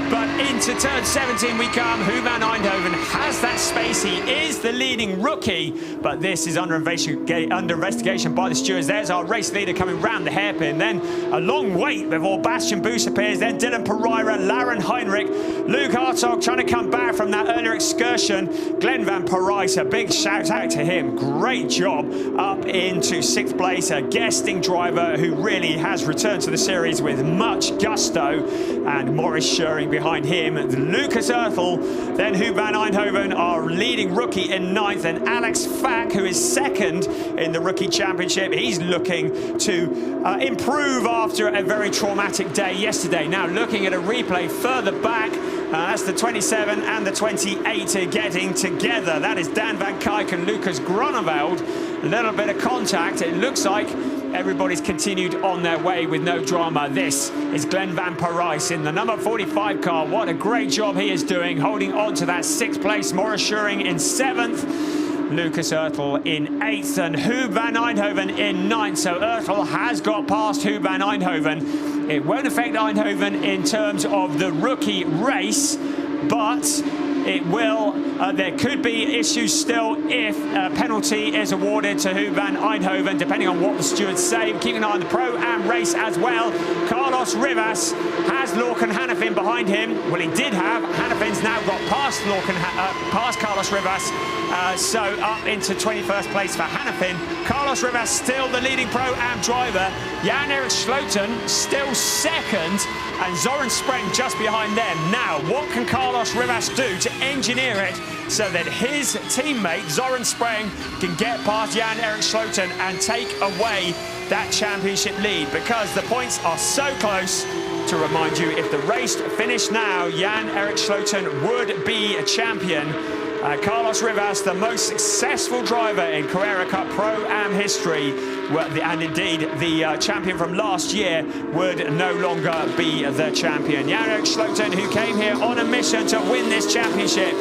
[SPEAKER 1] But into turn 17 we come. Huban Eindhoven has that space. He is the leading rookie, but this is under investigation by the stewards. There's our race leader coming round the hairpin. Then a long wait before Bastian Boos appears. Then Dylan Pereira, Lauren Heinrich, Luke Hartog trying to come back from that earlier excursion. Glenn Van Parijs, a big shout out to him. Great job up into 6th place. A guesting driver who really has returned to the series with much gusto. And Maurice Schering behind him. Lucas Ertel, then Huban Eindhoven, our leading rookie in 9th, and Alex Fack, who is 2nd in the rookie championship. He's looking to improve after a very traumatic day yesterday. Now looking at a replay further back, that's the 27 and the 28 getting together. That is Dan Van Kuyk and Lucas Groneveld. A little bit of contact. It looks like everybody's continued on their way with no drama. This is Glenn Van Parijs in the number 45 car. What a great job he is doing, holding on to that 6th place. Maurice Schering in 7th. Lucas Ertel in 8th, and Huban Eindhoven in 9th. So Ertel has got past Huban Eindhoven. It won't affect Eindhoven in terms of the rookie race, but it will. There could be issues still if a penalty is awarded to Hu van Eindhoven, depending on what the stewards say. Keeping an eye on the Pro-Am race as well. Carlos Rivas has Lorcan Hannafin behind him. Well, he did have. Hannafin's now got past past Carlos Rivas, so up into 21st place for Hannafin. Carlos Rivas still the leading Pro-Am driver. Jan-Erik Sloten still second, and Zoran Spreng just behind them. Now, what can Carlos Rivas do to engineer it so that his teammate, Zoran Spreng, can get past Jan-Erik Sloten and take away that championship lead? Because the points are so close. To remind you, if the race finished now, Jan-Erik Sloten would be a champion. Carlos Rivas, the most successful driver in Carrera Cup Pro-Am history, and indeed the champion from last year, would no longer be the champion. Jan-Erik Sloten, who came here on a mission to win this championship.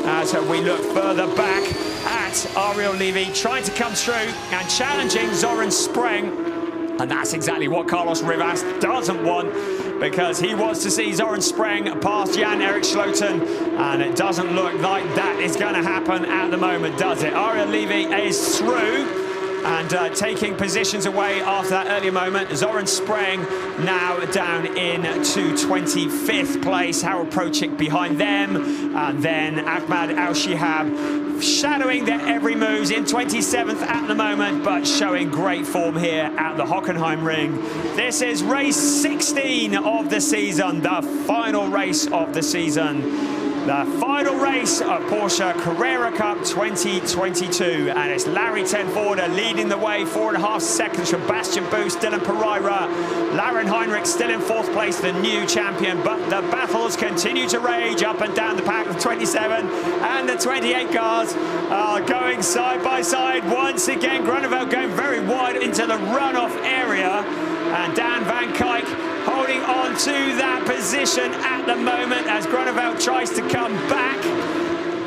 [SPEAKER 1] As we look further back at Ariel Levy trying to come through and challenging Zoran Spreng. And that's exactly what Carlos Rivas doesn't want, because he wants to see Zoran Spreng past Jan-Erik Sloten, and it doesn't look like that is going to happen at the moment, does it? Ariel Levy is through and taking positions away after that earlier moment. Zoran Spreng now down into 25th place. Harold Prochik behind them, and then Ahmad Al-Shihab shadowing their every moves in 27th at the moment, but showing great form here at the Hockenheimring. This is race 16 of the season, the final race of the season. The final race of Porsche Carrera Cup 2022, and it's Larry Tenforder leading the way, 4.5 seconds from Bastian Boos, Dylan Pereira. Lauren Heinrich still in 4th place, the new champion, but the battles continue to rage up and down the pack. The 27 and the 28 cars are going side by side once again. Groeneveld going very wide into the runoff area, and Dan Van Kuyk holding on to that position at the moment as Groeneveld tries to come back.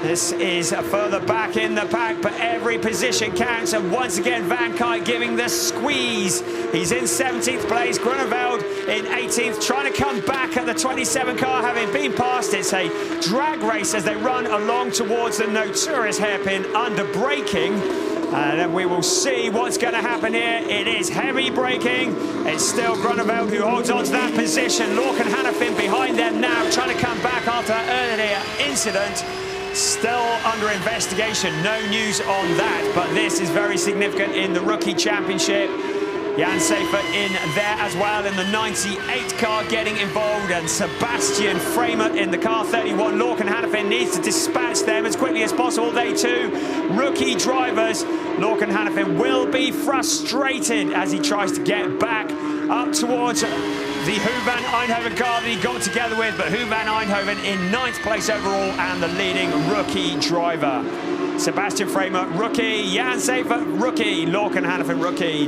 [SPEAKER 1] This is further back in the pack, but every position counts, and once again Van Kuyk giving the squeeze. He's in 17th place, Groeneveld in 18th, trying to come back at the 27 car, having been passed. It's a drag race as they run along towards the notorious hairpin under braking. And then we will see what's going to happen here. It is heavy braking. It's still Groeneveld who holds on to that position. Lorcan Hannafin behind them now, trying to come back after that earlier incident. Still under investigation. No news on that, but this is very significant in the Rookie Championship. Jan Seifert in there as well in the 98 car getting involved, and Sebastian Framer in the car 31. Lorcan Hannafin needs to dispatch them as quickly as possible. They too, rookie drivers. Lorcan Hannafin will be frustrated as he tries to get back up towards the Hu van Eindhoven car that he got together with, but Hu van Eindhoven in 9th place overall and the leading rookie driver. Sebastian Framer, rookie. Jan Seifert, rookie. Lorcan Hannafin, rookie.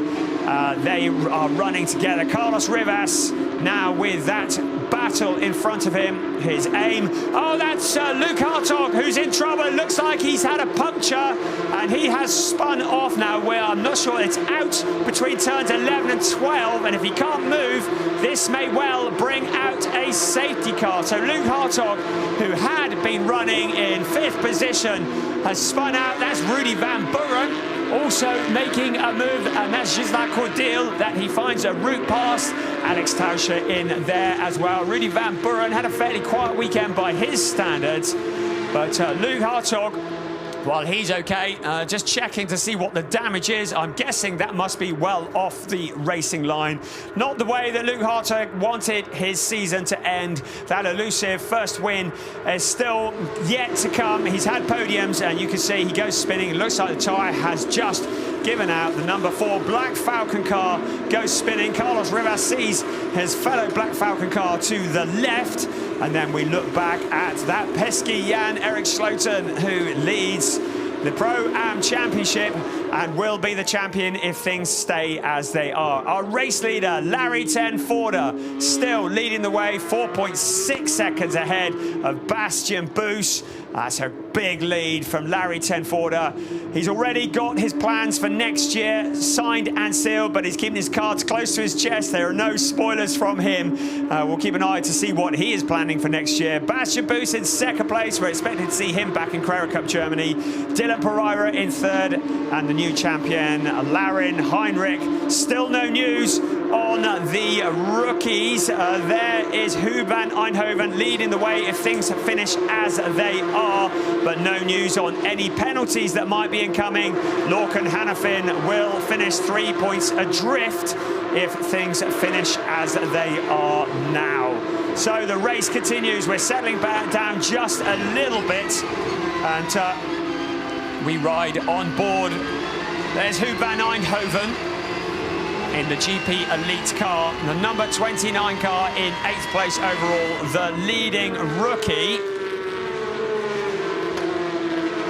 [SPEAKER 1] They are running together. Carlos Rivas now with that battle in front of him. His aim. Oh, that's Luke Hartog who's in trouble. It looks like he's had a puncture and he has spun off now. Well, I'm not sure. It's out between turns 11 and 12. And if he can't move, this may well bring out a safety car. So Luke Hartog, who had been running in 5th position, has spun out. That's Rudy Van Buren also making a move, and that's Gisela Cordil that he finds a route past. Alex Tauscher in there as well. Rudy Van Buren had a fairly quiet weekend by his standards, but Luke Hartog, well, he's okay. Just checking to see what the damage is. I'm guessing that must be well off the racing line. Not the way that Luke Hartog wanted his season to end. That elusive first win is still yet to come. He's had podiums, and you can see he goes spinning. It looks like the tyre has just given out. The number 4 Black Falcon car goes spinning. Carlos Rivas sees his fellow Black Falcon car to the left. And then we look back at that pesky Jan-Erik Sloten, who leads the Pro-Am Championship and will be the champion if things stay as they are. Our race leader, Larry Tenforder, still leading the way, 4.6 seconds ahead of Bastian Boos. That's a big lead from Larry Tenforder. He's already got his plans for next year signed and sealed, but he's keeping his cards close to his chest. There are no spoilers from him. We'll keep an eye to see what he is planning for next year. Bastian Buus in second place. We're expecting to see him back in Carrera Cup Germany. Dylan Pereira in third, and the new champion, Larin Heinrich. Still no news on the rookies. There is Hub van Eindhoven leading the way if things finish as they are, but no news on any penalties that might be incoming. Lorcan Hannafin will finish 3 points adrift if things finish as they are now. So the race continues. We're settling back down just a little bit, and we ride on board. There's Hub van Eindhoven in the GP Elite car, the number 29 car in 8th place overall, the leading rookie.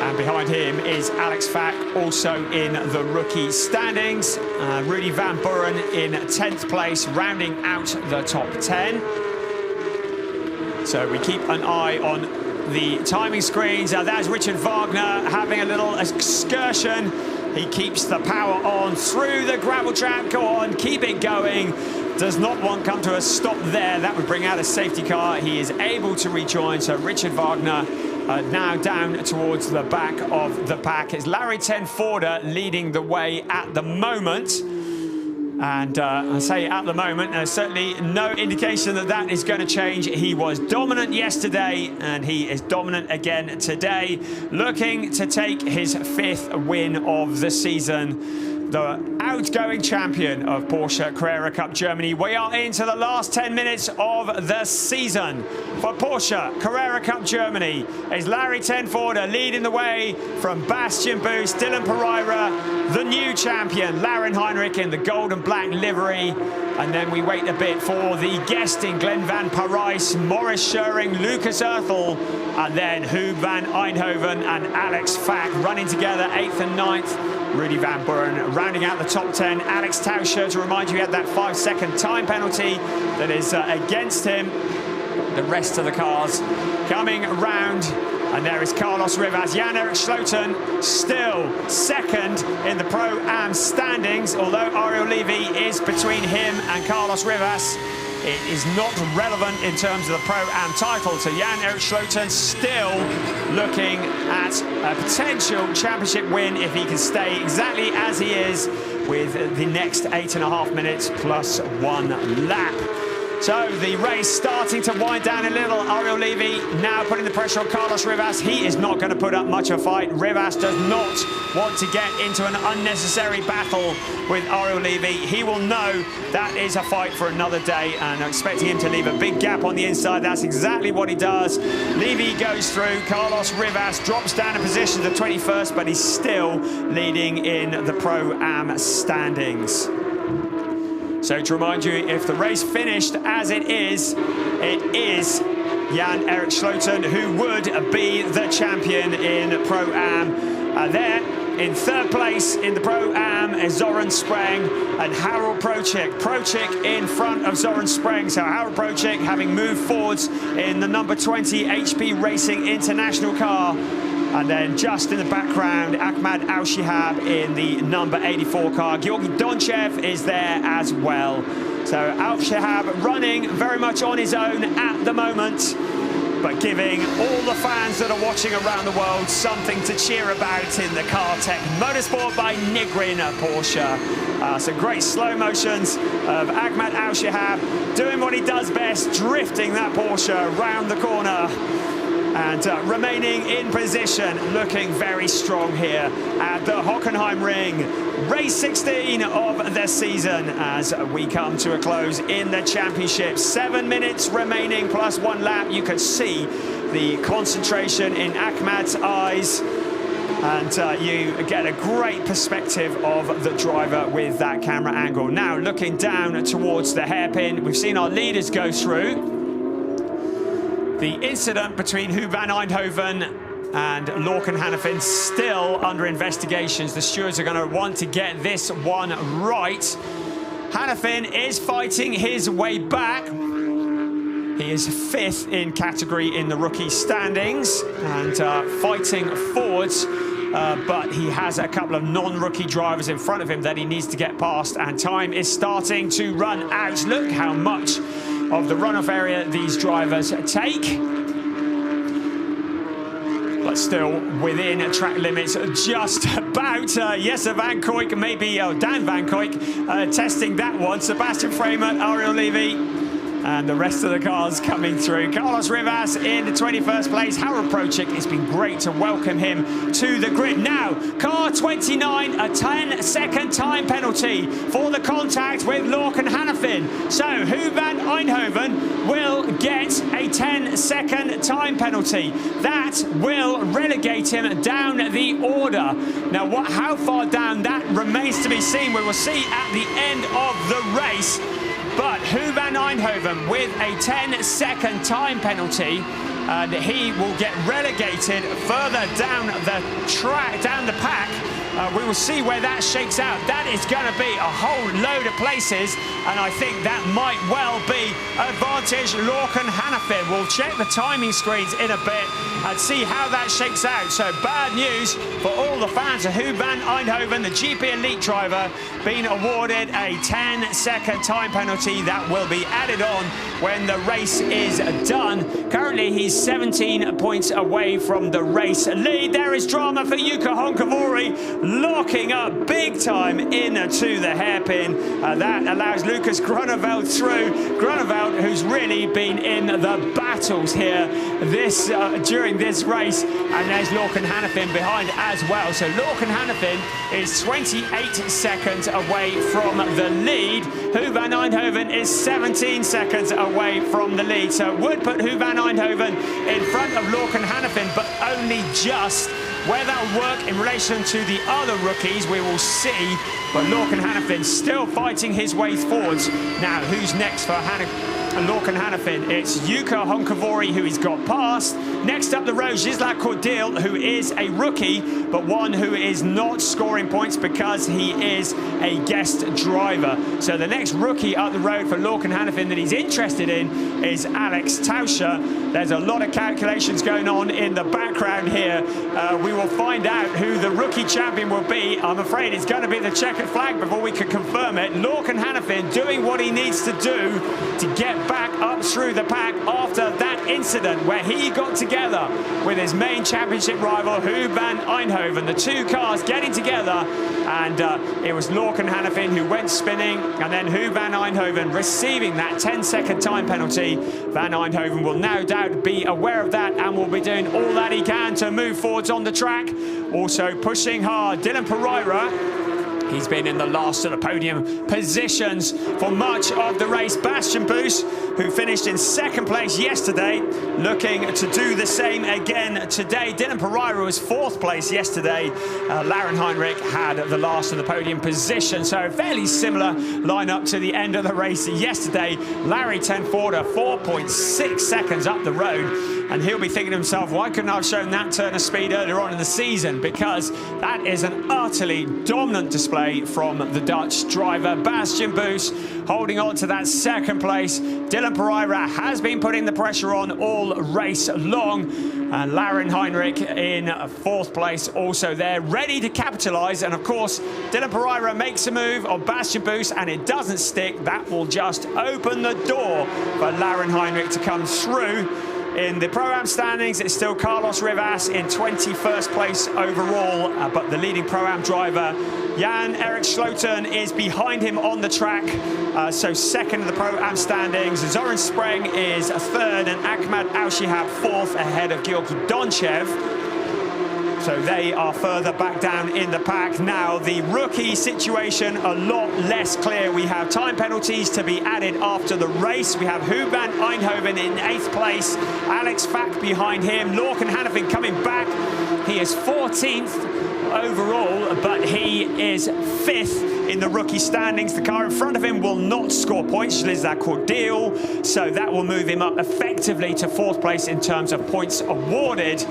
[SPEAKER 1] And behind him is Alex Fack, also in the rookie standings. Rudy Van Buren in 10th place, rounding out the top 10. So we keep an eye on the timing screens. There's Richard Wagner having a little excursion. He keeps the power on through the gravel trap. Go on, keep it going. Does not want to come to a stop there. That would bring out a safety car. He is able to rejoin. So Richard Wagner now down towards the back of the pack. It's Larry Tenforder leading the way at the moment. And I say at the moment, there's certainly no indication that that is going to change. He was dominant yesterday, and he is dominant again today, looking to take his 5th win of the season. The outgoing champion of Porsche Carrera Cup Germany. We are into the last 10 minutes of the season. For Porsche Carrera Cup Germany is Larry Tenforder leading the way from Bastian Buus, Dylan Pereira, the new champion, Larin Heinrich in the gold and black livery. And then we wait a bit for the guesting, Glenn van Parijs, Maurice Scheuring, Lucas Oerthel, and then Hub van Eindhoven and Alex Fack running together 8th and 9th. Rudy Van Buren rounding out the top 10. Alex Tauscher, to remind you, he had that 5-second time penalty that is against him. The rest of the cars coming around. And there is Carlos Rivas. Jan-Erik Schloten still second in the Pro-Am standings, although Ariel Levy is between him and Carlos Rivas. It is not relevant in terms of the Pro-Am title. So Jan-Erik Schloten still looking at a potential championship win if he can stay exactly as he is with the next 8.5 minutes plus 1 lap. So the race starting to wind down a little. Ariel Levy now putting the pressure on Carlos Rivas. He is not going to put up much of a fight. Rivas does not want to get into an unnecessary battle with Ariel Levy. He will know that is a fight for another day, and I'm expecting him to leave a big gap on the inside. That's exactly what he does. Levy goes through. Carlos Rivas drops down a position to 21st, but he's still leading in the Pro-Am standings. So to remind you, if the race finished as it is Jan-Erik Schloten who would be the champion in Pro-Am. There in 3rd place in the Pro-Am is Zoran Spreng and Harold Prochik. Prochik in front of Zoran Spreng. So Harold Prochik having moved forwards in the number 20 HP Racing International car. And then just in the background, Ahmad Al-Shihab in the number 84 car. Georgi Donchev is there as well. So Al-Shihab running very much on his own at the moment, but giving all the fans that are watching around the world something to cheer about in the ADAC Motorsport by Nigrin Porsche. Some great slow motions of Ahmad Al-Shihab doing what he does best, drifting that Porsche around the corner. And remaining in position, looking very strong here at the Hockenheimring. Race 16 of the season as we come to a close in the championship. 7 minutes remaining plus 1 lap. You could see the concentration in Ahmad's eyes. And you get a great perspective of the driver with that camera angle. Now looking down towards the hairpin, we've seen our leaders go through. The incident between Hub van Eindhoven and Lorcan Hannafin still under investigations. The stewards are going to want to get this one right. Hannafin is fighting his way back. He is 5th in category in the rookie standings and fighting forwards. But he has a couple of non-rookie drivers in front of him that he needs to get past, and time is starting to run out. Look how much of the runoff area these drivers take. But still within track limits, just about. Jesse Van Kooyk, maybe Dan Van Kooyk testing that one. Sebastian Framer, Ariel Levy, and the rest of the cars coming through. Carlos Rivas in the 21st place. Harold Prochik, it's been great to welcome him to the grid. Now, car 29, a 10-second time penalty for the contact with Lorcan Hannafin. So, Huub van Eindhoven will get a 10-second time penalty. That will relegate him down the order. Now, how far down that remains to be seen. We will see at the end of the race. But Huub van Eindhoven with a 10-second time penalty, and he will get relegated further down the track, down the pack. We will see where that shakes out. That is going to be a whole load of places, and I think that might well be advantage Lorcan Hannafin. We'll check the timing screens in a bit and see how that shakes out. So bad news for all the fans of Huub van Eindhoven, the GP Elite driver, being awarded a 10-second time penalty that will be added on when the race is done. Currently, he's 17 points away from the race lead. There is drama for Jukka Honkavori, locking up big time into the hairpin. That allows Lucas Groeneveld through. Groeneveld, who's really been in the battles here during this race, and there's Lorcan Hannafin behind as well. So Lorcan Hannafin is 28 seconds away from the lead. Huub van Eindhoven is 17 seconds away from the lead. So it would put Huub van Eindhoven in front of Lorcan Hannafin, but only just. Where that will work in relation to the other rookies, we will see. But Lorcan Hannafin still fighting his way forwards. Now, who's next for Lorcan Hannafin? It's Jukka Honkavori, who he's got past. Next up the road, Gisela Cordil, who is a rookie, but one who is not scoring points because he is a guest driver. So the next rookie up the road for Lorcan Hannafin that he's interested in is Alex Tauscher. There's a lot of calculations going on in the background here. We will find out who the rookie champion will be. I'm afraid it's going to be the checkered flag before we can confirm it. Lorcan Hannafin doing what he needs to do to get back up through the pack after that incident where he got together with his main championship rival Huub van Eindhoven. The two cars getting together, and it was Lorcan Hannafin who went spinning, and then Huub van Eindhoven receiving that 10-second time penalty. Van Eindhoven will no doubt be aware of that and will be doing all that he can to move forwards on the track. Also pushing hard, Dylan Pereira. He's been in the last of the podium positions for much of the race. Bastian Boos, who finished in 2nd place yesterday, looking to do the same again today. Dylan Pereira was 4th place yesterday. Lauren Heinrich had the last of the podium position. So fairly similar lineup to the end of the race yesterday. Larry Tenforder, 4.6 seconds up the road. And he'll be thinking to himself, why couldn't I have shown that turn of speed earlier on in the season? Because that is an utterly dominant display from the Dutch driver. Bastian Boos holding on to that 2nd place. Dylan Pereira has been putting the pressure on all race long. And Lauren Heinrich in 4th place also there, ready to capitalise. And of course, Dylan Pereira makes a move on Bastian Boos and it doesn't stick. That will just open the door for Lauren Heinrich to come through. In the Pro-Am standings, it's still Carlos Rivas in 21st place overall, but the leading Pro-Am driver, Jan-Erik Sloten, is behind him on the track, so 2nd in the Pro-Am standings. Zoran Spreng is 3rd, and Ahmad Al-Shihab 4th, ahead of Georg Donchev. So they are further back down in the pack. Now, the rookie situation, a lot less clear. We have time penalties to be added after the race. We have Huub van Eindhoven in 8th place. Alex Fack behind him. Lorcan Hannafin coming back. He is 14th overall, but he is 5th in the rookie standings. The car in front of him will not score points, Lizak Cordeal, so that will move him up effectively to 4th place in terms of points awarded.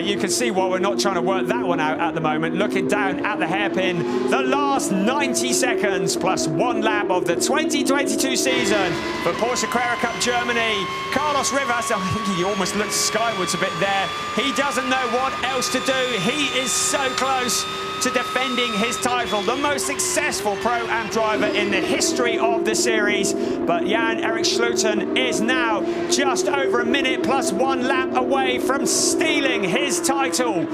[SPEAKER 1] You can see why we're not trying to work that one out at the moment. Looking down at the hairpin, the last 90 seconds plus 1 lap of the 2022 season for Porsche Carrera Cup Germany. Carlos Rivas, I think he almost looks skywards a bit there. He doesn't know what else to do. He is so close to defending his title, the most successful Pro-Am driver in the history of the series. But Jan-Erik Schluten is now just over a minute plus 1 lap away from stealing his title.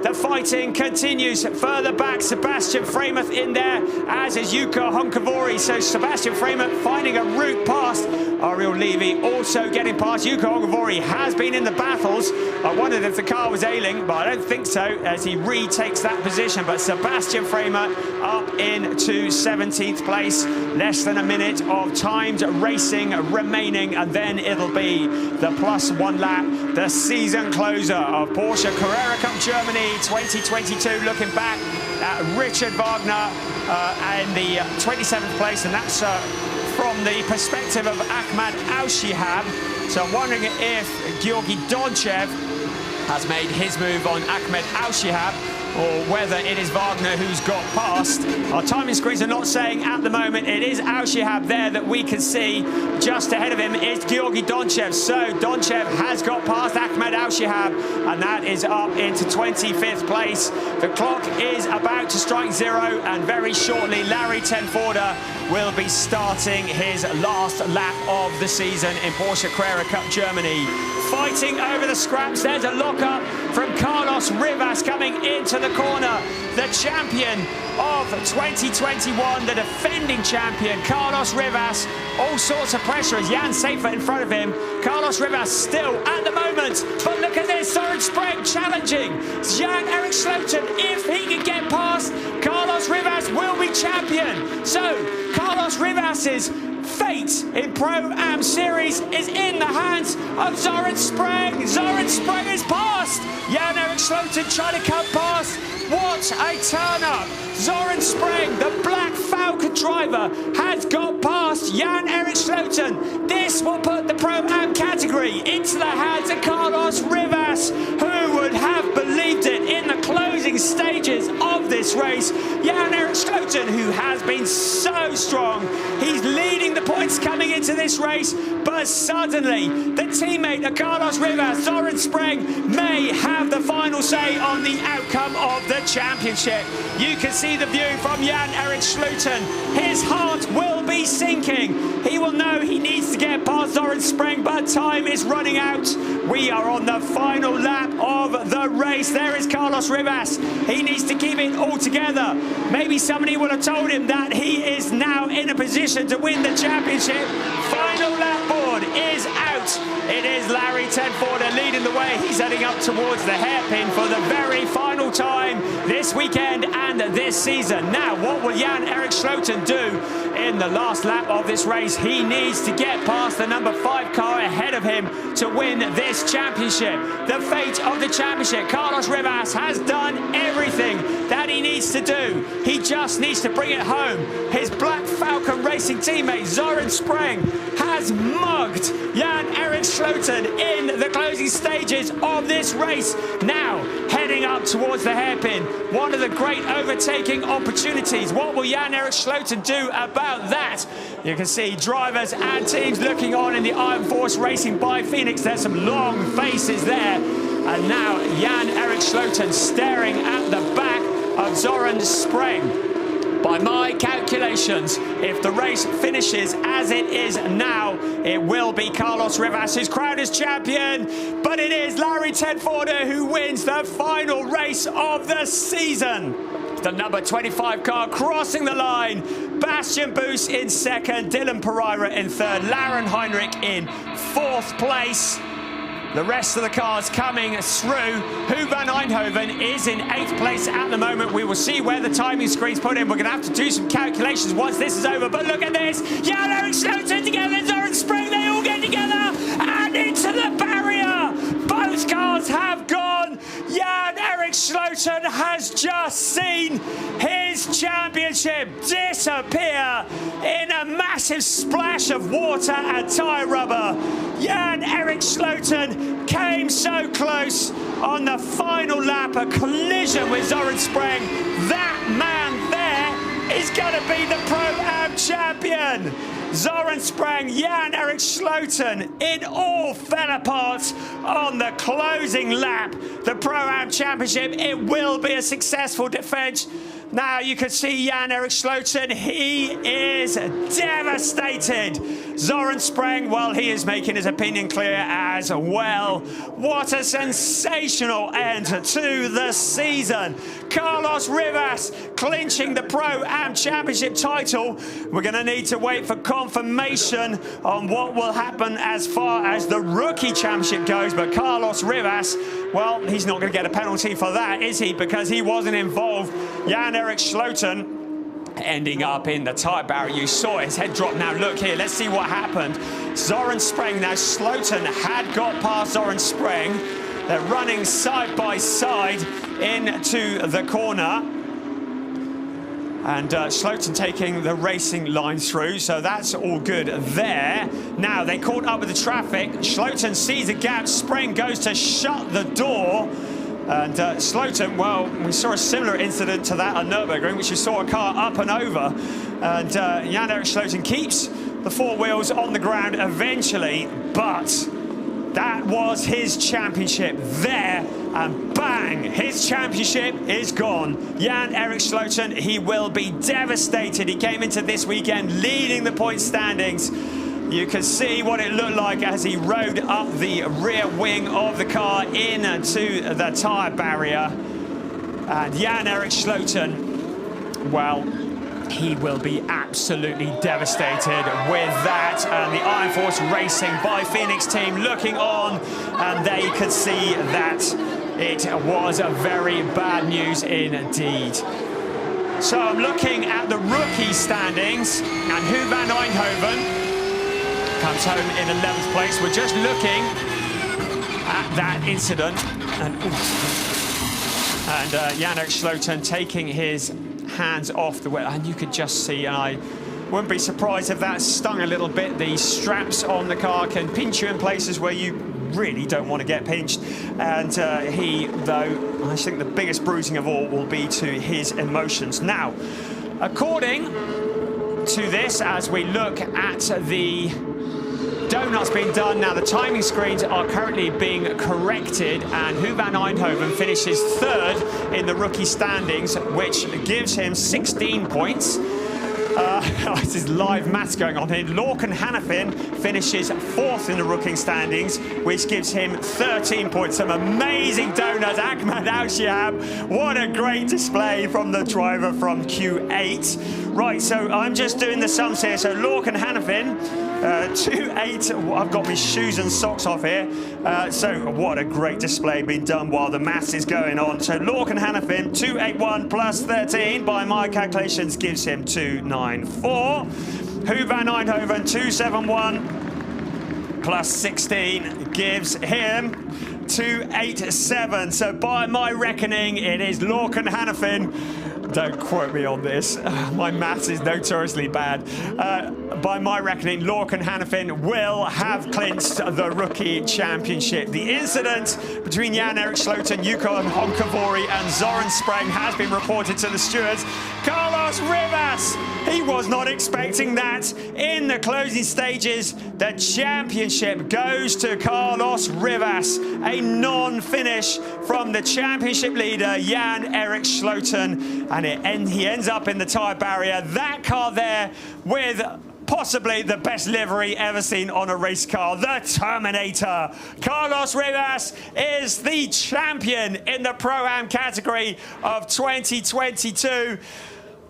[SPEAKER 1] The fighting continues further back. Sebastian Frameth in there, as is Yuka Honkavori. So Sebastian Frameth finding a route past. Ariel Levy also getting past. Yuka Honkavori has been in the battles. I wondered if the car was ailing, but I don't think so, as he retakes that position. But Sebastian Frameth up into 17th place. Less than a minute of timed racing remaining, and then it'll be the plus 1 lap, the season closer of Porsche Carrera Cup Germany 2022. Looking back at Richard Wagner in the 27th place, and that's from the perspective of Ahmad Al-Shihab. So I'm wondering if Georgi Donchev has made his move on Ahmed Al-Shihab, or whether it is Wagner who's got past. Our timing screens are not saying at the moment. It is Al-Shihab there that we can see. Just ahead of him is Georgi Donchev. So Donchev has got past Ahmed Al-Shihab, and that is up into 25th place. The clock is about to strike 0, and very shortly Larry Tenforder will be starting his last lap of the season in Porsche Carrera Cup Germany. Fighting over the scraps, there's a lock-up from Carlos Rivas coming into the corner. The champion of 2021, the defending champion, Carlos Rivas. All sorts of pressure as Jan Seifert in front of him. Carlos Rivas still at the moment, but look at this, Søren Spreng challenging Jan-Erik Schluten. If he can get past, Carlos Rivas will be champion. So Carlos Rivas's fate in Pro-Am Series is in the hands of Søren Spreng. Søren Spreng is past. Jan-Erik Schluten trying to come past. What a turn-up. Søren Spreng, the Black Falcon driver, has got past Jan-Erik Schluten. This will put the Pro-Am category into the hands of Carlos Rivas. Who would have believed it in the closing stages of this race? Jan-Erik Schluten, who has been so strong. He's leading the points coming into this race, but suddenly the teammate of Carlos Rivas, Søren Spreng, may have the final say on the outcome of the championship. You can see the view from Jan-Erik Schluten. His heart will be sinking. He will know he needs to get past Søren Spreng, but time is running out. We are on the final lap of the race. There is Carlos Rivas. He needs to keep it all together. Maybe somebody would have told him that he is now in a position to win the championship. Final lap board is out. It is Larry Tenforder leading the way. He's heading up towards the hairpin for the very final time this weekend and this season. Now, what will Jan-Erik Schluten do in the last lap of this race? He needs to get past the number 5 car ahead of him to win this championship. The fate of the championship. Carlos Rivas has done everything that he needs to do. He just needs to bring it home. His Black Falcon Racing teammate, Søren Spreng, has mugged Jan-Erik Schluten in the closing stages of this race. Now, heading up towards the hairpin. One of the great overtaking opportunities. What will Jan-Erik Schluten do about that? You can see drivers and teams looking on in the Iron Force Racing by Phoenix. There's some long faces there. And now Jan-Erik Schluten staring at the back of Søren Spreng. By my calculations, if the race finishes as it is now, it will be Carlos Rivas who's crowned as champion, but it is Larry Tenforder who wins the final race of the season. The number 25 car crossing the line. Bastian Boos in second, Dylan Pereira in third, Lauren Heinrich in 4th place. The rest of the cars coming through. Hu van Eindhoven is in 8th place at the moment. We will see where the timing screen's put in. We're going to have to do some calculations once this is over. But look at this. Jan-Erik Schluten together, Søren Spreng, they all get together and into the barrier. Both cars have gone. Jan-Erik Schluten has just just seen his championship disappear in a massive splash of water and tyre rubber. Jan-Erik Sloten came so close on the final lap, a collision with Zoran Spreng. That man there is going to be the Pro-Am champion. Zoran Spreng, Jan-Erik Sloten, it all fell apart on the closing lap. The Pro-Am Championship, it will be a successful defense. Now you can see Jan-Erik Sloten, he is devastated. Zoran Spreng, well, he is making his opinion clear as well. What a sensational end to the season. Carlos Rivas clinching the Pro-Am Championship title. We're going to need to wait for confirmation on what will happen as far as the Rookie Championship goes, but Carlos Rivas, well, he's not going to get a penalty for that, is he? Because he wasn't involved. Jan-Erik Sloten ending up in the tyre barrier. You saw his head drop. Now look here, let's see what happened. Zoran Spreng, now Sloten had got past Zoran Spreng. They're running side by side into the corner. And Sloten taking the racing line through, so that's all good there. Now they caught up with the traffic. Sloten sees a gap. Spreng goes to shut the door. And Sloten, well, we saw a similar incident to that on Nürburgring, which you saw a car up and over. And Jan-Erik Sloten keeps the four wheels on the ground eventually, but that was his championship there, and bang, his championship is gone. Jan-Erik Sloten, he will be devastated. He came into this weekend leading the point standings. You can see what it looked like as he rode up the rear wing of the car into the tyre barrier. And Jan-Erik Sloten, well, he will be absolutely devastated with that. And the Iron Force Racing by Phoenix team looking on, and they could see that it was a very bad news indeed. So I'm looking at the rookie standings, and Hu van Eindhoven comes home in 11th place. We're just looking at that incident, and Jan-Erik Sloten taking his hands off the wheel, and you could just see, and I wouldn't be surprised if that stung a little bit. The straps on the car can pinch you in places where you really don't want to get pinched, and he, though, I think the biggest bruising of all will be to his emotions. Now, according to this, as we look at the donuts being done, now the timing screens are currently being corrected, and Hu van Eindhoven finishes third in the rookie standings, which gives him 16 points. This is live maths going on here. Lorcan Hannafin finishes fourth in the rookie standings, which gives him 13 points. Some amazing donuts. Ahmed Al-Shihab, what a great display from the driver from Q8. Right, so I'm just doing the sums here. So Lorcan Hannafin, 2-8. I've got my shoes and socks off here. So what a great display being done while the maths is going on. So Lorcan Hannafin, 281 plus 13 by my calculations gives him 294. Hu van Eindhoven, 271 plus 16 gives him 287. So by my reckoning, it is Lorcan Hannafin. Don't quote me on this. My maths is notoriously bad. By my reckoning, Lorcan Hannafin will have clinched the Rookie Championship. The incident between Jan-Erik Sloten, Yukon Honkavori and Zoran Spreng has been reported to the stewards. Carlos Rivas, he was not expecting that. In the closing stages, the championship goes to Carlos Rivas. A non-finish from the championship leader, Jan-Erik Sloten. And he ends up in the tyre barrier. That car there with possibly the best livery ever seen on a race car, the Terminator. Carlos Rivas is the champion in the Pro-Am category of 2022.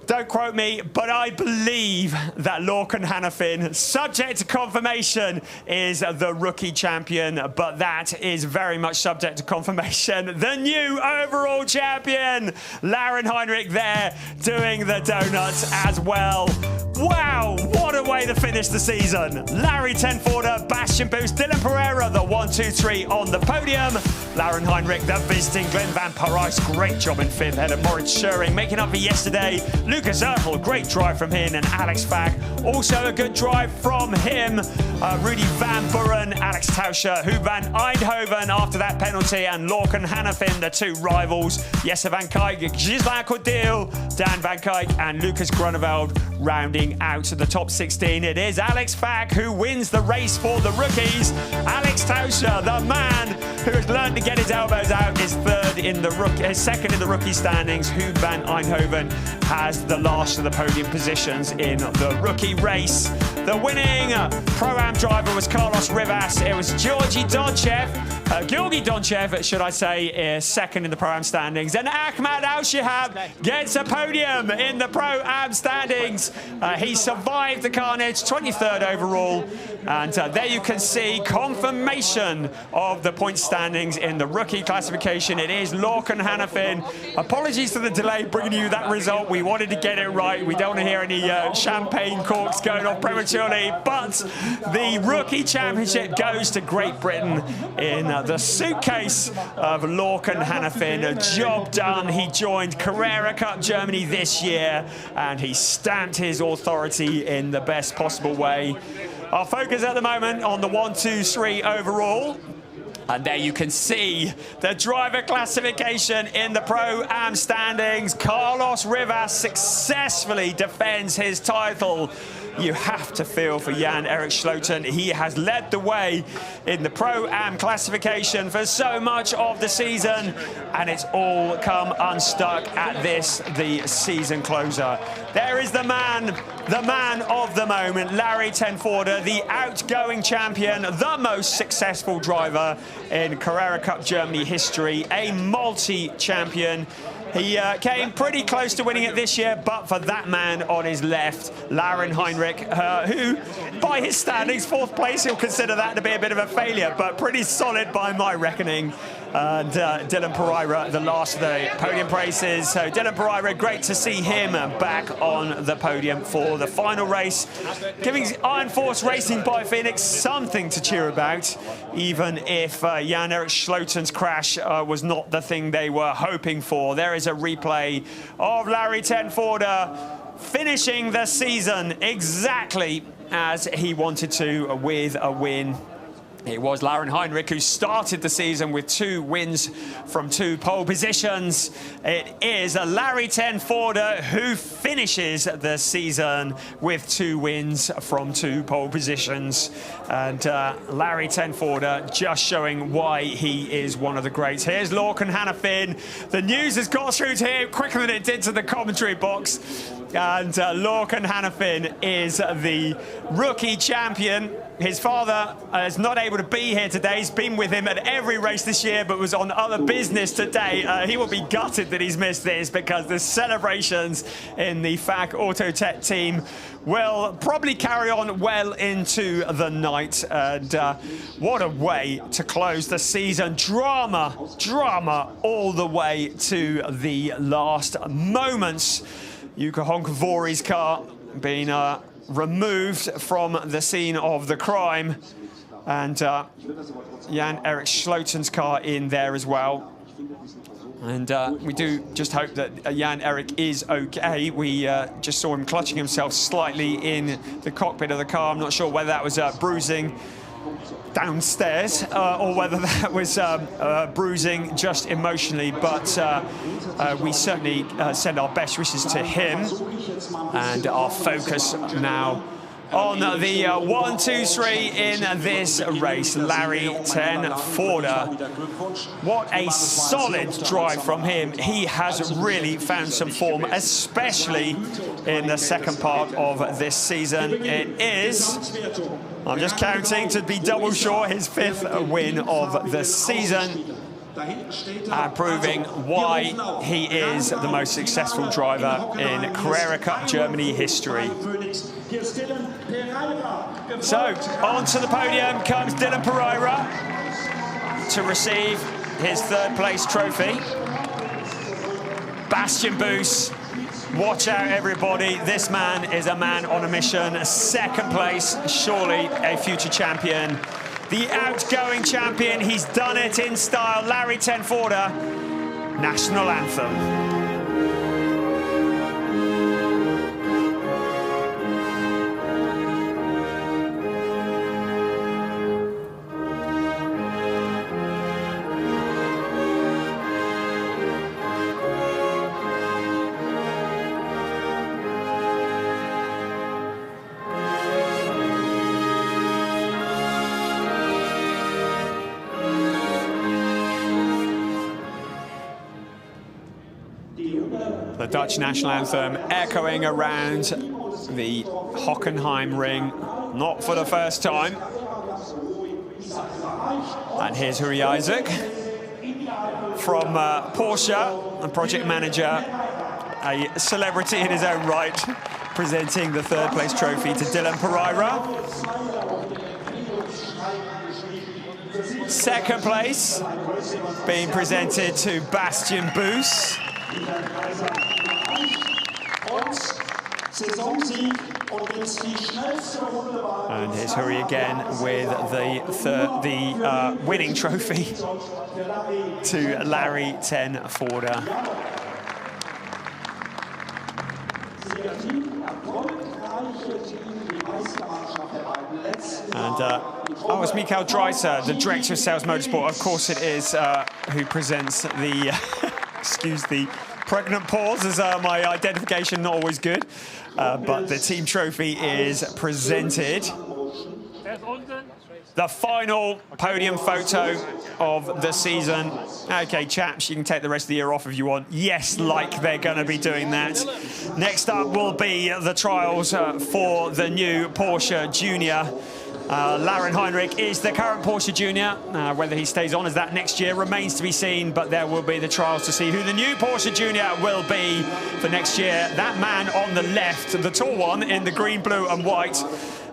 [SPEAKER 1] Don't quote me, but I believe that Lorcan Hannafin, subject to confirmation, is the rookie champion, but that is very much subject to confirmation. The new overall champion, Lauren Heinrich there, doing the donuts as well. Wow, what What a way to finish the season. Larry Tenforder, Bastian Boost, Dylan Pereira, the 1, 2, 3 on the podium. Lauren Heinrich, the visiting Glenn Van Parijs, great job in 5th. Head of Moritz Schöring, making up for yesterday. Lucas Ertel, great drive from him, and Alex Fag, also a good drive from him. Rudy Van Buren, Alex Tauscher, Huub van Eindhoven after that penalty, and Lorcan Hannafin, the 2 rivals. Jesse Van Kijk, Gislain Cordeel, Dan Van Kijk, and Lucas Grunewald rounding out the top 16. It is Alex Fag who wins the race for the rookies. Alex Tauscher, the man who has learned to get his elbows out, is second in the rookie standings. Huub van Eindhoven has the last of the podium positions in the rookie race. The winning Pro-Am driver was Carlos Rivas. It was Georgi Donchev, should I say, is second in the Pro-Am standings. And Ahmad Al-Shihab gets a podium in the Pro-Am standings. He survived the carnage, 23rd overall. And there you can see confirmation of the point standings in the rookie classification. It is Lorcan Hannafin. Apologies for the delay bringing you that result. We wanted to get it right. We don't want to hear any champagne corks going off prematurely. But the rookie championship goes to Great Britain in the suitcase of Lorcan Hannafin. A job done. He joined Carrera Cup Germany this year, and he stamped his authority in the best possible way. Our focus at the moment on the 1, 2, 3 overall. And there you can see the driver classification in the Pro-Am standings. Carlos Rivas successfully defends his title. You have to feel for Jan-Erik Schloten. He has led the way in the Pro-Am classification for so much of the season, and it's all come unstuck at this, the season closer. There is the man of the moment, Larry Tenforder, the outgoing champion, the most successful driver in Carrera Cup Germany history, a multi-champion. He came pretty close to winning it this year, but for that man on his left, Lauren Heinrich, who, by his standings, 4th place, he'll consider that to be a bit of a failure, but pretty solid by my reckoning. And Dylan Pereira, the last of the podium races. So Dylan Pereira, great to see him back on the podium for the final race, giving Iron Force Racing by Phoenix something to cheer about, even if Jan-Erik Schloten's crash was not the thing they were hoping for. There is a replay of Larry Tenforder finishing the season exactly as he wanted to, with a win. It was Lauren Heinrich who started the season with 2 wins from 2 pole positions. It is Larry Tenforder who finishes the season with 2 wins from 2 pole positions. And Larry Tenforder just showing why he is one of the greats. Here's Lorcan Hannafin. The news has got through to him quicker than it did to the commentary box. And Lorcan Hannafin is the rookie champion. His father is not able to be here today. He's been with him at every race this year, but was on other business today. He will be gutted that he's missed this, because the celebrations in the FAC Autotech team will probably carry on well into the night. And what a way to close the season. Drama all the way to the last moments. Jukka Honkavori's car being removed from the scene of the crime, and Jan-Erik Schloten's car in there as well. And we do just hope that Jan-Erik is okay. We just saw him clutching himself slightly in the cockpit of the car. I'm not sure whether that was bruising downstairs or whether that was bruising just emotionally, but we certainly send our best wishes to him. And our focus now on the 1, 2, 3 in this race. Larry Tenforder. What a solid drive from him. He has really found some form, especially in the second part of this season. It is, I'm just counting to be double sure, his 5th win of the season, and proving why he is the most successful driver in Carrera Cup Germany history. So, onto the podium comes Dylan Pereira to receive his 3rd place trophy. Bastian Boost Watch out, everybody. This man is a man on a mission. Second place, surely a future champion. The outgoing champion, he's done it in style. Larry Tenforda, national anthem. The Dutch national anthem echoing around the Hockenheimring, not for the first time. And here's Huri Isaac from Porsche, the project manager, a celebrity in his own right, presenting the third place trophy to Dylan Pereira. Second place being presented to Bastian Boos. And here's Huri again with the winning trophy to Larry Tenforda. And oh, it's Mikael Dreiser, the director of Sales Motorsport. Of course it is, who presents the excuse the pregnant pause, as my identification not always good, but the team trophy is presented. The final podium photo of the season. Okay, chaps, you can take the rest of the year off if you want. Yes, like they're going to be doing that. Next up will be the trials for the new Porsche Junior. Laurin Heinrich is the current Porsche Junior. Whether he stays on as that next year remains to be seen, but there will be the trials to see who the new Porsche Junior will be for next year. That man on the left, the tall one in the green, blue and white,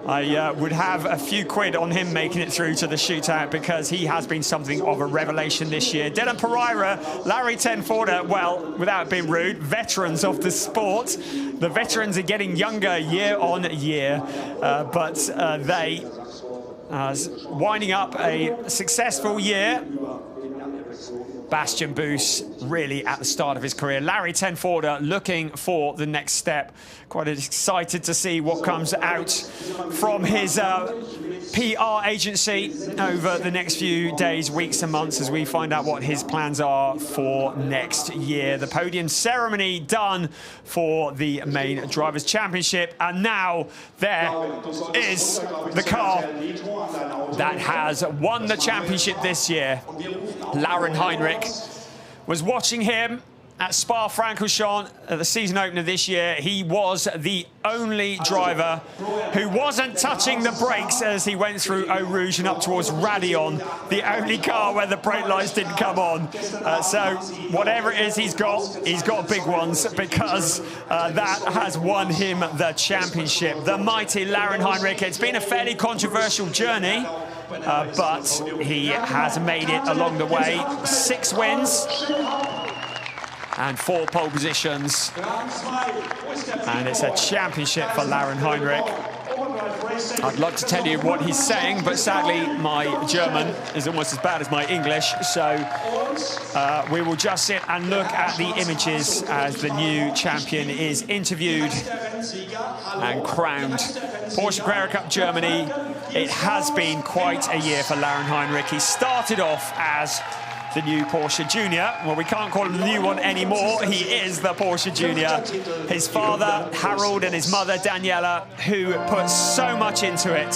[SPEAKER 1] I would have a few quid on him making it through to the shootout, because he has been something of a revelation this year. Dylan Pereira, Larry Tenforda, well, without being rude, veterans of the sport. The veterans are getting younger year on year, but they winding up a successful year. Bastian Boos really at the start of his career. Larry Tenforda looking for the next step. Quite excited to see what comes out from his PR agency over the next few days, weeks and months, as we find out what his plans are for next year. The podium ceremony done for the main Drivers' Championship, and now there is the car that has won the championship this year. Laurin Heinrich was watching him at Spa-Francorchamps at the season opener this year. He was the only driver who wasn't touching the brakes as he went through Eau Rouge and up towards Raidillon, the only car where the brake lights didn't come on. So whatever it is he's got big ones, because that has won him the championship. The mighty Laurin Heinrich. It's been a fairly controversial journey, but he has made it along the way. 6 wins and 4 pole positions, and it's a championship for Laurin Heinrich. I'd love to tell you what he's saying, but sadly my German is almost as bad as my English, so we will just sit and look at the images as the new champion is interviewed and crowned. Porsche Carrera Cup Germany, it has been quite a year for Laurin Heinrich. He started off as the new Porsche Junior. Well, we can't call him the new one anymore. He is the Porsche Junior. His father, Harold, and his mother, Daniela, who put so much into it,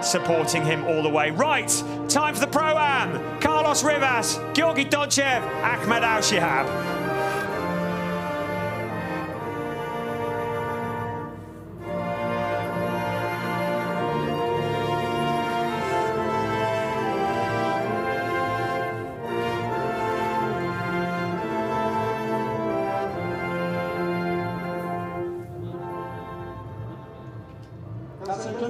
[SPEAKER 1] supporting him all the way. Right, time for the Pro-Am. Carlos Rivas, Georgi Dodchev, Ahmed Al-Shihab.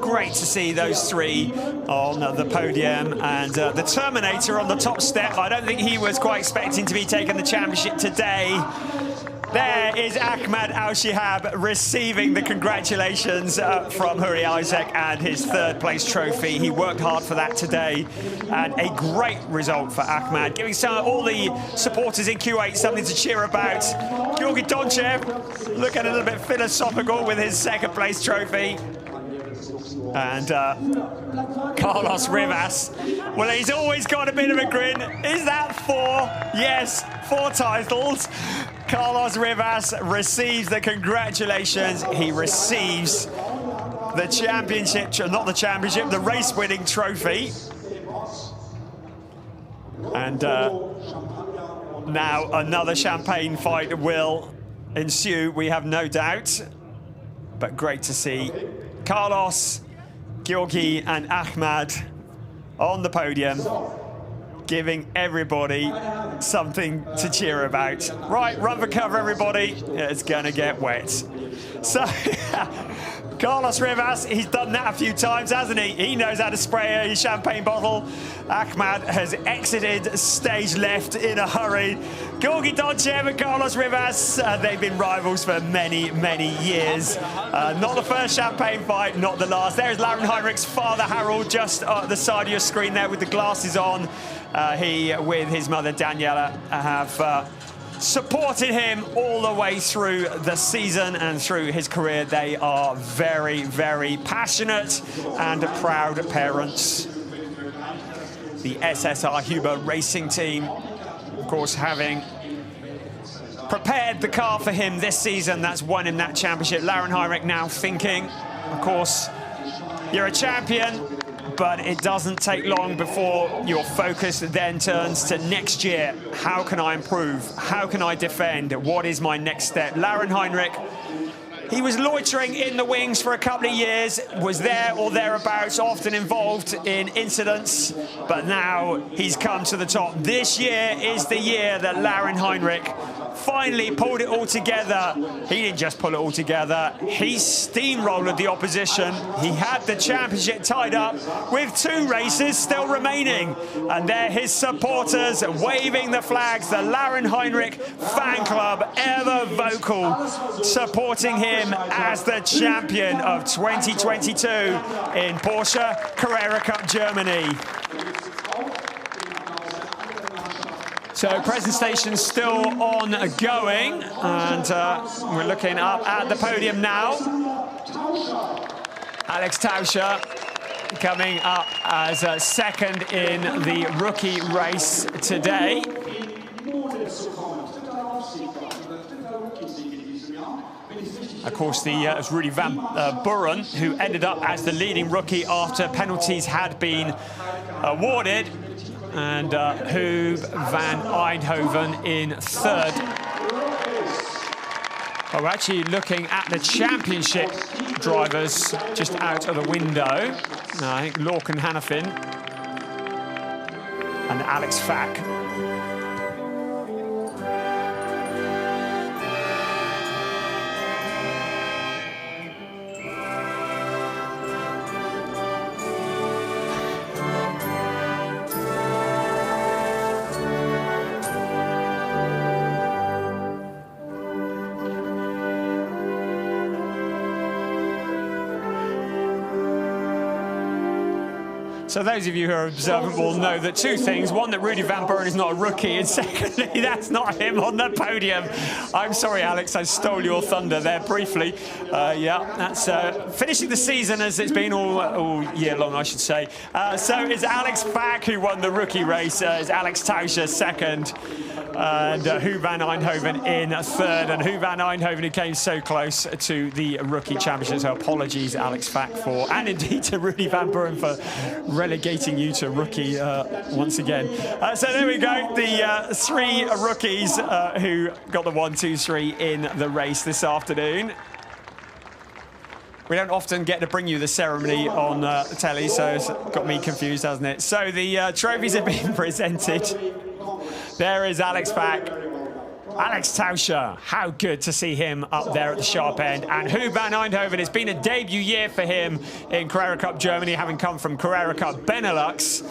[SPEAKER 1] Great to see those 3 on the podium, and the Terminator on the top step. I don't think he was quite expecting to be taking the championship today. There is Ahmad Al-Shihab receiving the congratulations from Huri Isaac and his third place trophy. He worked hard for that today, and a great result for Ahmad, giving all the supporters in Q8 something to cheer about. Georgi Donchev looking a little bit philosophical with his second place trophy. And Carlos Rivas, well, he's always got a bit of a grin. Is that 4? Yes, 4 titles. Carlos Rivas receives the congratulations. He receives the championship, not the championship, the race-winning trophy. And now another champagne fight will ensue, we have no doubt. But great to see Carlos, Georgi and Ahmad on the podium, giving everybody something to cheer about. Right, run for cover, everybody. It's gonna get wet. So, Carlos Rivas, he's done that a few times, hasn't he? He knows how to spray a champagne bottle. Ahmad has exited stage left in a hurry. Georgi Donchev and Carlos Rivas, they've been rivals for many, many years. Not the first champagne fight, not the last. There's Lauren Heinrich's father, Harold, just at the side of your screen there with the glasses on. He, with his mother, Daniela, have supported him all the way through the season and through his career. They are very, very passionate and proud parents. The SSR Huber racing team, of course, having prepared the car for him this season, that's won him that championship. Lauren Heinrich now thinking, of course, you're a champion, but it doesn't take long before your focus then turns to next year. How can I improve? How can I defend? What is my next step? Lauren Heinrich, he was loitering in the wings for a couple of years, was there or thereabouts, often involved in incidents, but now he's come to the top. This year is the year that Lauren Heinrich finally pulled it all together. He didn't just pull it all together, he steamrolled the opposition. He had the championship tied up with 2 races still remaining. And there his supporters waving the flags, the Lauren Heinrich fan club, ever vocal, supporting him as the champion of 2022 in Porsche Carrera Cup Germany. So presentation still ongoing, and we're looking up at the podium now. Alex Tauscher coming up as second in the rookie race today. Of course, it's Rudy van Buren, who ended up as the leading rookie after penalties had been awarded. And Hub van Eindhoven in third. Oh, we're actually looking at the championship drivers just out of the window. I think Lorcan Hannafin and Alex Fack. So those of you who are observant will know that 2 things. One, that Rudy van Buren is not a rookie, and secondly, that's not him on the podium. I'm sorry, Alex, I stole your thunder there briefly. Yeah, that's finishing the season as it's been all year long, I should say. So it's Alex Fack who won the rookie race. It's Alex Tauscher second, and Hub van Eindhoven in third. And Hub van Eindhoven, who came so close to the rookie championship. So apologies, Alex Fack, for, and indeed to Rudy van Buren for relegating you to rookie once again. So there we go, the 3 rookies who got the 1, 2, 3 in the race this afternoon. We don't often get to bring you the ceremony on telly, so it's got me confused, hasn't it? So the trophies have been presented. There is Alex Fack Alex Tauscher, how good to see him up there at the sharp end. And Huub van Eindhoven, it's been a debut year for him in Carrera Cup Germany, having come from Carrera Cup Benelux.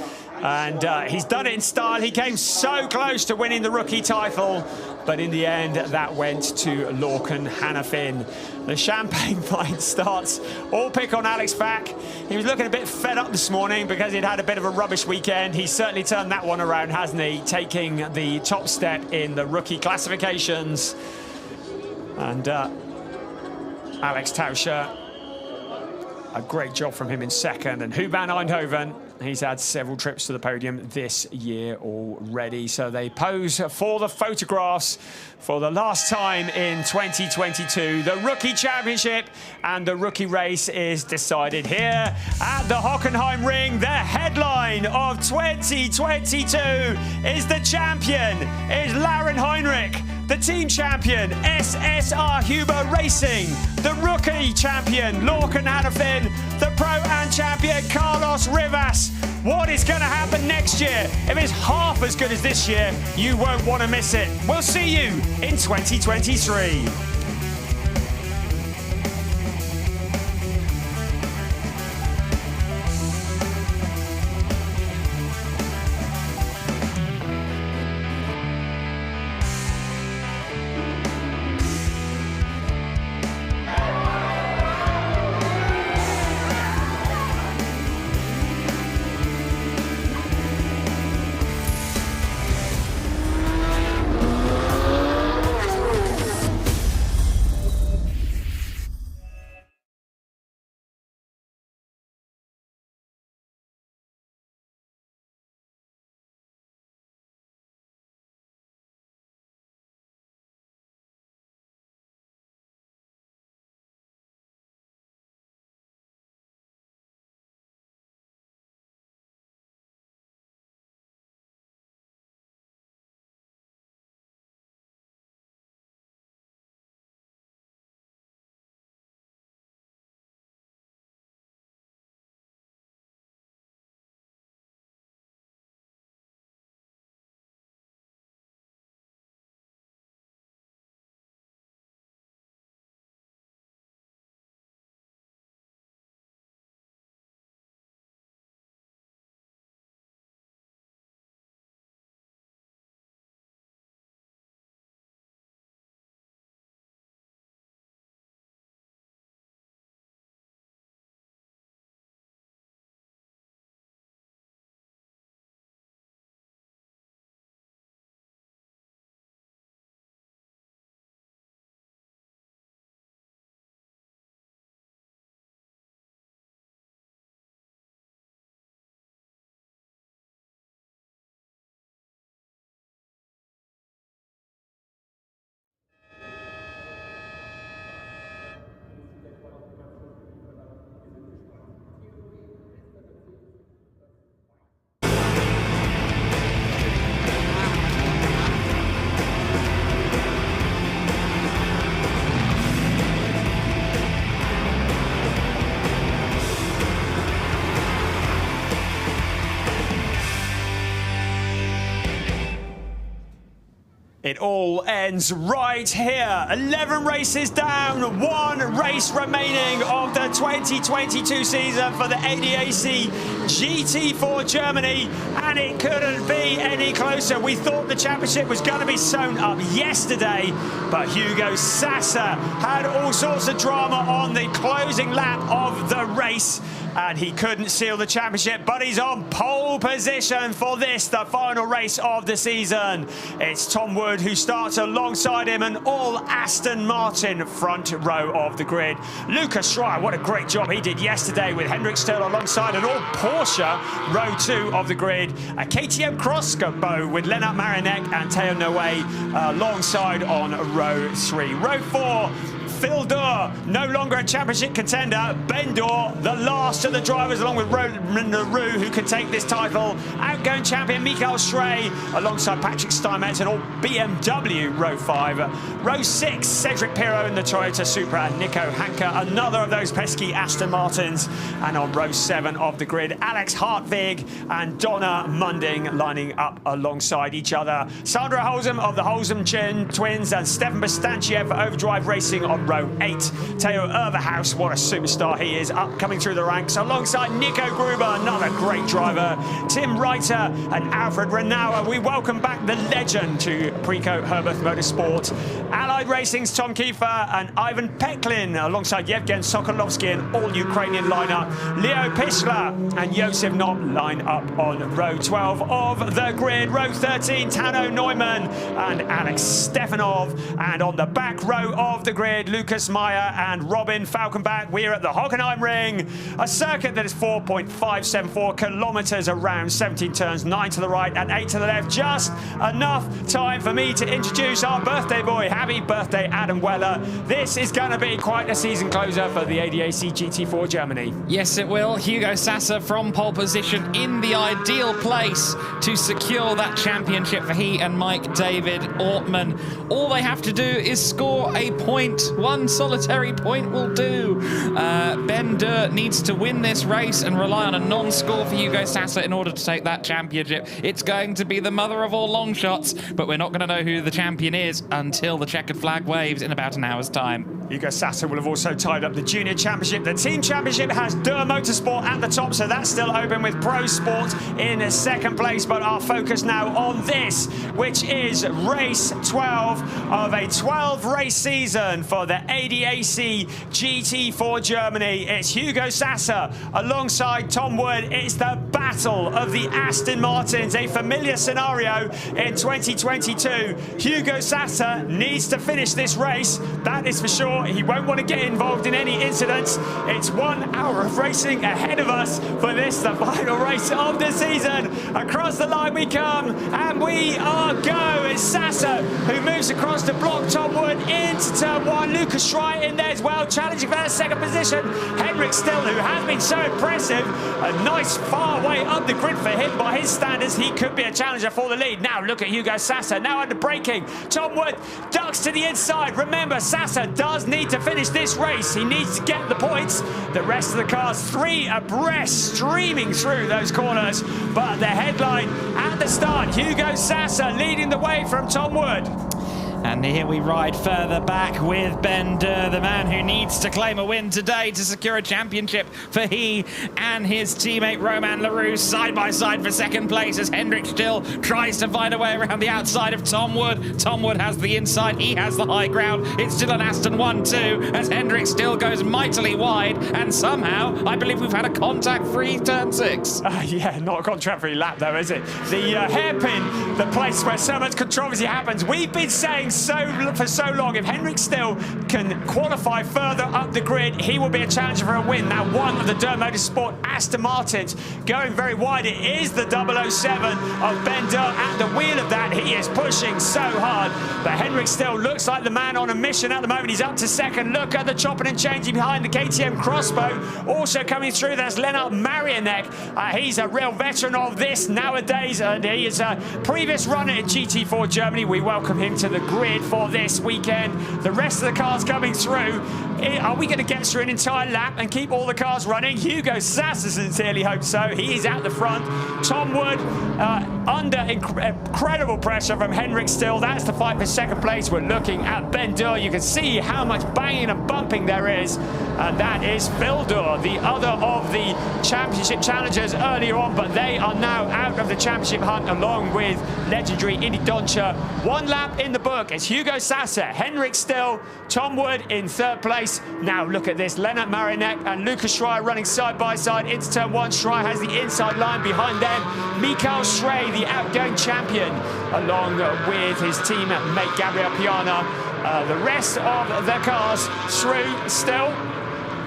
[SPEAKER 1] And he's done it in style. He came so close to winning the rookie title, but in the end, that went to Hockenheimring. The champagne fight starts. All pick on Alex back. He was looking a bit fed up this morning because he'd had a bit of a rubbish weekend. He's certainly turned that one around, hasn't he? Taking the top step in the rookie classifications. And Alex Tauscher, a great job from him in second. And Huub van Eindhoven, he's had several trips to the podium this year already. So they pose for the photographs for the last time in 2022. The Rookie Championship and the Rookie Race is decided here at the Hockenheimring. The headline of 2022 is the champion is Lauren Heinrich. The team champion, SSR Huber Racing. The rookie champion, Lorcan Hannafin. The Pro-Am champion, Carlos Rivas. What is going to happen next year? If it's half as good as this year, you won't want to miss it. We'll see you in 2023. It all ends right here. 11 races down, 1 race remaining of the 2022 season for the ADAC GT4 Germany, and it couldn't be any closer. We thought the championship was going to be sewn up yesterday, but Hugo Sasser had all sorts of drama on the closing lap of the race, and he couldn't seal the championship, but he's on pole position for this, the final race of the season. It's Tom Wood who starts alongside him, and all Aston Martin front row of the grid. Lucas Schreier, what a great job he did yesterday with Hendrik Sturl alongside, and all Porsche row 2 of the grid. A KTM Crossbow with Lennart Marinek and Theo Noe alongside on row 3. Row 4, Phil Durr, no longer a championship contender. Ben Durr, the last of the drivers, along with Roman LaRue, who can take this title. Outgoing champion Michael Schrey, alongside Patrick Steinmetz, and all BMW row 5. Row 6, Cedric Pirro in the Toyota Supra, and Nico Hanke, another of those pesky Aston Martins. And on row 7 of the grid, Alex Hartvig and Donna Munding lining up alongside each other. Sandra Holzem of the Holzem twins and Stefan Bastanchiev for Overdrive Racing on row 8. Theo Erverhaus, what a superstar he is, up coming through the ranks alongside Nico Gruber, another great driver. Tim Reiter and Alfred Renauer. We welcome back the legend to Precoat Herbert Motorsport. Allied Racing's Tom Kiefer and Ivan Peklin alongside Yevgen Sokolovsky and all Ukrainian lineup. Leo Pischler and Josef Knott line up on row 12 of the grid. Row 13, Tano Neumann and Alex Stefanov. And on the back row of the grid, Lucas Meyer and Robin Falkenbach. We're at the Hockenheimring, a circuit that is 4.574 kilometers around, 17 turns, 9 to the right and 8 to the left. Just enough time for me to introduce our birthday boy. Happy birthday, Adam Weller. This is going to be quite a season closer for the ADAC GT4 Germany.
[SPEAKER 5] Yes, it will. Hugo Sasser from pole position in the ideal place to secure that championship for he and Mike David Ortman. All they have to do is score a point. One solitary point will do. Ben Durr needs to win this race and rely on a non-score for Hugo Sasser in order to take that championship. It's going to be the mother of all long shots, but we're not going to know who the champion is until the checkered flag waves in about an hour's time.
[SPEAKER 1] Hugo Sasser will have also tied up the junior championship. The team championship has Durr Motorsport at the top, so that's still open with Pro Sport in second place. But our focus now on this, which is race 12 of a 12-race season for the ADAC GT4 Germany. It's Hugo Sasser alongside Tom Wood. It's the battle of the Aston Martins, a familiar scenario in 2022. Hugo Sasser needs to finish this race, that is for sure. He won't want to get involved in any incidents. It's 1 hour of racing ahead of us for this, the final race of the season. Across the line we come, and we are go. It's Sasser who moves across to block Tom Wood into turn 1. Lucas Schrey in there as well, challenging for that second position. Henrik Still, who has been so impressive, a nice far way up the grid for him by his standards. He could be a challenger for the lead. Now look at Hugo Sasser, now under braking. Tom Wood ducks to the inside. Remember, Sasser does need to finish this race. He needs to get the points. The rest of the cars, 3 abreast, streaming through those corners. But the headline at the start, Hugo Sasser leading the way from Tom Wood.
[SPEAKER 5] And here we ride further back with Ben Durr, the man who needs to claim a win today to secure a championship for he and his teammate Roman LaRue side by side for second place as Hendrik Still tries to find a way around the outside of Tom Wood. Tom Wood has the inside, he has the high ground. It's still an Aston 1-2 as Hendrik Still goes mightily wide, and somehow I believe we've had a contact-free turn 6.
[SPEAKER 1] Yeah, not a contact-free lap though, is it? The hairpin, the place where so much controversy happens. We've been saying for so long, if Henrik Still can qualify further up the grid, he will be a challenger for a win. Now one of the Durr Motorsport Aston Martins going very wide. It is the 007 of Ben Durr at the wheel of that. He is pushing so hard, but Henrik Still looks like the man on a mission at the moment. He's up to second. Look at the chopping and changing behind the KTM Crossbow. Also coming through, there's Lennart Marianek. He's a real veteran of this nowadays, and he is a previous runner in GT4 Germany. We welcome him to the grid for this weekend. The rest of the cars coming through. Are we going to get through an entire lap and keep all the cars running? Hugo Sasser sincerely hopes so. He is at the front. Tom Wood under incredible pressure from Henrik Still. That's the fight for second place. We're looking at Ben Durr. You can see how much banging and bumping there is. And that is Phil Durr, the other of the championship challengers earlier on, but they are now out of the championship hunt along with legendary Indy Doncha. 1 lap in the book. It's Hugo Sasser, Henrik Still, Tom Wood in third place. Now look at this, Lennart Marianek and Lucas Schrey running side by side into turn 1. Schrey has the inside line behind them. Michael Schrey, the outgoing champion, along with his teammate Gabriel Piana. The rest of the cars through still.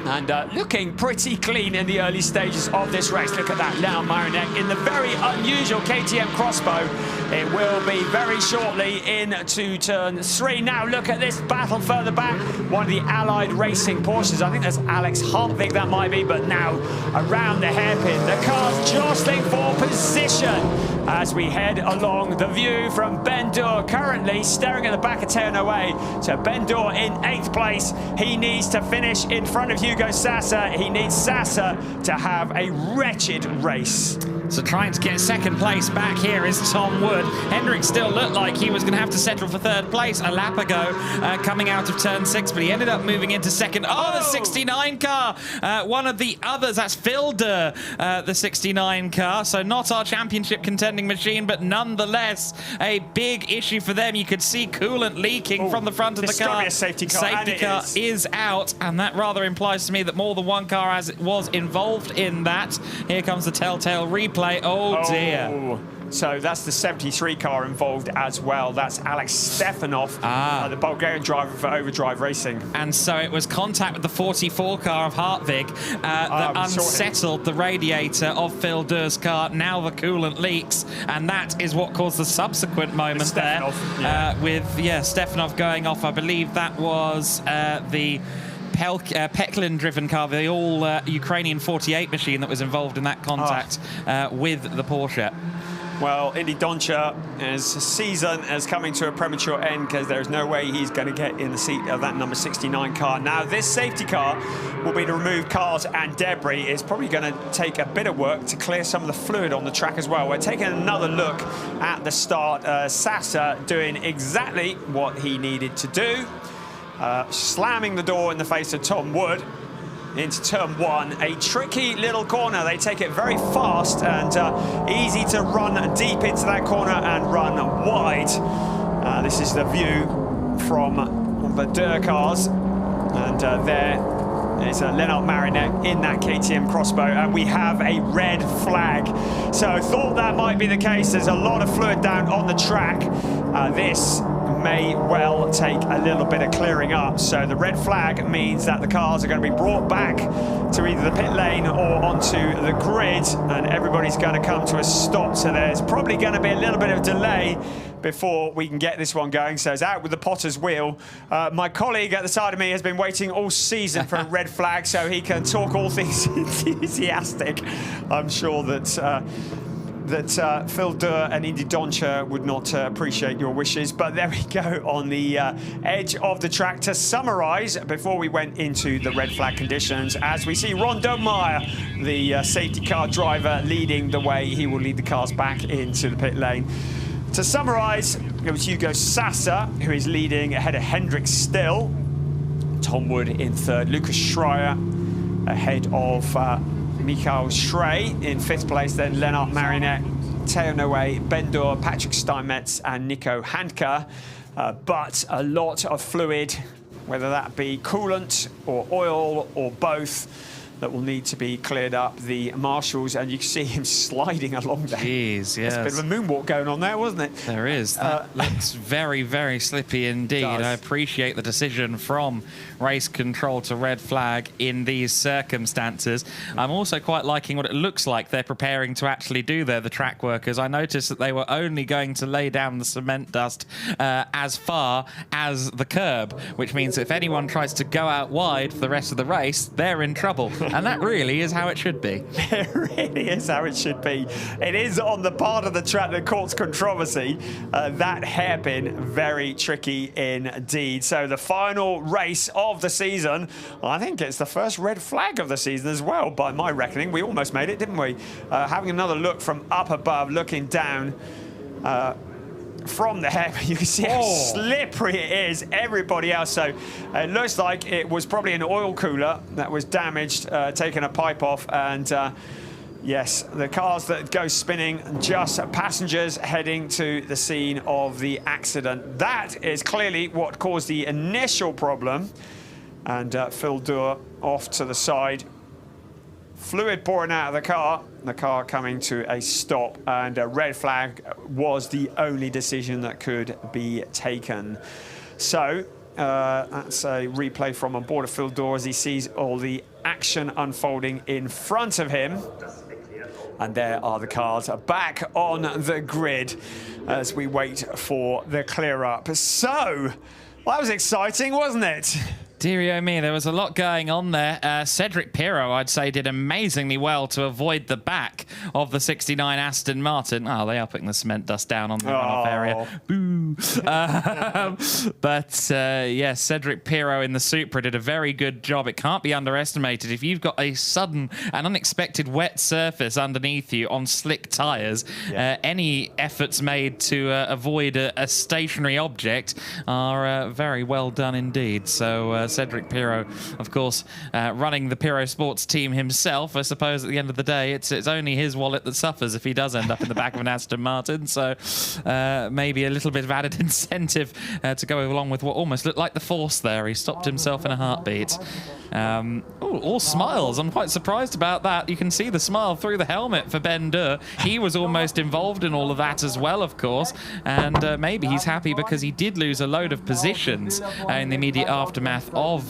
[SPEAKER 6] And looking pretty clean in the early stages of this race. Look at that, Leonard Marinek in the very unusual KTM crossbow. It will be very shortly into turn 3. Now look at this battle further back. One of the Allied Racing Porsches. I think that's Alex Hartvig that might be, but now around the hairpin. The car's jostling for position as we head along the view from Ben Dure, currently staring at the back of Ternaway. So Ben Dure in 8th place. He needs to finish in front of Hugo Sasa. He needs Sasa to have a wretched race.
[SPEAKER 5] So trying to get 2nd place back here is Tom Wood. Hendrick still looked like he was going to have to settle for 3rd place a lap ago, coming out of turn 6, but he ended up moving into 2nd. Oh, the 69 car! One of the others, that's Phil Durr, the 69 car. So not our championship contending machine, but nonetheless a big issue for them. You could see coolant leaking from the front of the car.
[SPEAKER 1] Be a safety car.
[SPEAKER 5] Safety car is out, and that rather implies to me that more than one car as it was involved in that. Here comes the telltale replay. Oh dear.
[SPEAKER 1] So that's the 73 car involved as well. That's Alex Stefanov, the Bulgarian driver for Overdrive Racing.
[SPEAKER 5] And so it was contact with the 44 car of Hartvig that unsettled the radiator of Phil Durr's car. Now the coolant leaks, and that is what caused the subsequent moment there with Stefanov going off. I believe that was the Peklin-driven car, the all-Ukrainian 48 machine that was involved in that contact with the Porsche.
[SPEAKER 1] Well, Indy Doncha, his season is coming to a premature end because there's no way he's going to get in the seat of that number 69 car. Now, this safety car will be to remove cars and debris. It's probably going to take a bit of work to clear some of the fluid on the track as well. We're taking another look at the start. Sasa doing exactly what he needed to do. Slamming the door in the face of Tom Wood into turn 1. A tricky little corner. They take it very fast and easy to run deep into that corner and run wide. This is the view from the Durr cars. And there is Leonard Marinek in that KTM crossbow. And we have a red flag. So thought that might be the case. There's a lot of fluid down on the track. This may well take a little bit of clearing up. So the red flag means that the cars are going to be brought back to either the pit lane or onto the grid, and everybody's going to come to a stop. So there's probably going to be a little bit of delay before we can get this one going. So it's out with the potter's wheel. My colleague at the side of me has been waiting all season for a red flag so he can talk all things enthusiastic. I'm sure that Phil Durr and Indy Doncha would not appreciate your wishes. But there we go on the edge of the track. To summarise, before we went into the red flag conditions, as we see Ron Domeyer, the safety car driver, leading the way. He will lead the cars back into the pit lane. To summarise, it was Hugo Sasa who is leading ahead of Hendrick still. Tom Wood in 3rd. Lucas Schreier ahead of Michael Schrey in 5th place, then Leonard Marinek, Teo Noe, Ben Dure, Patrick Steinmetz and Nico Handke. But a lot of fluid, whether that be coolant or oil or both, that will need to be cleared up. The marshals, and you can see him sliding along there.
[SPEAKER 5] Jeez, yes.
[SPEAKER 1] There's a bit of a moonwalk going on there, wasn't it?
[SPEAKER 5] There is. That looks very, very slippy indeed. I appreciate the decision from race control to red flag in these circumstances. I'm also quite liking what it looks like they're preparing to actually do there, the track workers. I noticed that they were only going to lay down the cement dust as far as the curb, which means if anyone tries to go out wide for the rest of the race, they're in trouble. And that really is how it should be.
[SPEAKER 1] It really is how it should be. It is on the part of the track that caused controversy. That hairpin, very tricky indeed. So the final race of the season, I think it's the first red flag of the season as well, by my reckoning. We almost made it, didn't we? Having another look from up above, looking down from the hairpin, you can see how slippery it is. Everybody else, so it looks like it was probably an oil cooler that was damaged, taking a pipe off, and yes, the cars that go spinning, just passengers heading to the scene of the accident. That is clearly what caused the initial problem. And Phil Durr off to the side. Fluid pouring out of the car coming to a stop, and a red flag was the only decision that could be taken. So That's a replay from on board of Phil Dorr as he sees all the action unfolding in front of him. And there are the cars back on the grid as we wait for the clear up. So, that was exciting, wasn't it?
[SPEAKER 5] Dearie oh me, there was a lot going on there. Cedric Pirro, I'd say, did amazingly well to avoid the back of the 69 Aston Martin. Oh, they are putting the cement dust down on the runoff area. Boo. But yeah, Cedric Pirro in the Supra did a very good job. It can't be underestimated. If you've got a sudden and unexpected wet surface underneath you on slick tyres, any efforts made to avoid a stationary object are very well done indeed. So Cedric Pirro, of course, running the Pirro Sports team himself. I suppose at the end of the day, it's only his wallet that suffers if he does end up in the back of an Aston Martin. So maybe a little bit of added incentive to go along with what almost looked like the force there. He stopped himself in a heartbeat. All smiles. I'm quite surprised about that. You can see the smile through the helmet for Ben Durr. He was almost involved in all of that as well, of course. And maybe he's happy because he did lose a load of positions in the immediate aftermath of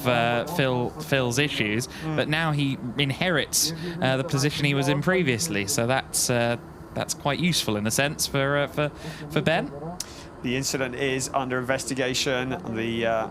[SPEAKER 5] Phil's issues. But now he inherits the position he was in previously. So that's quite useful in a sense for Ben.
[SPEAKER 1] The incident is under investigation. The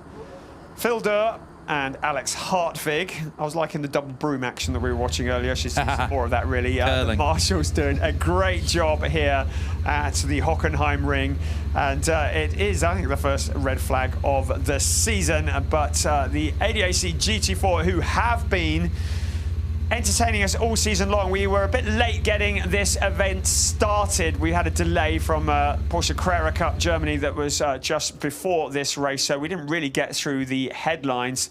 [SPEAKER 1] Phil Durr and Alex Hartvig. I was liking the double broom action that we were watching earlier. She's some more of that, really. The Marshall's doing a great job here at the Hockenheimring. And it is, I think, the first red flag of the season. But the ADAC GT4, who have been entertaining us all season long. We were a bit late getting this event started. We had a delay from Porsche Carrera Cup Germany that was just before this race, so we didn't really get through the headlines.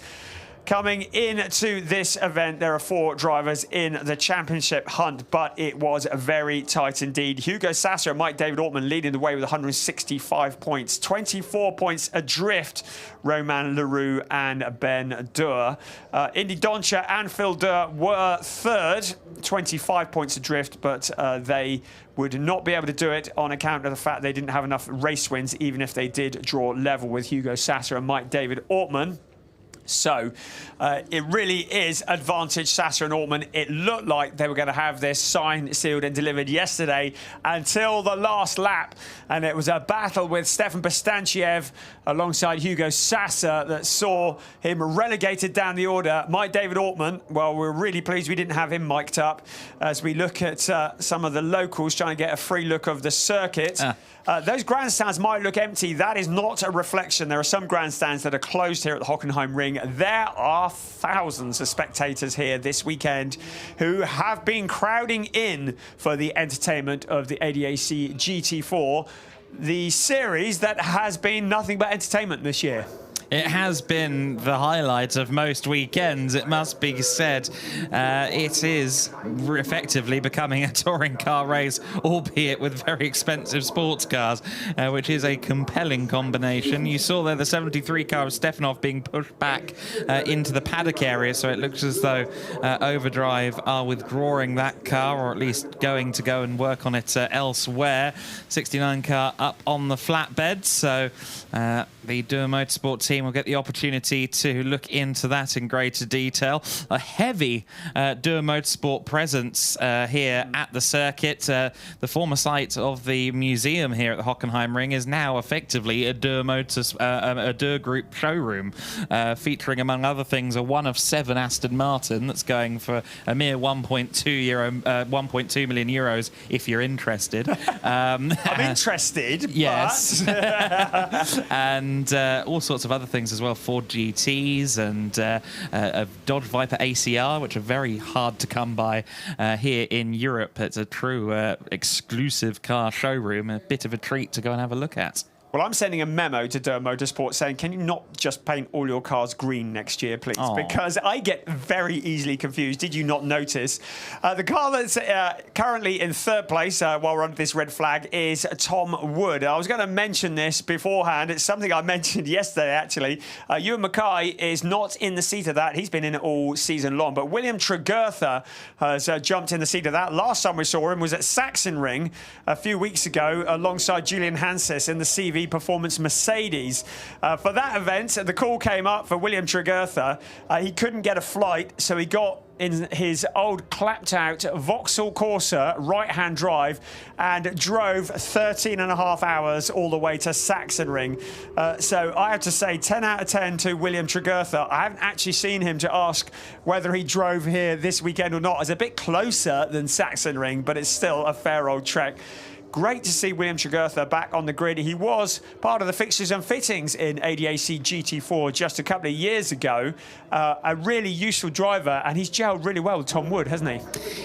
[SPEAKER 1] Coming into this event, there are 4 drivers in the championship hunt, but it was very tight indeed. Hugo Sasser and Mike David Ortman leading the way with 165 points. 24 points adrift, Romain Leroux and Ben Durr. Indy Doncha and Phil Durr were third, 25 points adrift, but they would not be able to do it on account of the fact they didn't have enough race wins, even if they did draw level with Hugo Sasser and Mike David Ortman. So it really is advantage Sasser and Ortman. It looked like they were going to have this signed, sealed and delivered yesterday until the last lap. And it was a battle with Stefan Bastanchiev alongside Hugo Sasser that saw him relegated down the order. Mike David Ortman, well, we're really pleased we didn't have him mic'd up as we look at some of the locals trying to get a free look of the circuit. Those grandstands might look empty. That is not a reflection. There are some grandstands that are closed here at the Hockenheimring. There are thousands of spectators here this weekend who have been crowding in for the entertainment of the ADAC GT4, the series that has been nothing but entertainment this year.
[SPEAKER 5] It has been the highlight of most weekends, it must be said. It is effectively becoming a touring car race, albeit with very expensive sports cars, which is a compelling combination. You saw there the 73 car of Stefanov being pushed back into the paddock area, so it looks as though Overdrive are withdrawing that car, or at least going to go and work on it elsewhere. 69 car up on the flatbed, so the Durr Motorsport team will get the opportunity to look into that in greater detail. A heavy Durr Motorsport presence here at the circuit. The former site of the museum here at the Hockenheimring is now effectively a Durr Group showroom, featuring, among other things, a 1 of 7 Aston Martin that's going for a mere 1.2 million euros if you're interested. I'm
[SPEAKER 1] interested,
[SPEAKER 5] yes. And all sorts of other things as well, Ford GTs and a Dodge Viper ACR, which are very hard to come by here in Europe. It's a true exclusive car showroom, a bit of a treat to go and have a look at.
[SPEAKER 1] Well, I'm sending a memo to Durr Motorsport saying, can you not just paint all your cars green next year, please? Aww. Because I get very easily confused. Did you not notice? The car that's currently in third place while we're under this red flag is Tom Wood. I was going to mention this beforehand. It's something I mentioned yesterday, actually. Ewan Mackay is not in the seat of that. He's been in it all season long. But William Tregurtha has jumped in the seat of that. Last time we saw him was at Sachsenring a few weeks ago alongside Julian Hanses in the CV
[SPEAKER 6] heavy performance Mercedes. For that event, the call came up for William Tregurtha. He couldn't get a flight, so he got in his old clapped out Vauxhall Corsa right-hand drive and drove 13.5 hours all the way to Sachsenring. So I have to say 10 out of 10 to William Tregurtha. I haven't actually seen him to ask whether he drove here this weekend or not. It's a bit closer than Sachsenring, but it's still a fair old trek. Great to see William Tregurtha back on the grid. He was part of the fixtures and fittings in ADAC GT4 just a couple of years ago. A really useful driver, and he's gelled really well with Tom Wood, hasn't he?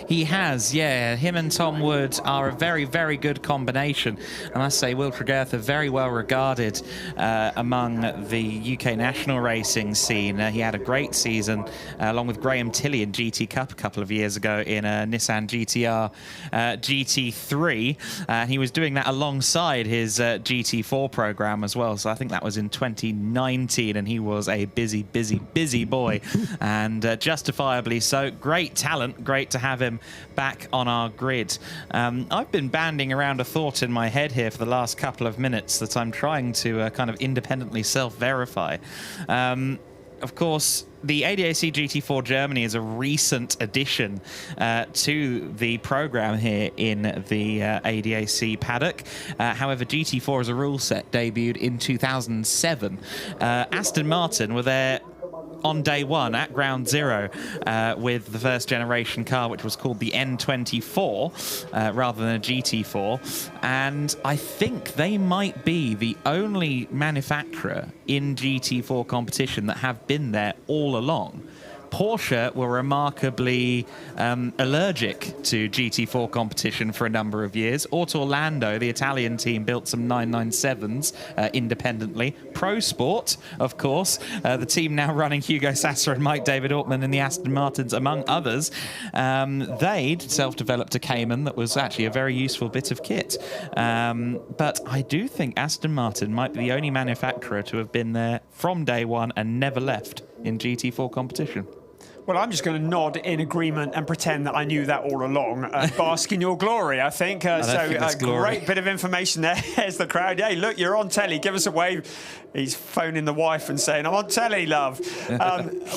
[SPEAKER 2] He has, yeah. Him and Tom Wood are a very, very good combination. I must say, Will Tregurtha, very well regarded among the UK national racing scene. He had a great season along with Graham Tilley in GT Cup a couple of years ago in a Nissan GTR GT3. And he was doing that alongside his GT4 program as well. So I think that was in 2019, and he was a busy, busy, busy boy, and justifiably so. Great talent, great to have him back on our grid. I've been banding around a thought in my head here for the last couple of minutes that I'm trying to kind of independently self-verify. Of course, the ADAC GT4 Germany is a recent addition to the program here in the ADAC paddock. However, GT4 as a rule set debuted in 2007. Aston Martin were there on day one at ground zero with the first generation car, which was called the N24 rather than a GT4. And I think they might be the only manufacturer in GT4 competition that have been there all along. Porsche were remarkably allergic to GT4 competition for a number of years. Auto Orlando, the Italian team, built some 997s independently. Pro Sport, of course, the team now running Hugo Sasser and Mike David Ortman in the Aston Martins, among others. They'd self-developed a Cayman that was actually a very useful bit of kit. But I do think Aston Martin might be the only manufacturer to have been there from day one and never left in GT4 competition.
[SPEAKER 6] Well, I'm just going to nod in agreement and pretend that I knew that all along. Bask in your glory, I think. Great bit of information there. There's the crowd. Hey, look, you're on telly. Give us a wave. He's phoning the wife and saying, I'm on telly, love.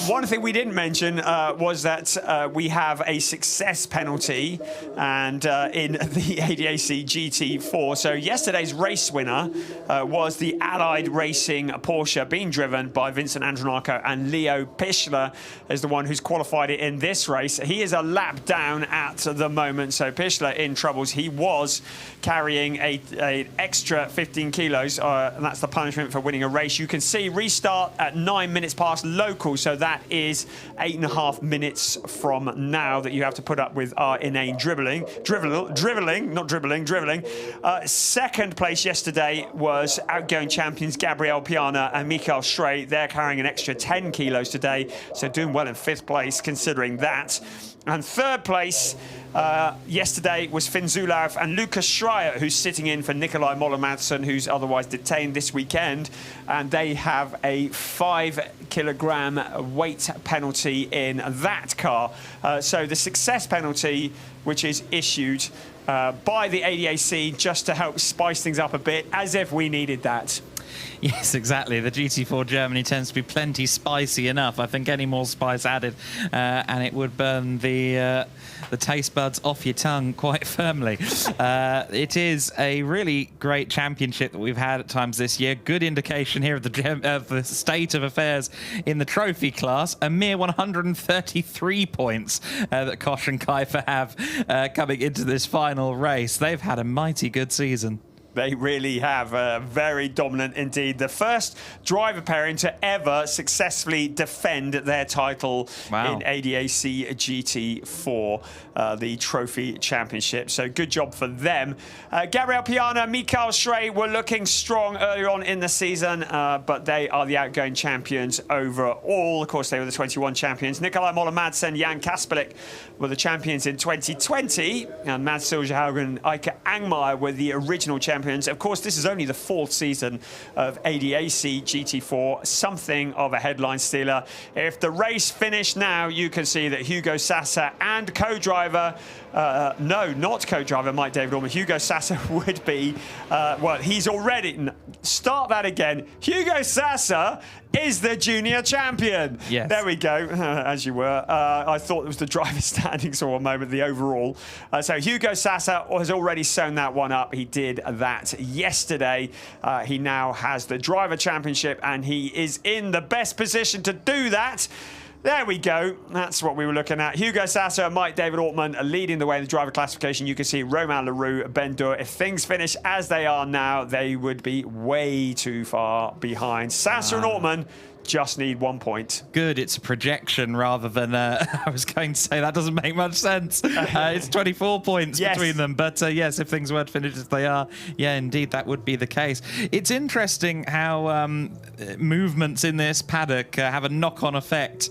[SPEAKER 6] One thing we didn't mention was that we have a success penalty and in the ADAC GT4. So yesterday's race winner was the Allied Racing Porsche, being driven by Vincent Andronaco, and Leo Pichler is the one who's qualified it in this race. He is a lap down at the moment, so Pichler in troubles. He was carrying an extra 15 kilos, and that's the punishment for winning a race. You can see restart at 9 minutes past local, so that is 8.5 minutes from now that you have to put up with our inane dribbling. Second place yesterday was outgoing champions Gabriel Piana and Mikael Schrey. They're carrying an extra 10 kilos today, so doing well in 5th place considering that. And third place yesterday was Finn Zulauf and Lucas Schreier, who's sitting in for Nikolai Moller-Madsen, who's otherwise detained this weekend. And they have a 5-kilogram weight penalty in that car. So the success penalty, which is issued by the ADAC just to help spice things up a bit, as if we needed that.
[SPEAKER 2] Yes, exactly. The GT4 Germany tends to be plenty spicy enough. I think any more spice added and it would burn the taste buds off your tongue quite firmly. It is a really great championship that we've had at times this year. Good indication here of the state of affairs in the trophy class. A mere 133 points that Kosh and Kiefer have coming into this final race. They've had a mighty good season.
[SPEAKER 6] They really have. Very dominant indeed. The first driver pairing to ever successfully defend their title in ADAC GT4, the Trophy Championship. So good job for them. Gabriel Piana and Mikael Schrey were looking strong earlier on in the season, but they are the outgoing champions overall. Of course, they were the 21 champions. Nikolai Moller-Madsen, Jan Kasperlik were the champions in 2020, and Mads Silgerhaugen and Eike Angmeyer were the original champions. Of course, this is only the 4th season of ADAC GT4, something of a headline stealer. If the race finished now, you can see that Hugo Sasser and co-driver, no, not co-driver Mike David Orman, Hugo Sasser would be, well, he's already,
[SPEAKER 1] start that again. Hugo Sasa is the junior champion.
[SPEAKER 2] Yes.
[SPEAKER 1] There we go, as you were. I thought it was the driver's standings for a moment, the overall. So Hugo Sasa has already sewn that one up. He did that yesterday. He now has the driver championship, and he is in the best position to do that. There we go. That's what we were looking at. Hugo Sasa and Mike David Ortman are leading the way in the driver classification. You can see Romain Leroux, Ben Dur. If things finish as they are now, they would be way too far behind. Sasa and Ortman just need 1 point.
[SPEAKER 2] Good, it's a projection rather than, I was going to say that doesn't make much sense. It's 24 points between them. But yes, if things were to finish as they are, yeah, indeed, that would be the case. It's interesting how movements in this paddock have a knock-on effect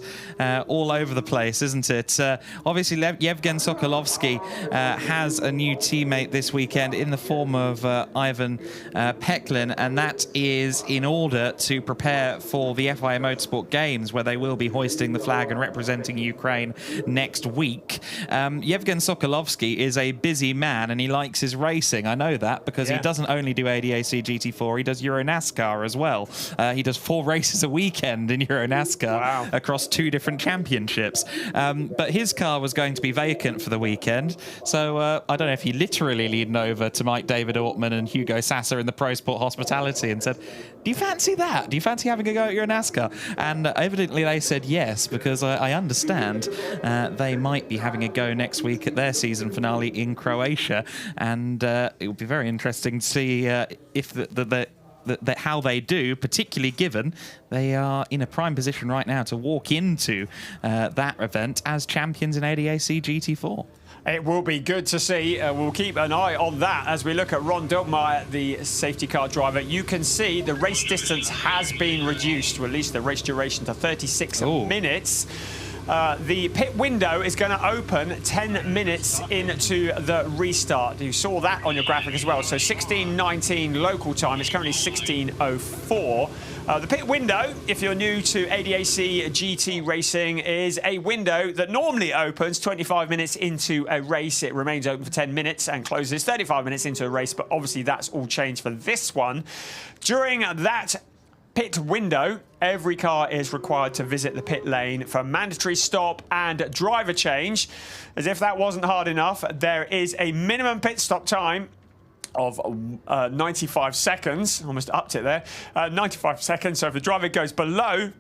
[SPEAKER 2] all over the place, isn't it? Obviously, Yevgen Sokolovsky has a new teammate this weekend in the form of Ivan Peklin, and that is in order to prepare for the FIA Motorsport Games, where they will be hoisting the flag and representing Ukraine next week. Yevgen Sokolovsky is a busy man, and he likes his racing. I know that because he doesn't only do ADAC GT4, he does Euro NASCAR as well. He does 4 races a weekend in Euro NASCAR across 2 different championships. But his car was going to be vacant for the weekend, so I don't know if he literally leaned over to Mike David Ortman and Hugo Sasa in the Pro Sport Hospitality and said, do you fancy that? Do you fancy having a go at Euro NASCAR? And evidently they said yes, because I understand they might be having a go next week at their season finale in Croatia, and it would be very interesting to see if how they do, particularly given they are in a prime position right now to walk into that event as champions in ADAC GT4.
[SPEAKER 1] It will be good to see. We'll keep an eye on that as we look at Ron Dogmeyer, the safety car driver. You can see the race distance has been reduced, or at least the race duration, to 36 minutes. The pit window is going to open 10 minutes into the restart. You saw that on your graphic as well. So 16:19 local time. It's currently 16:04. The pit window, if you're new to ADAC GT racing, is a window that normally opens 25 minutes into a race. It remains open for 10 minutes and closes 35 minutes into a race. But obviously that's all changed for this one. During that pit window, every car is required to visit the pit lane for mandatory stop and driver change. As if that wasn't hard enough, there is a minimum pit stop time of 95 seconds. Almost upped it there. 95 seconds. So if the driver goes below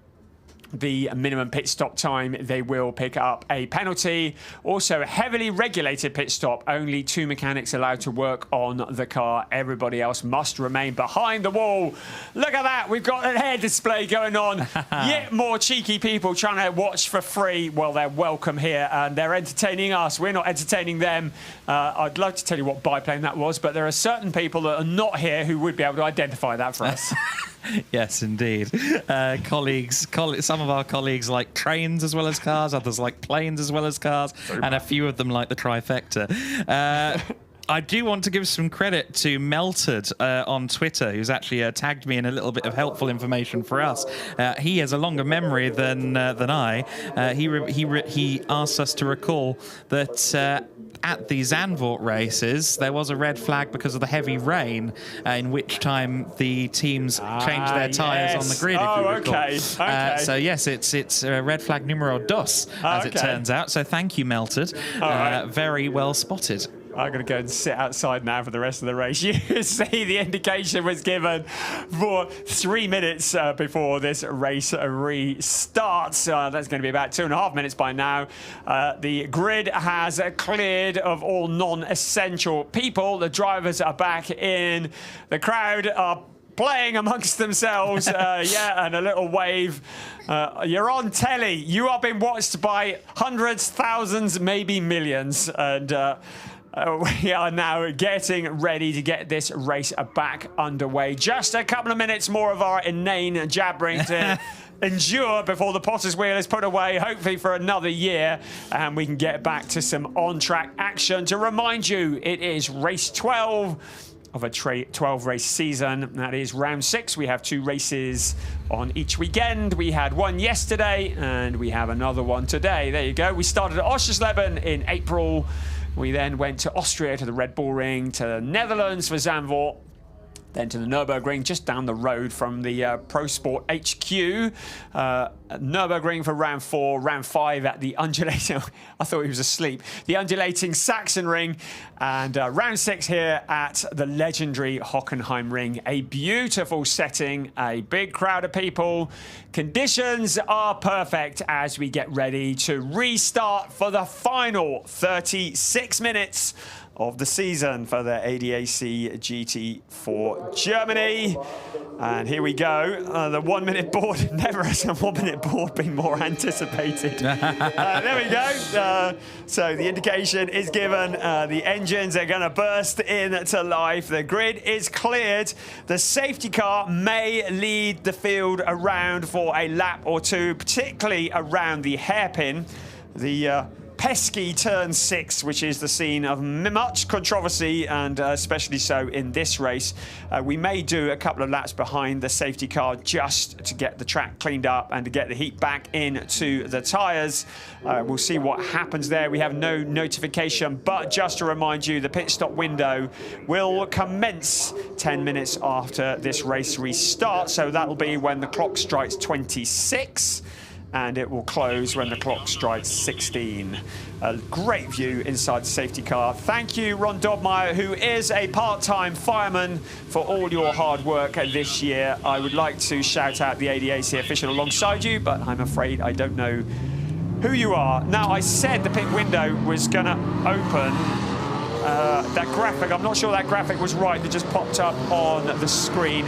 [SPEAKER 1] the minimum pit stop time, they will pick up a penalty. Also, a heavily regulated pit stop. Only 2 mechanics allowed to work on the car. Everybody else must remain behind the wall. Look at that. We've got an air display going on. Yet more cheeky people trying to watch for free. Well, they're welcome here, and they're entertaining us. We're not entertaining them. I'd like to tell you what biplane that was, but there are certain people that are not here who would be able to identify that for us.
[SPEAKER 2] Yes, indeed. Some of our colleagues like trains as well as cars, others like planes as well as cars, and a few of them like the trifecta. I do want to give some credit to Melted on Twitter, who's actually tagged me in a little bit of helpful information for us. He has a longer memory than I. He asked us to recall that at the Zandvoort races, there was a red flag because of the heavy rain, in which time the teams changed their tyres on the grid, if you recall.
[SPEAKER 1] Okay.
[SPEAKER 2] So yes, it's red flag numero dos, as it turns out. So thank you, Melted. Very well spotted.
[SPEAKER 1] I'm going to go and sit outside now for the rest of the race. You can see the indication was given for 3 minutes before this race restarts. That's going to be about 2.5 minutes by now. The grid has cleared of all non-essential people. The drivers are back in. The crowd are playing amongst themselves. And a little wave. You're on telly. You are being watched by hundreds, thousands, maybe millions. And we are now getting ready to get this race back underway. Just a couple of minutes more of our inane jabbering to endure before the potter's wheel is put away, hopefully for another year, and we can get back to some on-track action. To remind you, it is race 12 of a 12-race season. That is round 6. We have 2 races on each weekend. We had one yesterday, and we have another one today. There you go. We started at Oschersleben in April. We then went to Austria to the Red Bull Ring, to the Netherlands for Zandvoort,
[SPEAKER 6] Then to the Nürburgring, just down the road from the Pro Sport HQ. Nürburgring for round 4, round 5 at the undulating, I thought he was asleep, the undulating Sachsenring, and round 6 here at the legendary Hockenheimring. A beautiful setting, a big crowd of people. Conditions are perfect as we get ready to restart for the final 36 minutes of the season for the ADAC GT for Germany. And here we go. The 1 minute board. Never has a 1 minute board been more anticipated. There we go. So the indication is given. The engines are going to burst into life. The grid is cleared. The safety car may lead the field around for a lap or two, particularly around the hairpin. The pesky turn 6, which is the scene of much controversy, and especially so in this race. We may do a couple of laps behind the safety car just to get the track cleaned up and to get the heat back into the tyres. We'll see what happens there. We have no notification, but just to remind you, the pit stop window will commence 10 minutes after this race restarts. So that'll be when the clock strikes 26. And it will close when the clock strikes 16. A great view inside the safety car. Thank you, Ron Dobmeyer, who is a part-time fireman, for all your hard work this year. I would like to shout out the ADAC official alongside you, but I'm afraid I don't know who you are. Now, I said the pit window was going to open. That graphic, I'm not sure that graphic was right, that just popped up on the screen.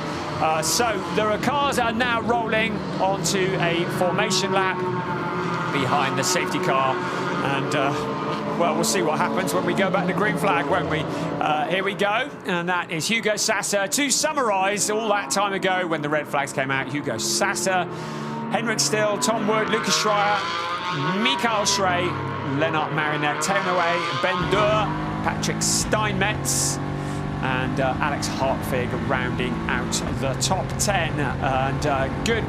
[SPEAKER 6] So the cars are now rolling onto a formation lap behind the safety car. And, well, we'll see what happens when we go back to green flag, won't we? Here we go. And that is Hugo Sasser. To summarise, all that time ago when the red flags came out, Hugo Sasser, Henrik Still, Tom Wood, Lucas Schreier, Mikael Schrey, Lennart Marinek, Tenoe, Ben Dur, Patrick Steinmetz, and Alex Hartvig rounding out the top 10. And good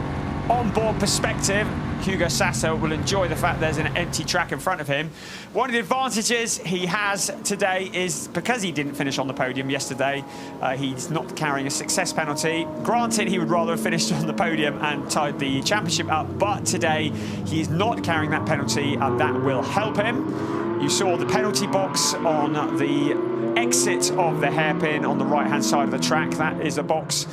[SPEAKER 6] on-board perspective. Hugo Sasser will enjoy the fact there's an empty track in front of him. One of the advantages he has today is because he didn't finish on the podium yesterday, he's not carrying a success penalty. Granted, he would rather have finished on the podium and tied the championship up, but today he's not carrying that penalty, and that will help him. You saw the penalty box on the exit of the hairpin on the right-hand side of the track. That is a box.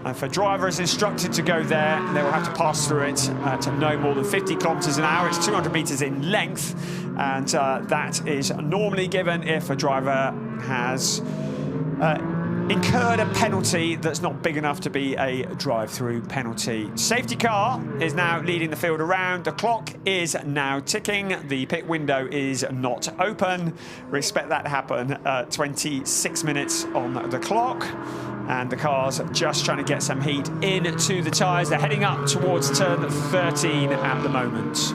[SPEAKER 6] If a driver is instructed to go there, they will have to pass through it to no more than 50 kilometers an hour. It's 200 meters in length, and that is normally given if a driver has incurred a penalty that's not big enough to be a drive-through penalty. Safety car is now leading the field around. The clock is now ticking. The pit window is not open. We expect that to happen 26 minutes on the clock. And the car's just trying to get some heat into the tyres. They're heading up towards turn 13 at the moment.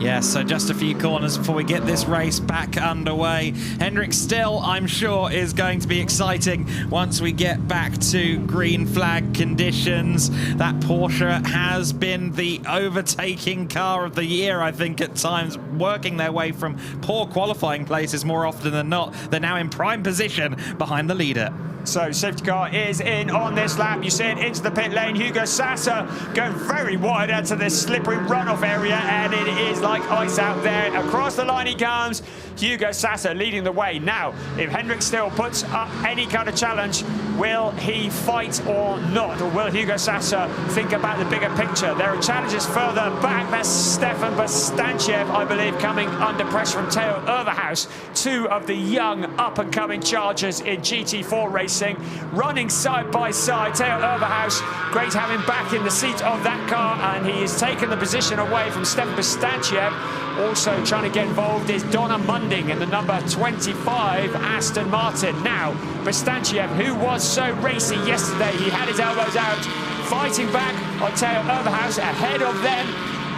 [SPEAKER 2] Yes, so just a few corners before we get this race back underway. Henrik Still, I'm sure, is going to be exciting once we get back to green flag conditions. That Porsche has been the overtaking car of the year, I think, at times, working their way from poor qualifying places more often than not. They're now in prime position behind the leader.
[SPEAKER 6] So safety car is in on this lap. You see it into the pit lane. Hugo Sasser going very wide out to this slippery runoff area, and it is like ice out there. Across the line he comes. Hugo Sasser leading the way. Now, if Henrik Still puts up any kind of challenge, will he fight or not? Or will Hugo Sasser think about the bigger picture? There are challenges further back. That's Stefan Bastanciev, I believe, coming under pressure from Theo Overhaus. Two of the young up-and-coming chargers in GT4 racing, running side by side. Theo Overhaus, great to have him back in the seat of that car, and he has taken the position away from Stefan Bastanciev. Also trying to get involved is Donna Munding in the number 25 Aston Martin. Now, Bastanciev, who was so racy yesterday, he had his elbows out, fighting back on Theo Overhaus. Ahead of them,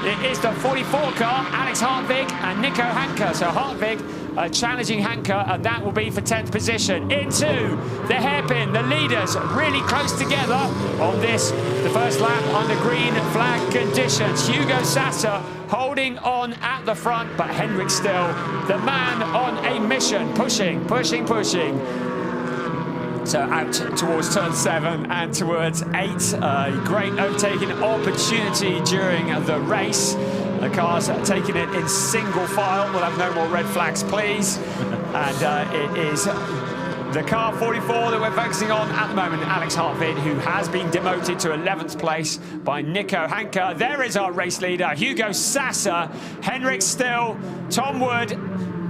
[SPEAKER 6] it is the 44 car, Alex Hartvig and Nico Hanke. So Hartvig challenging Hanke, and that will be for 10th position. Into the hairpin, the leaders really close together on this, the first lap under green flag conditions. Hugo Sasser holding on at the front, but Henrik Still, the man on a mission, pushing. So out towards turn 7 and towards 8. A great overtaking opportunity during the race. The car's taking it in single file. We'll have no more red flags, please. And it is the car 44 that we're focusing on at the moment, Alex Hartwig, who has been demoted to 11th place by Nico Hanke. There is our race leader, Hugo Sasser, Henrik Still, Tom Wood,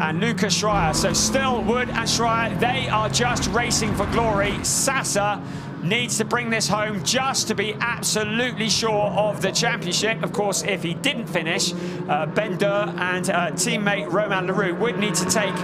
[SPEAKER 6] and Lucas Schreier. So Still, Wood, and Schreier, they are just racing for glory. Sasser needs to bring this home just to be absolutely sure of the championship. Of course, if he didn't finish, Ben Durr and teammate Romain Leroux would need to take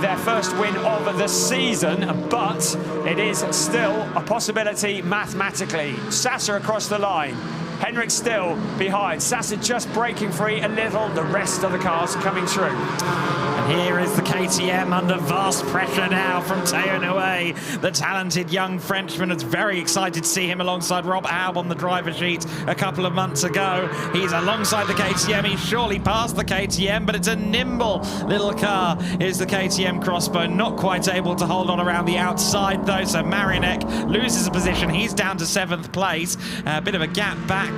[SPEAKER 6] their first win of the season, but it is still a possibility mathematically. Sasser across the line. Henrik Still behind. Sasser just breaking free a little. The rest of the cars coming through.
[SPEAKER 5] And here is the KTM under vast pressure now from Théo Noué. The talented young Frenchman is very excited to see him alongside Rob Aub on the driver sheet a couple of months ago. He's alongside the KTM. He's surely past the KTM, but it's a nimble little car. Is the KTM Crossbow not quite able to hold on around the outside though, so Marinek loses a position. He's down to 7th place. A bit of a gap back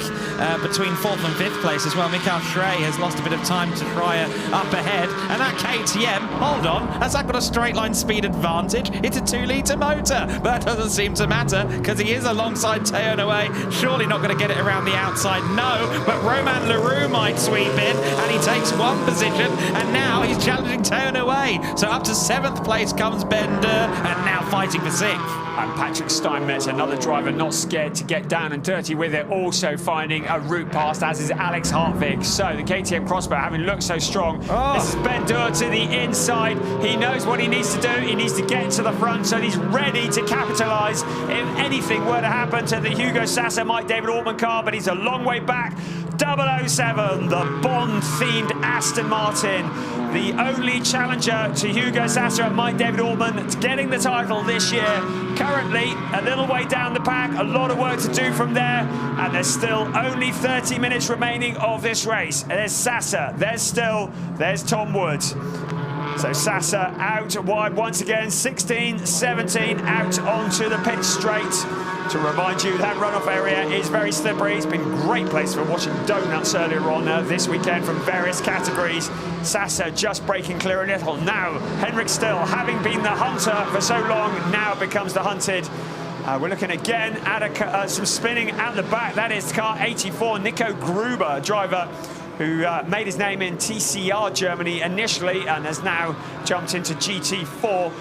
[SPEAKER 5] between 4th and 5th place as well. Mikael Schrey has lost a bit of time to Schreier up ahead, and that KTM, hold on, has that got a straight line speed advantage? It's a 2-litre motor, but that doesn't seem to matter because he is alongside Théo Noué. Surely not going to get it around the outside, no, but Romain Leroux might sweep in, and he takes 1 position, and now he's challenging Théo Noué. So up to 7th place comes Ben Durr, and now fighting for 6th.
[SPEAKER 6] And Patrick Steinmetz, another driver not scared to get down and dirty with it, also finding a route past, as is Alex Hartwig. So the KTM Crossbow, having looked so strong, this is Ben Durr to the inside. He knows what he needs to do. He needs to get to the front, so he's ready to capitalise if anything were to happen to the Hugo Sasser, Mike David Ortmann car, but he's a long way back. 007, the Bond-themed Aston Martin, the only challenger to Hugo Sasser and Mike David Ortmann getting the title this year. Currently, a little way down the pack, a lot of work to do from there, and there's still only 30 minutes remaining of this race. There's Sasser, there's Still, there's Tom Wood. So Sasser out wide once again, 16, 17, out onto the pit straight. To remind you, that runoff area is very slippery. It's been a great place for watching donuts earlier on this weekend from various categories. Sasser just breaking clear a little. Now, Henrik Still, having been the hunter for so long, now becomes the hunted. We're looking again at some spinning at the back. That is car 84, Nico Gruber, driver who made his name in TCR Germany initially and has now jumped into GT4.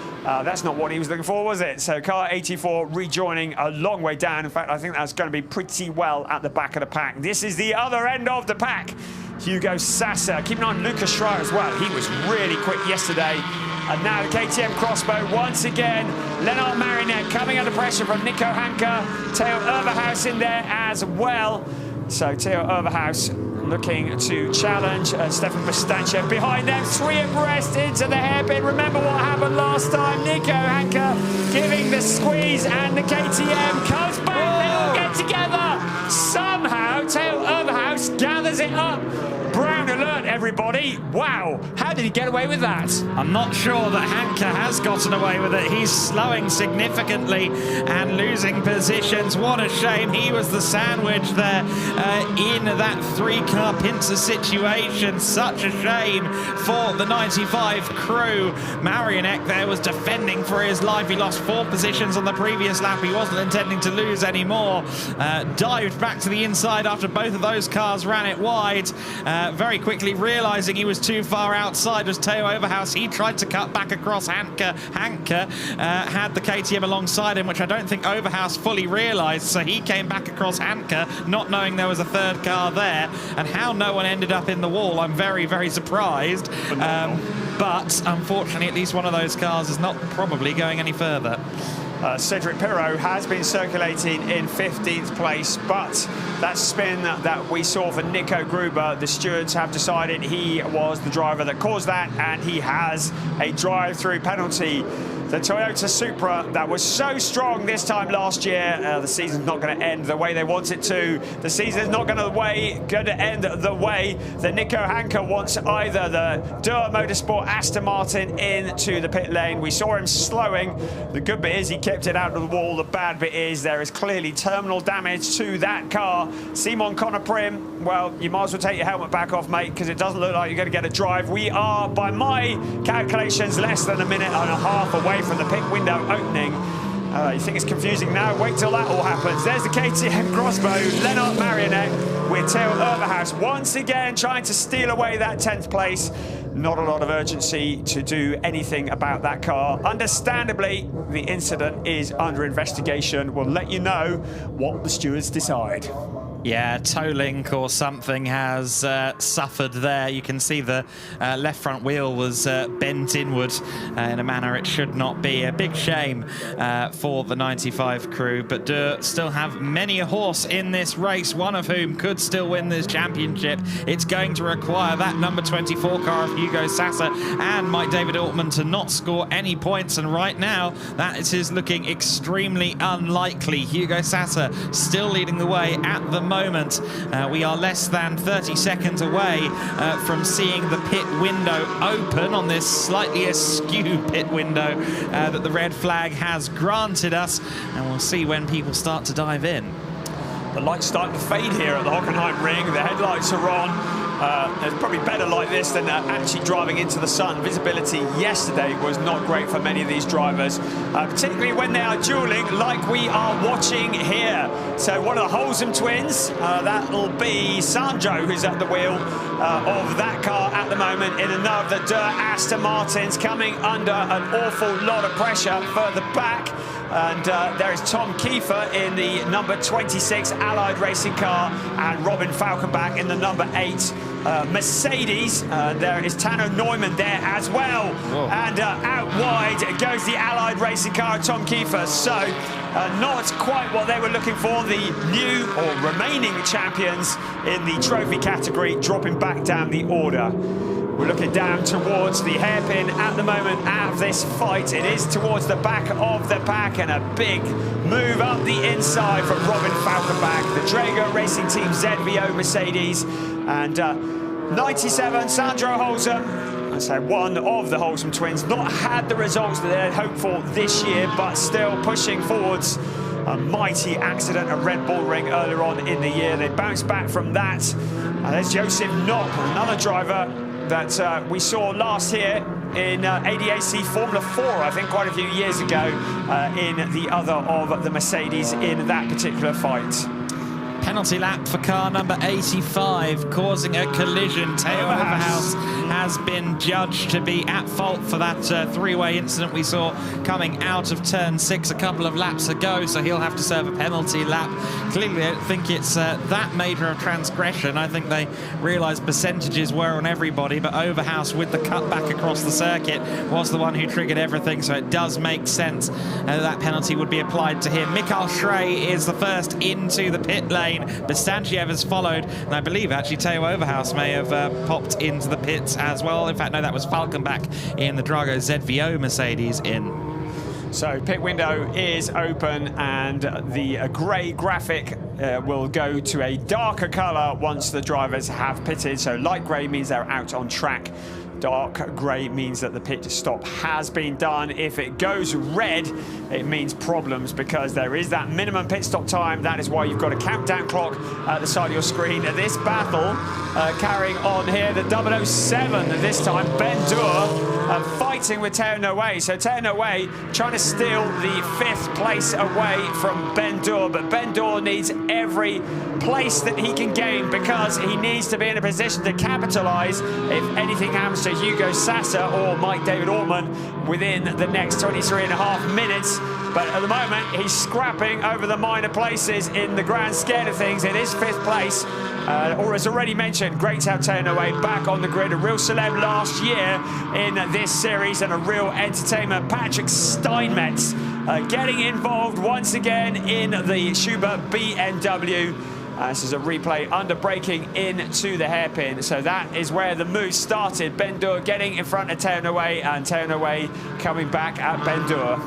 [SPEAKER 6] That's not what he was looking for, was it? So car 84 rejoining a long way down. In fact, I think that's going to be pretty well at the back of the pack. This is the other end of the pack. Hugo Sasser. Keep an eye on Lucas Schreier as well. He was really quick yesterday. And now the KTM Crossbow once again. Lennart Marinek coming under pressure from Nico Hanke. Theo Overhaus in there as well. So Theo Overhaus looking to challenge Stefan Bostancic behind them, 3 abreast into the hairpin. Remember what happened last time? Nico Hanke giving the squeeze, and the KTM comes back. They all get together. Somehow Theo Overhaus gathers it up. Brown alert, everybody. Wow, how did he get away with that?
[SPEAKER 5] I'm not sure that Hanke has gotten away with it. He's slowing significantly and losing positions. What a shame. He was the sandwich there in that 3-car pincer situation. Such a shame for the 95 crew. Marinek there was defending for his life. He lost 4 positions on the previous lap. He wasn't intending to lose anymore. Dived back to the inside after both of those cars ran it wide. Very quickly realising he was too far outside was Theo Overhaus. He tried to cut back across Hanke. Hanke had the KTM alongside him, which I don't think Overhaus fully realised, so he came back across Hanke, not knowing there was a 3rd car there. And how no one ended up in the wall, I'm very, very surprised. But unfortunately, at least one of those cars is not probably going any further.
[SPEAKER 1] Cedric Pirot has been circulating in 15th place, but that spin that we saw for Nico Gruber, the stewards have decided he was the driver that caused that, and he has a drive-through penalty. The Toyota Supra that was so strong this time last year. The season's not going to end the way they want it to. The season's not going to end the way that Nico Hanke wants either. The Dur Motorsport Aston Martin into the pit lane. We saw him slowing. The good bit is he kept it out of the wall. The bad bit is there is clearly terminal damage to that car. Simon Conoprim, well, you might as well take your helmet back off, mate, because it doesn't look like you're going to get a drive. We are, by my calculations, less than a minute and a half away from the pit window opening. You think it's confusing now? Wait till that all happens. There's the KTM crossbow, Lennart Marionette with Theo Overhaus once again trying to steal away that 10th place. Not a lot of urgency to do anything about that car. Understandably, the incident is under investigation. We'll let you know what the stewards decide.
[SPEAKER 2] Yeah, toe link or something has suffered there. You can see the left front wheel was bent inward in a manner it should not be. A big shame for the 95 crew, but still have many a horse in this race, one of whom could still win this championship. It's going to require that number 24 car of Hugo Sassa and Mike David Altman to not score any points, and right now that is looking extremely unlikely. Hugo Sassa still leading the way at the moment. We are less than 30 seconds away from seeing the pit window open on this slightly askew pit window that the red flag has granted us, and we'll see when people start to dive in.
[SPEAKER 1] The light's starting to fade here at the Hockenheimring. The headlights are on. It's probably better like this than actually driving into the sun. Visibility yesterday was not great for many of these drivers, particularly when they are dueling like we are watching here. So one of the Holzem twins, that'll be Sandro, who's at the wheel of that car at the moment in another Dur Aston Martin's coming under an awful lot of pressure further back. And there is Tom Kiefer in the number 26 Allied racing car and Robin Falkenbach in the number 8 Mercedes. There is Tano Neumann there as well. Whoa. And out wide goes the Allied racing car of Tom Kiefer. So not quite what they were looking for. The new or remaining champions in the trophy category dropping back down the order. We're looking down towards the hairpin at the moment out of this fight. It is towards the back of the pack, and a big move up the inside from Robin Falkenbach, the Drago Racing Team ZVO Mercedes, and 97 Sandro Holzem. I say one of the Holzem twins, not had the results that they had hoped for this year, but still pushing forwards. A mighty accident at Red Bull Ring earlier on in the year. They bounced back from that. And there's Joseph Knopp, another driver that we saw last year in ADAC Formula 4, I think quite a few years ago, in the other of the Mercedes in that particular fight.
[SPEAKER 2] Penalty lap for car number 85, causing a collision. Theo Overhaus has been judged to be at fault for that three-way incident we saw coming out of turn 6 a couple of laps ago, so he'll have to serve a penalty lap. Clearly, I don't think it's that major of transgression. I think they realised percentages were on everybody, but Overhaus, with the cutback across the circuit, was the one who triggered everything, so it does make sense that penalty would be applied to him. Mikael Schrey is the first into the pit lane. Bastanciev has followed, and I believe actually Theo Overhaus may have popped into the pits as well. In fact, no, that was Falkenbach in the Drago ZVO Mercedes in.
[SPEAKER 1] So pit window is open, and the grey graphic will go to a darker colour once the drivers have pitted. So light grey means they're out on track. Dark grey means that the pit stop has been done. If it goes red, it means problems, because there is that minimum pit stop time. That is why you've got a countdown clock at the side of your screen. This battle carrying on here, the 007 this time, Ben Dur fighting with Theo Noé. So Theo Noé trying to steal the 5th place away from Ben Dur, but Ben Dur needs every place that he can gain, because he needs to be in a position to capitalise if anything happens to Hugo Sassa or Mike David Altman within the next 23.5 minutes. But at the moment, he's scrapping over the minor places in the grand scale of things. It is 5th place. Or as already mentioned, great to have Theo Noé back on the grid. A real celeb last year in this series and a real entertainment. Patrick Steinmetz getting involved once again in the Schubert BMW.
[SPEAKER 6] This is a replay under braking into the hairpin. So that is where the move started. Ben Dur getting in front of Teunaway, and Teunaway coming back at Ben Dur.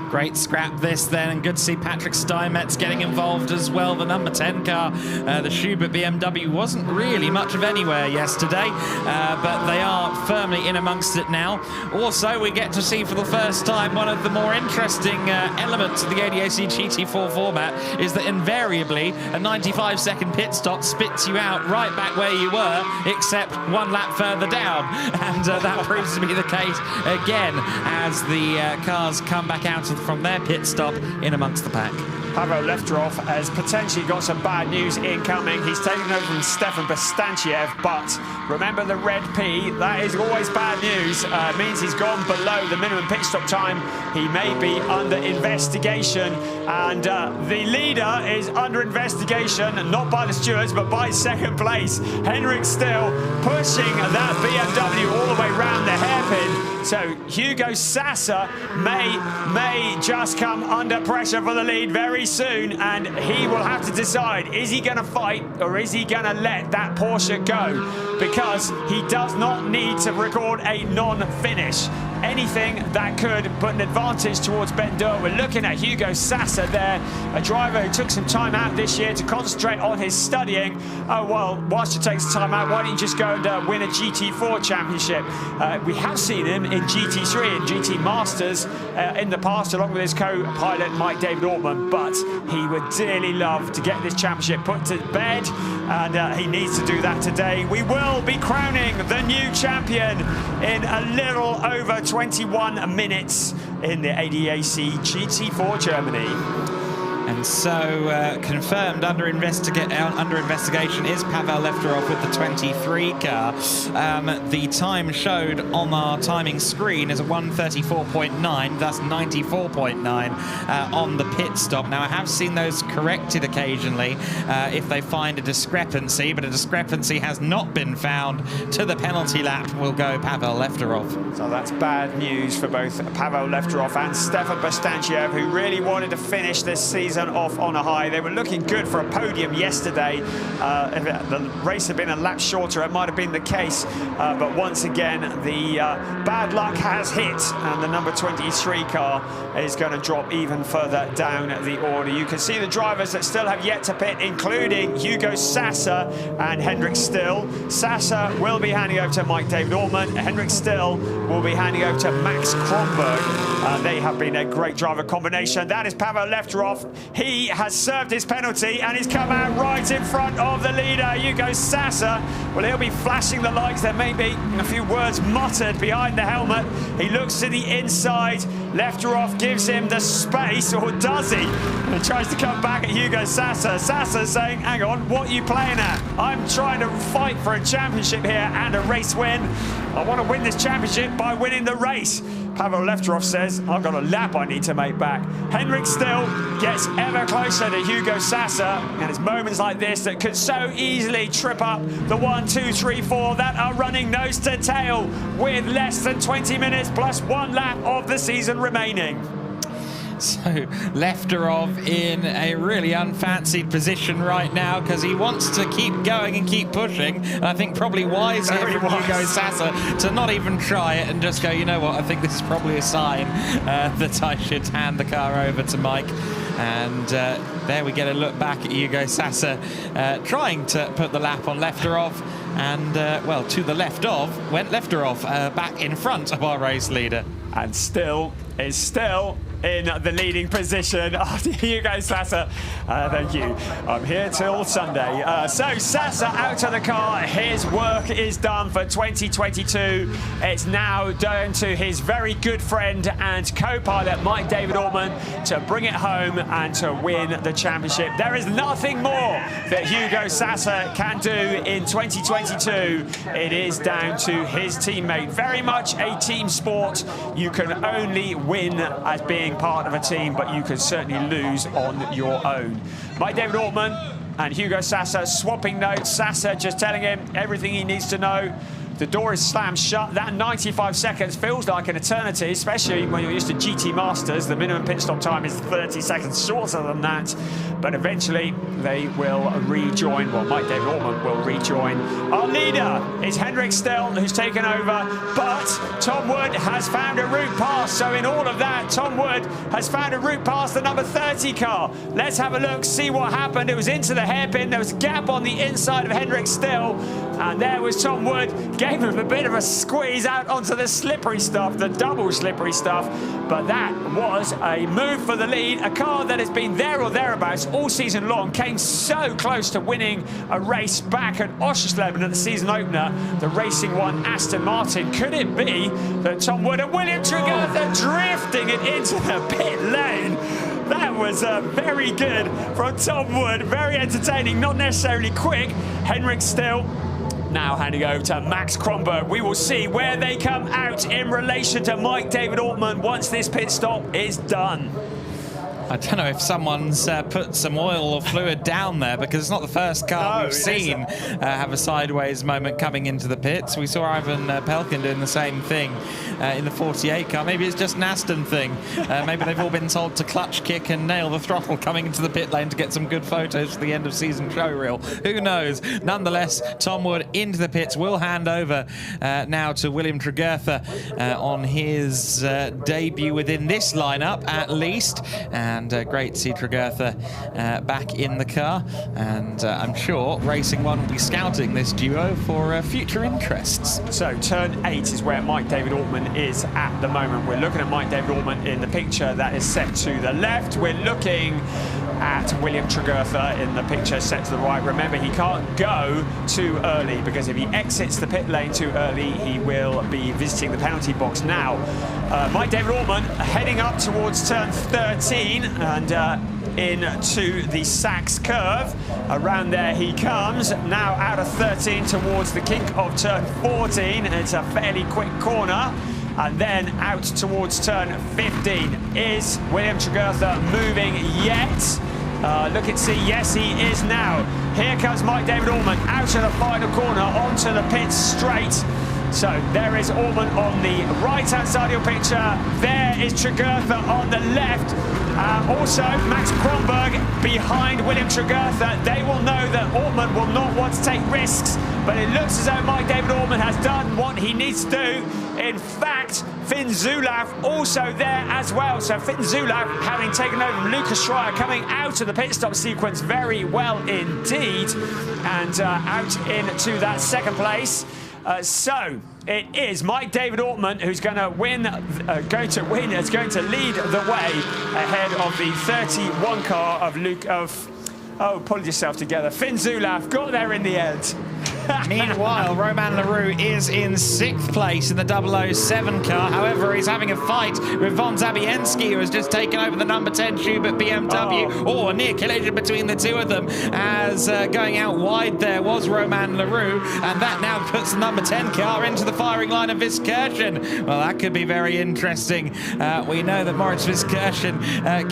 [SPEAKER 5] Great scrap this then, and good to see Patrick Steinmetz getting involved as well. The number 10 car, the Schubert BMW, wasn't really much of anywhere yesterday, but they are firmly in amongst it now. Also, we get to see for the first time one of the more interesting elements of the ADAC GT4 format is that invariably a 95-second pit stop spits you out right back where you were, except 1 lap further down. And that proves to be the case again as the cars come back out from their pit stop in amongst the pack.
[SPEAKER 6] Pavel Lefterov has potentially got some bad news incoming. He's taken over from Stefan Bastanciev, but remember the red P, that is always bad news. It means he's gone below the minimum pit stop time. He may be under investigation, and the leader is under investigation, not by the stewards, but by second place. Henrik Still pushing that BMW all the way round the hairpin. So Hugo Sassa may just come under pressure for the lead very soon, and he will have to decide, is he going to fight or is he going to let that Porsche go? Because he does not need to record a non-finish. Anything that could put an advantage towards Ben Dur. We're looking at Hugo Sassa there, a driver who took some time out this year to concentrate on his studying. Oh, well, whilst he takes time out, why don't you just go and win a GT4 championship? We have seen him in GT3 and GT Masters in the past, along with his co-pilot Mike David Ortman, but he would dearly love to get this championship put to bed, and he needs to do that today. We will be crowning the new champion in a little over 21 minutes in the ADAC GT4 Germany.
[SPEAKER 5] And so confirmed under investigation is Pavel Lefterov with the 23 car. The time showed on our timing screen is a 1:34.9, thus 94.9 on the pit stop. Now, I have seen those corrected occasionally if they find a discrepancy, but a discrepancy has not been found. To the penalty lap will go Pavel Lefterov.
[SPEAKER 6] So that's bad news for both Pavel Lefterov and Stefan Bastanciev, who really wanted to finish this season off on a high. They were looking good for a podium yesterday. If the race had been a lap shorter, it might have been the case. But once again, the bad luck has hit, and the number 23 car is going to drop even further down the order. You can see the drivers that still have yet to pit, including Hugo Sassa and Henrik Still. Sassa will be handing over to Mike David Ortman. Henrik Still will be handing over to Max Kronberg. They have been a great driver combination. That is Pavel Lefterov. He has served his penalty and he's come out right in front of the leader, Hugo Sassa. Well, he'll be flashing the lights. There may be a few words muttered behind the helmet. He looks to the inside. Lefterov gives him the space, or does he? And tries to come back at Hugo Sassa. Sassa saying, hang on, what are you playing at? I'm trying to fight for a championship here and a race win. I want to win this championship by winning the race. Pavel Lefterov says, I've got a lap I need to make back. Henrik Still gets ever closer to Hugo Sassa, and it's moments like this that could so easily trip up the 1, 2, 3, 4 that are running nose to tail with less than 20 minutes plus 1 lap of the season remaining.
[SPEAKER 5] So Lefterov in a really unfancied position right now because he wants to keep going and keep pushing. And I think probably wise here from Hugo Sassa to not even try it and just go, you know what, I think this is probably a sign that I should hand the car over to Mike. And there we get a look back at Hugo Sassa trying to put the lap on Lefterov. And, well, to the left of went Lefterov back in front of our race leader.
[SPEAKER 6] And still in the leading position after Hugo Sassa. Thank you. I'm here till Sunday. So Sassa out of the car. His work is done for 2022. It's now down to his very good friend and co-pilot Mike David Ortman to bring it home and to win the championship. There is nothing more that Hugo Sassa can do in 2022. It is down to his teammate. Very much a team sport. You can only win as being part of a team, but you can certainly lose on your own. Mike David Ortman and Hugo Sassa swapping notes. Sassa just telling him everything he needs to know The door is slammed shut. That 95 seconds feels like an eternity, especially when you're used to GT Masters. The minimum pit stop time is 30 seconds shorter than that. But eventually they will rejoin. Well, Mike David Ortmann will rejoin. Our leader is Henrik Still, who's taken over. But Tom Wood has found a route past. So in all of that, Tom Wood has found a route past the number 30 car. Let's have a look, see what happened. It was into the hairpin. There was a gap on the inside of Henrik Still. And there was Tom Wood, gave him a bit of a squeeze out onto the slippery stuff, the double slippery stuff. But that was a move for the lead. A car that has been there or thereabouts all season long, came so close to winning a race back at Oschersleben at the season opener. The Racing One Aston Martin. Could it be that Tom Wood and William Tregurtha drifting it into the pit lane? That was very good from Tom Wood. Very entertaining, not necessarily quick. Henrik Still now handing over to Max Kronberg. We will see where they come out in relation to Mike David Ortmann once this pit stop is done.
[SPEAKER 2] I don't know if someone's put some oil or fluid down there, because it's not the first car we've seen have a sideways moment coming into the pits. We saw Ivan Pelkin doing the same thing in the 48 car. Maybe it's just an Aston thing. Maybe they've all been told to clutch kick and nail the throttle coming into the pit lane to get some good photos for the end of season show reel. Who knows? Nonetheless, Tom Wood into the pits. Will hand over now to William Tregurtha on his debut within this lineup, at least. And great to see Tregurtha back in the car, and I'm sure Racing One will be scouting this duo for future interests.
[SPEAKER 6] So turn 8 is where Mike David Ortmann is at the moment. We're looking at Mike David Ortmann in the picture that is set to the left. We're looking at William Tregurtha in the picture set to the right. Remember, he can't go too early, because if he exits the pit lane too early, he will be visiting the penalty box now. Mike David Ortmann heading up towards turn 13 and into the Sachs curve. Around there he comes, now out of 13 towards the kink of turn 14. It's a fairly quick corner. And then out towards turn 15. Is William Tregurtha moving yet? Look and see, yes he is now. Here comes Mike David Ortmann out of the final corner onto the pit straight. So there is Ortmann on the right-hand side of your picture. There is Tregurtha on the left. Also, Max Kronberg behind William Tregurtha. They will know that Ortmann will not want to take risks, but it looks as though Mike David Ortmann has done what he needs to do. In fact, Finn Zulauf also there as well. So Finn Zulauf, having taken over from Lucas Schreier, coming out of the pit stop sequence very well indeed, and out into that second place. So it is Mike David Ortmann who's going to win, is going to lead the way ahead of the 31 car of oh, pull yourself together. Finn Zulauf got there in the end.
[SPEAKER 5] Meanwhile, Romain Leroux is in 6th place in the 007 car. However, he's having a fight with Von Zabienski, who has just taken over the number 10 Schubert BMW. Oh, a near collision between the two of them, as going out wide there was Romain Leroux, and that now puts the number 10 car into the firing line of Viskirchen. Well, that could be very interesting. We know that Moritz Viskirchen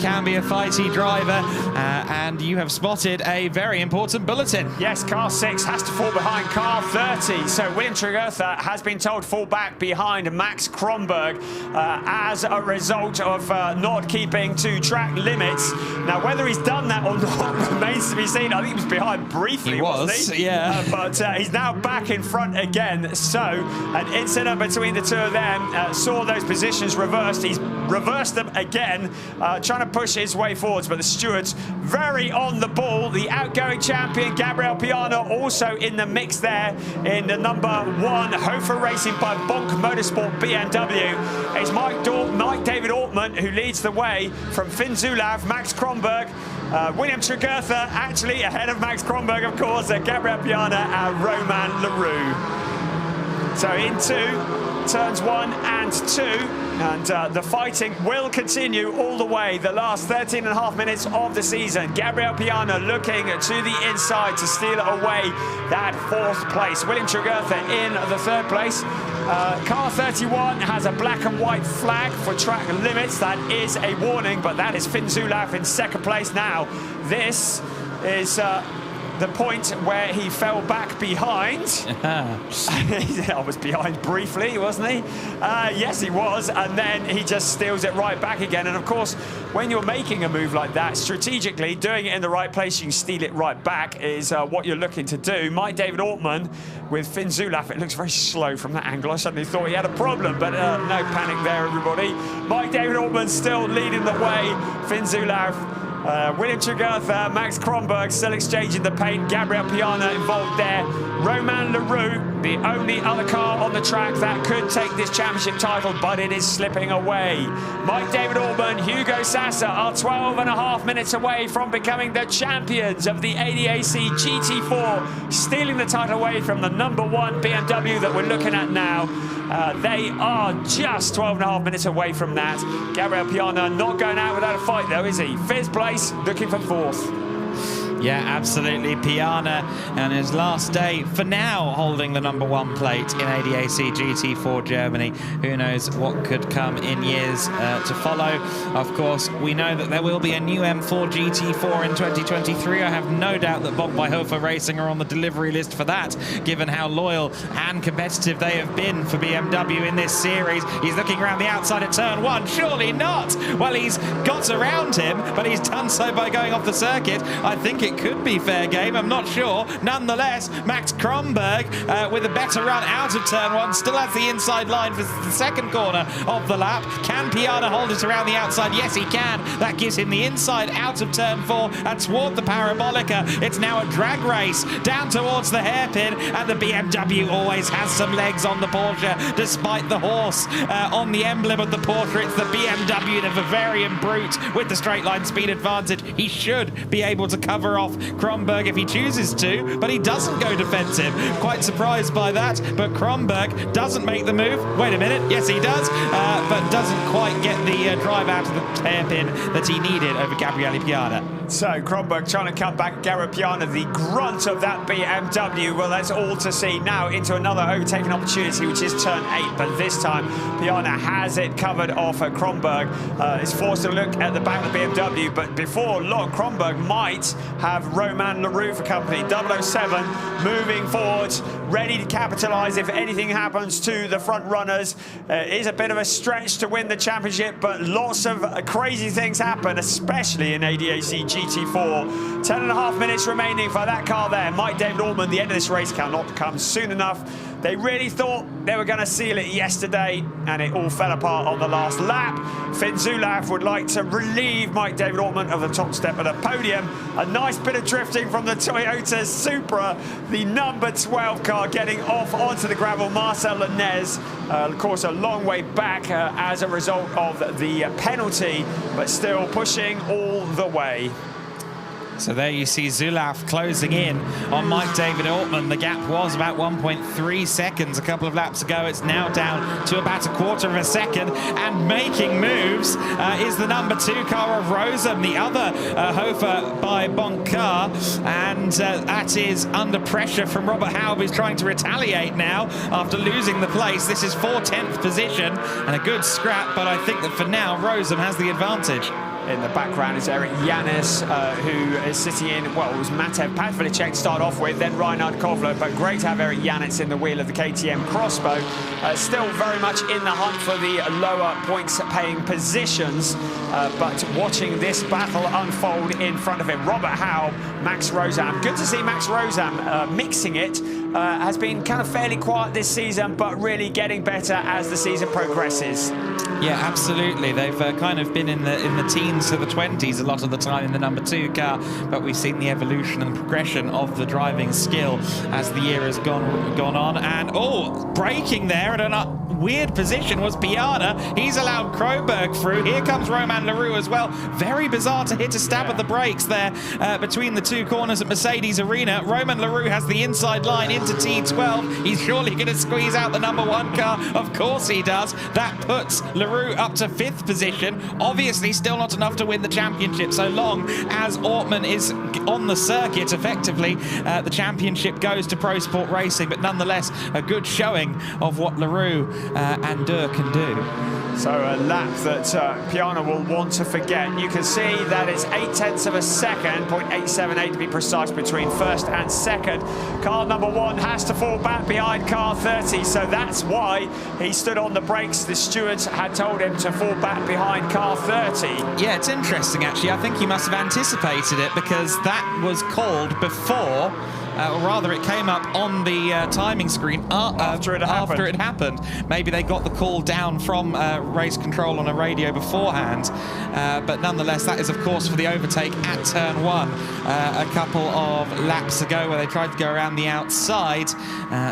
[SPEAKER 5] can be a fighty driver, and you have spotted a very important bulletin.
[SPEAKER 6] Yes, car 6 has to fall behind car 30. So William Tregurtha has been told to fall back behind Max Kronberg as a result of not keeping to track limits. Now, whether he's done that or not remains to be seen. I think he was behind briefly, wasn't he?
[SPEAKER 2] Yeah.
[SPEAKER 6] But he's now back in front again. So an incident between the two of them saw those positions reversed. He's reversed them again, trying to push his way forwards, but the stewards very on the ball. The outgoing champion, Gabriel Piana, also in the mix there in the number 1 Hofer Racing by Bonk Motorsport BMW. It's Mike David Ortmann who leads the way from Finn Zulauf, Max Kronberg, William Tregurtha actually ahead of Max Kronberg, of course, Gabriel Piana and Romain Leroux. So into turns 1 and 2, and the fighting will continue all the way, the last 13.5 minutes of the season. Gabriel Piana looking to the inside to steal away that 4th place. William Tregurtha in the 3rd place. Car 31 has a black and white flag for track limits. That is a warning, but that is Finn Zulauf in 2nd place now. This is the point where he fell back behind. I was behind briefly, wasn't he? Yes, he was. And then he just steals it right back again. And of course, when you're making a move like that, strategically, doing it in the right place, you can steal it right back, is what you're looking to do. Mike David Ortman with Finn Zulaf. It looks very slow from that angle. I suddenly thought he had a problem, but no panic there, everybody. Mike David Ortman still leading the way. Finn Zulaf, William Trugertha, Max Kronberg still exchanging the paint. Gabriel Piana involved there. Romain Leroux, the only other car on the track that could take this championship title, but it is slipping away. Mike David Ortman, Hugo Sassa are 12.5 minutes away from becoming the champions of the ADAC GT4, stealing the title away from the #1 BMW that we're looking at now. They are just 12.5 minutes away from that. Gabriel Piana not going out without a fight, though, is he? 5th place, looking for 4th.
[SPEAKER 5] Yeah, absolutely. Piana and his last day, for now, holding the #1 plate in ADAC GT4 Germany. Who knows what could come in years to follow. Of course, we know that there will be a new M4 GT4 in 2023. I have no doubt that Bob Beihofer Racing are on the delivery list for that, given how loyal and competitive they have been for BMW in this series. He's looking around the outside at turn 1. Surely not! Well, he's got around him, but he's done so by going off the circuit. I think it could be fair game, I'm not sure. Nonetheless, Max Kronberg with a better run out of turn 1, still has the inside line for the second corner of the lap. Can Piana hold it around the outside? Yes, he can. That gives him the inside out of turn 4 and toward the Parabolica. It's now a drag race down towards the hairpin, and the BMW always has some legs on the Porsche, despite the horse on the emblem of the Porsche. It's the BMW, the Bavarian Brute, with the straight line speed advantage. He should be able to cover off Kronberg if he chooses to, but he doesn't go defensive. Quite surprised by that, but Kronberg doesn't make the move. Wait a minute, yes he does, but doesn't quite get the drive out of the hairpin that he needed over Gabriele Piana.
[SPEAKER 6] So Kronberg trying to come back. Gabriel Piana, the grunt of that BMW. Well, that's all to see now into another overtaking opportunity, which is turn 8, but this time Piana has it covered off. Kronberg is forced to look at the back of the BMW, but before long, Kronberg might have Romain Leroux for company. 007 moving forward, ready to capitalise if anything happens to the front runners. It is a bit of a stretch to win the championship, but lots of crazy things happen, especially in ADAC GT4. 10.5 minutes remaining for that car there. Mike David Ortman, the end of this race cannot come soon enough. They really thought they were going to seal it yesterday, and it all fell apart on the last lap. Finn Zulaf would like to relieve Mike David Ortman of the top step of the podium. A nice bit of drifting from the Toyota Supra, the number 12 car, getting off onto the gravel. Marcel Lenez, of course, a long way back as a result of the penalty, but still pushing all the way.
[SPEAKER 5] So there you see Zulaf closing in on Mike David Ortman. The gap was about 1.3 seconds a couple of laps ago. It's now down to about a quarter of a second, and making moves is the number 2 car of Rosem, the other Hofer by Boncar, and that is under pressure from Robert Haub, who's trying to retaliate now after losing the place. This is 4/10th position and a good scrap, but I think that for now Rosem has the advantage.
[SPEAKER 6] In the background is Eric Yanis, who is sitting in, well, it was Matev Pavlicek to start off with, then Reinhard Kovler, but great to have Eric Yanis in the wheel of the KTM Crossbow. Still very much in the hunt for the lower points-paying positions, but watching this battle unfold in front of him. Robert Haub, Max Rosam. Good to see Max Rosam mixing it. Has been kind of fairly quiet this season, but really getting better as the season progresses.
[SPEAKER 5] Yeah, absolutely. They've kind of been in the teens to the 20s a lot of the time in the number 2 car, but we've seen the evolution and the progression of the driving skill as the year has gone on. And braking there at a weird position was Piana. He's allowed Kronberg through. Here comes Romain Leroux as well. Very bizarre to hit a stab at the brakes there between the 2 corners at Mercedes Arena. Romain Leroux has the inside line into T12. He's surely going to squeeze out the number 1 car. Of course he does. That puts Leroux up to 5th position. Obviously still not enough to win the championship, so long as Ortman is on the circuit effectively. The championship goes to Pro Sport Racing, but nonetheless a good showing of what Leroux and Durr can do.
[SPEAKER 6] So a lap that Piana will want to forget. You can see that it's 0.8 of a second, 0.878 to be precise, between first and second. Car number 1 has to fall back behind car 30, so that's why he stood on the brakes. The stewards had told him to fall back behind car 30.
[SPEAKER 2] Yeah, it's interesting actually. I think he must have anticipated it, because that was called before. Or rather, it came up on the timing screen after it happened. Maybe they got the call down from race control on a radio beforehand. But nonetheless, that is, of course, for the overtake at turn 1 a couple of laps ago, where they tried to go around the outside.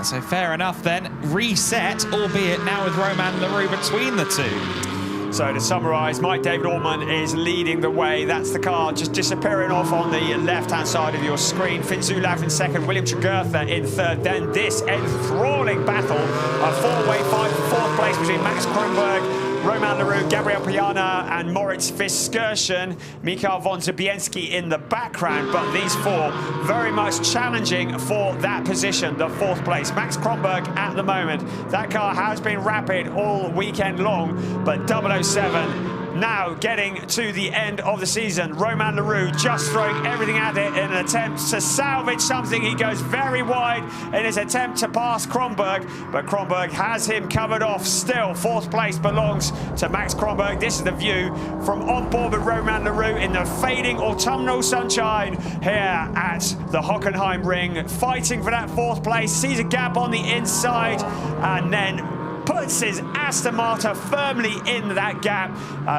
[SPEAKER 2] So fair enough then. Reset, albeit now with Romain Leroux between the two.
[SPEAKER 6] So to summarise, Mike David Ortmann is leading the way. That's the car just disappearing off on the left-hand side of your screen. Finn Zulauf in second, William Tregurtha in third. Then this enthralling battle, a four-way fight for fourth place between Max Kronberg, Romain Leroux, Gabriel Piana and Moritz Fiskirchen. Mikael von Zabienski in the background, but these four very much challenging for that position, the fourth place. Max Kronberg at the moment. That car has been rapid all weekend long, but 007 now getting to the end of the season. Romain Leroux just throwing everything at it in an attempt to salvage something. He goes very wide in his attempt to pass Kronberg, but Kronberg has him covered off. Still, fourth place belongs to Max Kronberg. This is the view from on board with Romain Leroux in the fading autumnal sunshine here at the Hockenheimring, fighting for that fourth place. Sees a gap on the inside and then puts his Aston Martin firmly in that gap,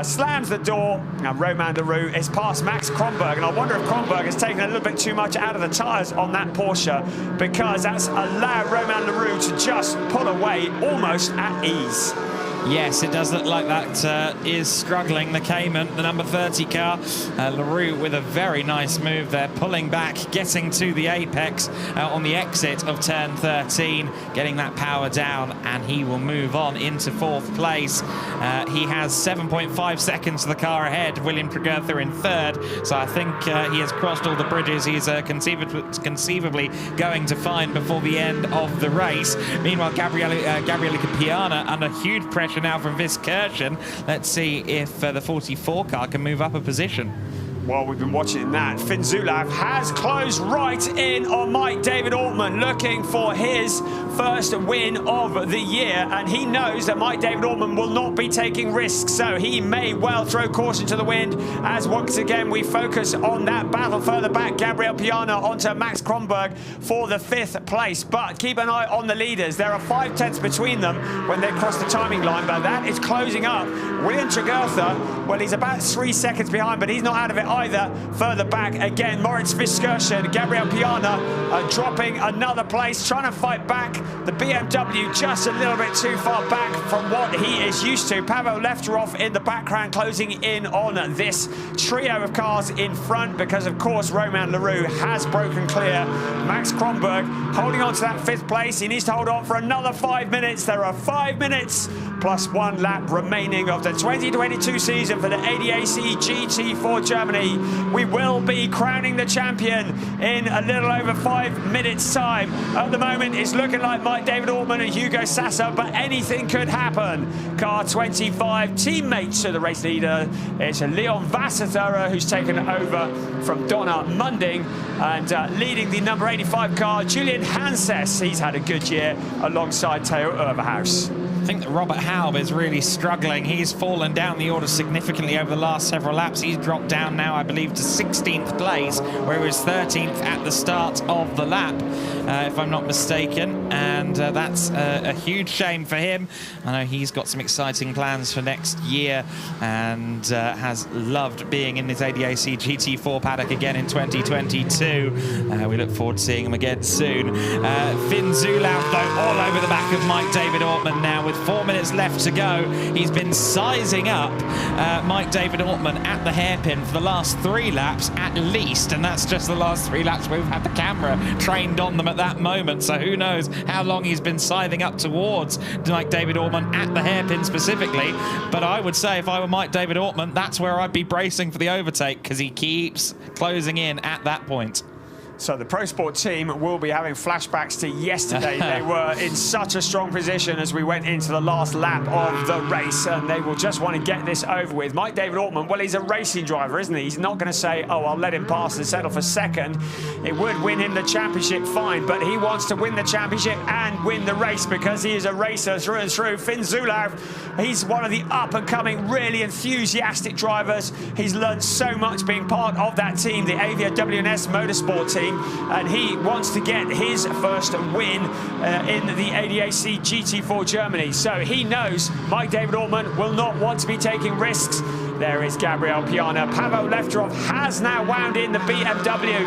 [SPEAKER 6] slams the door, and Romain Leroux is past Max Kronberg. And I wonder if Kronberg has taken a little bit too much out of the tyres on that Porsche, because that's allowed Romain Leroux to just pull away almost at ease.
[SPEAKER 5] Yes, it does look like that is struggling, the Cayman, the number 30 car. Leroux with a very nice move there, pulling back, getting to the apex on the exit of turn 13, getting that power down, and he will move on into fourth place. He has 7.5 seconds to the car ahead, William Tregurtha in third, so I think he has crossed all the bridges he's conceivably going to find before the end of the race. Meanwhile, Gabriele Piana under huge pressure now from Fiskirchen. Let's see if the 44 car can move up a position.
[SPEAKER 6] While we've been watching that, Finn Zulauf has closed right in on Mike David Ortmann, looking for his first win of the year, and he knows that Mike David Ortmann will not be taking risks, so he may well throw caution to the wind as once again we focus on that battle further back. Gabriel Piana onto Max Kronberg for the fifth place, but keep an eye on the leaders. There are 5 tenths between them when they cross the timing line, but that is closing up. William Tregurtha, well, he's about 3 seconds behind, but he's not out of it either. Further back again, Moritz Fiskirchen, Gabriel Piana dropping another place, trying to fight back. The BMW just a little bit too far back from what he is used to. Pavel Lefterov in the background closing in on this trio of cars in front, because of course Romain Leroux has broken clear. Max Kronberg holding on to that fifth place. He needs to hold on for another 5 minutes. There are 5 minutes plus 1 lap remaining of the 2022 season for the ADAC GT4 Germany. We will be crowning the champion in a little over 5 minutes time. At the moment, it's looking like Mike David Ortmann and Hugo Sasser, but anything could happen. Car 25, teammates to the race leader. It's Leon Vasseter who's taken over from Donna Munding, and leading the number 85 car, Julian Hanses. He's had a good year alongside Theo Overhaus.
[SPEAKER 5] I think that Robert Haub is really struggling. He's fallen down the order significantly over the last several laps. He's dropped down now, I believe, to 16th place, where he was 13th at the start of the lap, if I'm not mistaken. And that's a huge shame for him. I know he's got some exciting plans for next year and has loved being in this ADAC GT4 paddock again in 2022. We look forward to seeing him again soon. Finn Zulauf, though, all over the back of Mike David Ortmann now with 4 minutes left to go. He's been sizing up Mike David Ortmann at the hairpin for the last 3 laps at least, and that's just the last 3 laps we've had the camera trained on them at that moment, so who knows how long he's been sizing up towards Mike David Ortmann at the hairpin specifically. But I would say if I were Mike David Ortmann, that's where I'd be bracing for the overtake, because he keeps closing in at that point.
[SPEAKER 6] So the Pro Sport team will be having flashbacks to yesterday. They were in such a strong position as we went into the last lap of the race, and they will just want to get this over with. Mike David Ortman, well, he's a racing driver, isn't he? He's not going to say, oh, I'll let him pass and settle for second. It would win him the championship, fine, but he wants to win the championship and win the race because he is a racer through and through. Finn Zulauf, he's one of the up-and-coming, really enthusiastic drivers. He's learned so much being part of that team, the ADAC Motorsport team, and he wants to get his first win in the ADAC GT4 Germany. So he knows Mike David Ortman will not want to be taking risks. There is Gabriel Piana. Pavel Lefterov has now wound in the BMW,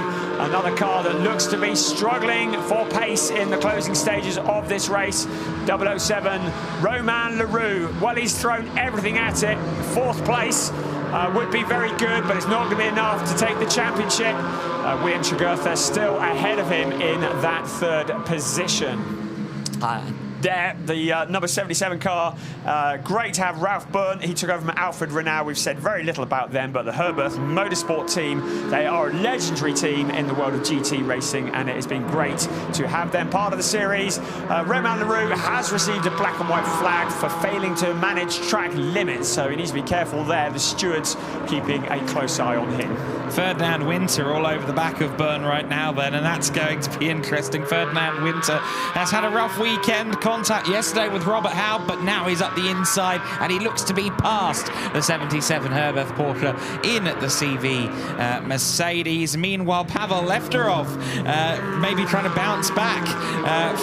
[SPEAKER 6] another car that looks to be struggling for pace in the closing stages of this race. 007, Romain Leroux. Well, he's thrown everything at it. 4th place. Would be very good, but it's not going to be enough to take the championship. William Tregurtha still ahead of him in that 3rd position. There, the number 77 car. Great to have Ralph Byrne. He took over from Alfred Renau. We've said very little about them, but the Herberth Motorsport team, they are a legendary team in the world of GT racing, and it has been great to have them part of the series. Romain Leroux has received a black and white flag for failing to manage track limits, so he needs to be careful there. The stewards keeping a close eye on him.
[SPEAKER 5] Ferdinand Winter all over the back of Byrne right now then, and that's going to be interesting. Ferdinand Winter has had a rough weekend. Contact yesterday with Robert Howe, but now he's up the inside and he looks to be past the 77 Herberth Porsche in the CV Mercedes. Meanwhile, Pavel Lefterov maybe trying to bounce back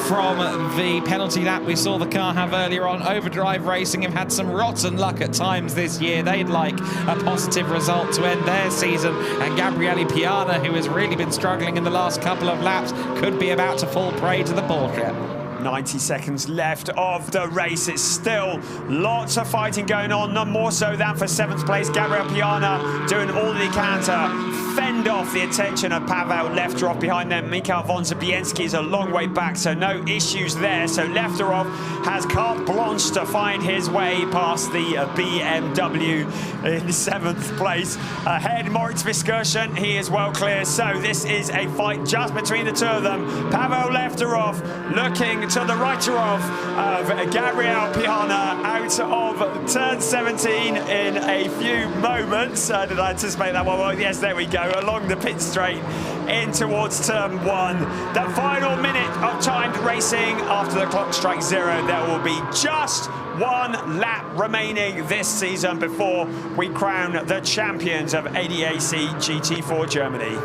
[SPEAKER 5] from the penalty lap we saw the car have earlier on. Overdrive Racing have had some rotten luck at times this year. They'd like a positive result to end their season, and Gabriele Piana, who has really been struggling in the last couple of laps, could be about to fall prey to the Porsche.
[SPEAKER 6] 90 seconds left of the race. It's still lots of fighting going on, none more so than for 7th place. Gabriel Piana doing all that he can to fend off the attention of Pavel Lefterov behind them. Mikhail von Zabienski is a long way back, so no issues there. So Lefterov has carte blanche to find his way past the BMW in 7th place. Ahead, Moritz Viskursen, he is well clear. So this is a fight just between the two of them. Pavel Lefterov looking to the right of Gabriel Piana out of turn 17 in a few moments. Did I anticipate that one? Well, yes, there we go. Along the pit straight in towards turn 1. The final minute of timed racing after the clock strikes 0. There will be just 1 lap remaining this season before we crown the champions of ADAC GT4 Germany.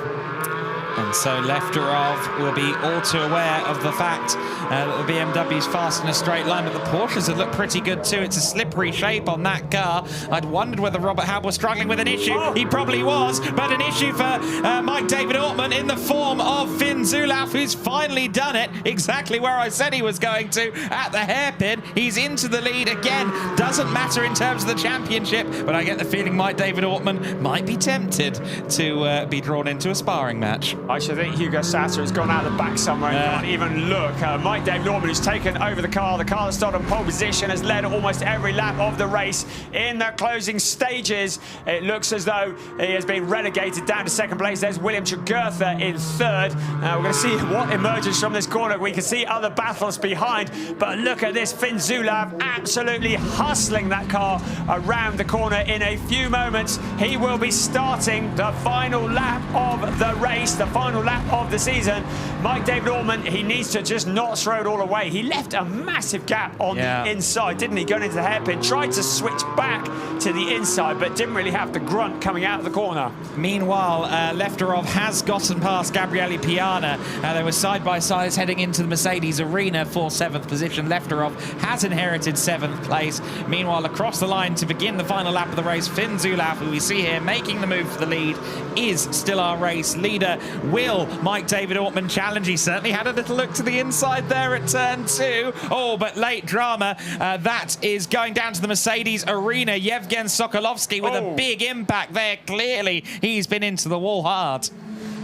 [SPEAKER 5] And so Lefterov will be all too aware of the fact that the BMW's fast in a straight line, but the Porsches have looked pretty good too. It's a slippery shape on that car. I'd wondered whether Robert Howe was struggling with an issue. He probably was, but an issue for Mike David Ortman in the form of Finn Zulauf, who's finally done it exactly where I said he was going to at the hairpin. He's into the lead again. Doesn't matter in terms of the championship, but I get the feeling Mike David Ortman might be tempted to be drawn into a sparring match.
[SPEAKER 6] I should think Hugo Sasser has gone out the back somewhere and can't even look. Mike David Ortman has taken over the car. The car that started on pole position has led almost every lap of the race. In the closing stages, it looks as though he has been relegated down to 2nd place. There's William Tregurtha in 3rd. We're going to see what emerges from this corner. We can see other battles behind, but look at this. Finn Zulauf absolutely hustling that car around the corner. In a few moments, he will be starting the final lap of the race, the final lap of the season. Mike David Ortman, he needs to just not throw it all away. He left a massive gap on the inside, didn't he? Going into the hairpin, tried to switch back to the inside, but didn't really have the grunt coming out of the corner.
[SPEAKER 5] Meanwhile, Lefterov has gotten past Gabriele Piana. They were side by sides heading into the Mercedes arena for 7th position. Lefterov has inherited 7th place. Meanwhile, across the line to begin the final lap of the race, Finn Zulauf, who we see here making the move for the lead, is still our race leader. Will Mike David Ortman challenge? He certainly had a little look to the inside there at turn 2. Oh, but late drama. That is going down to the Mercedes arena. Yevgen Sokolovsky with a big impact there. Clearly, he's been into the wall hard.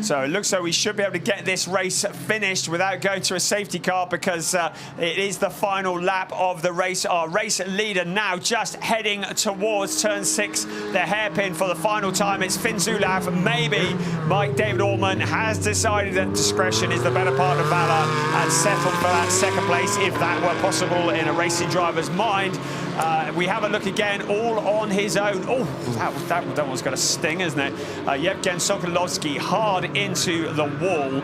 [SPEAKER 1] So it looks like we should be able to get this race finished without going to a safety car, because it is the final lap of the race. Our race leader now just heading towards turn 6, the hairpin for the final time. It's Finn Zulauf. Maybe Mike David Altman has decided that discretion is the better part of valor and settled for that second place, if that were possible in a racing driver's mind. We have a look again, all on his own. Oh, that one's got a sting, isn't it? Yevgen Sokolovsky hard into the wall.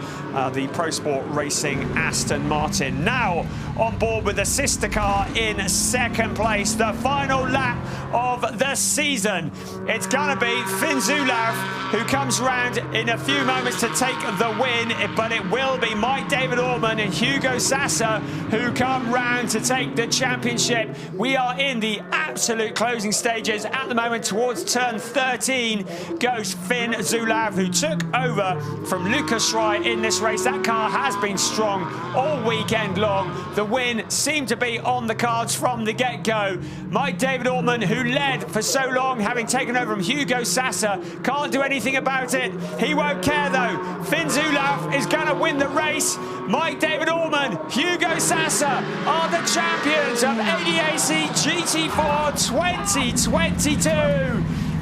[SPEAKER 1] The Pro Sport Racing Aston Martin now on board with the sister car in second place. The final lap of the season. It's going to be Finn Zulauf who comes round in a few moments to take the win, but it will be Mike David Altman and Hugo Sassa who come round to take the championship. We are in the absolute closing stages at the moment. Towards turn 13 goes Finn Zulauf, who took over from Lucas Schreier in this race. That car has been strong all weekend long. The win seemed to be on the cards from the get-go. Mike David Altman, who led for so long, having taken over from Hugo Sassa, can't do anything about it. He won't care though. Finn Zulauf is going to win the race. Mike David Altman, Hugo Sassa are the champions of ADAC GT4 2022.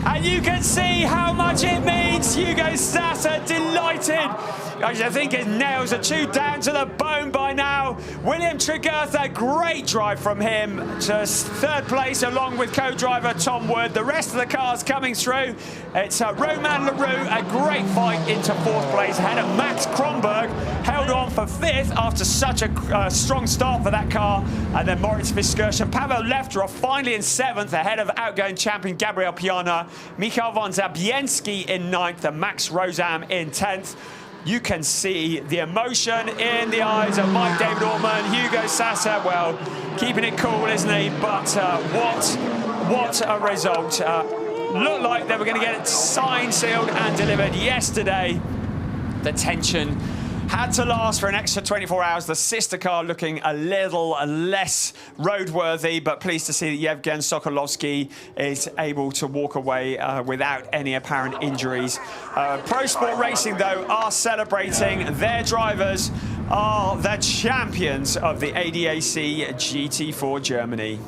[SPEAKER 1] And you can see how much it means. Hugo Sassa delighted. I think his nails are chewed down to the bone by now. William Tregurtha, great drive from him to third place along with co-driver Tom Wood. The rest of the cars coming through. It's Romain Leroux, a great fight into fourth place ahead of Max Kronberg, held on for fifth after such a strong start for that car. And then Moritz Fiskirch and Pavel Lefterov finally in seventh ahead of outgoing champion Gabriel Piana, Michael von Zabienski in ninth and Max Rosam in 10th. You can see the emotion in the eyes of Mike David Altman, Hugo Sassa. Well, keeping it cool, isn't he? But what a result. Looked like they were going to get it signed, sealed and delivered yesterday. The tension had to last for an extra 24 hours. The sister car looking a little less roadworthy, but pleased to see that Yevgen Sokolovsky is able to walk away without any apparent injuries. Pro Sport Racing, though, are celebrating. Their drivers are the champions of the ADAC GT4 Germany.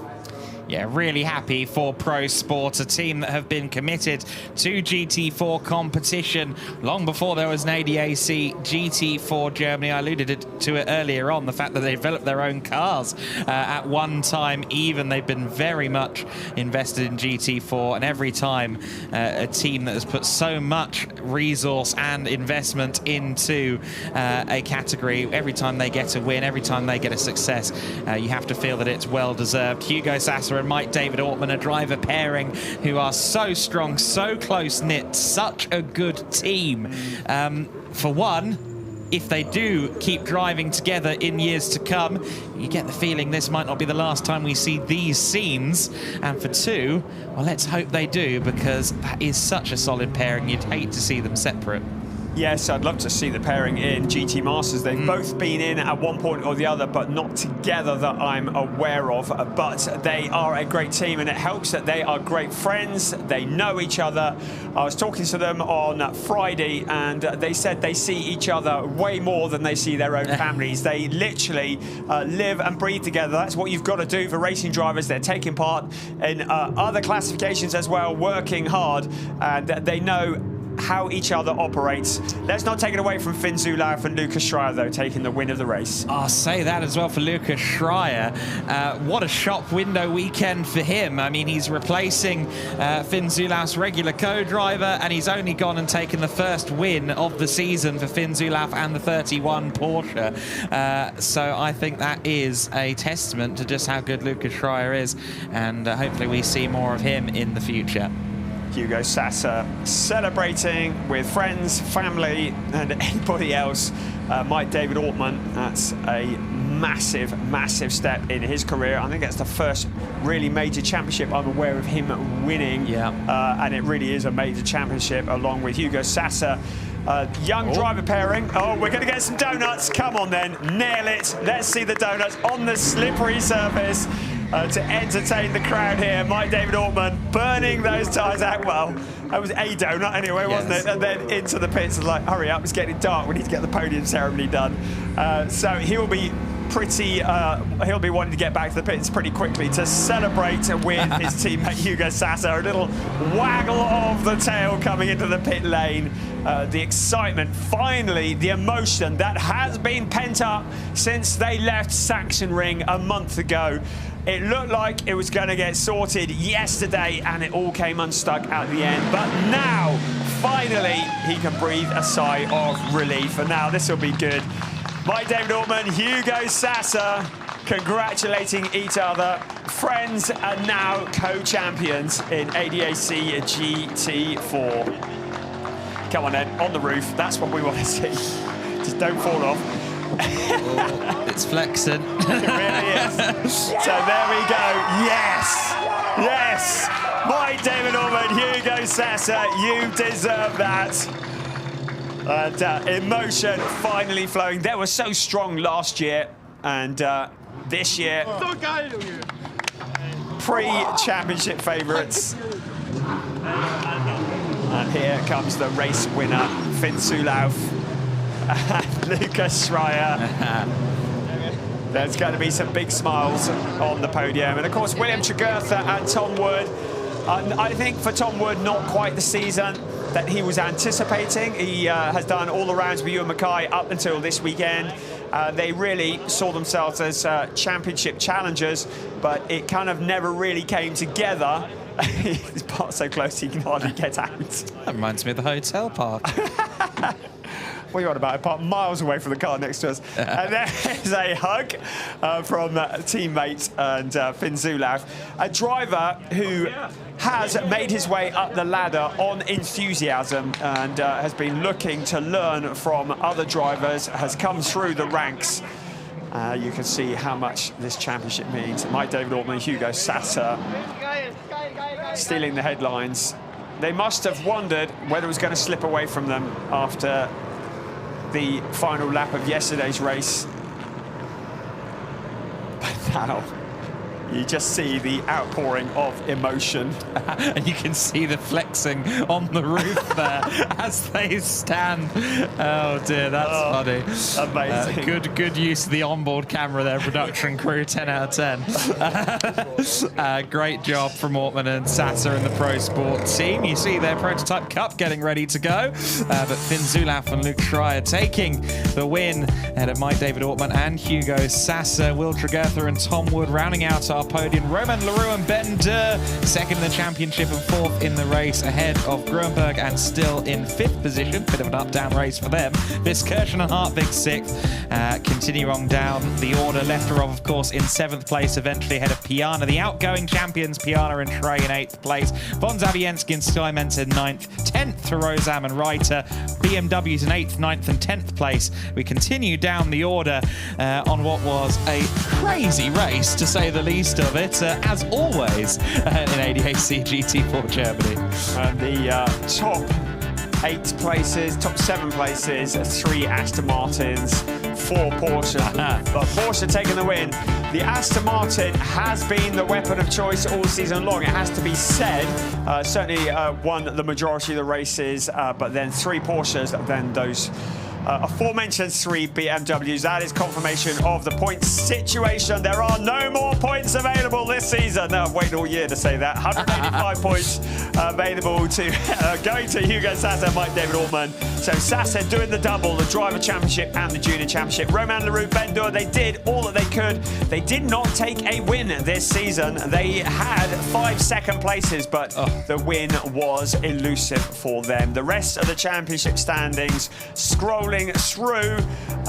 [SPEAKER 5] Yeah, really happy for Pro Sport, a team that have been committed to GT4 competition long before there was an ADAC GT4 Germany. I alluded to it earlier on, the fact that they developed their own cars at one time even. They've been very much invested in GT4, and every time a team that has put so much resource and investment into a category, every time they get a win, every time they get a success, you have to feel that it's well deserved. Hugo Sassa and Mike David Altman, a driver pairing who are so strong, so close-knit, such a good team. For one, if they do keep driving together in years to come, you get the feeling this might not be the last time we see these scenes. And for two, well, let's hope they do, because that is such a solid pairing. You'd hate to see them separate.
[SPEAKER 1] Yes, I'd love to see the pairing in GT Masters. They've both been in at one point or the other, but not together that I'm aware of. But they are a great team, and it helps that they are great friends. They know each other. I was talking to them on Friday, and they said they see each other way more than they see their own families. They literally live and breathe together. That's what you've got to do for racing drivers. They're taking part in other classifications as well, working hard, and they know how each other operates. Let's not take it away from Finn Zulauf and Lucas Schreier, though, taking the win of the race.
[SPEAKER 5] I'll say that as well for Lucas Schreier. What a shop window weekend for him. I mean, he's replacing Finn Zulauf's regular co-driver, and he's only gone and taken the first win of the season for Finn Zulauf and the 31 Porsche. So I think that is a testament to just how good Lucas Schreier is, and hopefully we see more of him in the future.
[SPEAKER 1] Hugo Sassa celebrating with friends, family, and anybody else. Mike David Altman, that's a massive, massive step in his career. I think that's the first really major championship I'm aware of him winning. Yeah. And it really is a major championship, along with Hugo Sassa. Young driver pairing. Oh, we're going to get some donuts. Come on then, nail it. Let's see the donuts on the slippery surface. to entertain the crowd here. Mike David Ortman burning those tyres out. Well, that was a donut anyway, wasn't it? And then into the pits, like, hurry up, it's getting dark. We need to get the podium ceremony done. So he will be pretty, he'll be wanting to get back to the pits pretty quickly to celebrate with his teammate Hugo Sassa. A little waggle of the tail coming into the pit lane. The excitement, finally, the emotion that has been pent up since they left Sachsenring a month ago. It looked like it was going to get sorted yesterday, and it all came unstuck at the end. But now, finally, he can breathe a sigh of relief. And now this will be good. Mike David Ortman, Hugo Sassa, congratulating each other. Friends and now co-champions in ADAC GT4. Come on then, on the roof. That's what we want to see. Just don't fall off.
[SPEAKER 2] Oh, it's flexing.
[SPEAKER 1] It really is. So there we go. Yes! Yes! Mike David Ortman, Hugo Sassa, you deserve that. And emotion finally flowing. They were so strong last year, and this year, pre-championship favourites. And here comes the race winner, Finn Zulauf and Lucas Schreier. There's going to be some big smiles on the podium. And of course, William Tregurtha and Tom Wood. I think for Tom Wood, not quite the season that he was anticipating. He has done all the rounds with Ewan Mackay up until this weekend. They really saw themselves as championship challengers, but it kind of never really came together. He's parked so close he can hardly get out.
[SPEAKER 2] That reminds me of the hotel park.
[SPEAKER 1] What are you on about? I parked miles away from the car next to us. And there's a hug from teammate and Finn Zulauf, a driver who has made his way up the ladder on enthusiasm and has been looking to learn from other drivers, has come through the ranks. You can see how much this championship means. Mike David Ortman, Hugo Sassa stealing the headlines. They must have wondered whether it was going to slip away from them after the final lap of yesterday's race. But now you just see the outpouring of emotion.
[SPEAKER 2] And you can see the flexing on the roof there as they stand. Oh dear, that's funny.
[SPEAKER 1] Amazing.
[SPEAKER 2] Good use of the onboard camera there, production crew, 10 out of 10. Great job from Ortman and Sassa and the Pro Sport team. You see their Prototype Cup getting ready to go. But Finn Zulauf and Luke Schreier taking the win ahead of Mike David Ortman and Hugo Sassa. Will Tregurtha and Tom Wood rounding out our podium. Roman Leroux and Ben Durr second in the championship and fourth in the race ahead of Gruenberg and still in fifth position. Bit of an up-down race for them. Viskirchen and Hartwig sixth. Continue on down the order. Lefterov, of course, in seventh place, eventually ahead of Piana. The outgoing champions, Piana and Trey in eighth place. Von Zabienski and Skyment in ninth. 10th for Rosam and Reiter. BMW's in eighth, ninth and 10th place. We continue down the order on what was a crazy race, to say the least of it, as always, in ADAC GT4 Germany.
[SPEAKER 1] And the top 8 places, top 7 places, 3 Aston Martins, 4 Porsche. But Porsche taking the win. The Aston Martin has been the weapon of choice all season long, it has to be said. Certainly won the majority of the races, but then 3 Porsches, then those aforementioned 3 BMWs. That is confirmation of the points situation. There are no more points available this season. No, I've waited all year to say that. 185 points available to going to Hugo Sassa and Mike David Ortman. So Sassa doing the double, the driver championship and the junior championship. Roman Leroux, Ben Durr, they did all that they could. They did not take a win this season. They had 5 second places, but the win was elusive for them. The rest of the championship standings scrolling through,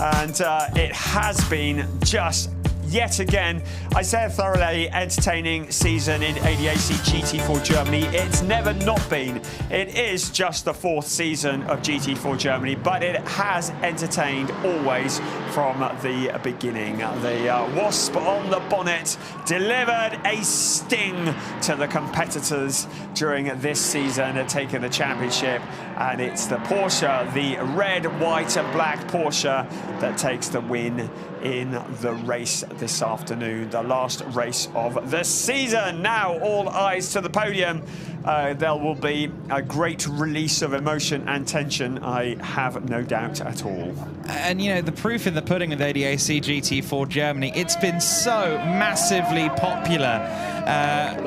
[SPEAKER 1] and it has been just yet again, I say, a thoroughly entertaining season in ADAC GT4 Germany. It's never not been. It is just the 4th season of GT4 Germany, but it has entertained always from the beginning. The Wasp on the bonnet delivered a sting to the competitors during this season, taking the championship, and it's the Porsche, the red, white and black Porsche, that takes the win in the race this afternoon, the last race of the season. Now all eyes to the podium. There will be a great release of emotion and tension, I have no doubt at all.
[SPEAKER 2] And you know, the proof in the pudding with ADAC GT4 Germany, it's been so massively popular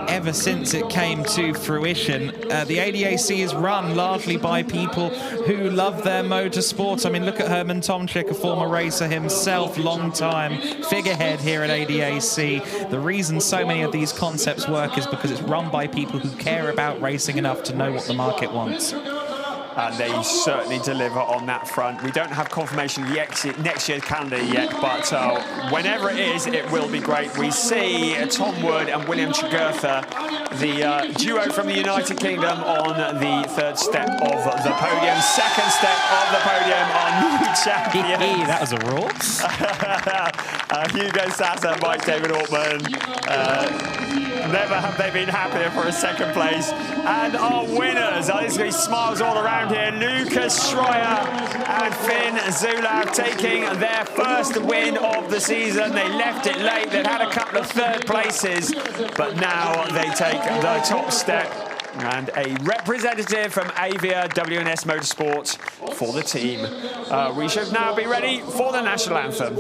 [SPEAKER 2] ever since it came to fruition. The ADAC is run largely by people who love their motorsport. I mean, look at Herman Tomczyk, a former racer himself, long-time figurehead here at ADAC. The reason so many of these concepts work is because it's run by people who care about racing enough to know what the market wants.
[SPEAKER 1] And they certainly deliver on that front. We don't have confirmation of the next year's calendar yet, but whenever it is, it will be great. We see Tom Wood and William Tregurtha, the duo from the United Kingdom, on the third step of the podium. Second step of the podium on new champions.
[SPEAKER 2] That was a roar.
[SPEAKER 1] Hugo Sasser, Mike David Ortman. Never have they been happier for a second place. And our winners, there's smiles all around here. Lucas Schreier and Finn Zulav taking their first win of the season. They left it late. They've had a couple of third places, but now they take the top step. And a representative from Avia WNS Motorsports for the team. We should now be ready for the national anthem.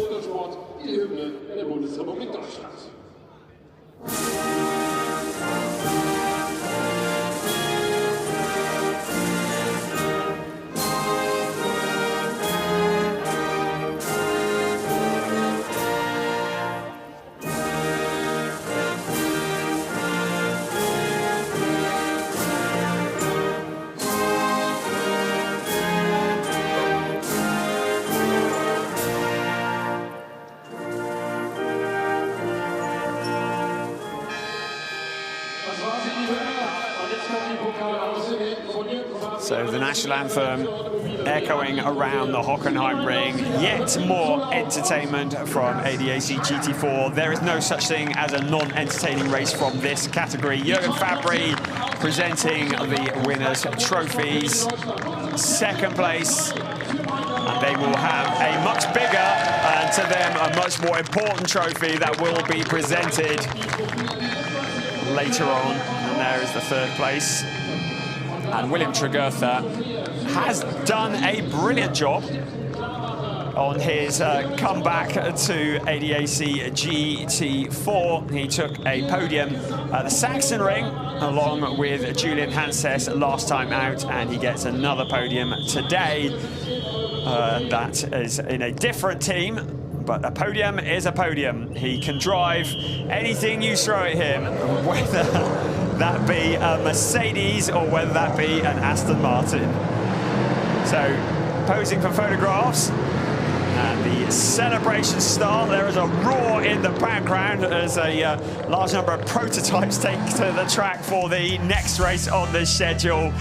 [SPEAKER 1] So the national anthem echoing around the Hockenheimring. Yet more entertainment from ADAC GT4. There is no such thing as a non-entertaining race from this category. Jürgen Fabry presenting the winners' trophies. Second place. And they will have a much bigger, and to them a much more important trophy that will be presented later on. And there is the third place. And William Tregurtha has done a brilliant job on his comeback to ADAC GT4. He took a podium at the Sachsenring along with Julian Hanses last time out, and he gets another podium today. That is in a different team, but a podium is a podium. He can drive anything you throw at him, whether that be a Mercedes or whether that be an Aston Martin. So, posing for photographs. And the celebration start. There is a roar in the background as a large number of prototypes take to the track for the next race on the schedule.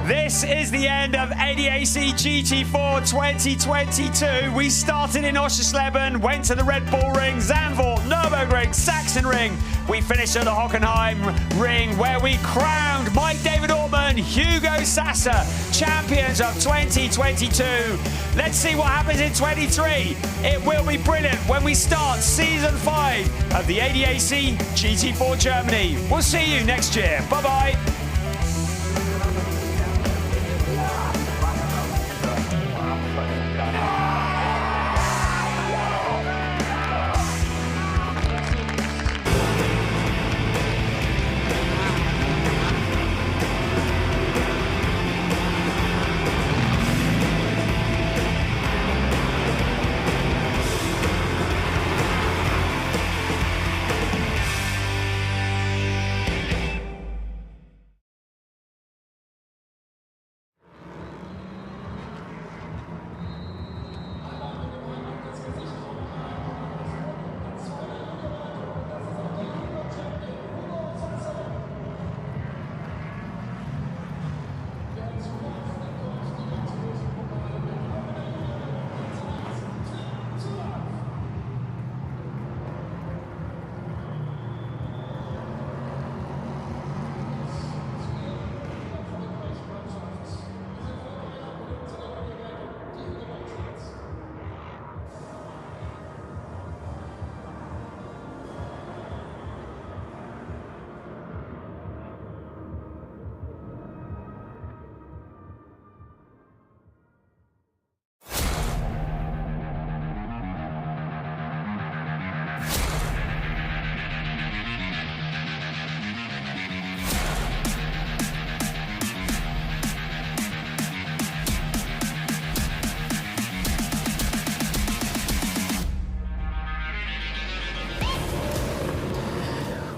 [SPEAKER 1] This is the end of ADAC GT4 2022. We started in Oschersleben, went to the Red Bull Ring, Zandvoort, Nürburgring, Sachsenring. We finished at the Hockenheimring, where we crowned Mike David Ortman, Hugo Sasser, champions of 2022. Let's see what happens in 23. It will be brilliant when we start season 5 of the ADAC GT4 Germany. We'll see you next year. Bye-bye.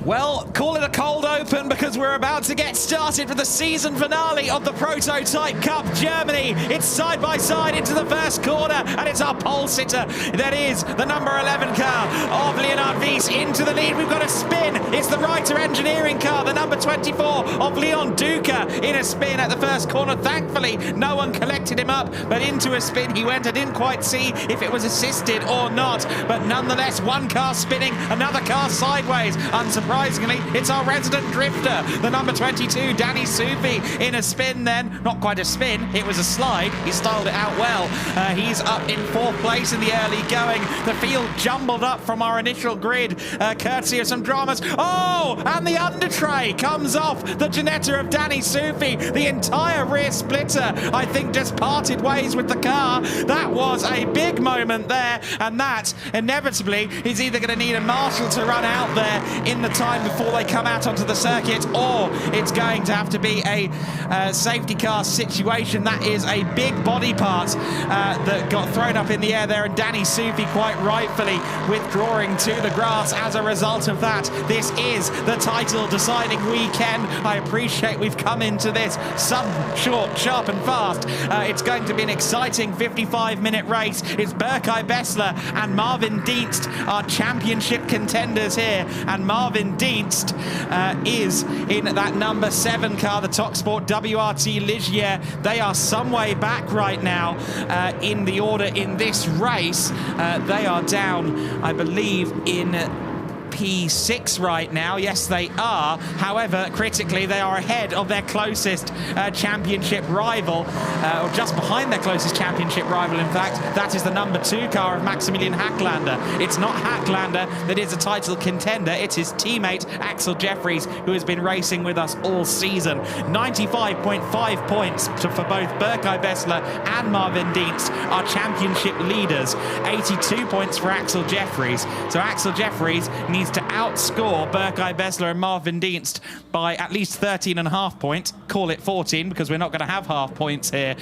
[SPEAKER 5] Well, call it a cold open because we're about to get started for the season finale of the Prototype Cup Germany. It's side by side into the first corner, and it's our pole sitter. That is the number 11 car of Leonard Wies into the lead. We've got a spin. It's the Reiter Engineering car, the number 24 of Leon Duca in a spin at the first corner. Thankfully, no one collected him up, but into a spin he went. I didn't quite see if it was assisted or not, but nonetheless, one car spinning, another car sideways. Unsurprisingly, it's our resident drifter, the number 22, Danny Sufi, in a spin then. Not quite a spin, it was a slide. He styled it out well. He's up in 4th place in the early going. The field jumbled up from our initial grid, courtesy of some dramas. Oh, and the under tray comes off the Ginetta of Danny Sufi. The entire rear splitter, I think, just parted ways with the car. That was a big moment there, and that inevitably is either going to need a marshal to run out there in the time before they come out onto the circuit, or it's going to have to be a safety car situation. That is a big body part that got thrown up in the air there, and Danny Sufi quite rightfully withdrawing to the grass as a result of that. This is the title deciding weekend. I appreciate we've come into this short, sharp and fast. It's going to be an exciting 55-minute race. It's Berkay Bessler and Marvin Dienst, our championship contenders here, and Marvin Dienst is in that number 7 car, the TalkSport WRT Ligier. They are some way back right now in the order in this race. They are down, I believe, in P6 right now. Yes, they are. However, critically, they are ahead of their closest championship rival, or just behind their closest championship rival, in fact. That is the number 2 car of Maximilian Hacklander. It's not Hacklander that is a title contender. It's his teammate, Axel Jeffries, who has been racing with us all season. 95.5 points for both Berkay Bessler and Marvin Dienst, our championship leaders. 82 points for Axel Jeffries. So Axel Jeffries needs to outscore Berkay Bessler and Marvin Dienst by at least 13.5 points. Call it 14, because we're not going to have half points here.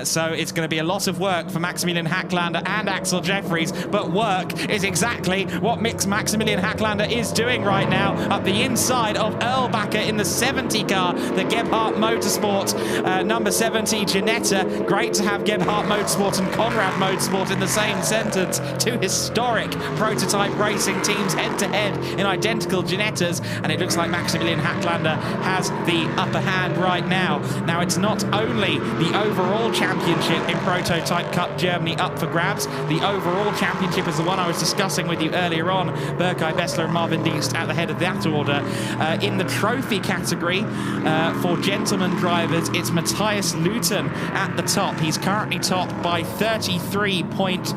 [SPEAKER 5] So it's going to be a lot of work for Maximilian Hacklander and Axel Jeffries, but work is exactly what Maximilian Hacklander is doing right now up the inside of Erlbacher in the 70 car, the Gebhardt Motorsport number 70 Ginetta. Great to have Gebhardt Motorsport and Conrad Motorsport in the same sentence. 2 historic prototype racing teams head-to-head in identical Ginettas, and it looks like Maximilian Hacklander has the upper hand right now. Now, it's not only the overall championship in Prototype Cup Germany up for grabs. The overall championship is the one I was discussing with you earlier on. Berkay Bessler and Marvin Dienst at the head of that order. In the trophy category for gentleman drivers, it's Matthias Luton at the top. He's currently top by 33 points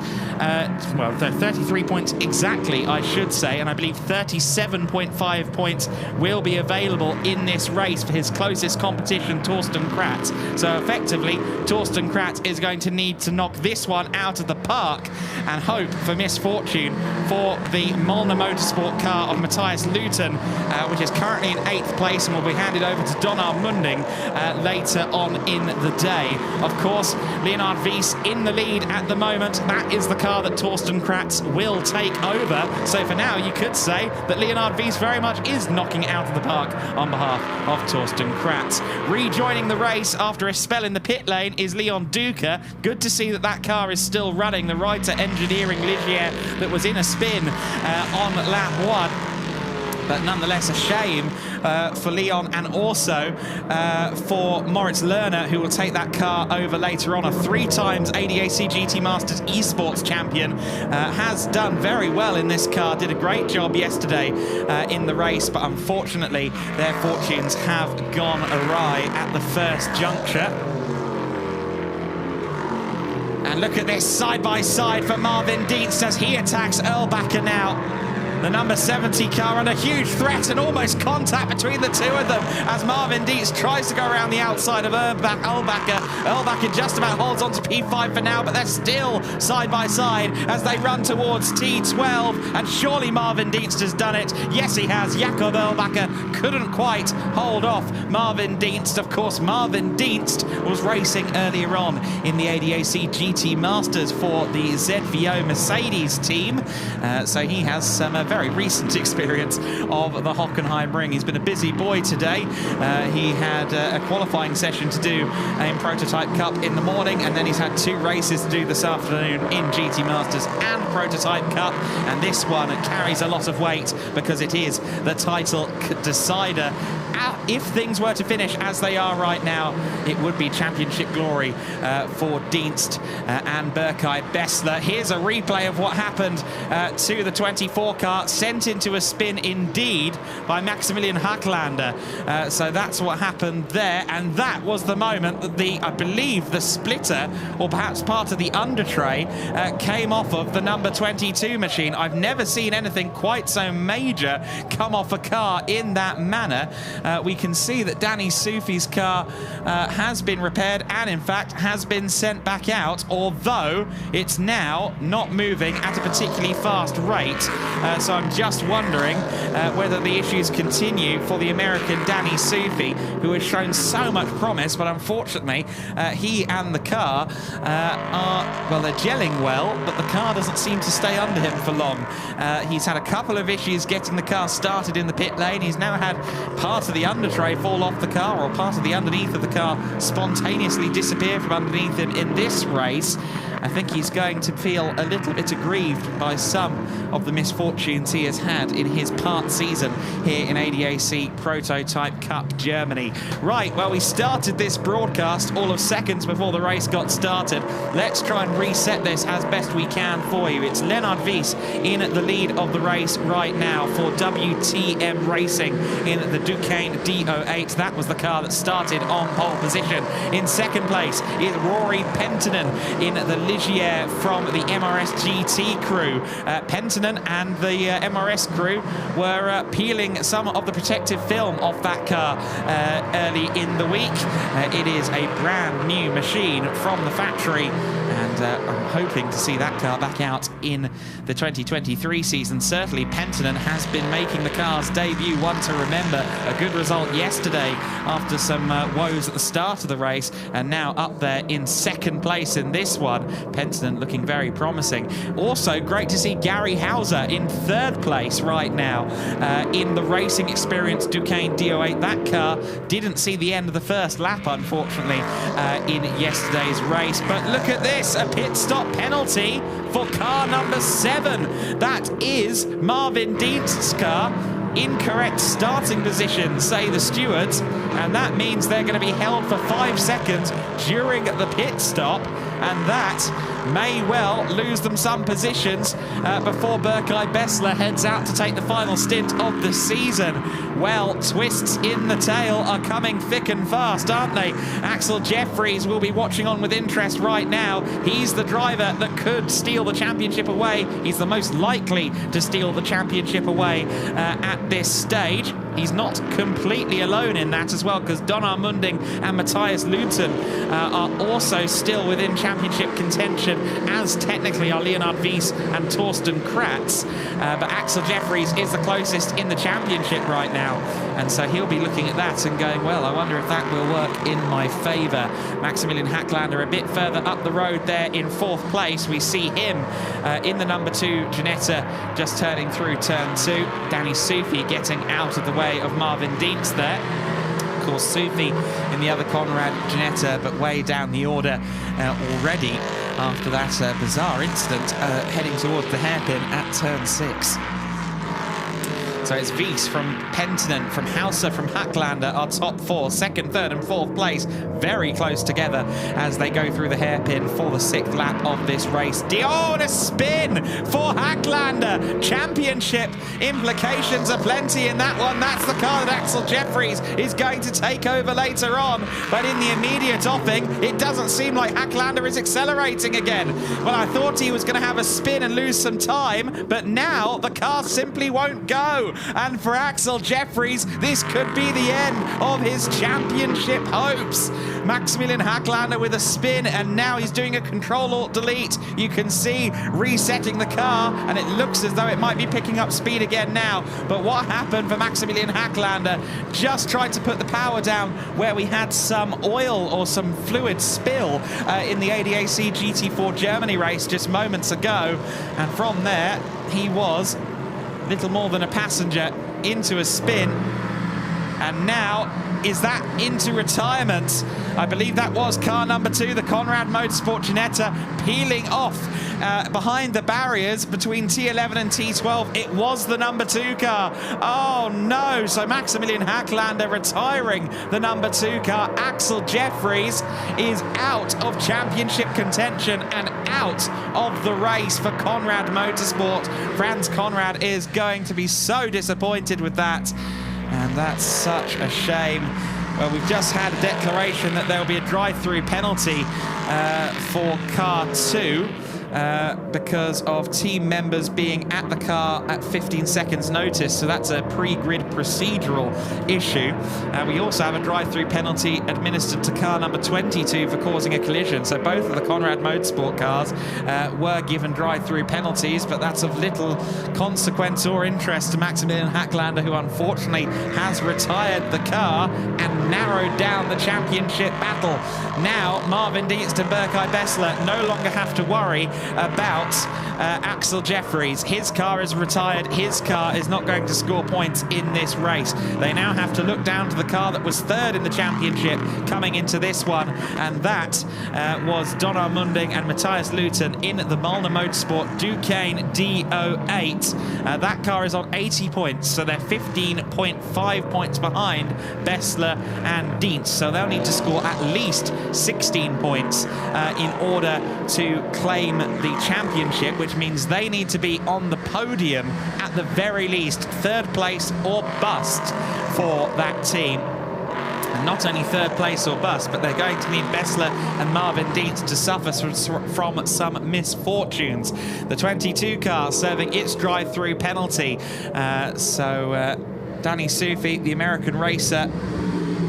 [SPEAKER 5] exactly, I should say, and I believe 37.5 points will be available in this race for his closest competition, Torsten Kratz. So effectively, Torsten Kratz is going to need to knock this one out of the park and hope for misfortune for the Molnar Motorsport car of Matthias Luton, which is currently in 8th place and will be handed over to Donar Munding later on in the day. Of course, Leonard Wies in the lead at the moment. That is the car that Torsten Kratz will take over. So for now, you could say that Leonard Wies very much is knocking out of the park on behalf of Torsten Kratz. Rejoining the race after a spell in the pit lane is Leon Duca. Good to see that that car is still running. The Reiter Engineering Ligier that was in a spin on lap 1. But nonetheless, a shame for Leon, and also for Moritz Lerner, who will take that car over later on. A 3 times ADAC GT Masters Esports champion, has done very well in this car, did a great job yesterday in the race, but unfortunately their fortunes have gone awry at the first juncture. And look at this side-by-side for Marvin Dienst as he attacks Erlbacher now. The number 70 car under huge threat and almost contact between the 2 of them as Marvin Dienst tries to go around the outside of Erlbacher. Erlbacher just about holds on to P5 for now, but they're still side by side as they run towards T12, and surely Marvin Dienst has done it. Yes, he has. Jakob Erlbacher couldn't quite hold off Marvin Dienst. Of course, Marvin Dienst was racing earlier on in the ADAC GT Masters for the ZVO Mercedes team, so he has some
[SPEAKER 2] very recent experience of the Hockenheimring. He's been a busy boy today. He had a qualifying session to do in Prototype Cup in the morning, and then he's had 2 races to do this afternoon in GT Masters and Prototype Cup, and this one carries a lot of weight because it is the title decider. If things were to finish as they are right now, it would be championship glory for Dienst and Berkay Bessler. Here's a replay of what happened to the 24 car, sent into a spin indeed by Maximilian Hacklander. So that's what happened there, and that was the moment that I believe the splitter, or perhaps part of the under tray, came off of the number 22 machine. I've never seen anything quite so major come off a car in that manner. We can see that Danny Sufi's car has been repaired and in fact has been sent back out, although it's now not moving at a particularly fast rate. So I'm just wondering whether the issues continue for the American Danny Sufi, who has shown so much promise, but unfortunately he and the car they're gelling well, but the car doesn't seem to stay under him for long. He's had a couple of issues getting the car started in the pit lane. He's now had part of the under tray fall off the car, or part of the underneath of the car spontaneously disappear from underneath him in this race. I think he's going to feel a little bit aggrieved by some of the misfortunes he has had in his part season here in ADAC Prototype Cup Germany. Right, well, we started this broadcast all of seconds before the race got started. Let's try and reset this as best we can for you. It's Lennart Wies in the lead of the race right now for WTM Racing in the Duqueine D08. That was the car that started on pole position. In second place is Rory Penttinen in the Ligier from the MRS GT crew. Penttinen and the MRS crew were peeling some of the protective film off that car early in the week. It is a brand new machine from the factory, and I'm hoping to see that car back out in the 2023 season. Certainly Penttinen has been making the car's debut, one to remember. A good result yesterday after some woes at the start of the race, and now up there in second place in this one. Penttinen looking very promising. Also great to see Gary Hauser in third place right now in the Racing Experience Duqueine D08. That car didn't see the end of the first lap, unfortunately, in yesterday's race. But look at this, a pit stop penalty for car number 7. That is Marvin Dienst's car. Incorrect starting position, say the stewards, and that means they're going to be held for 5 seconds during the pit stop, and that may well lose them some positions before Berkay Bessler heads out to take the final stint of the season. Well, twists in the tail are coming thick and fast, aren't they? Axel Jeffries will be watching on with interest right now. He's the driver that could steal the championship away. He's the most likely to steal the championship away at this stage. He's not completely alone in that as well, because Don Armunding and Matthias Luton are also still within championship contention, as technically are Leonard Wies and Torsten Kratz. But Axel Jeffries is the closest in the championship right now, and so he'll be looking at that and going, well, I wonder if that will work in my favour. Maximilian Hacklander a bit further up the road there in fourth place. We see him in the number 2 Ginetta just turning through turn 2. Danny Sufi getting out of the way of Marvin Dienst there. Of course, Sufi in the other Conrad Ginetta, but way down the order already after that bizarre incident heading towards the hairpin at turn 6. So it's Wies from Penttinen, from Hauser, from Hacklander, our top 4. Second, third and fourth place very close together as they go through the hairpin for the 6th lap of this race. Dion, a spin for Hacklander. Championship implications are plenty in that one. That's the car that Axel Jeffries is going to take over later on. But in the immediate offing, it doesn't seem like Hacklander is accelerating again. Well, I thought he was going to have a spin and lose some time, but now the car simply won't go. And for Axel Jeffries, this could be the end of his championship hopes. Maximilian Hacklander with a spin, and now he's doing a Control-Alt-Delete. You can see resetting the car, and it looks as though it might be picking up speed again now. But what happened for Maximilian Hacklander? Just tried to put the power down where we had some oil or some fluid spill in the ADAC GT4 Germany race just moments ago. And from there, he was
[SPEAKER 5] little more than a passenger into a spin. And now, is that into retirement? I believe that was car number 2, the Conrad Motorsport Ginetta, peeling off behind the barriers between T11 and T12. It was the number 2 car. Oh no, so Maximilian Hacklander retiring the number 2 car. Axel Jeffries is out of championship contention and out of the race for Conrad Motorsport. Franz Conrad is going to be so disappointed with that. And that's such a shame. Well, we've just had a declaration that there'll be a drive-through penalty for car 2 because of team members being at the car at 15 seconds notice. So that's a pre-grid procedural issue. We also have a drive-through penalty administered to car number 22 for causing a collision. So both of the Conrad Motorsport cars were given drive-through penalties, but that's of little consequence or interest to Maximilian Hacklander, who unfortunately has retired the car and narrowed down the championship battle. Now Marvin Dienst and Berkay Bessler no longer have to worry about Axel Jeffries. His car is retired. His car is not going to score points in this race. They now have to look down to the car that was 3rd in the championship coming into this one, and that was Don Armunding and Matthias Luton in the Malner Motorsport Duqueine D08. That car is on 80 points, so they're 15.5 points behind Bessler and Dienst. So they'll need to score at least 16 points in order to claim the championship, which means they need to be on the podium at the very least, 3rd place or bust for that team. And not only 3rd place or bust, but they're going to need Bessler and Marvin Dienst to suffer from some misfortunes. The 22 car serving its drive-through penalty. Danny Sufi, the American racer,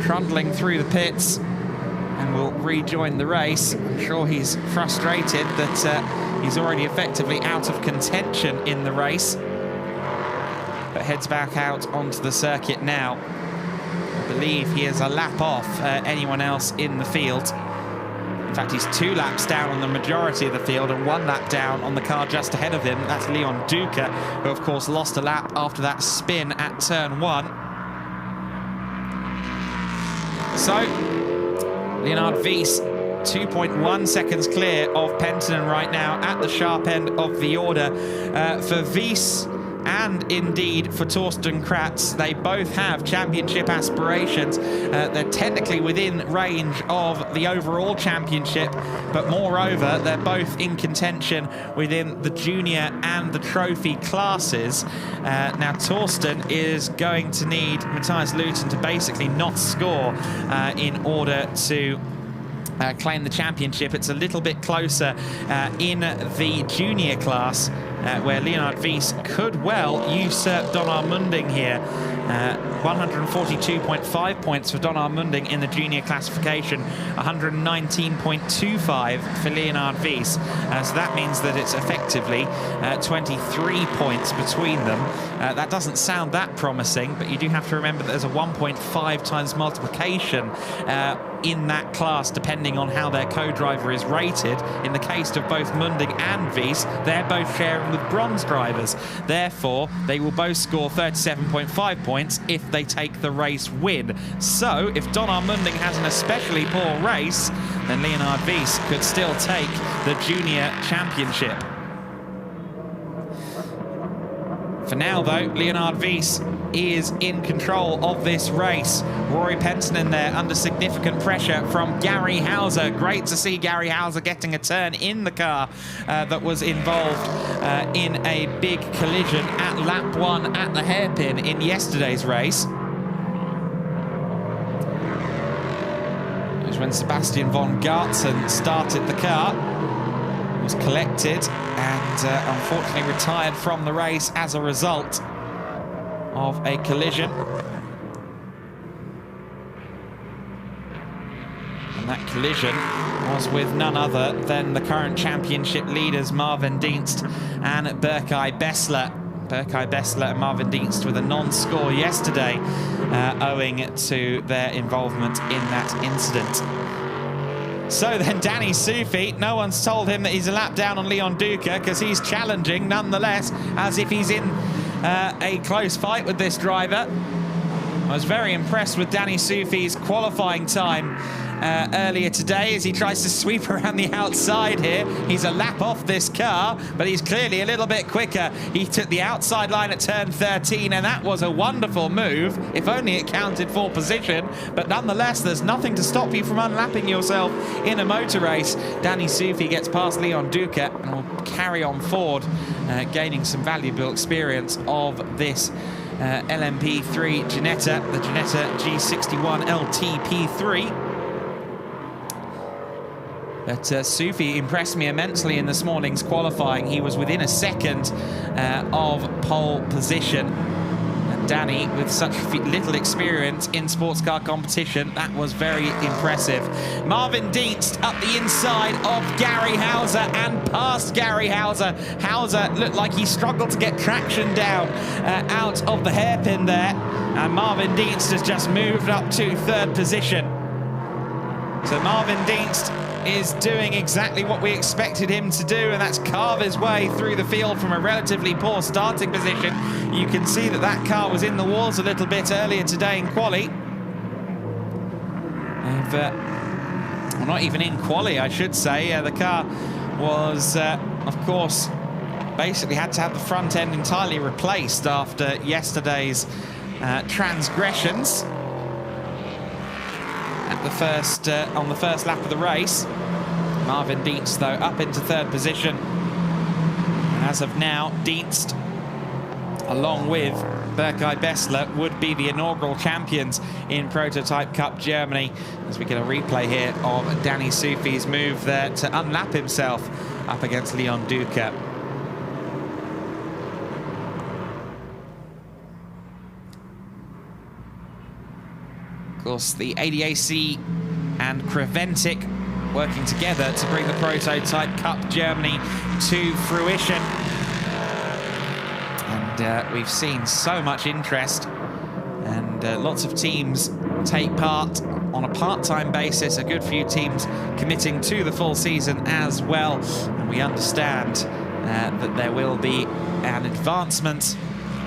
[SPEAKER 5] trundling through the pits and will rejoin the race. I'm sure he's frustrated that he's already effectively out of contention in the race, but heads back out onto the circuit now. I believe he is a lap off anyone else in the field. In fact, he's 2 laps down on the majority of the field and 1 lap down on the car just ahead of him. That's Leon Duca, who of course lost a lap after that spin at turn 1. So Leonard Wies, 2.1 seconds clear of Penttinen right now at the sharp end of the order. For Wies and indeed for Torsten Kratz, they both have championship aspirations. They're technically within range of the overall championship, but moreover, they're both in contention within the junior and the trophy classes. Now, Torsten is going to need Matthias Luton to basically not score in order to claim the championship. It's a little bit closer in the junior class, where Leonard Wies could well usurp Don Armunding here. 142.5 points for Don Armunding in the junior classification, 119.25 for Leonard Wies. So that means that it's effectively 23 points between them. That doesn't sound that promising, but you do have to remember that there's a 1.5 times multiplication in that class, depending on how their co-driver is rated. In the case of both Munding and Wies, they're both sharing with bronze drivers. Therefore, they will both score 37.5 points if they take the race win. So, if Don Armunding has an especially poor race, then Leonard Wies could still take the junior championship. For now, though, Leonard Wies is in control of this race. Rory Penttinen there under significant pressure from Gary Hauser. Great to see Gary Hauser getting a turn in the car that was involved in a big collision at lap 1 at the hairpin in yesterday's race. It was when Sebastian von Gartzen started the car, was collected and unfortunately retired from the race as a result of a collision. And that collision was with none other than the current championship leaders Marvin Dienst and Berkay Bessler. Berkay Bessler and Marvin Dienst with a non-score yesterday owing to their involvement in that incident. So then Danny Sufi, no one's told him that he's a lap down on Leon Duca because he's challenging nonetheless as if he's in a close fight with this driver. I was very impressed with Danny Soufi's qualifying time earlier today as he tries to sweep around the outside here. He's a lap off this car, but he's clearly a little bit quicker. He took the outside line at turn 13, and that was a wonderful move, if only it counted for position. But nonetheless, there's nothing to stop you from unlapping yourself in a motor race. Danny Soufi gets past Leon Duca and will carry on forward, gaining some valuable experience of this LMP3 Ginetta, the Ginetta G61 LTP3. But Soufi impressed me immensely in this morning's qualifying. He was within a second of pole position. And Danny, with such little experience in sports car competition, that was very impressive. Marvin Dienst up the inside of Gary Hauser and past Gary Hauser. Hauser looked like he struggled to get traction down out of the hairpin there. And Marvin Dienst has just moved up to third position. So Marvin Dienst is doing exactly what we expected him to do, and that's carve his way through the field from a relatively poor starting position. You can see that that car was in the walls a little bit earlier today in quali. Well, not even in quali, I should say. The car was, of course, basically had to have the front end entirely replaced after yesterday's transgressions. On the first lap of the race. Marvin Dienst, though, up into third position. As of now, Dienst, along with Berkay Bessler, would be the inaugural champions in Prototype Cup Germany. As we get a replay here of Danny Soufi's move there to unlap himself up against Leon Duca. Of course, the ADAC and Creventic working together to bring the Prototype Cup Germany to fruition. And we've seen so much interest, and lots of teams take part on a part-time basis, a good few teams committing to the full season as well. And we understand that there will be an advancement.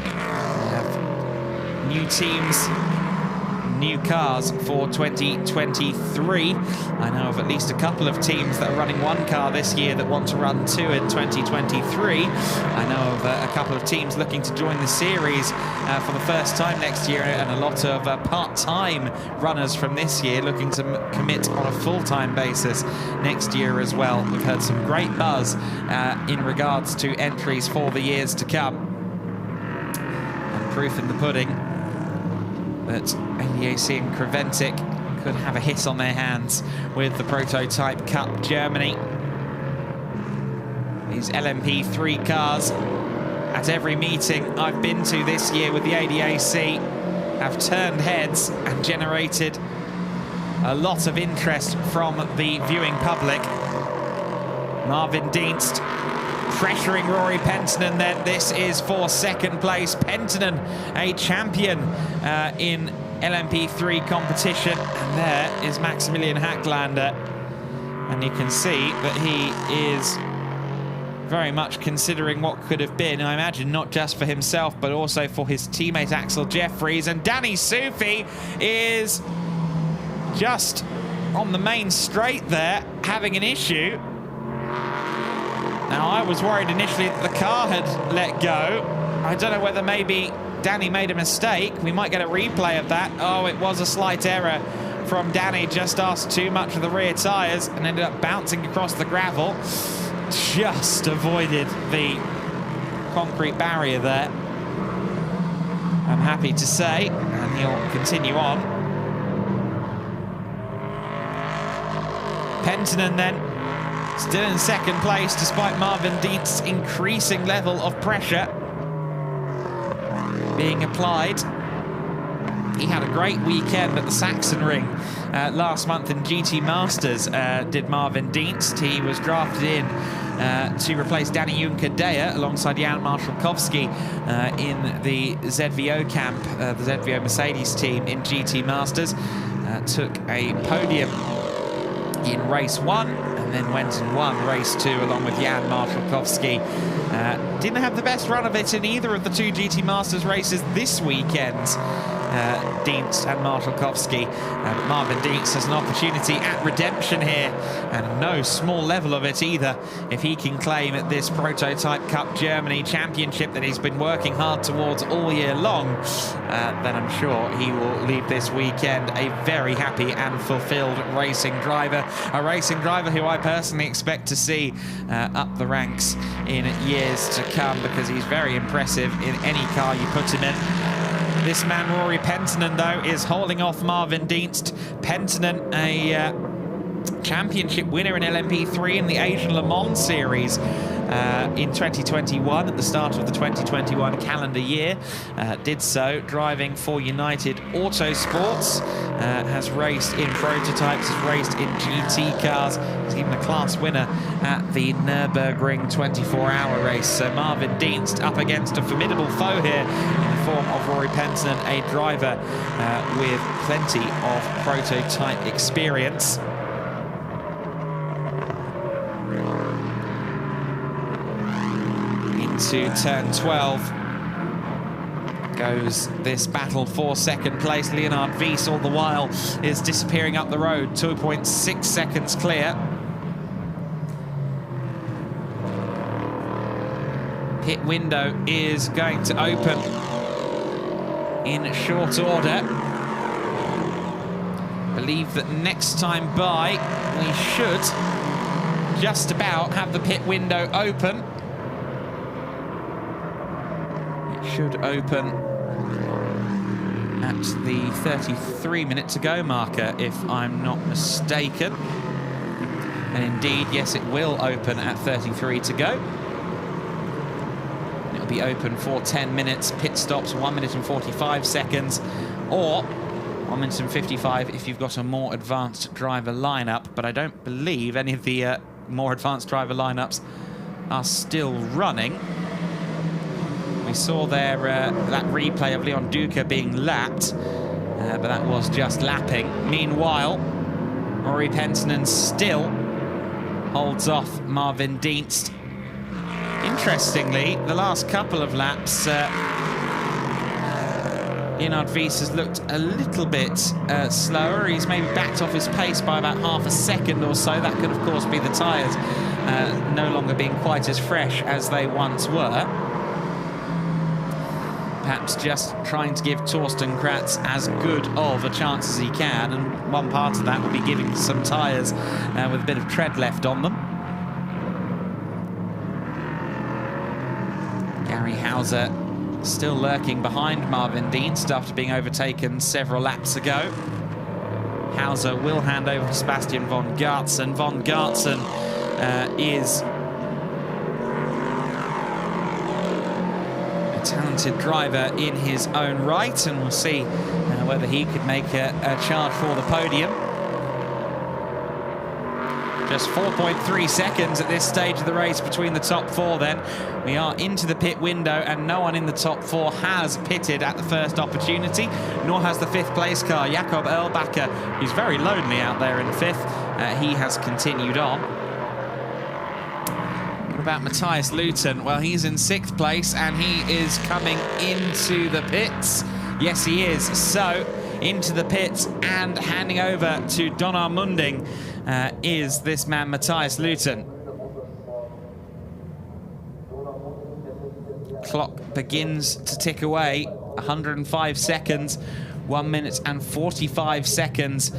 [SPEAKER 5] We have new teams, new cars for 2023. I know of at least a couple of teams that are running one car this year that want to run two in 2023. I know of a couple of teams looking to join the series for the first time next year, and a lot of part-time runners from this year looking to commit on a full-time basis next year as well. We've heard some great buzz in regards to entries for the years to come. And proof in the pudding that ADAC and Creventic could have a hit on their hands with the Prototype Cup Germany. These LMP3 cars, at every meeting I've been to this year with the ADAC, have turned heads and generated a lot of interest from the viewing public. Marvin Dienst pressuring Rory Penttinen then. This is for second place. Penttinen, a champion in LMP3 competition. And there is Maximilian Hacklander. And you can see that he is very much considering what could have been, I imagine, not just for himself, but also for his teammate Axel Jeffries. And Danny Soufi is just on the main straight there, having an issue. Now, I was worried initially that the car had let go. I don't know whether maybe Danny made a mistake. We might get a replay of that. Oh, it was a slight error from Danny. Just asked too much of the rear tyres and ended up bouncing across the gravel. Just avoided the concrete barrier there, I'm happy to say. And he'll continue on. Penttinen then, still in second place, despite Marvin Dienst's increasing level of pressure being applied. He had a great weekend at the Sachsenring last month in GT Masters, did Marvin Dienst. He was drafted in to replace Danny Juncker-Deyer alongside Jan Marszalkowski in the ZVO camp, the ZVO Mercedes team in GT Masters. Took a podium in race one, and then went and won race 2 along with Jan Marszalkowski. Didn't have the best run of it in either of the 2 GT Masters races this weekend, Dienst and Marszalkowski. But Marvin Dienst has an opportunity at redemption here, and no small level of it either, if he can claim at this Prototype Cup Germany Championship that he's been working hard towards all year long. Then I'm sure he will leave this weekend a very happy and fulfilled racing driver. A racing driver who I personally expect to see up the ranks in years to come, because he's very impressive in any car you put him in. This man, Rory Penttinen, though, is holding off Marvin Dienst. Penttinen, a championship winner in LMP3 in the Asian Le Mans Series in 2021, at the start of the 2021 calendar year. Did so driving for United Autosports, has raced in prototypes, has raced in GT cars, was even a class winner at the Nürburgring 24-hour race. So Marvin Dienst up against a formidable foe here in the form of Rory Penttinen, a driver with plenty of prototype experience. Into turn 12 goes this battle for second place. Leonard Wies all the while is disappearing up the road, 2.6 seconds clear. Pit window is going to open in short order. Believe that next time by we should just about have the pit window open. Should open at the 33 minute to go marker, if I'm not mistaken. And indeed, yes, it will open at 33 to go. It'll be open for 10 minutes. Pit stops 1 minute and 45 seconds, or 1 minute and 55 if you've got a more advanced driver lineup. But I don't believe any of the more advanced driver lineups are still running. We saw there that replay of Leon Duca being lapped, but that was just lapping. Meanwhile, Rory Penttinen still holds off Marvin Dienst. Interestingly, the last couple of laps, Leonard Wies has looked a little bit slower. He's maybe backed off his pace by about half a second or so. That could, of course, be the tyres no longer being quite as fresh as they once were. Perhaps just trying to give Torsten Kratz as good of a chance as he can, and one part of that will be giving some tyres with a bit of tread left on them. Gary Hauser still lurking behind Marvin Dienst after being overtaken several laps ago. Hauser will hand over to Sebastian von Gartzen. Von Gartzen is talented driver in his own right, and we'll see whether he could make a charge for the podium. Just 4.3 seconds at this stage of the race between the top four then. We are into the pit window, and no one in the top four has pitted at the first opportunity, nor has the fifth place car. Jakob Erlbacher, who's very lonely out there in fifth, he has continued on. What about Matthias Luton? Well, he's in sixth place, and he is coming into the pits. Yes, he is. So, into the pits and handing over to Donar Munding is this man, Matthias Luton. Clock begins to tick away. 105 seconds. 1 minute and 45 seconds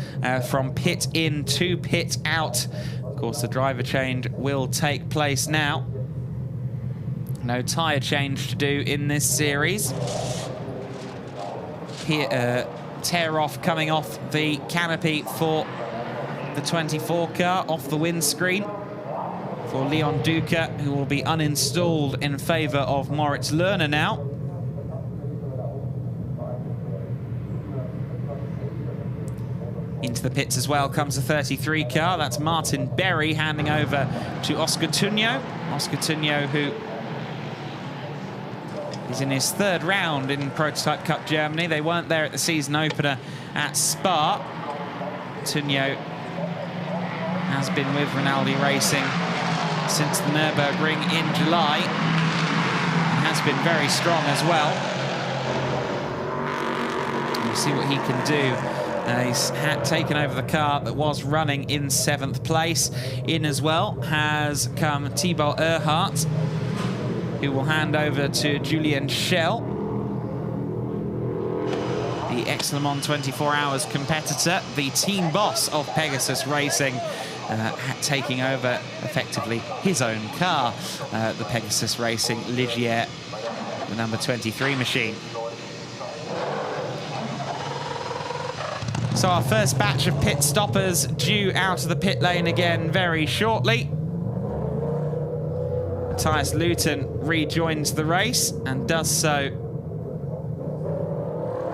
[SPEAKER 5] from pit in to pit out. Of course, the driver change will take place now. No tyre change to do in this series. Here, tear off coming off the canopy for the 24 car, off the windscreen for Leon Duca, who will be uninstalled in favour of Moritz Lerner now. Into the pits as well comes the 33 car. That's Martin Berry handing over to Oscar Tunjo. Oscar Tunjo, who is in his third round in Prototype Cup Germany. They weren't there at the season opener at Spa. Tunjo has been with Rinaldi Racing since the Nürburgring in July. Has been very strong as well. We'll see what he can do. He's taken over the car that was running in 7th place. In as well has come Thibaut Earhart, who will hand over to Julian Schell, the ex-Le Mans 24 Hours competitor, the team boss of Pegasus Racing, taking over effectively his own car, the Pegasus Racing Ligier, the number 23 machine. So our first batch of pit stoppers due out of the pit lane again very shortly. Matthias Luton rejoins the race and does so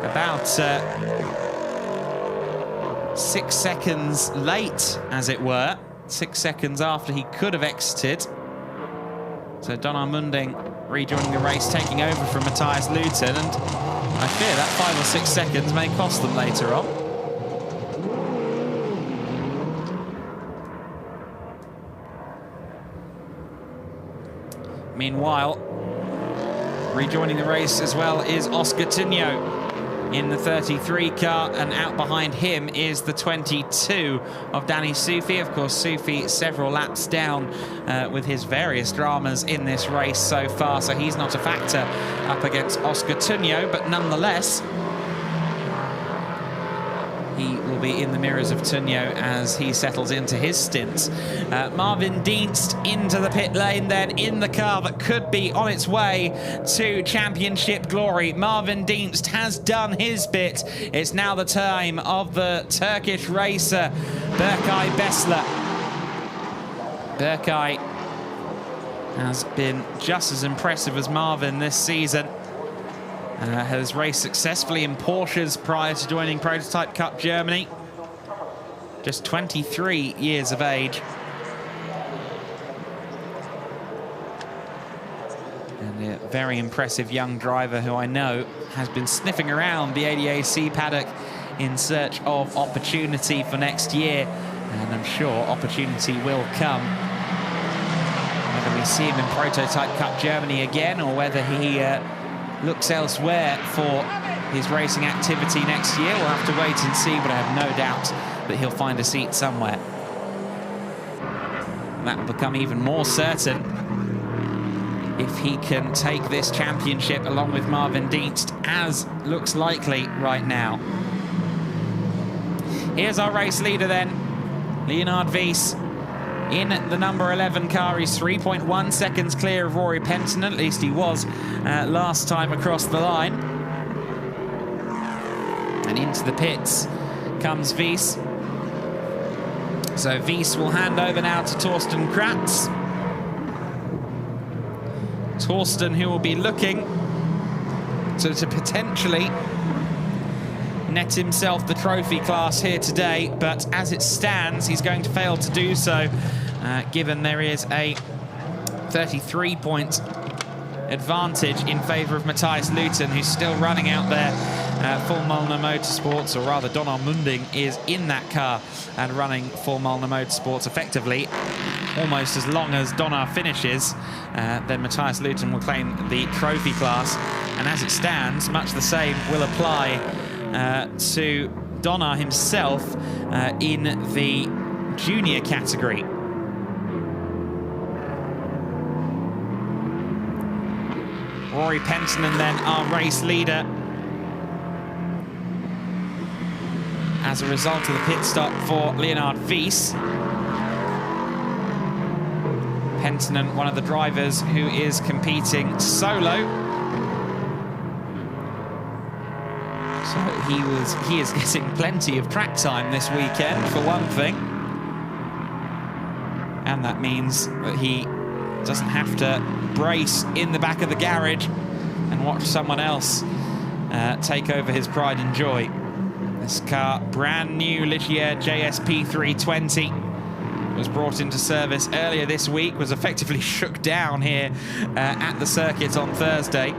[SPEAKER 5] about 6 seconds late, as it were. 6 seconds after he could have exited. So Donar Munding rejoining the race, taking over from Matthias Luton, and I fear that 5 or 6 seconds may cost them later on. Meanwhile, rejoining the race as well is Oscar Tinho in the 33 car, and out behind him is the 22 of Danny Sufi. Of course, Sufi several laps down with his various dramas in this race so far, so he's not a factor up against Oscar Tinho, but nonetheless, he will be in the mirrors of Tinho as he settles into his stint. Marvin Dienst into the pit lane then, in the car that could be on its way to championship glory. Marvin Dienst has done his bit. It's now the time of the Turkish racer, Berkay Bessler. Berkay has been just as impressive as Marvin this season. Has raced successfully in Porsches prior to joining Prototype Cup Germany. Just 23 years of age. And a very impressive young driver who I know has been sniffing around the ADAC paddock in search of opportunity for next year. And I'm sure opportunity will come. Whether we see him in Prototype Cup Germany again, or whether he looks elsewhere for his racing activity next year, we'll have to wait and see, but I have no doubt that he'll find a seat somewhere. And that will become even more certain if he can take this championship along with Marvin Dienst, as looks likely right now. Here's our race leader then, Leonard Wies. In the number 11 car, he's 3.1 seconds clear of Rory Penton, at least he was last time across the line. And into the pits comes Wies. So Wies will hand over now to Torsten Kratz. Torsten, who will be looking to potentially net himself the trophy class here today, but as it stands, he's going to fail to do so, given there is a 33-point advantage in favour of Matthias Luton, who's still running out there for Molnar Motorsports, or rather Donar Munding is in that car and running for Molnar Motorsports effectively. Almost as long as Donar finishes, then Matthias Luton will claim the trophy class, and as it stands, much the same will apply to Donar himself in the junior category. Rory Penton then our race leader, as a result of the pit stop for Leonard Wies. Penton, one of the drivers who is competing solo. So he is getting plenty of track time this weekend, for one thing. And that means that he doesn't have to brace in the back of the garage and watch someone else take over his pride and joy. This car, brand new Ligier JSP 320, was brought into service earlier this week, was effectively shook down here at the circuit on Thursday.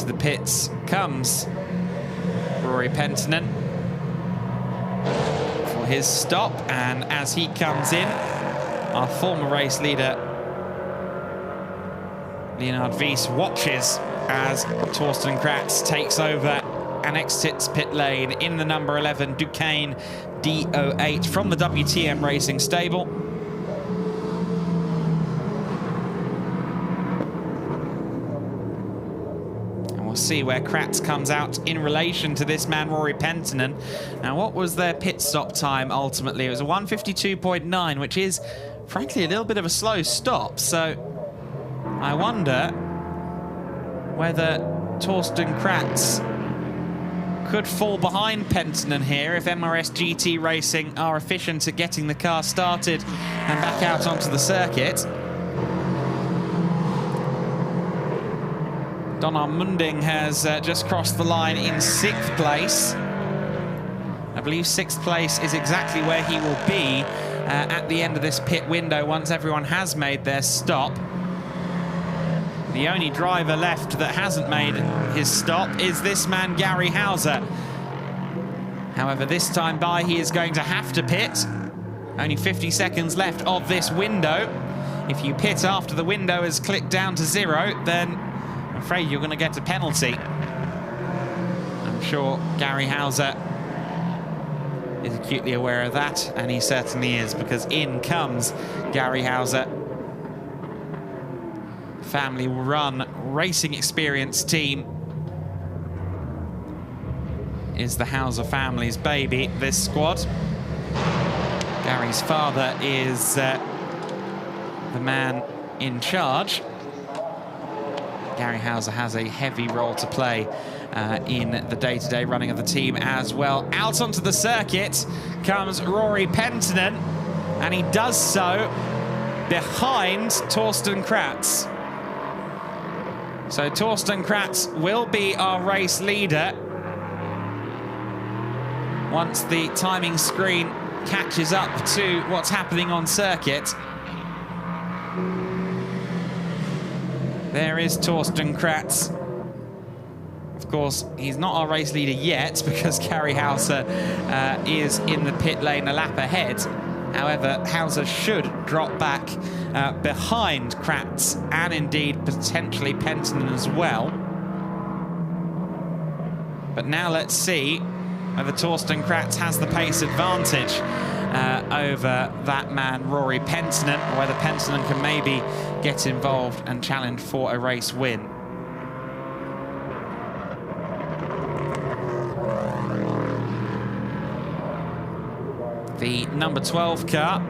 [SPEAKER 5] into the pits comes Rory Penttinen for his stop, and as he comes in, our former race leader Leonard Wies watches as Torsten Kratz takes over and exits pit lane in the number 11 Duqueine D08 from the WTM Racing stable. And we'll see where Kratz comes out in relation to this man, Rory Penttinen. Now, what was their pit stop time ultimately? It was a 1:52.9, which is, frankly, a little bit of a slow stop. So I wonder whether Torsten Kratz could fall behind Penttinen here if MRS GT Racing are efficient at getting the car started and back out onto the circuit. Donar Munding has just crossed the line in 6th place. I believe 6th place is exactly where he will be at the end of this pit window once everyone has made their stop. The only driver left that hasn't made his stop is this man, Gary Hauser. However, this time by, he is going to have to pit. Only 50 seconds left of this window. If you pit after the window has clicked down to 0, then I'm afraid you're going to get a penalty. I'm sure Gary Hauser is acutely aware of that, and he certainly is, because in comes Gary Hauser. Family-run racing experience team is the Hauser family's baby, this squad. Gary's father is the man in charge. Gary Hauser has a heavy role to play in the day-to-day running of the team as well. Out onto the circuit comes Rory Penttinen, and he does so behind Torsten Kratz. So Torsten Kratz will be our race leader once the timing screen catches up to what's happening on circuit. There is Torsten Kratz. Of course, he's not our race leader yet because Gary Hauser is in the pit lane a lap ahead. However, Hauser should drop back behind Kratz and indeed potentially Penttinen as well. But now let's see whether Torsten Kratz has the pace advantage over that man Rory Penttinen, or whether Penttinen can maybe get involved and challenge for a race win. The number 12 car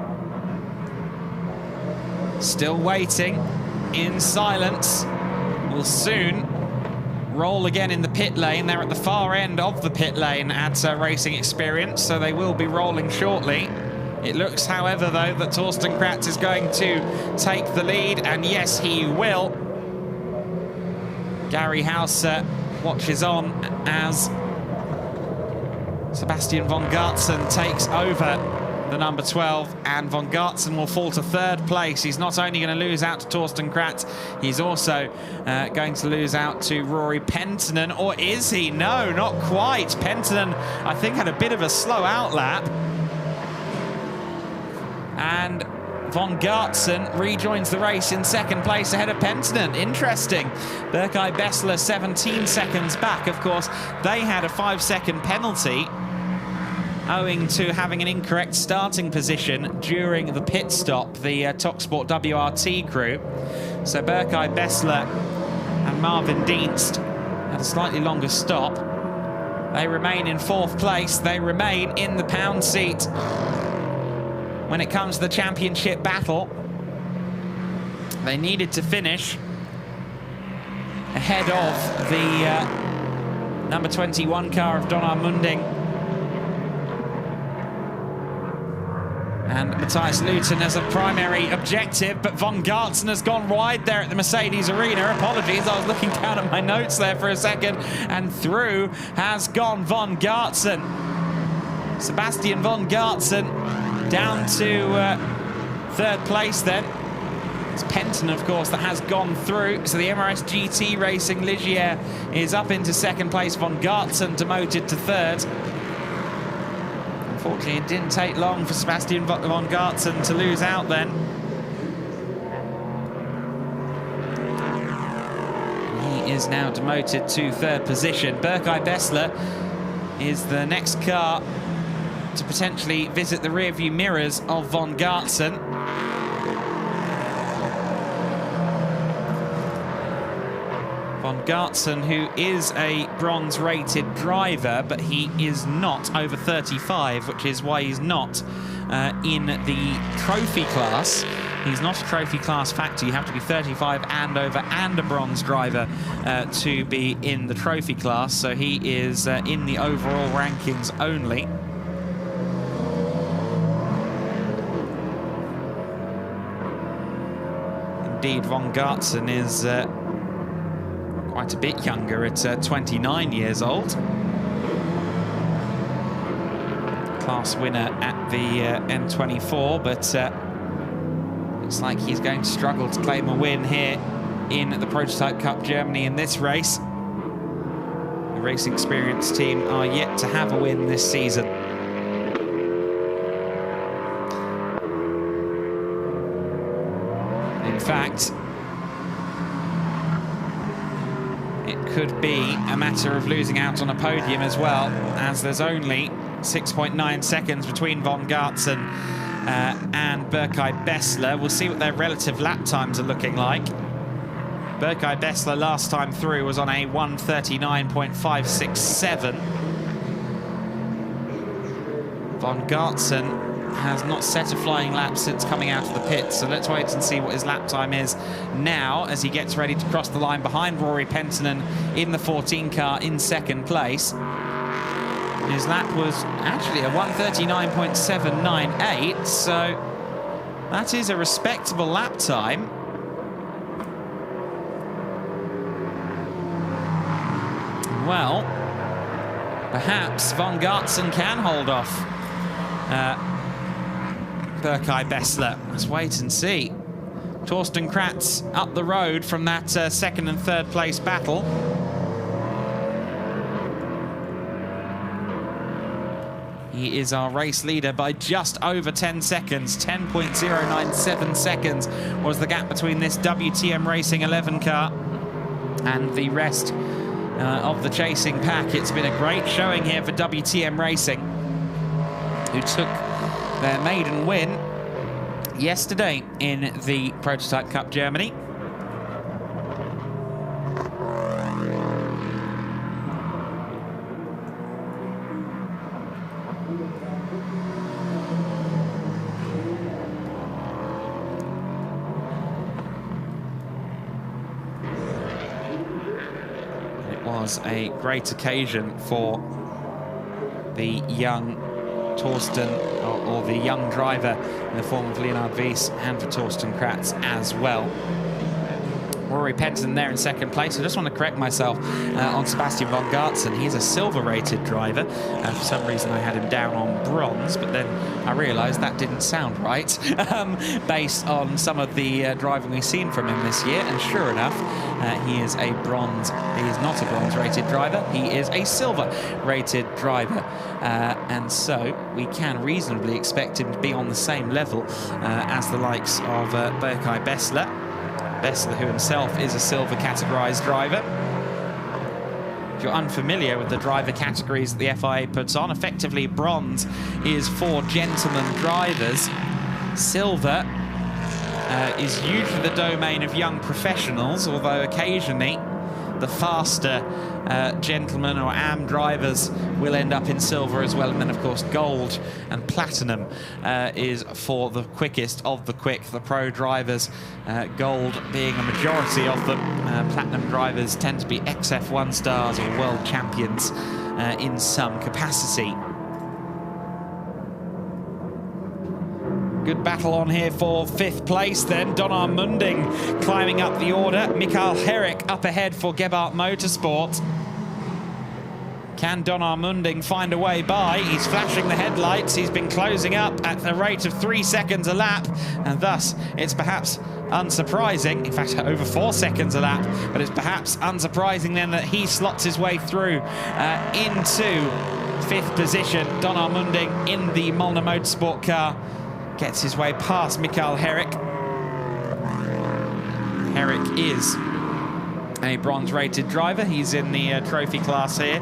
[SPEAKER 5] still waiting in silence, will soon roll again in the pit lane. They're at the far end of the pit lane at Racing Experience, so they will be rolling shortly. It looks, however, though, that Torsten Kratz is going to take the lead, and yes, he will. Gary Hauser watches on as Sebastian von Gartzen takes over the number 12, and von Gartzen will fall to 3rd place. He's not only going to lose out to Torsten Kratz, he's also going to lose out to Rory Penttinen, or is he? No, not quite. Penttinen, I think, had a bit of a slow outlap, and von Gartzen rejoins the race in 2nd place ahead of Penttinen. Interesting. Berkay Bessler 17 seconds back. Of course, they had a 5-second penalty owing to having an incorrect starting position during the pit stop, the TalkSport WRT crew. So Berkay Bessler and Marvin Dienst had a slightly longer stop. They remain in 4th place. They remain in the pound seat when it comes to the championship battle. They needed to finish ahead of the number 21 car of Donar Munding and Matthias Luton as a primary objective, but von Gartzen has gone wide there at the Mercedes Arena. Apologies, I was looking down at my notes there for a second, and through has gone von Gartzen. Sebastian von Gartzen down to 3rd place then. It's Penton, of course, that has gone through. So the MRS GT Racing Ligier is up into second place. Von Gartzen demoted to third. Unfortunately, it didn't take long for Sebastian von Gartzen to lose out then. He is now demoted to third position. Berkay Bessler is the next car to potentially visit the rearview mirrors of von Gartzen. Von Gartzen, who is a bronze-rated driver, but he is not over 35, which is why he's not in the trophy class. He's not a trophy class factor. You have to be 35 and over and a bronze driver to be in the trophy class. So he is in the overall rankings only. Indeed, von Gartzen is quite a bit younger at 29 years old. Class winner at the M24, but looks like he's going to struggle to claim a win here in the Prototype Cup Germany in this race. The Racing Experience team are yet to have a win this season. In fact, it could be a matter of losing out on a podium as well, as there's only 6.9 seconds between von Gartzen and Berkay Bessler. We'll see what their relative lap times are looking like. Berkay Bessler last time through was on a 1:39.567. Von Gartzen has not set a flying lap since coming out of the pits, so let's wait and see what his lap time is now as he gets ready to cross the line behind Rory Penttinen in the 14 car in second place. His lap was actually a 1:39.798, so that is a respectable lap time. Well, perhaps von Gartzen can hold off Berkay Bessler. Let's wait and see. Torsten Kratz up the road from that second and third place battle. He is our race leader by just over 10 seconds. 10.097 seconds was the gap between this WTM Racing 11 car and the rest of the chasing pack. It's been a great showing here for WTM Racing, who took their maiden win yesterday in the Prototype Cup Germany. It was a great occasion for the young Torsten, or the young driver in the form of Leonard Wies, and for Torsten Kratz as well. Rory Penttinen there in second place. I just want to correct myself on Sebastian von Gartzen. He's a silver-rated driver. For some reason, I had him down on bronze, but then I realised that didn't sound right based on some of the driving we've seen from him this year. And sure enough, he is a bronze. He is not a bronze-rated driver. He is a silver-rated driver, and so we can reasonably expect him to be on the same level as the likes of Berkay Bessler. Bessler, who himself is a silver categorised driver. If you're unfamiliar with the driver categories that the FIA puts on, effectively bronze is for gentlemen drivers. Silver is usually the domain of young professionals, although occasionally the faster gentlemen or AM drivers will end up in silver as well. And then, of course, gold and platinum is for the quickest of the quick, the pro drivers. Gold being a majority of them. Platinum drivers tend to be XF1 stars or world champions in some capacity. Good battle on here for fifth place then. Donar Munding climbing up the order. Mikael Herrick up ahead for ADAC Motorsport. Can Donar Munding find a way by? He's flashing the headlights. He's been closing up at the rate of 3 seconds a lap, and thus it's perhaps unsurprising, in fact over 4 seconds a lap, but it's perhaps unsurprising then that he slots his way through into 5th position. Donar Munding in the Molnar Motorsport car gets his way past Mikael Herrick. Herrick is a bronze-rated driver. He's in the trophy class here,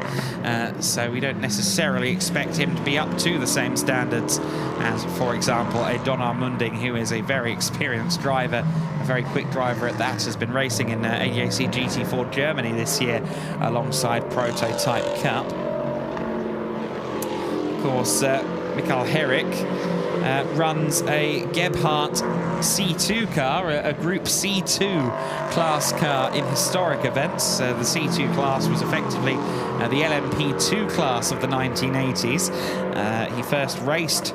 [SPEAKER 5] so we don't necessarily expect him to be up to the same standards as, for example, a Donar Munding, who is a very experienced driver, a very quick driver at that, has been racing in ADAC GT4 Germany this year alongside Prototype Cup. Of course, Mikael Herrick runs a Gebhardt C2 car, a Group C2 class car in historic events. The C2 class was effectively the LMP2 class of the 1980s. He first raced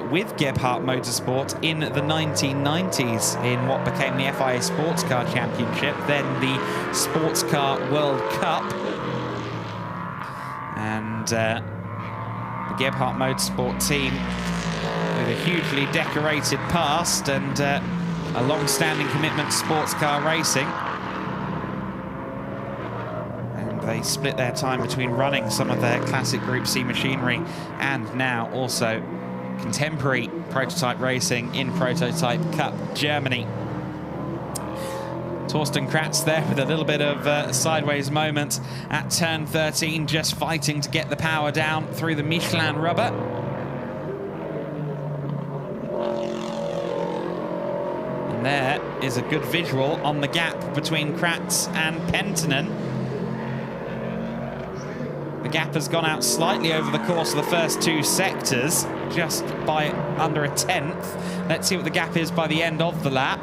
[SPEAKER 5] with Gebhardt Motorsport in the 1990s in what became the FIA Sports Car Championship, then the Sports Car World Cup. And the Gebhardt Motorsport team with a hugely decorated past and a long-standing commitment to sports car racing. And they split their time between running some of their classic Group C machinery and now also contemporary prototype racing in Prototype Cup Germany. Torsten Kratz there with a little bit of sideways moment at turn 13, just fighting to get the power down through the Michelin rubber. And there is a good visual on the gap between Kratz and Penttinen. The gap has gone out slightly over the course of the first 2 sectors, just by under a 10th. Let's see what the gap is by the end of the lap.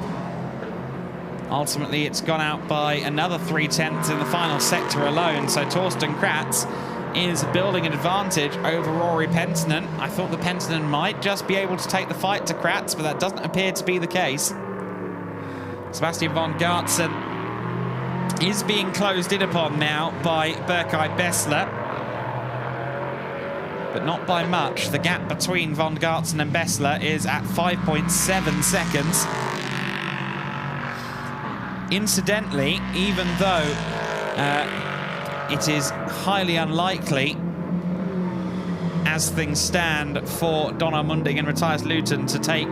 [SPEAKER 5] Ultimately, it's gone out by another 3/10 in the final sector alone, so Torsten Kratz is building an advantage over Rory Penttinen. I thought that Penttinen might just be able to take the fight to Kratz, but that doesn't appear to be the case. Sebastian von Gartzen is being closed in upon now by Berkay Bessler, but not by much. The gap between von Gartzen and Bessler is at 5.7 seconds. Incidentally, even though it is highly unlikely, as things stand, for Donar Munding and Matthias Luton to take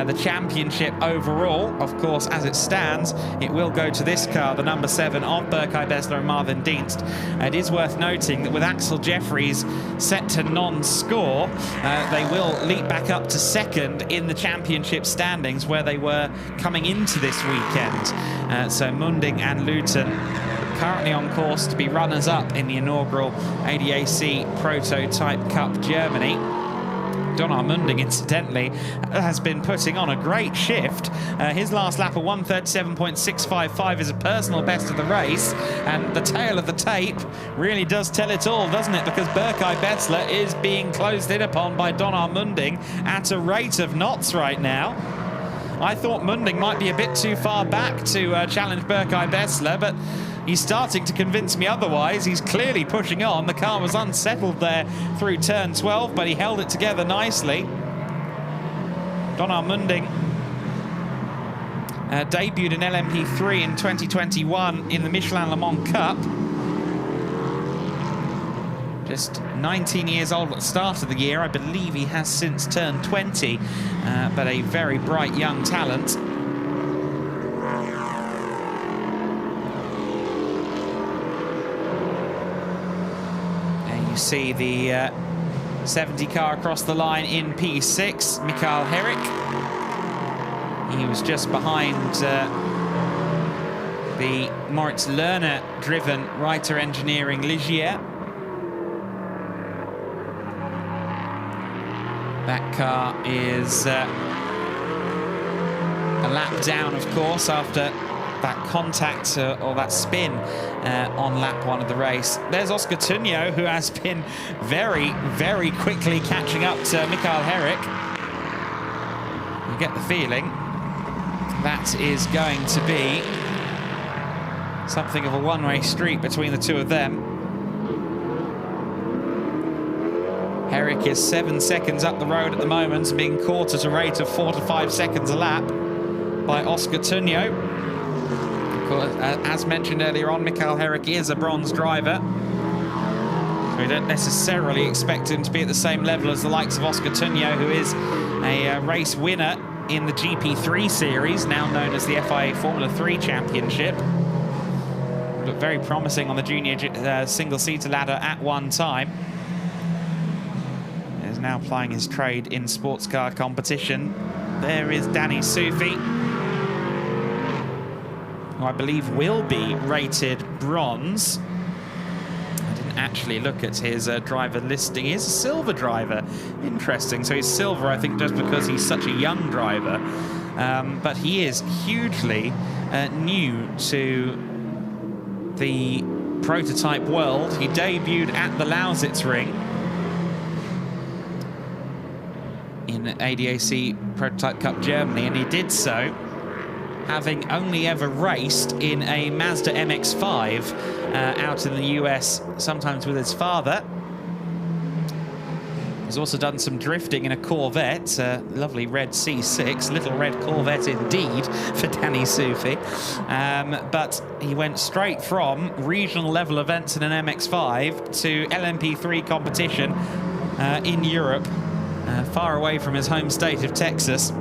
[SPEAKER 5] the championship overall, of course, as it stands, it will go to this car, the number 7 of Berkay Bessler and Marvin Dienst. It is worth noting that with Axel Jeffries set to non-score, they will leap back up to 2nd in the championship standings, where they were coming into this weekend. So Munding and Luton currently on course to be runners-up in the inaugural ADAC Prototype Cup Germany. Donar Munding, incidentally, has been putting on a great shift. His last lap of 1:37.655 is a personal best of the race, and the tail of the tape really does tell it all, doesn't it? Because Berkay Bessler is being closed in upon by Donar Munding at a rate of knots right now. I thought Munding might be a bit too far back to challenge Berkay Bessler, but he's starting to convince me otherwise. He's clearly pushing on. The car was unsettled there through turn 12, but he held it together nicely. Donar Munding debuted in LMP3 in 2021 in the Michelin Le Mans Cup. Just 19 years old at the start of the year. I believe he has since turned 20, but a very bright young talent. See the 70 car across the line in P6, Mikael Herrick. He was just behind the Moritz Lerner-driven Reiter Engineering Ligier. That car is a lap down, of course, after that contact or that spin on lap 1 of the race. There's Oscar Tunjo, who has been very, very quickly catching up to Mikael Herrick. You get the feeling that is going to be something of a one-way street between the two of them. Herrick is 7 seconds up the road at the moment, being caught at a rate of 4 to 5 seconds a lap by Oscar Tunio. Of course, as mentioned earlier on, Mikael Herrick is a bronze driver. We don't necessarily expect him to be at the same level as the likes of Oscar Tunio, who is a race winner in the GP3 series, now known as the FIA Formula 3 Championship. Looked very promising on the junior single-seater ladder at one time. Is now plying his trade in sports car competition. There is Danny Soufi, who I believe will be rated bronze. Actually look at his driver listing. He is a silver driver. Interesting. So he's silver, I think, just because he's such a young driver. But he is hugely new to the prototype world. He debuted at the Lausitzring in ADAC Prototype Cup Germany, and he did so having only ever raced in a Mazda MX-5 out in the US, sometimes with his father. He's also done some drifting in a Corvette, lovely red C6, little red Corvette indeed for Danny Soufi. But he went straight from regional level events in an MX-5 to LMP3 competition in Europe, far away from his home state of Texas.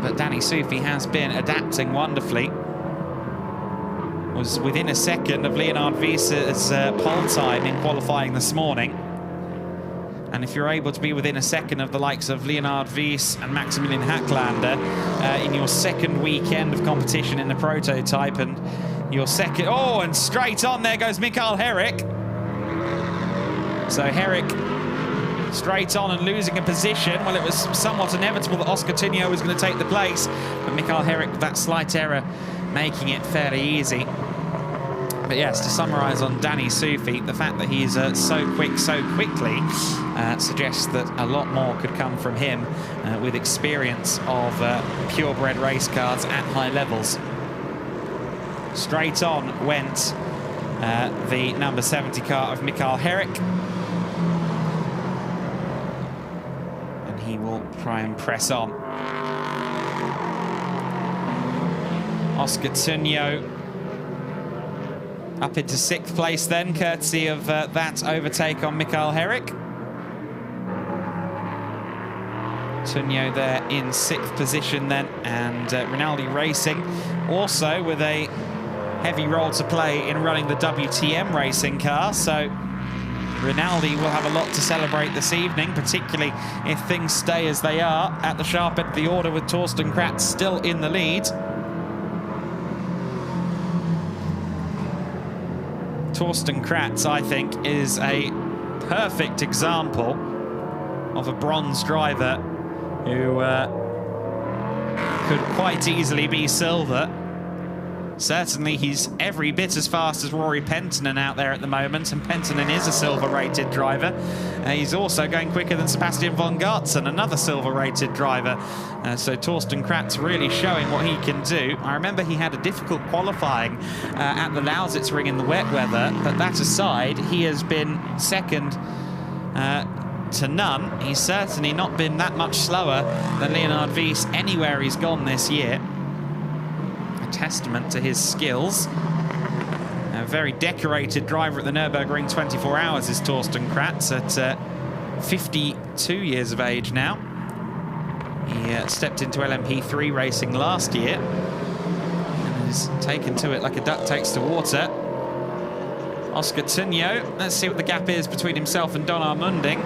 [SPEAKER 5] But Danny Soufi has been adapting wonderfully. Was within a second of Leonard Wies's pole time in qualifying this morning. And if you're able to be within a second of the likes of Leonard Wies and Maximilian Hacklander in your second weekend of competition in the prototype, and your second... Oh, and straight on, there goes Mikael Herrick. So Herrick straight on and losing a position. Well, it was somewhat inevitable that Oscar Tunio was going to take the place, but Mikael Herrick, with that slight error, making it fairly easy. But yes, to summarise on Danny Soufi, the fact that he's so quick so quickly suggests that a lot more could come from him with experience of purebred race cars at high levels. Straight on went the number 70 car of Mikael Herrick. He will try and press on. Oscar Tunio up into 6th place then, courtesy of that overtake on Mikael Herrick. Tunio there in 6th position then, and Rinaldi Racing also with a heavy role to play in running the WTM racing car, so Rinaldi will have a lot to celebrate this evening, particularly if things stay as they are at the sharp end of the order, with Torsten Kratz still in the lead. Torsten Kratz, I think, is a perfect example of a bronze driver who could quite easily be silver. Certainly, he's every bit as fast as Rory Penttinen out there at the moment, and Penttinen is a silver-rated driver. He's also going quicker than Sebastian von Gartzen, another silver-rated driver. So Torsten Kratz really showing what he can do. I remember he had a difficult qualifying at the Lausitzring in the wet weather, but that aside, he has been second to none. He's certainly not been that much slower than Leonard Wies anywhere he's gone this year. Testament to his skills. A very decorated driver at the Nürburgring 24 Hours is Torsten Kratz at 52 years of age now. He stepped into LMP3 racing last year and has taken to it like a duck takes to water. Oscar Tunio, let's see what the gap is between himself and Donar Munding.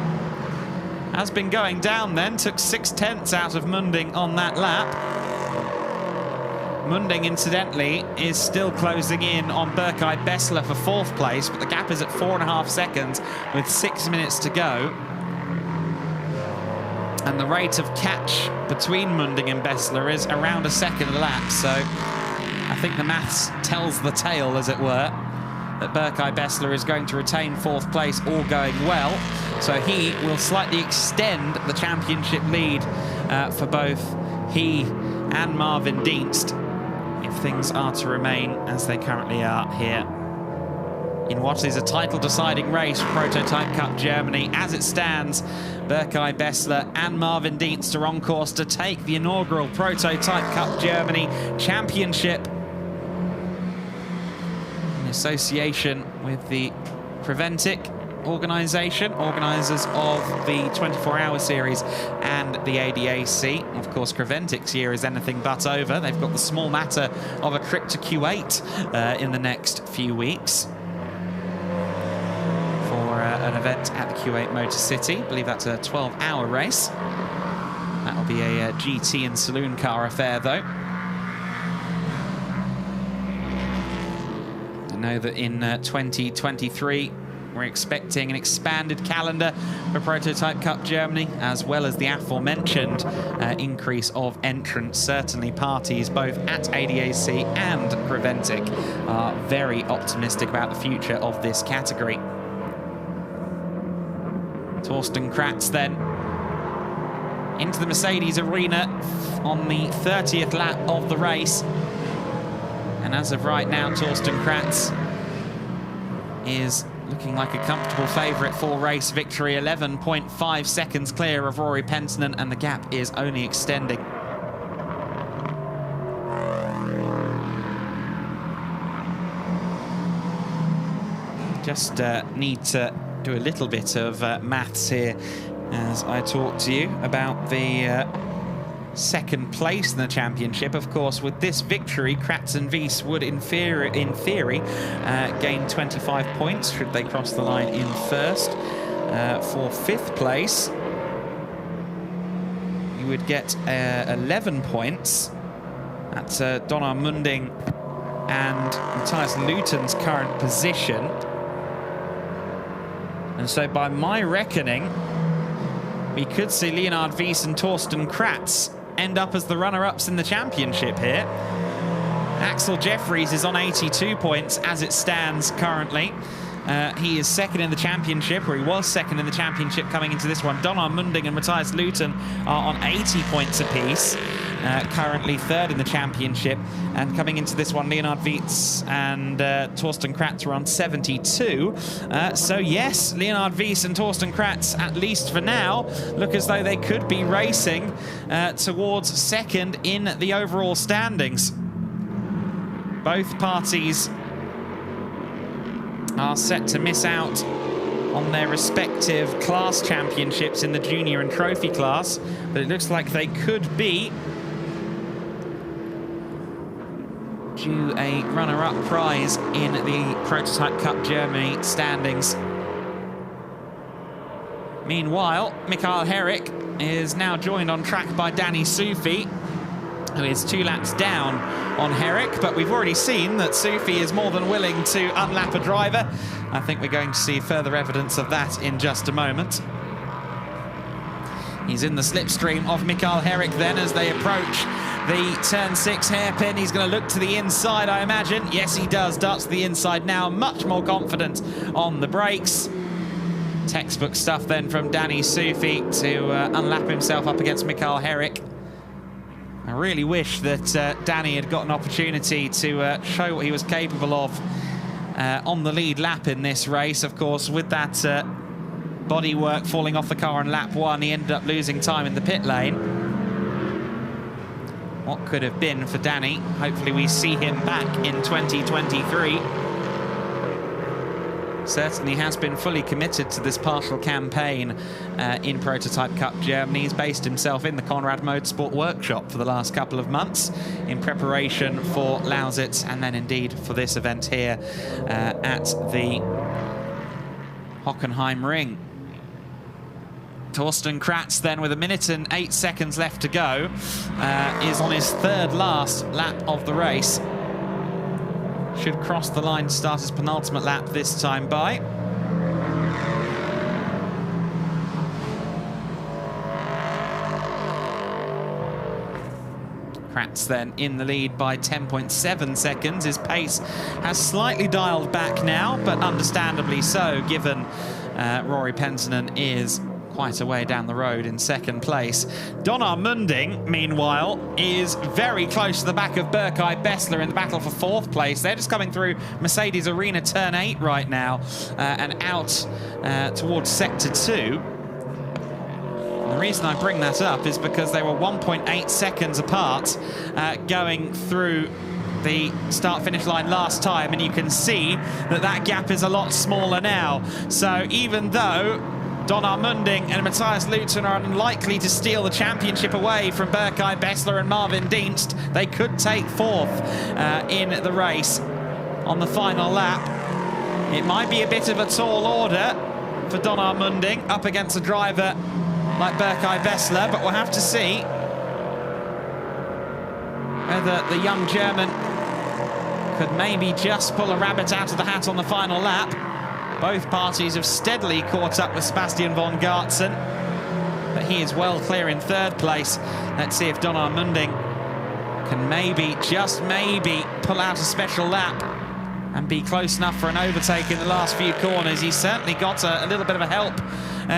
[SPEAKER 5] Has been going down then, took 6/10 out of Munding on that lap. Munding, incidentally, is still closing in on Berkay Bessler for 4th place, but the gap is at 4.5 seconds with 6 minutes to go. And the rate of catch between Munding and Bessler is around a second a lap, so I think the maths tells the tale, as it were, that Berkay Bessler is going to retain 4th place, all going well. So he will slightly extend the championship lead for both he and Marvin Dienst, if things are to remain as they currently are here. in what is a title-deciding race for Prototype Cup Germany. As it stands, Berkay Bessler and Marvin Dienst are on course to take the inaugural Prototype Cup Germany Championship in association with the Preventic organisation, organisers of the 24-hour series and the ADAC. Of course, Creventic's year is anything but over. They've got the small matter of a trip to Kuwait in the next few weeks for an event at the Kuwait Motor City. I believe that's a 12-hour race. That'll be a GT and saloon car affair, though. I know that in 2023, we're expecting an expanded calendar for Prototype Cup Germany, as well as the aforementioned increase of entrants. Certainly parties both at ADAC and Preventic are very optimistic about the future of this category. Torsten Kratz then into the Mercedes arena on the 30th lap of the race. And as of right now, Torsten Kratz is looking like a comfortable favourite for race victory, 11.5 seconds clear of Rory Penttinen, and the gap is only extending. Just need to do a little bit of maths here as I talk to you about the second place in the championship. Of course, with this victory, Kratz and Wies would, in theory, gain 25 points should they cross the line in first. For fifth place, you would get 11 points. That's Donnar Munding and Matthias Luton's current position. And so by my reckoning, we could see Leonard Wies and Torsten Kratz end up as the runner-ups in the championship here. Axel Jeffries is on 82 points as it stands currently. He is second in the championship, or he was second in the championship coming into this one. Donnar Munding and Matthias Luton are on 80 points apiece, currently third in the championship. And coming into this one, Leonard Wies and Torsten Kratz are on 72. So yes, Leonard Wies and Torsten Kratz, at least for now, look as though they could be racing towards second in the overall standings. Both parties are set to miss out on their respective class championships in the junior and trophy class, but it looks like they could be due a runner-up prize in the Prototype Cup Germany standings. Meanwhile, Mikael Herrick is now joined on track by Danny Sufi, who is 2 laps down on Herrick, but we've already seen that Sufi is more than willing to unlap a driver. I think we're going to see further evidence of that in just a moment. He's in the slipstream of Mikael Herrick then as they approach the turn 6 hairpin. He's going to look to the inside, I imagine. Yes, he does. Darts to the inside now, much more confident on the brakes. Textbook stuff then from Danny Sufi to unlap himself up against Mikael Herrick. I really wish that Danny had got an opportunity to show what he was capable of on the lead lap in this race. Of course, with that bodywork falling off the car on lap 1, he ended up losing time in the pit lane. What could have been for Danny? Hopefully we see him back in 2023. Certainly has been fully committed to this partial campaign in Prototype Cup Germany. He's based himself in the Konrad Motorsport workshop for the last couple of months in preparation for Lausitz and then indeed for this event here at the Hockenheimring. Torsten Kratz then, with 1 minute and 8 seconds left to go, is on his third last lap of the race. Should cross the line to start his penultimate lap this time by. Kratz then in the lead by 10.7 seconds. His pace has slightly dialed back now, but understandably so, given Rory Penttinen is quite a way down the road in second place. Donar Munding, meanwhile, is very close to the back of Berkay Bessler in the battle for fourth place. They're just coming through Mercedes Arena turn 8 right now and out towards sector 2. The reason I bring that up is because they were 1.8 seconds apart going through the start-finish line last time, and you can see that that gap is a lot smaller now. So even though Donar Munding and Matthias Lutzen are unlikely to steal the championship away from Berkay Bessler and Marvin Dienst, they could take fourth in the race on the final lap. It might be a bit of a tall order for Donar Munding up against a driver like Berkay Bessler, but we'll have to see whether the young German could maybe just pull a rabbit out of the hat on the final lap. Both parties have steadily caught up with Sebastian von Gartzen, but he is well clear in third place. Let's see if Donar Munding can maybe, just maybe, pull out a special lap and be close enough for an overtake in the last few corners. He's certainly got a little bit of a help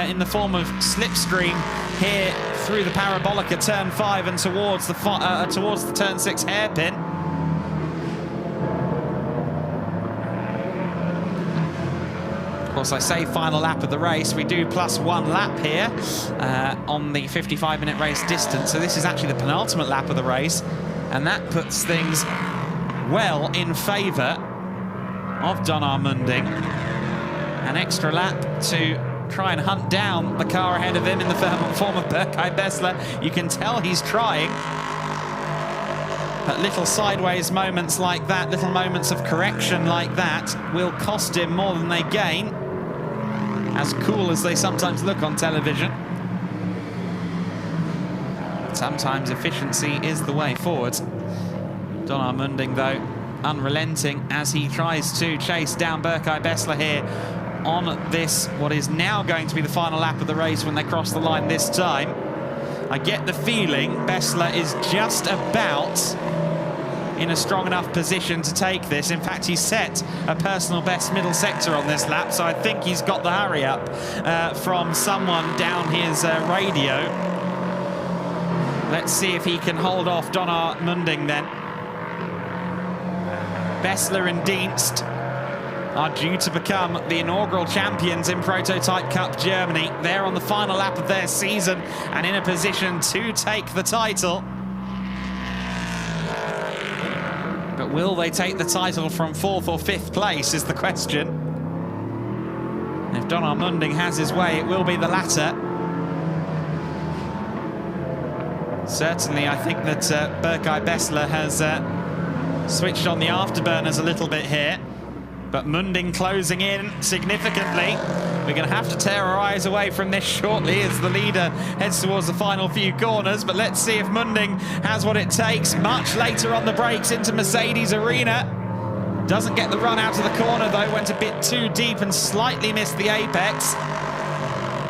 [SPEAKER 5] in the form of slipstream here through the parabolic at turn 5 and towards the turn 6 hairpin. Of course, I say final lap of the race. We do plus 1 lap here on the 55-minute race distance. So this is actually the penultimate lap of the race, and that puts things well in favour of Donar Munding. An extra lap to try and hunt down the car ahead of him in the form of Berkay Bessler. You can tell he's trying. But little sideways moments like that, little moments of correction like that, will cost him more than they gain, as cool as they sometimes look on television. Sometimes efficiency is the way forward. Donar Munding, though, unrelenting as he tries to chase down Berkay Bessler here on this, what is now going to be the final lap of the race when they cross the line this time. I get the feeling Bessler is just about in a strong enough position to take this. In fact, he set a personal best middle sector on this lap, so I think he's got the hurry up from someone down his radio. Let's see if he can hold off Donar Munding then. Bessler and Dienst are due to become the inaugural champions in Prototype Cup Germany. They're on the final lap of their season and in a position to take the title. But will they take the title from 4th or 5th place is the question. And if Donar Munding has his way, it will be the latter. Certainly, I think that Berkay Bessler has switched on the afterburners a little bit here. But Munding closing in significantly. We're going to have to tear our eyes away from this shortly as the leader heads towards the final few corners. But let's see if Munding has what it takes. Much later on the brakes into Mercedes Arena. Doesn't get the run out of the corner, though. Went a bit too deep and slightly missed the apex.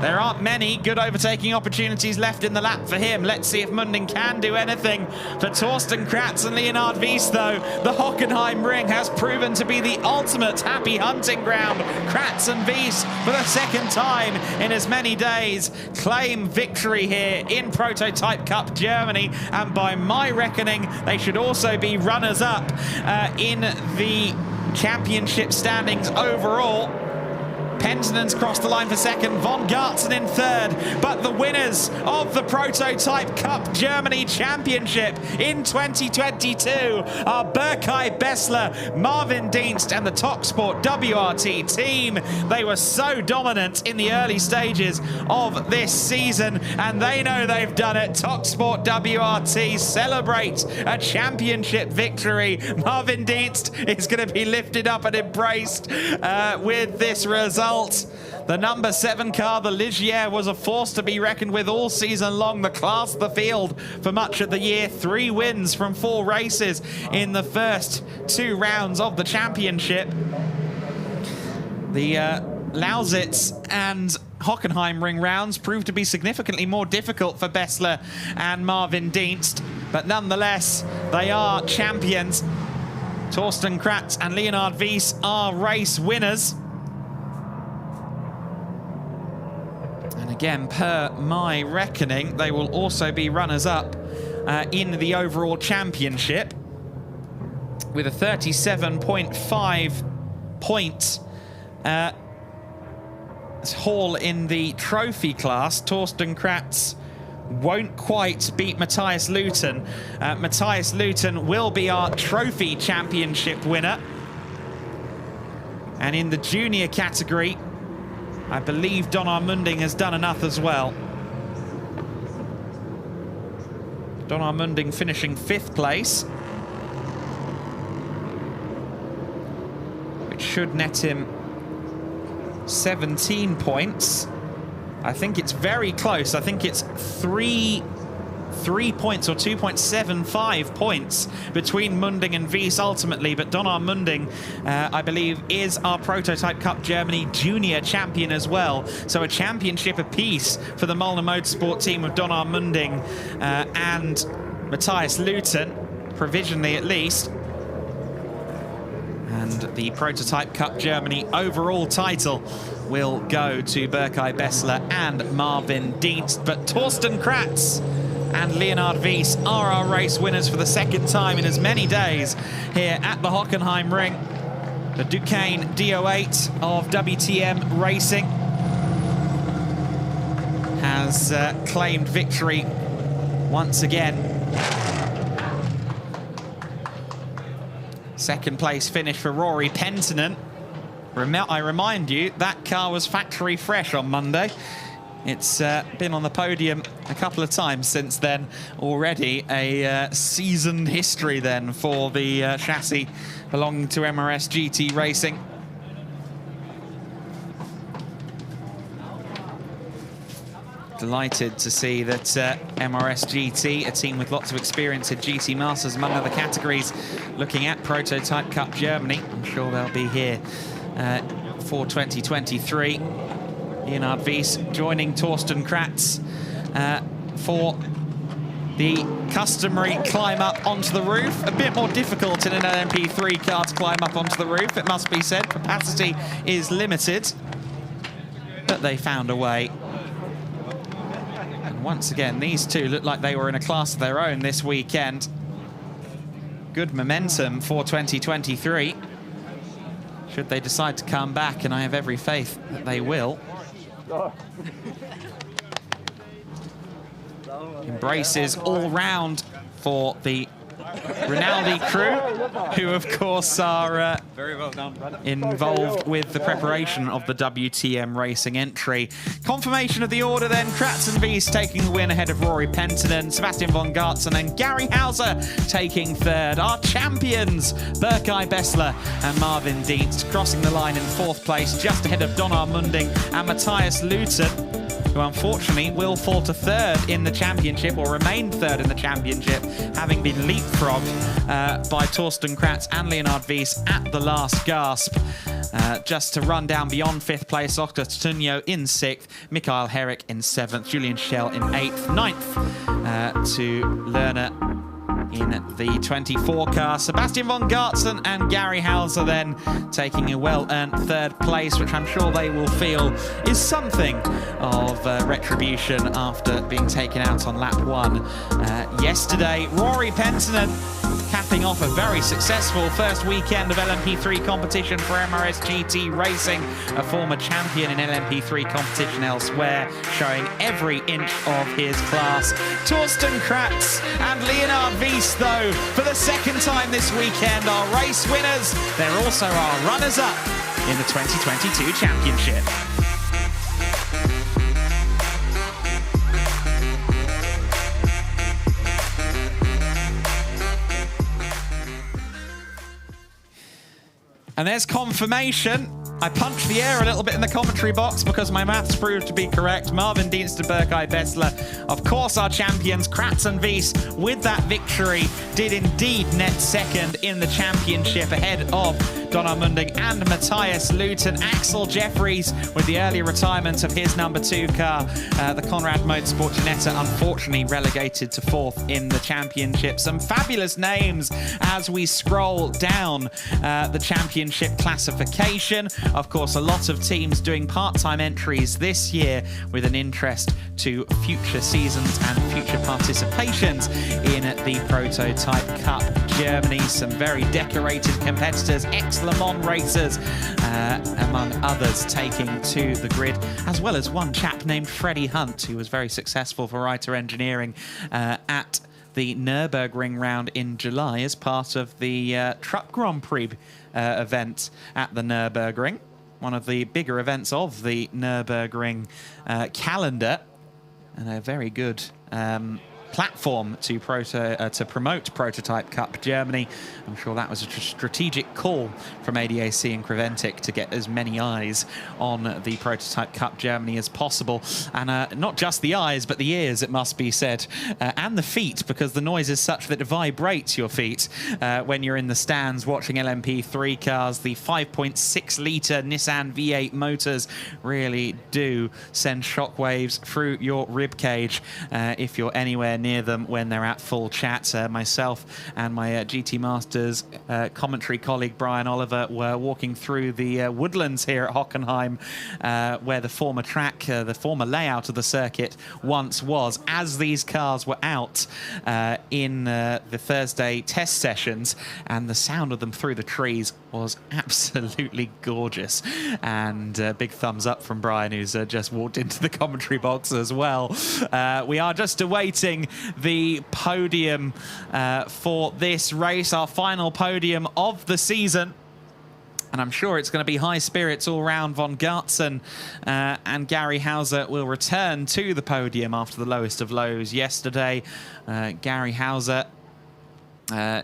[SPEAKER 5] There aren't many good overtaking opportunities left in the lap for him. Let's see if Munding can do anything. For Torsten Kratz and Leonard Wies, though, the Hockenheimring has proven to be the ultimate happy hunting ground. Kratz and Wies, for the second time in as many days, claim victory here in Prototype Cup Germany. And by my reckoning, they should also be runners-up in the championship standings overall. Pentinen's crossed the line for second, von Gartzen in third, but the winners of the Prototype Cup Germany Championship in 2022 are Berkay Bessler, Marvin Dienst and the TalkSport WRT team. They were so dominant in the early stages of this season, and they know they've done it. TalkSport WRT celebrate a championship victory. Marvin Dienst is going to be lifted up and embraced with this result. The number 7 car, the Ligier, was a force to be reckoned with all season long. The class of the field for much of the year. 3 wins from 4 races in the first 2 rounds of the championship. The Lausitz and Hockenheimring rounds proved to be significantly more difficult for Bessler and Marvin Dienst, but nonetheless, they are champions. Torsten Kratz and Leonard Wies are race winners. And again, per my reckoning, they will also be runners-up in the overall championship with a 37.5 point haul in the trophy class. Torsten Kratz won't quite beat Matthias Luton. Matthias Luton will be our trophy championship winner. And in the junior category, I believe Don Armunding has done enough as well. Don Armunding finishing 5th place, which should net him 17 points. I think it's very close. I think it's 3 points or 2.75 points between Munding and Wies ultimately, but Don Armunding, I believe, is our Prototype Cup Germany junior champion as well. So a championship apiece for the Molnar Motorsport team of Don Armunding and Matthias Luton, provisionally at least. And the Prototype Cup Germany overall title will go to Berkay Bessler and Marvin Dienst. But Torsten Kratz and Leonard Wies are our race winners for the 2nd time in as many days here at the Hockenheimring. The Duquesne D08 of WTM Racing has claimed victory once again. 2nd place finish for Rory Penttinen. I remind you, that car was factory fresh on Monday. It's been on the podium a couple of times since then already. A seasoned history then for the chassis belonging to MRS GT Racing. Delighted to see that MRS GT, a team with lots of experience in GT Masters among other categories, looking at Prototype Cup Germany. I'm sure they'll be here for 2023. Leonard Wies joining Torsten Kratz for the customary climb up onto the roof. A bit more difficult in an LMP3 car to climb up onto the roof, it must be said. Capacity is limited, but they found a way. And once again, these two look like they were in a class of their own this weekend. Good momentum for 2023. Should they decide to come back, and I have every faith that they will. Embraces all round for the Rinaldi crew, who of course are very well done, involved with the preparation of the WTM Racing entry. Confirmation of the order then: Kratz and Wies taking the win ahead of Rory Penttinen, Sebastian von Gartzen and Gary Hauser taking 3rd. Our champions, Berkay Bessler and Marvin Dienst, crossing the line in 4th place, just ahead of Don Armunding and Matthias Luton, who unfortunately will fall to 3rd in the championship, or remain 3rd in the championship, having been leapfrogged by Torsten Kratz and Leonard Wies at the last gasp. Just to run down beyond 5th place: Oscar Tunio in 6th, Mikael Herrick in 7th, Julian Schell in 8th, 9th to Lerner in the 24 car. Sebastian von Gartzen and Gary Hauser then taking a well-earned 3rd place, which I'm sure they will feel is something of retribution after being taken out on lap 1 yesterday. Rory Penttinen capping off a very successful first weekend of LMP3 competition for MRS GT Racing, a former champion in LMP3 competition elsewhere, showing every inch of his class. Torsten Kratz and Leonard Wies, though, for the 2nd time this weekend, are race winners. They're also our runners-up in the 2022 championship. And there's confirmation. I punched the air a little bit in the commentary box because my maths proved to be correct. Marvin Dienst and Berkay Bessler, of course, our champions. Kratz and Wies, with that victory, did indeed net 2nd in the championship ahead of Donald Munding and Matthias Luton. Axel Jeffries with the early retirement of his number 2 car. The Conrad Motorsport Ginetta unfortunately relegated to 4th in the championship. Some fabulous names as we scroll down the championship classification. Of course, a lot of teams doing part-time entries this year with an interest to future seasons and future participations in the Prototype Cup Germany. Some very decorated competitors, ex-Le Mans racers, among others, taking to the grid, as well as one chap named Freddie Hunt, who was very successful for Reiter Engineering at the Nürburgring round in July as part of the Truck Grand Prix event at the Nürburgring, one of the bigger events of the Nürburgring calendar, and a very good platform to promote Prototype Cup Germany. I'm sure that was a strategic call from ADAC and Creventic to get as many eyes on the Prototype Cup Germany as possible. And not just the eyes, but the ears, it must be said, and the feet, because the noise is such that it vibrates your feet when you're in the stands watching LMP3 cars. The 5.6-litre Nissan V8 motors really do send shockwaves through your ribcage if you're anywhere near them when they're at full chat. Myself and my GT Masters commentary colleague Brian Oliver were walking through the woodlands here at Hockenheim, where the former track, the former layout of the circuit once was, as these cars were out in the Thursday test sessions, and the sound of them through the trees was absolutely gorgeous. And big thumbs up from Brian, who's just walked into the commentary box as well. We are just awaiting the podium for this race, our final podium of the season. And I'm sure it's going to be high spirits all round. Von Gartzen and Gary Hauser will return to the podium after the lowest of lows yesterday. Gary Hauser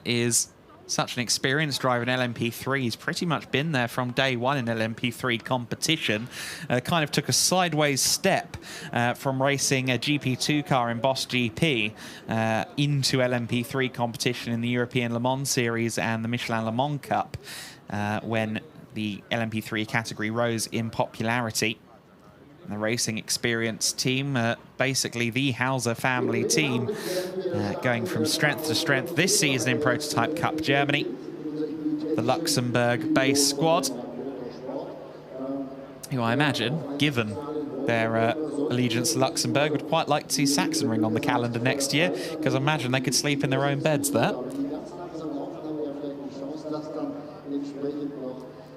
[SPEAKER 5] is such an experienced driver in LMP3. He's pretty much been there from day one in LMP3 competition. Kind of took a sideways step from racing a GP2 car in Boss GP into LMP3 competition in the European Le Mans Series and the Michelin Le Mans Cup when the LMP3 category rose in popularity. The racing experience team, basically the Hauser family team, going from strength to strength this season in Prototype Cup Germany. The Luxembourg-based squad, who I imagine, given their allegiance to Luxembourg, would quite like to see Sachsenring on the calendar next year, because I imagine they could sleep in their own beds there.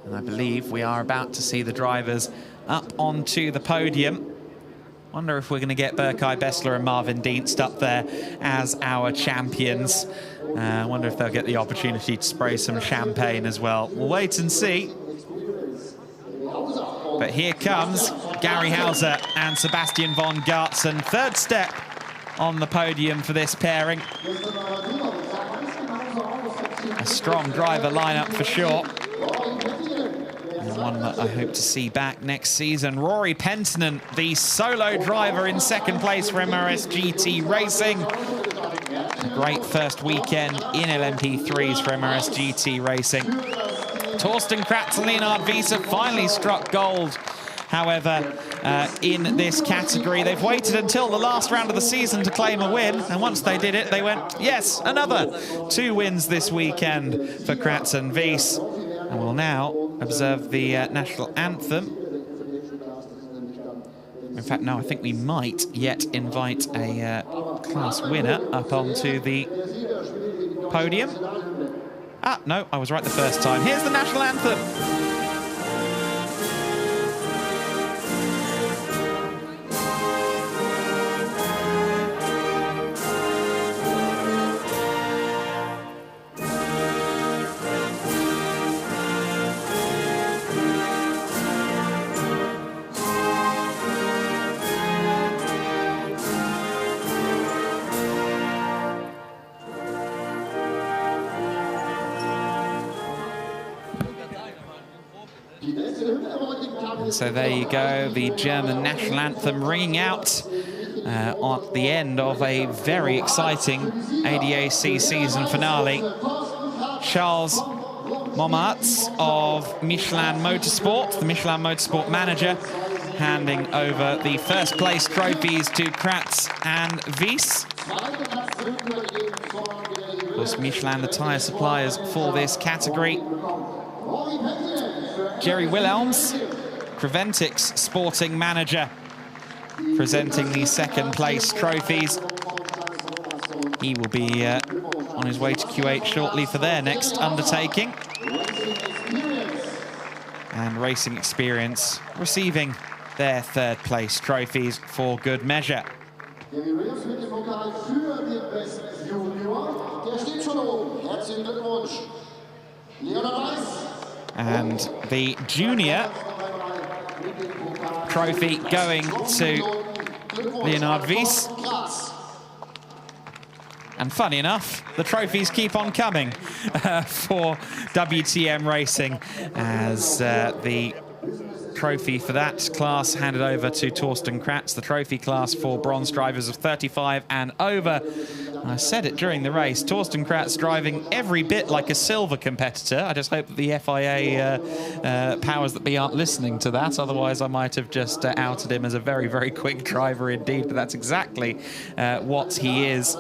[SPEAKER 5] And I believe we are about to see the drivers up onto the podium. Wonder if we're going to get Berkay Bessler and Marvin Dienst up there as our champions. Wonder if they'll get the opportunity to spray some champagne as well. We'll wait and see. But here comes Gary Hauser and Sebastian von Gartzen. Third step on the podium for this pairing. A strong driver lineup for sure. And one that I hope to see back next season. Rory Penttinen, the solo driver in second place for MRS GT Racing. A great first weekend in LMP3s for MRS GT Racing. Torsten Kratz and Leonard Wieser finally struck gold. However, in this category, they've waited until the last round of the season to claim a win. And once they did it, they went, yes, another 2 wins this weekend for Kratz and Wies. And we'll now observe the national anthem. In fact, no, I think we might yet invite a class winner up onto the podium. Ah, no, I was right the first time. Here's the national anthem. So there you go, the German national anthem ringing out at the end of a very exciting ADAC season finale. Charles, Momartz of Michelin Motorsport, the Michelin Motorsport manager, handing over the first place trophies to Kratz and Wies. Of course, Michelin, the tyre suppliers for this category. Jerry Wilhelms, Creventic's sporting manager, presenting the second place trophies. He will be on his way to Q8 shortly for their next undertaking. And Racing Experience receiving their third place trophies for good measure. And the junior trophy going to Leonard Wies. And funny enough, the trophies keep on coming for WTM Racing, as the trophy for that class handed over to Torsten Kratz, the trophy class for bronze drivers of 35 and over. I said it during the race, Torsten Kratz driving every bit like a silver competitor. I just hope that the FIA powers that be aren't listening to that, otherwise I might have just outed him as a very, very quick driver indeed, but that's exactly what he is.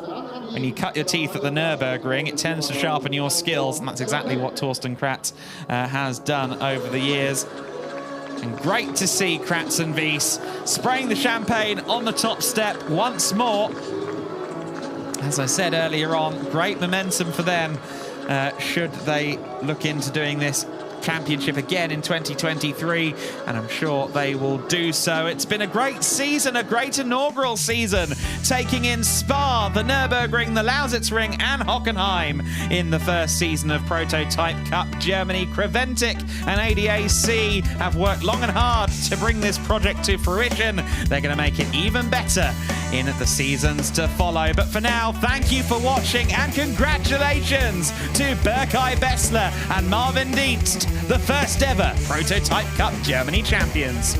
[SPEAKER 5] When you cut your teeth at the Nürburgring, it tends to sharpen your skills, and that's exactly what Torsten Kratz has done over the years. And great to see Kratz and Wies spraying the champagne on the top step once more. As I said earlier on, great momentum for them should they look into doing this championship again in 2023, and I'm sure they will do so. It's been a great season, a great inaugural season, taking in Spa, the Nürburgring, the Lausitzring and Hockenheim in the first season of Prototype Cup Germany. Creventic and ADAC have worked long and hard to bring this project to fruition. They're going to make it even better in the seasons to follow. But for now, thank you for watching, and congratulations to Berkay Bessler and Marvin Dienst, the first ever Prototype Cup Germany champions.